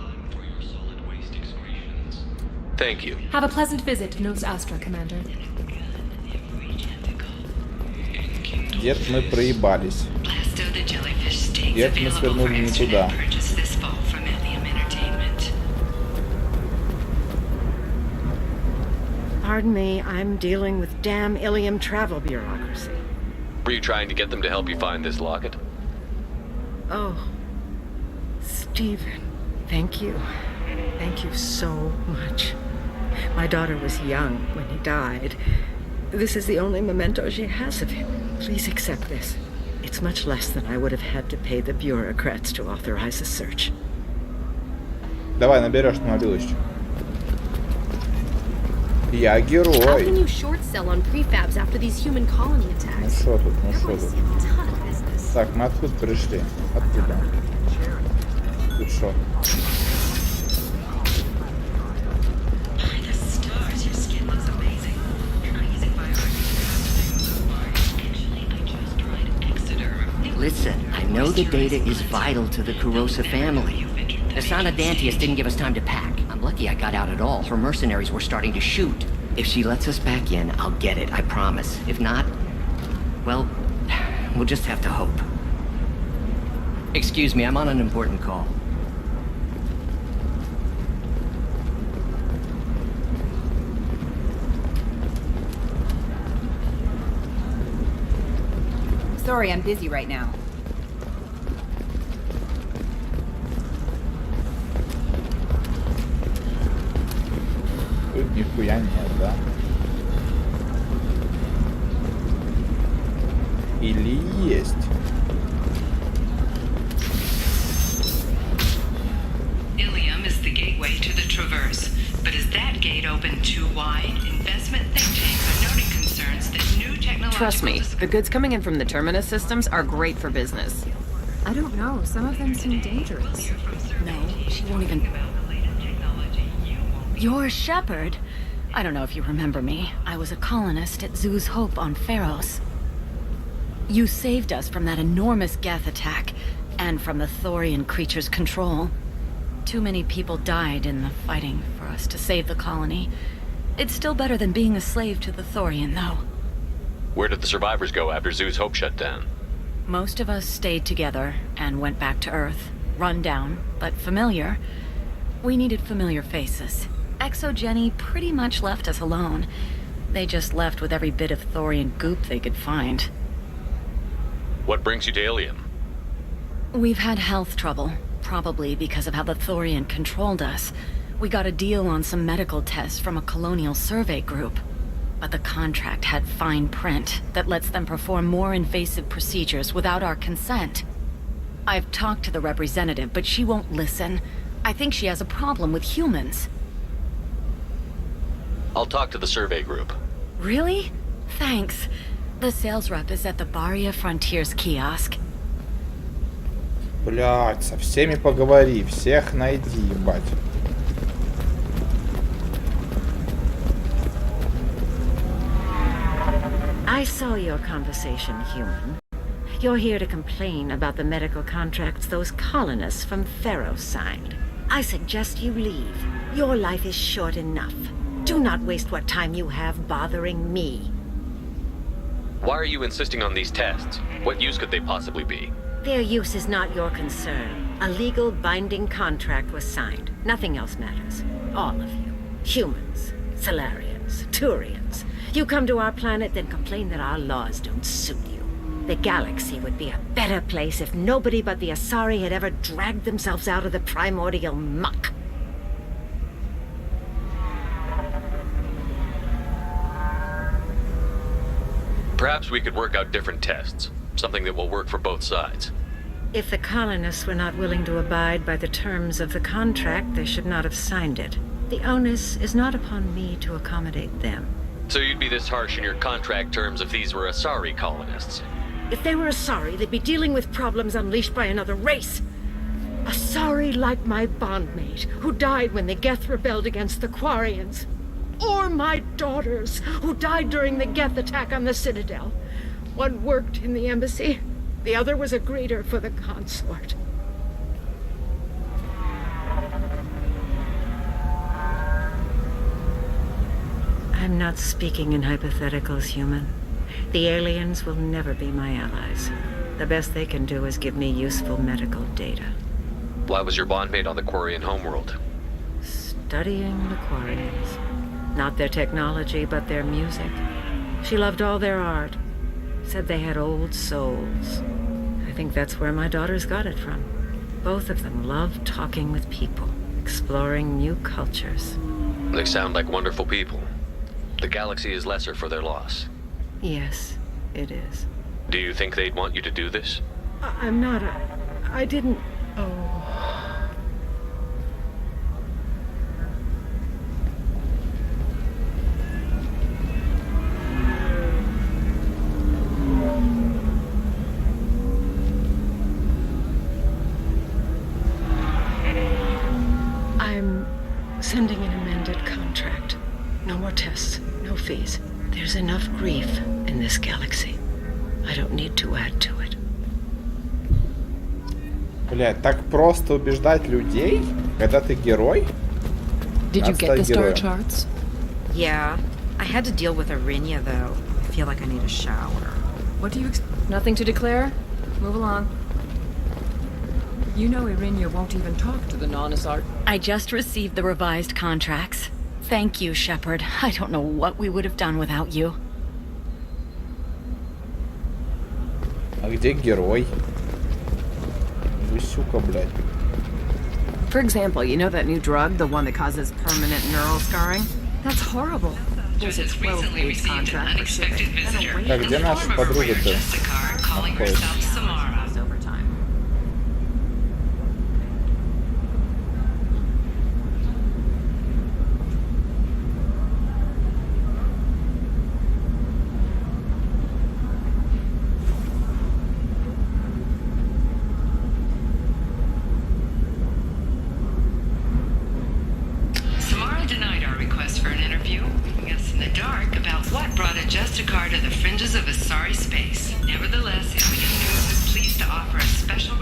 Thank you. Have a pleasant visit to Nos Astra, Commander. Где-то мы проебались. Где-то мы свернули не туда. Pardon me, I'm dealing with damn Ilium travel bureaucracy. Were you trying to get them to help you find this locket? Oh, Stephen, thank you. Thank you so much. My daughter was young when he died. This is the only memento she has of him. Please accept this. It's much less than I would have had to pay the bureaucrats to authorize a search. Давай, наберешь на мобилочку. Я герой. How can you short sell on prefabs after these human colony Ну attacks? шо тут, ну шо тут. Так, мы откуда пришли? Откуда? Тут шо? Listen, I know the data is vital to the Kurosa family. Asana Dantius didn't give us time to pack. I'm lucky I got out at all. Her mercenaries were starting to shoot. If she lets us back in, I'll get it, I promise. If not, well, we'll just have to hope. Excuse me, I'm on an important call. Sorry, I'm busy right now. Тут нихуя нет, да? Или есть? Ilium is the gateway to the Traverse, but is that gate open too wide? Investment think tanks are noting concerns that new technological... Trust me, the goods coming in from the Terminus systems are great for business. I don't know. Some of them seem dangerous. No, she won't even... You're Shepard. I don't know if you remember me. I was a colonist at Zoo's Hope on Pharos. You saved us from that enormous Geth attack, and from the Thorian creature's control. Too many people died in the fighting for us to save the colony. It's still better than being a slave to the Thorian, though. Where did the survivors go after Zoo's Hope shut down? Most of us stayed together and went back to Earth. Run down, but familiar. We needed familiar faces. Exogeny pretty much left us alone. They just left with every bit of thorian goop they could find. What brings you to Ilium? We've had health trouble, probably because of how the thorian controlled us. We got a deal on some medical tests from a colonial survey group. But the contract had fine print that lets them perform more invasive procedures without our consent. I've talked to the representative, but she won't listen. I think she has a problem with humans. I'll talk to the survey group. Really? Thanks. The sales rep is at the Barria Frontiers kiosk. Блядь, со всеми поговори, всех найди, ебать. I saw your conversation, human. You're here to complain about the medical contracts those colonists from Theros signed. I suggest you leave. Your life is short enough. Do not waste what time you have bothering me. Why are you insisting on these tests? What use could they possibly be? Their use is not your concern. A legal binding contract was signed. Nothing else matters. All of you. Humans, Solarians, Turians. You come to our planet, then complain that our laws don't suit you. The galaxy would be a better place if nobody but the Asari had ever dragged themselves out of the primordial muck. Perhaps we could work out different tests. Something that will work for both sides. If the colonists were not willing to abide by the terms of the contract, they should not have signed it. The onus is not upon me to accommodate them. So you'd be this harsh in your contract terms if these were Asari colonists? If they were Asari, they'd be dealing with problems unleashed by another race. Asari like my bondmate, who died when the Geth rebelled against the Quarians. Or my daughters, who died during the Geth attack on the Citadel. One worked in the embassy, the other was a greeter for the consort. I'm not speaking in hypotheticals, human. The aliens will never be my allies. The best they can do is give me useful medical data. Why was your bondmate on the Quarian homeworld? Studying the Quarians. Not their technology, but their music. She loved all their art. Said they had old souls. I think that's where my daughters got it from. Both of them love talking with people, exploring new cultures. They sound like wonderful people. The galaxy is lesser for their loss. Yes, it is. Do you think they'd want you to do this? I'm not I didn't... Oh... I'm sending an amended contract. No more tests, no fees. There's enough grief in this galaxy. I don't need to add to it. Блядь, так просто убеждать людей, когда ты герой? Did you get the star charts? Yeah. I had to deal with Arinya, though. I feel like I need a shower. What do you Nothing to declare? Move along. You know Arinya won't even talk to the non-Asari. I just received the revised contracts. Thank you, Shepard. I don't know what we would have done without you. А где герой? Вы сука, блядь. For example, you know that new drug, the one that causes permanent neural scarring? That's horrible. There's a 12-page contract for shipping. Так, где наша подруга-то?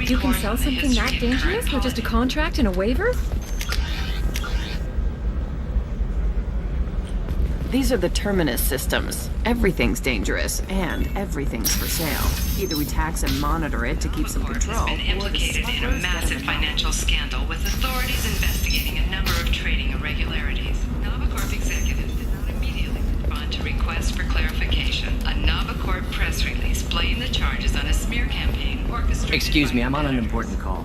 You can sell something that dangerous with just a contract and a waiver? These are the terminus systems. Everything's dangerous, and everything's for sale. Either we tax and monitor it to keep some control, has been implicated in a massive financial scandal with authorities investigating a number of trading irregularities. press release blaming the charges on a smear campaign orchestrated. Excuse me, I'm on an important call.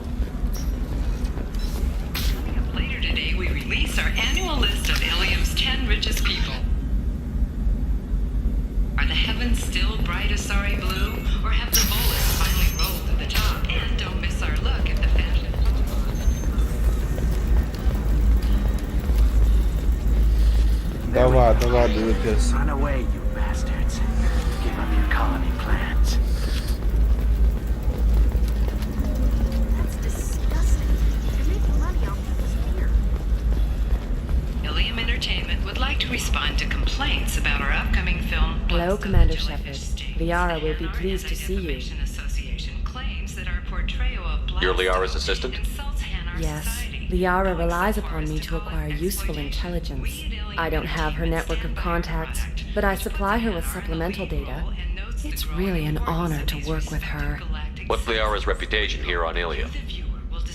Later today, we release our annual list of Ilium's 10 richest people. Are the heavens still bright as sorry blue, or have the bullets finally rolled to the top? And don't miss our look at the fashion. Давай, двигайся. Run away, you bastards. Give up your colony plans. That's disgusting. You're making money off people's fear. Ilium Entertainment would like to respond to complaints about our upcoming film. Hello, Commander Shepard. Liara will be pleased to see you. Association claims that our portrayal of black You're Liara's assistant? Yes. Liara relies upon me to acquire useful intelligence. I don't have her network of contacts, but I supply her with supplemental data. It's really an honor to work with her. What's Liara's reputation here on Ilium?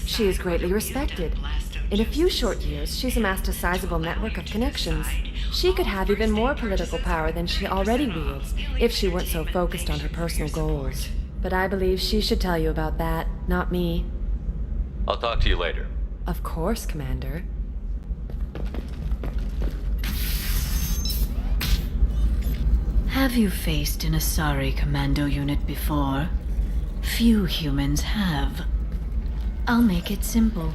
She is greatly respected. In a few short years, she's amassed a sizable network of connections. She could have even more political power than she already wields, if she weren't so focused on her personal goals. But I believe she should tell you about that, not me. I'll talk to you later. Of course, Commander. Have you faced an Asari commando unit before? Few humans have. I'll make it simple.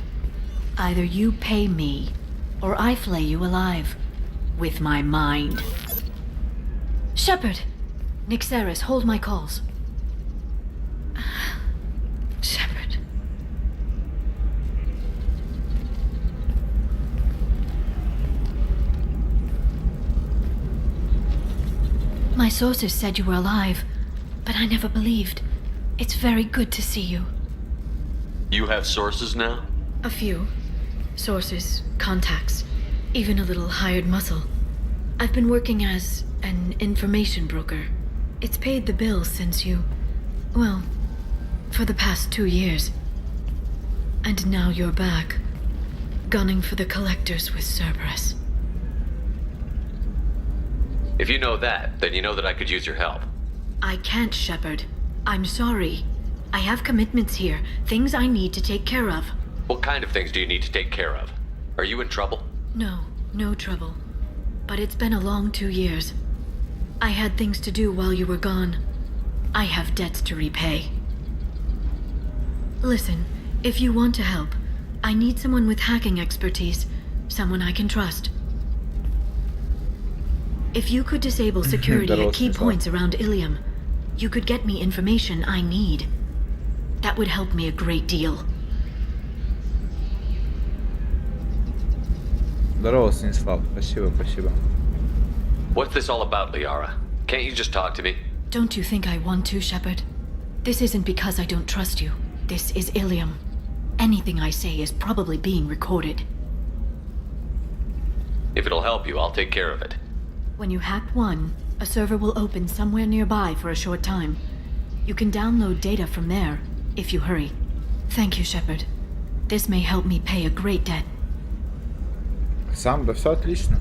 Either you pay me, or I flay you alive. With my mind. Shepard! Nixeris, hold my calls. Shepard. My sources said you were alive, but I never believed. It's very good to see you. You have sources now? A few. Sources, contacts, even a little hired muscle. I've been working as an information broker. It's paid the bills since you... well, for the past 2 years. And now you're back, gunning for the collectors with Cerberus. If you know that, then you know that I could use your help. I can't, Shepard. I'm sorry. I have commitments here, things I need to take care of. What kind of things do you need to take care of? Are you in trouble? No, no trouble. But it's been a long 2 years. I had things to do while you were gone. I have debts to repay. Listen, if you want to help, I need someone with hacking expertise, someone I can trust. If you could disable security at key points around Ilium, you could get me information I need. That would help me a great deal. Здорово, Станислав. Спасибо. What's this all about, Liara? Can't you just talk to me? Don't you think I want to, Shepard? This isn't because I don't trust you. This is Ilium. Anything I say is probably being recorded. If it'll help you, I'll take care of it. When you hack one, a server will open somewhere nearby for a short time. You can download data from there, if you hurry. Thank you, Shepard. This may help me pay a great debt. Сам, да все отлично.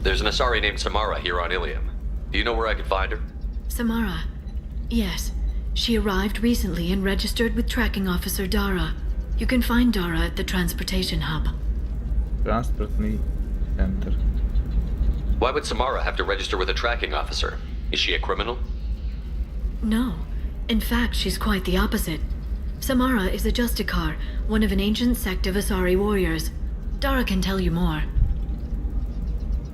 There's an Asari named Samara here on Ilium. Do you know where I could find her? Samara. Yes. She arrived recently and registered with tracking officer Dara. You can find Dara at the transportation hub. Транспортный центр. Why would Samara have to register with a tracking officer? Is she a criminal? No. In fact, she's quite the opposite. Samara is a Justikar, one of an ancient sect of Asari warriors. Dara can tell you more.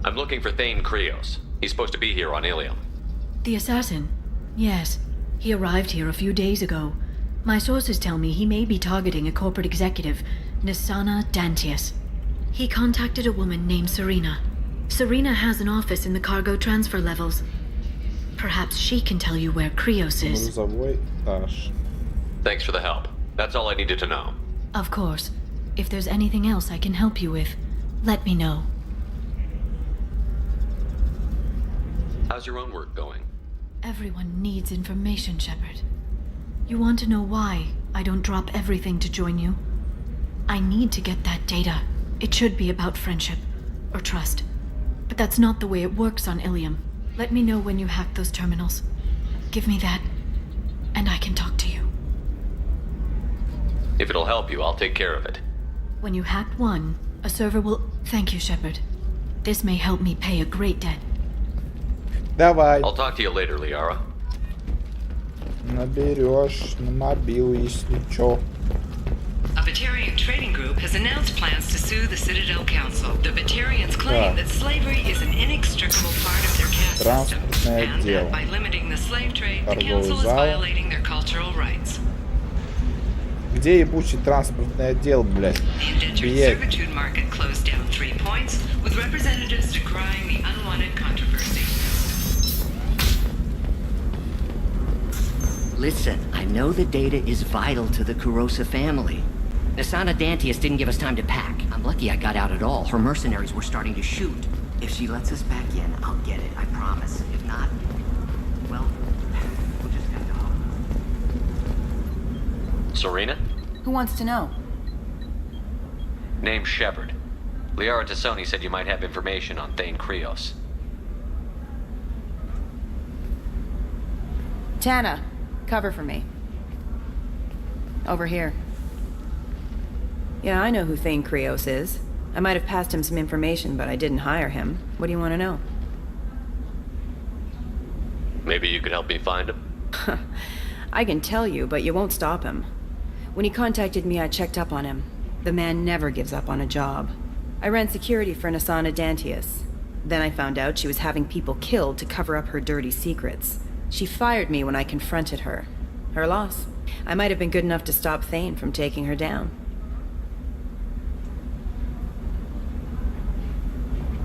I'm looking for Thane Krios. He's supposed to be here on Ilium. The assassin? Yes. He arrived here a few days ago. My sources tell me he may be targeting a corporate executive, Nisana Dantius. He contacted a woman named Serena. Serena has an office in the cargo transfer levels. Perhaps she can tell you where Krios is. Thanks for the help. That's all I needed to know. Of course. If there's anything else I can help you with, let me know. How's your own work going? Everyone needs information, Shepard. You want to know why I don't drop everything to join you? I need to get that data. It should be about friendship or trust. But that's not the way it works on Ilium. Let me know when you hack those terminals. Give me that, and I can talk to you. If it'll help you, I'll take care of it. When you hack one, a server will... Thank you, Shepard. This may help me pay a great debt. Давай. I'll talk to you later, Liara. Наберешь на мобилу, если чё. A Batarian trading group has announced plans to sue the Citadel Council. The Batarians claim that slavery is an inextricable part of their caste system, and that by limiting the slave trade, the council is violating their cultural rights. Где ебучий транспортный отдел, блядь? The indentured servitude market closed down 3 points, with representatives decrying the unwanted controversy. Listen, I know the data is vital to the Kurosa family. Nasana Dantius didn't give us time to pack. I'm lucky I got out at all. Her mercenaries were starting to shoot. If she lets us back in, I'll get it, I promise. If not, well, we'll just have to hope. Serena? Who wants to know? Name's Shepard. Liara Tassoni said you might have information on Thane Krios. Tana, cover for me. Over here. Yeah, I know who Thane Krios is. I might have passed him some information, but I didn't hire him. What do you want to know? Maybe you could help me find him? I can tell you, but you won't stop him. When he contacted me, I checked up on him. The man never gives up on a job. I ran security for Nasana Dantius. Then I found out she was having people killed to cover up her dirty secrets. She fired me when I confronted her. Her loss. I might have been good enough to stop Thane from taking her down.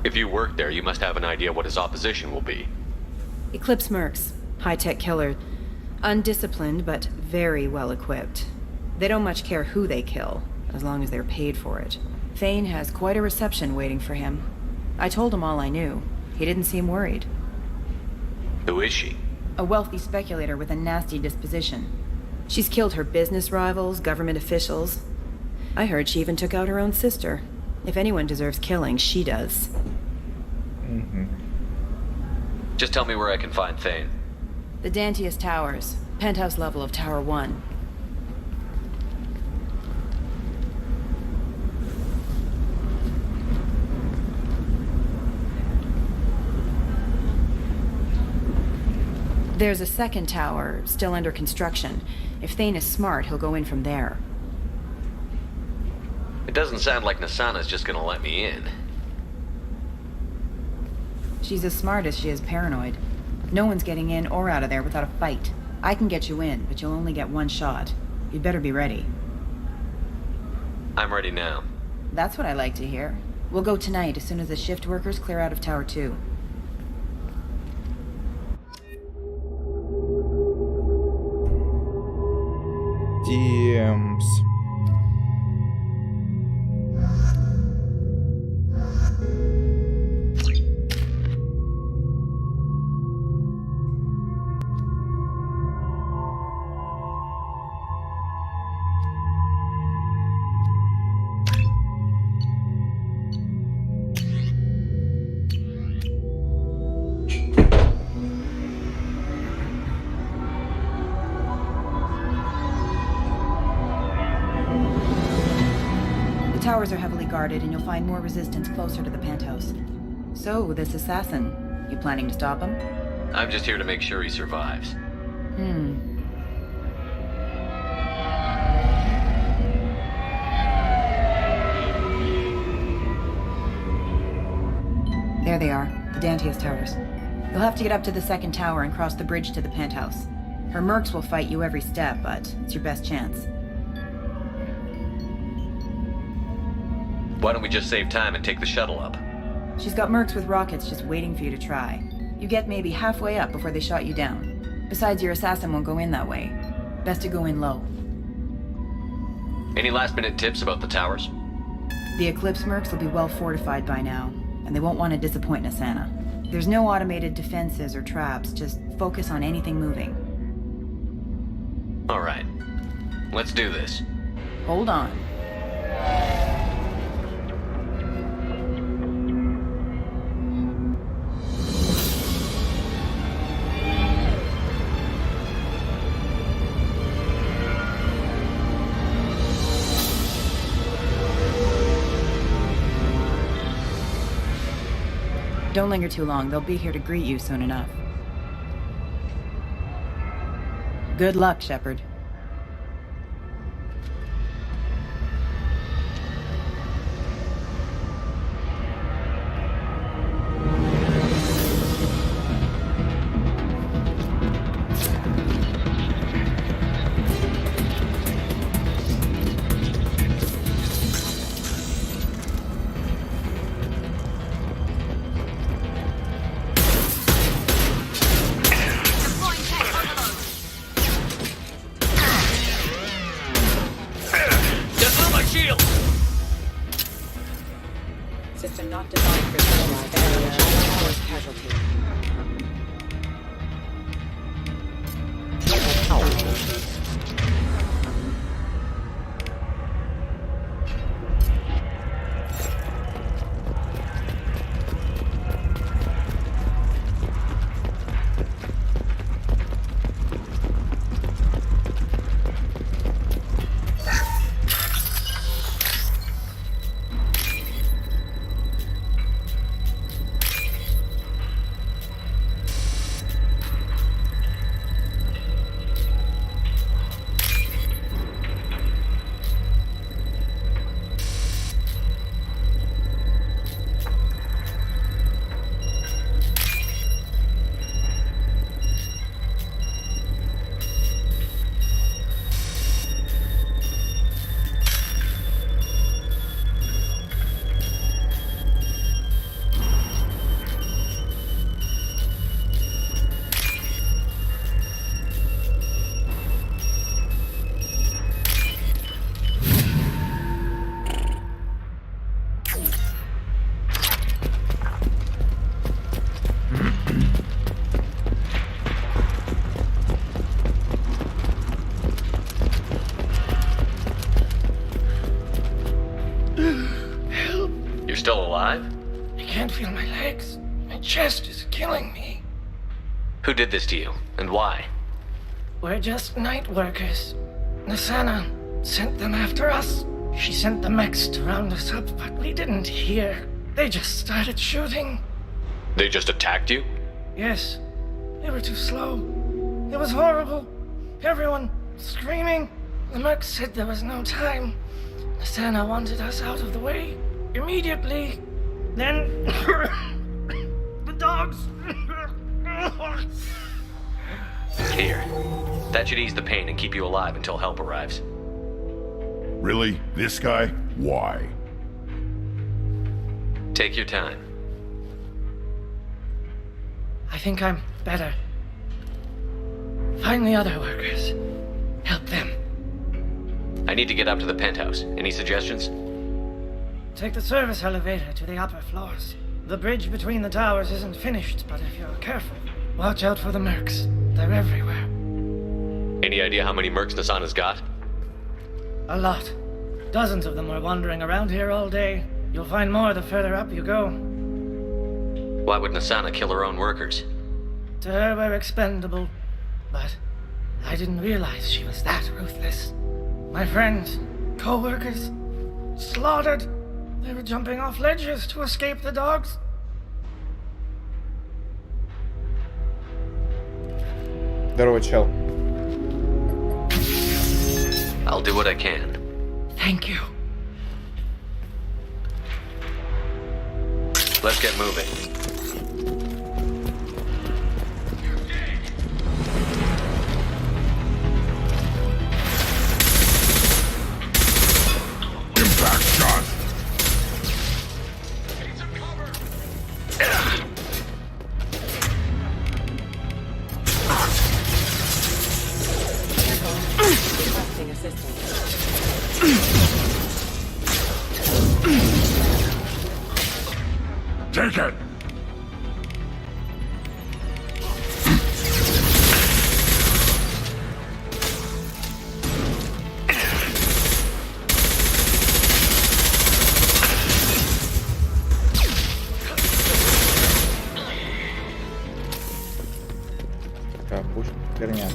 If you work there, you must have an idea what his opposition will be. Eclipse mercs. High-tech killer. Undisciplined, but very well-equipped. They don't much care who they kill, as long as they're paid for it. Thane has quite a reception waiting for him. I told him all I knew. He didn't seem worried. Who is she? A wealthy speculator with a nasty disposition. She's killed her business rivals, government officials. I heard she even took out her own sister. If anyone deserves killing, she does. Just tell me where I can find Thane. The Dantius Towers. Penthouse level of Tower 1. There's a second tower, still under construction. If Thane is smart, he'll go in from there. It doesn't sound like Nasana's just gonna let me in. She's as smart as she is paranoid. No one's getting in or out of there without a fight. I can get you in, but you'll only get one shot. You'd better be ready. I'm ready now. That's what I like to hear. We'll go tonight as soon as the shift workers clear out of Tower 2. Демс. The towers are heavily guarded, and you'll find more resistance closer to the penthouse. So, this assassin, you planning to stop him? I'm just here to make sure he survives. There they are, the Dantius Towers. You'll have to get up to the second tower and cross the bridge to the penthouse. Her mercs will fight you every step, but it's your best chance. Why don't we just save time and take the shuttle up? She's got mercs with rockets just waiting for you to try. You get maybe halfway up before they shot you down. Besides, your assassin won't go in that way. Best to go in low. Any last-minute tips about the towers? The Eclipse mercs will be well fortified by now, and they won't want to disappoint Nasana. There's no automated defenses or traps, just focus on anything moving. All right. Let's do this. Hold on. Don't linger too long. They'll be here to greet you soon enough. Good luck, Shepard. System not designed for civilized area. Force casualty. Still alive? I can't feel my legs. My chest is killing me. Who did this to you, and why? We're just night workers. Nasana sent them after us. She sent the mechs to round us up, but we didn't hear. They just started shooting. They just attacked you? Yes. They were too slow. It was horrible. Everyone screaming. The mechs said there was no time. Nasana wanted us out of the way. Immediately. Then the dogs. Here. That should ease the pain and keep you alive until help arrives. Really? This guy? Why? Take your time. I think I'm better. Find the other workers. Help them. I need to get up to the penthouse. Any suggestions? Take the service elevator to the upper floors. The bridge between the towers isn't finished, but if you're careful, watch out for the mercs. They're everywhere. Any idea how many mercs Nasana's got? A lot. Dozens of them are wandering around here all day. You'll find more the further up you go. Why would Nasana kill her own workers? To her, we're expendable. But I didn't realize she was that ruthless. My friends, co-workers, slaughtered. They were jumping off ledges to escape the dogs. Здорово, чел. I'll do what I can. Thank you. Let's get moving. Impact shot. Take it! Так, пусть херня.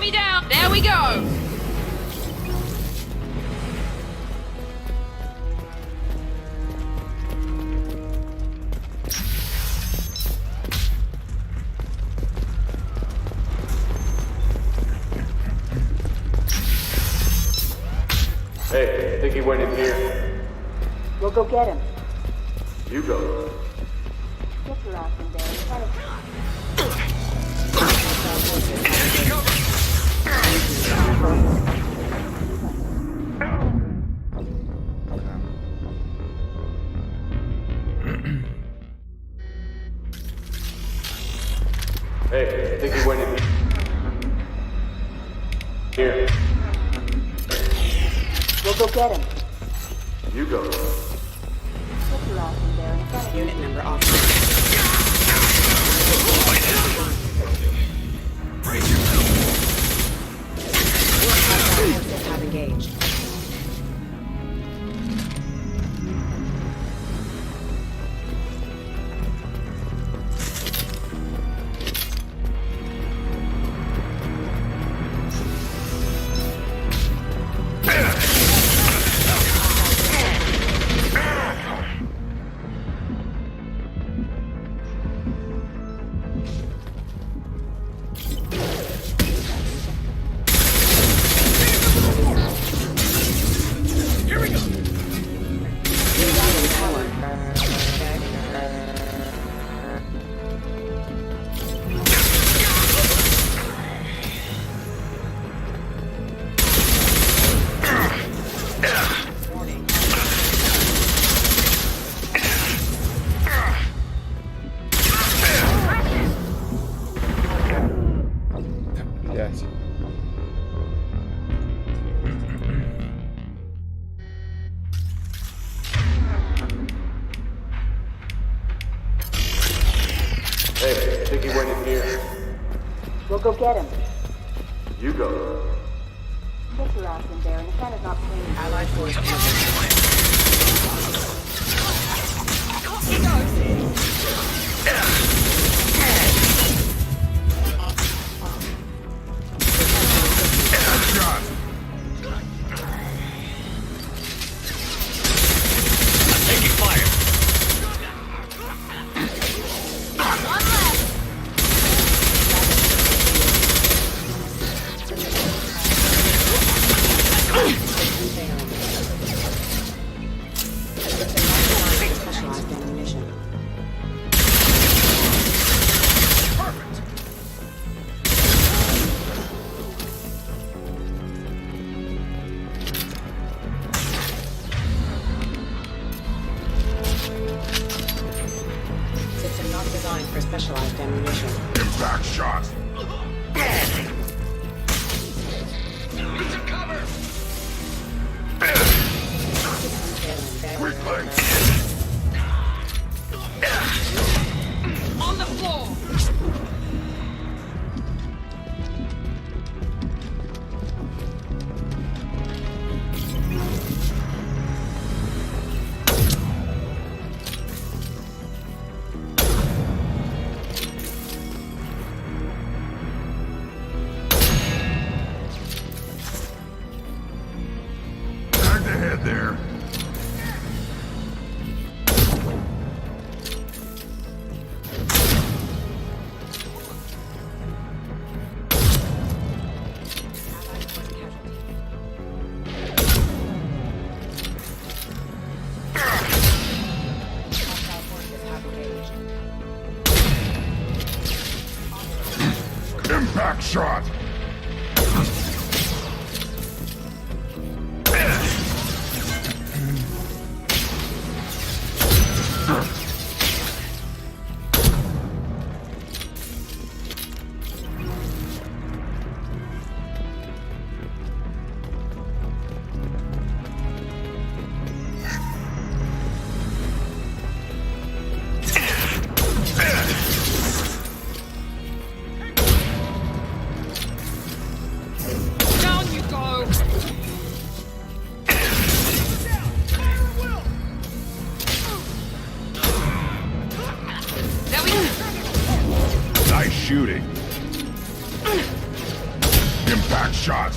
me down. There we go. Hey, I think he went in here. We'll go get him. You go. Get your ass in there. Try to... Hey, I think he went in here. We'll go get him. You go. Get your ass in there and try to... Unit member off. Have engaged. Hey, I think he went in here. We'll go get him. You go. Get your ass in there and the sun is not playing. Allied force. Taking fire. System not designed for specialized ammunition. Impact shot. Quickly. On the floor. Time to head there. Impact shot. Back shot.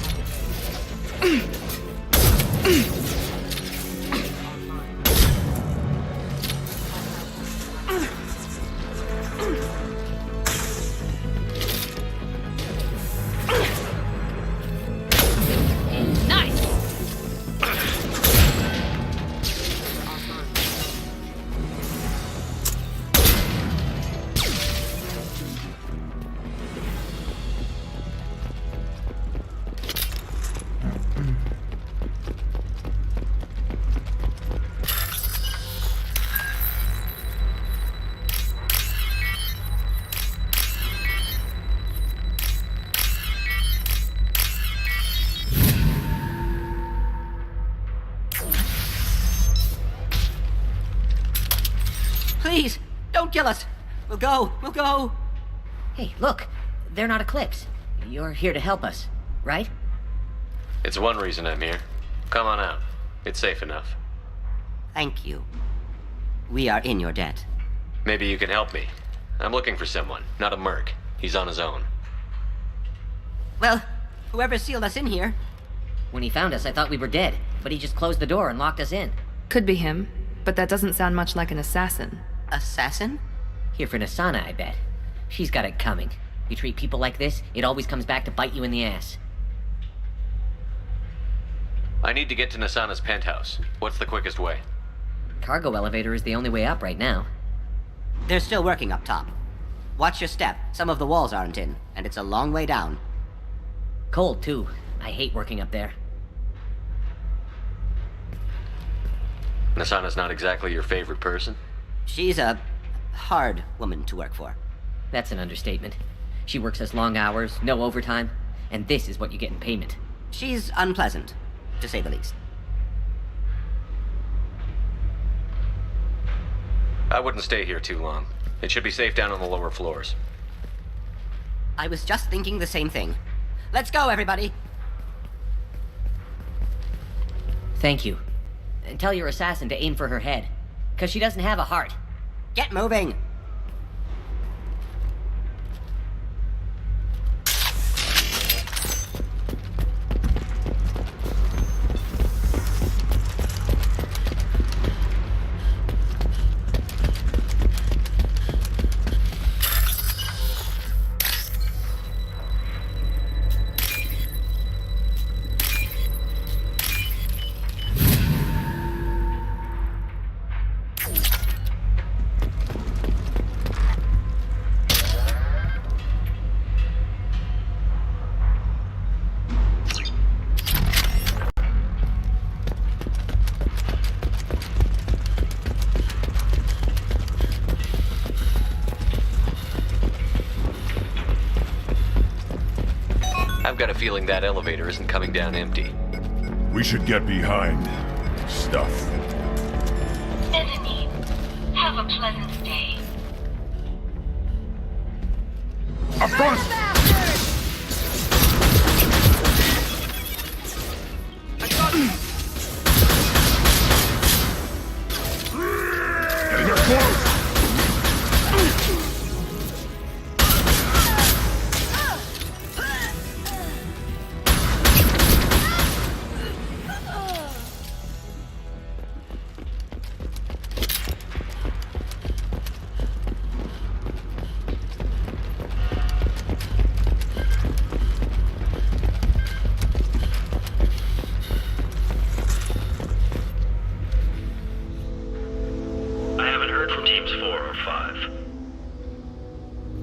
Please, don't kill us. We'll go. Hey, look, they're not Eclipse. You're here to help us, right? It's one reason I'm here. Come on out. It's safe enough. Thank you. We are in your debt. Maybe you can help me. I'm looking for someone, not a merc. He's on his own. Well, whoever sealed us in here. When he found us, I thought we were dead, but he just closed the door and locked us in. Could be him, but that doesn't sound much like an assassin. Assassin? Here for Nasana, I bet. She's got it coming. You treat people like this, it always comes back to bite you in the ass. I need to get to Nasana's penthouse. What's the quickest way? Cargo elevator is the only way up right now. They're still working up top. Watch your step. Some of the walls aren't in, and it's a long way down. Cold, too. I hate working up there. Nasana's not exactly your favorite person? She's a hard woman to work for. That's an understatement. She works us long hours, no overtime, and this is what you get in payment. She's unpleasant, to say the least. I wouldn't stay here too long. It should be safe down on the lower floors. I was just thinking the same thing. Let's go, everybody! Thank you. And tell your assassin to aim for her head. 'Cause she doesn't have a heart. Get moving! I've got a feeling that elevator isn't coming down empty. We should get behind stuff. Enemy, have a pleasant stay. Up front! Getting up close!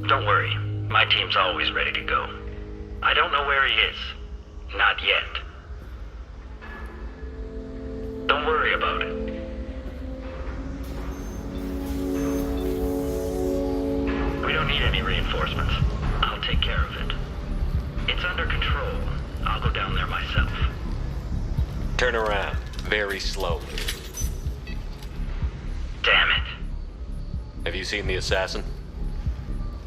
Don't worry, my team's always ready to go. I don't know where he is. Not yet. Don't worry about it. We don't need any reinforcements. I'll take care of it. It's under control. I'll go down there myself. Turn around, very slowly. Damn it. Have you seen the assassin?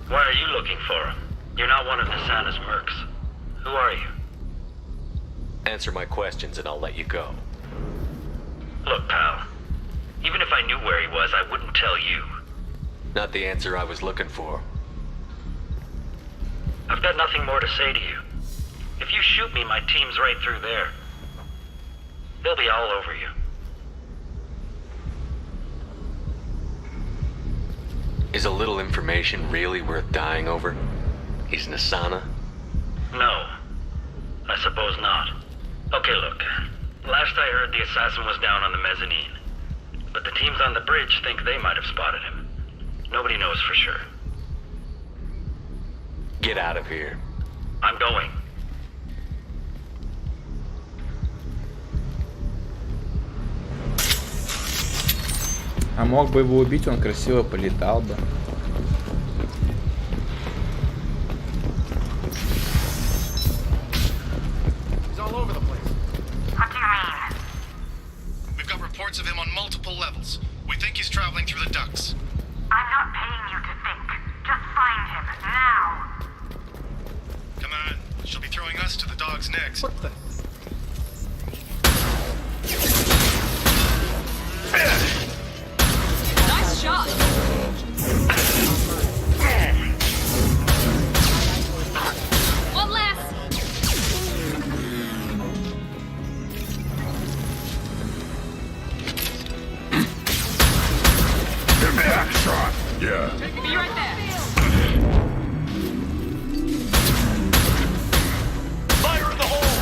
Why are you looking for him? You're not one of Nasana's mercs. Who are you? Answer my questions and I'll let you go. Look, pal. Even if I knew where he was, I wouldn't tell you. Not the answer I was looking for. I've got nothing more to say to you. If you shoot me, my team's right through there. They'll be all over you. Is a little information really worth dying over? He's an Asana? No. I suppose not. Okay, look. Last I heard, the assassin was down on the mezzanine. But the teams on the bridge think they might have spotted him. Nobody knows for sure. Get out of here. I'm going. А мог бы его убить, он красиво полетал бы. He's all over the place. What do you mean? We've got reports of him on multiple levels. We think he's traveling through the ducts. I'm not paying you to think. Just find him, now. Come on. She'll be throwing us to the dogs next. What the? Nice shot. One less. Give me that shot! Yeah. Be right there. Fire in the hole!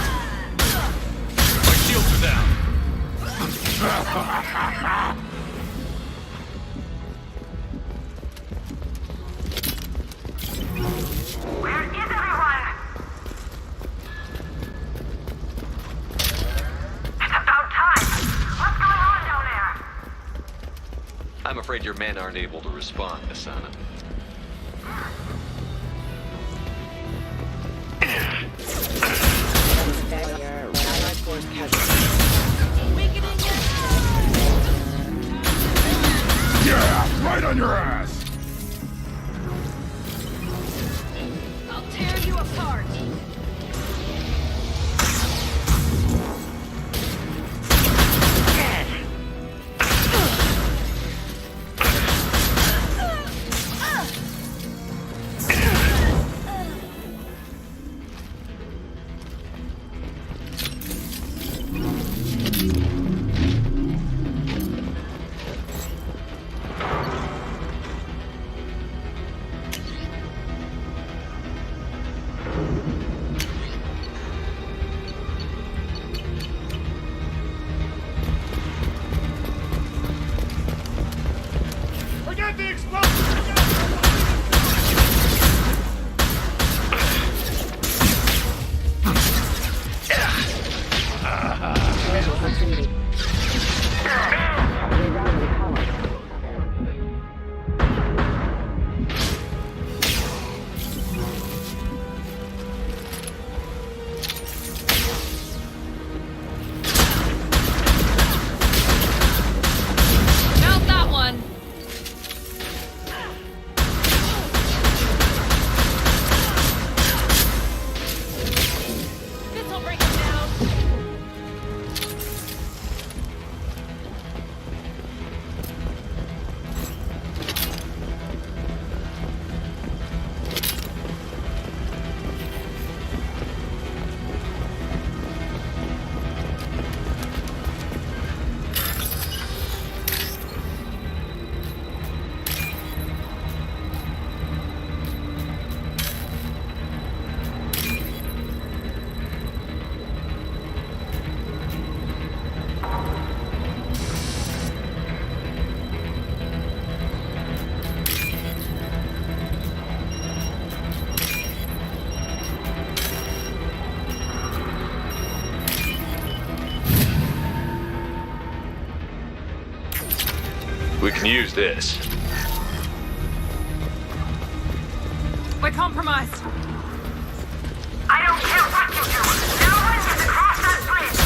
My shields are down. Where is everyone? It's about time. What's going on down there? I'm afraid your men aren't able to respond, Asana. Yeah! Right on your ass! I'll tear you apart. Forget the explosion! Found that one. This'll bring him down. We can use this. We're compromised. I don't care what you do. No one gets across that bridge.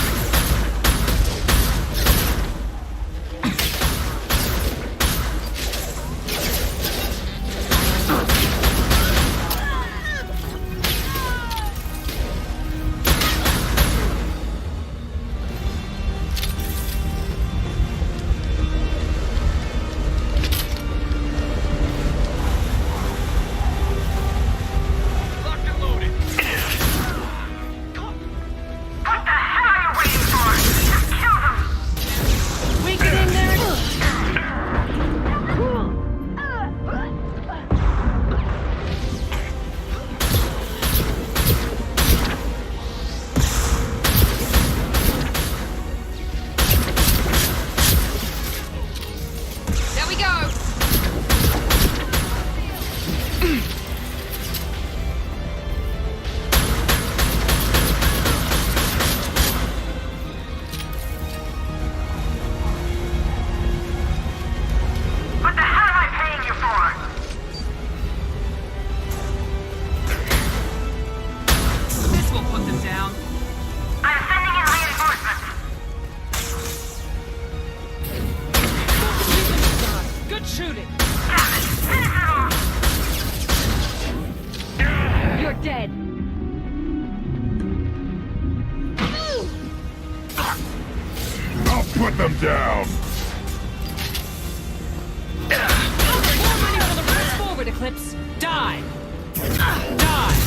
Put them down! More money for the press forward, Eclipse! Die! Die!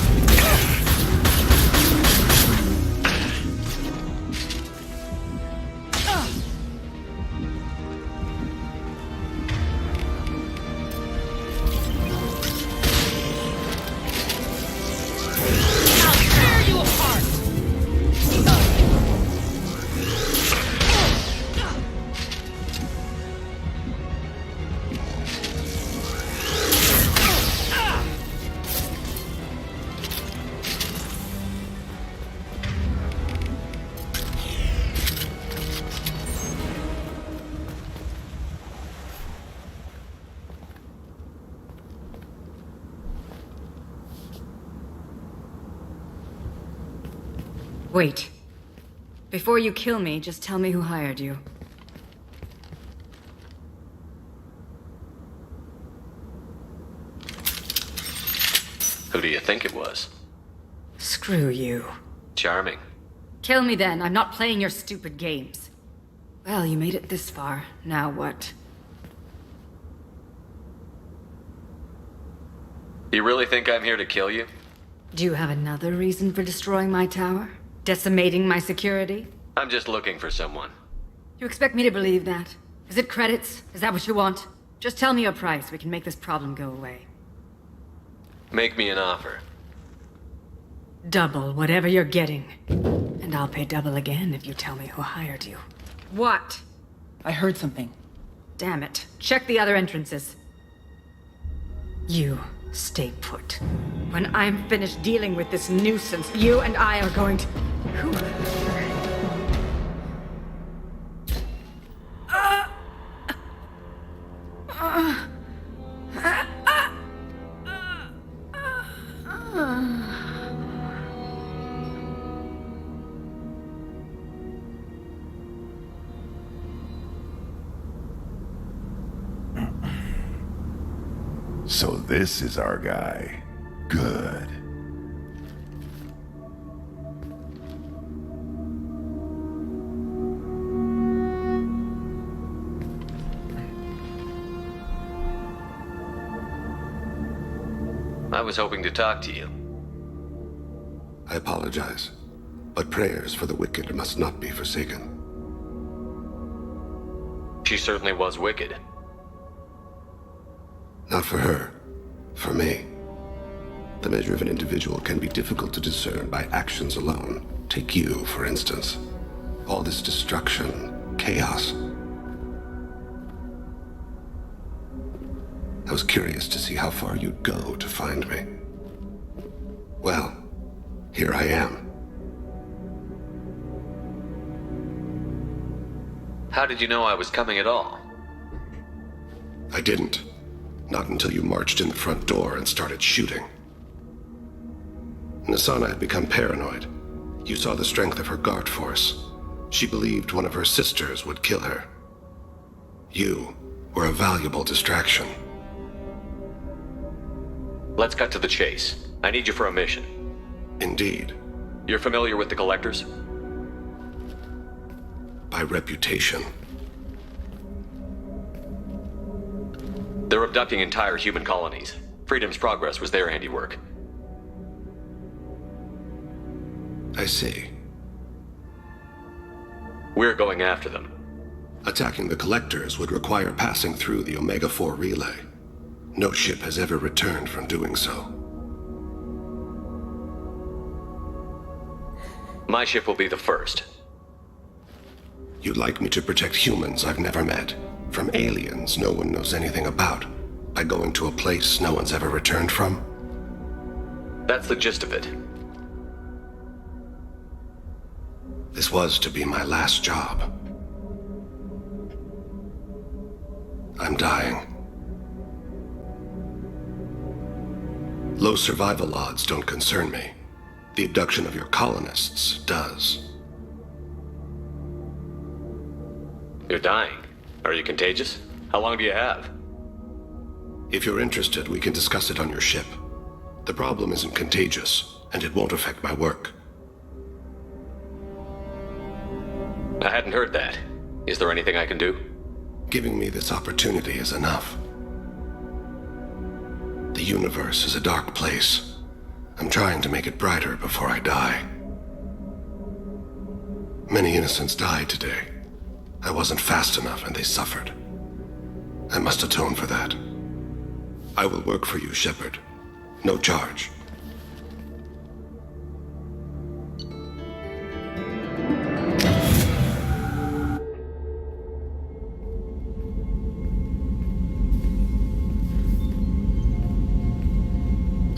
Wait. Before you kill me, just tell me who hired you. Who do you think it was? Screw you. Charming. Kill me then. I'm not playing your stupid games. Well, you made it this far. Now what? You really think I'm here to kill you? Do you have another reason for destroying my tower? Decimating my security? I'm just looking for someone. You expect me to believe that? Is it credits? Is that what you want? Just tell me a price. We can make this problem go away. Make me an offer. Double whatever you're getting. And I'll pay double again if you tell me who hired you. What? I heard something. Damn it. Check the other entrances. You stay put. When I'm finished dealing with this nuisance, you and I are going to... Who? So this is our guy. Good. I was hoping to talk to you. I apologize, but prayers for the wicked must not be forsaken. She certainly was wicked. Not for her, for me. The measure of an individual can be difficult to discern by actions alone. Take you, for instance. All this destruction, chaos. I was curious to see how far you'd go to find me. Well, here I am. How did you know I was coming at all? I didn't. Not until you marched in the front door and started shooting. Nasana had become paranoid. You saw the strength of her guard force. She believed one of her sisters would kill her. You were a valuable distraction. Let's cut to the chase. I need you for a mission. Indeed. You're familiar with the Collectors? By reputation. They're abducting entire human colonies. Freedom's Progress was their handiwork. I see. We're going after them. Attacking the Collectors would require passing through the Omega-4 relay. No ship has ever returned from doing so. My ship will be the first. You'd like me to protect humans I've never met, from aliens no one knows anything about, by going to a place no one's ever returned from? That's the gist of it. This was to be my last job. I'm dying. Low survival odds don't concern me. The abduction of your colonists does. You're dying. Are you contagious? How long do you have? If you're interested, we can discuss it on your ship. The problem isn't contagious, and it won't affect my work. I hadn't heard that. Is there anything I can do? Giving me this opportunity is enough. The universe is a dark place. I'm trying to make it brighter before I die. Many innocents died today. I wasn't fast enough and they suffered. I must atone for that. I will work for you, Shepard. No charge.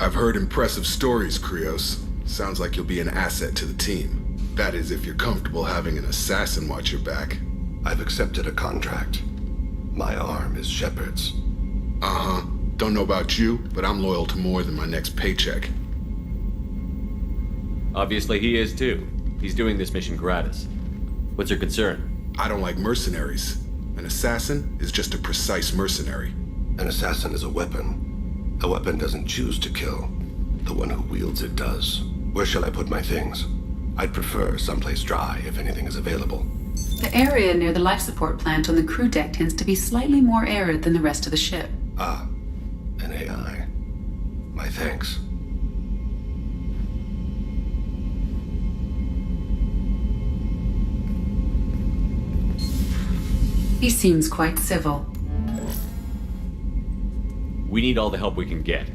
I've heard impressive stories, Krios. Sounds like you'll be an asset to the team. That is, if you're comfortable having an assassin watch your back. I've accepted a contract. My arm is Shepard's. Uh-huh. Don't know about you, but I'm loyal to more than my next paycheck. Obviously he is too. He's doing this mission gratis. What's your concern? I don't like mercenaries. An assassin is just a precise mercenary. An assassin is a weapon. A weapon doesn't choose to kill. The one who wields it does. Where shall I put my things? I'd prefer someplace dry if anything is available. The area near the life support plant on the crew deck tends to be slightly more arid than the rest of the ship. Ah, an AI. My thanks. He seems quite civil. We need all the help we can get.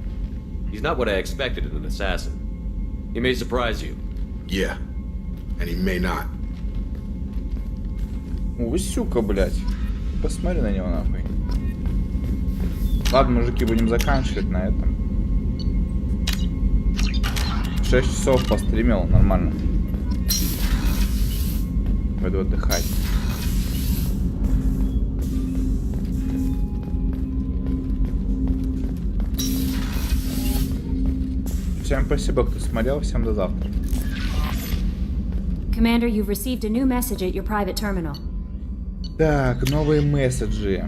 He's not what I expected in an assassin. He may surprise you. Yeah, and he may not. Усюка, блядь. Посмотри на него, нахуй. Ладно, мужики, будем заканчивать на этом. 6 часов постримил, нормально. Пойду отдыхать. Всем спасибо, кто смотрел. Всем до завтра. Commander, you've received a new message at your private terminal. Так, новые месседжи.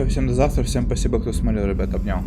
Все, всем до завтра. Всем спасибо, кто смотрел, ребят. Обнял.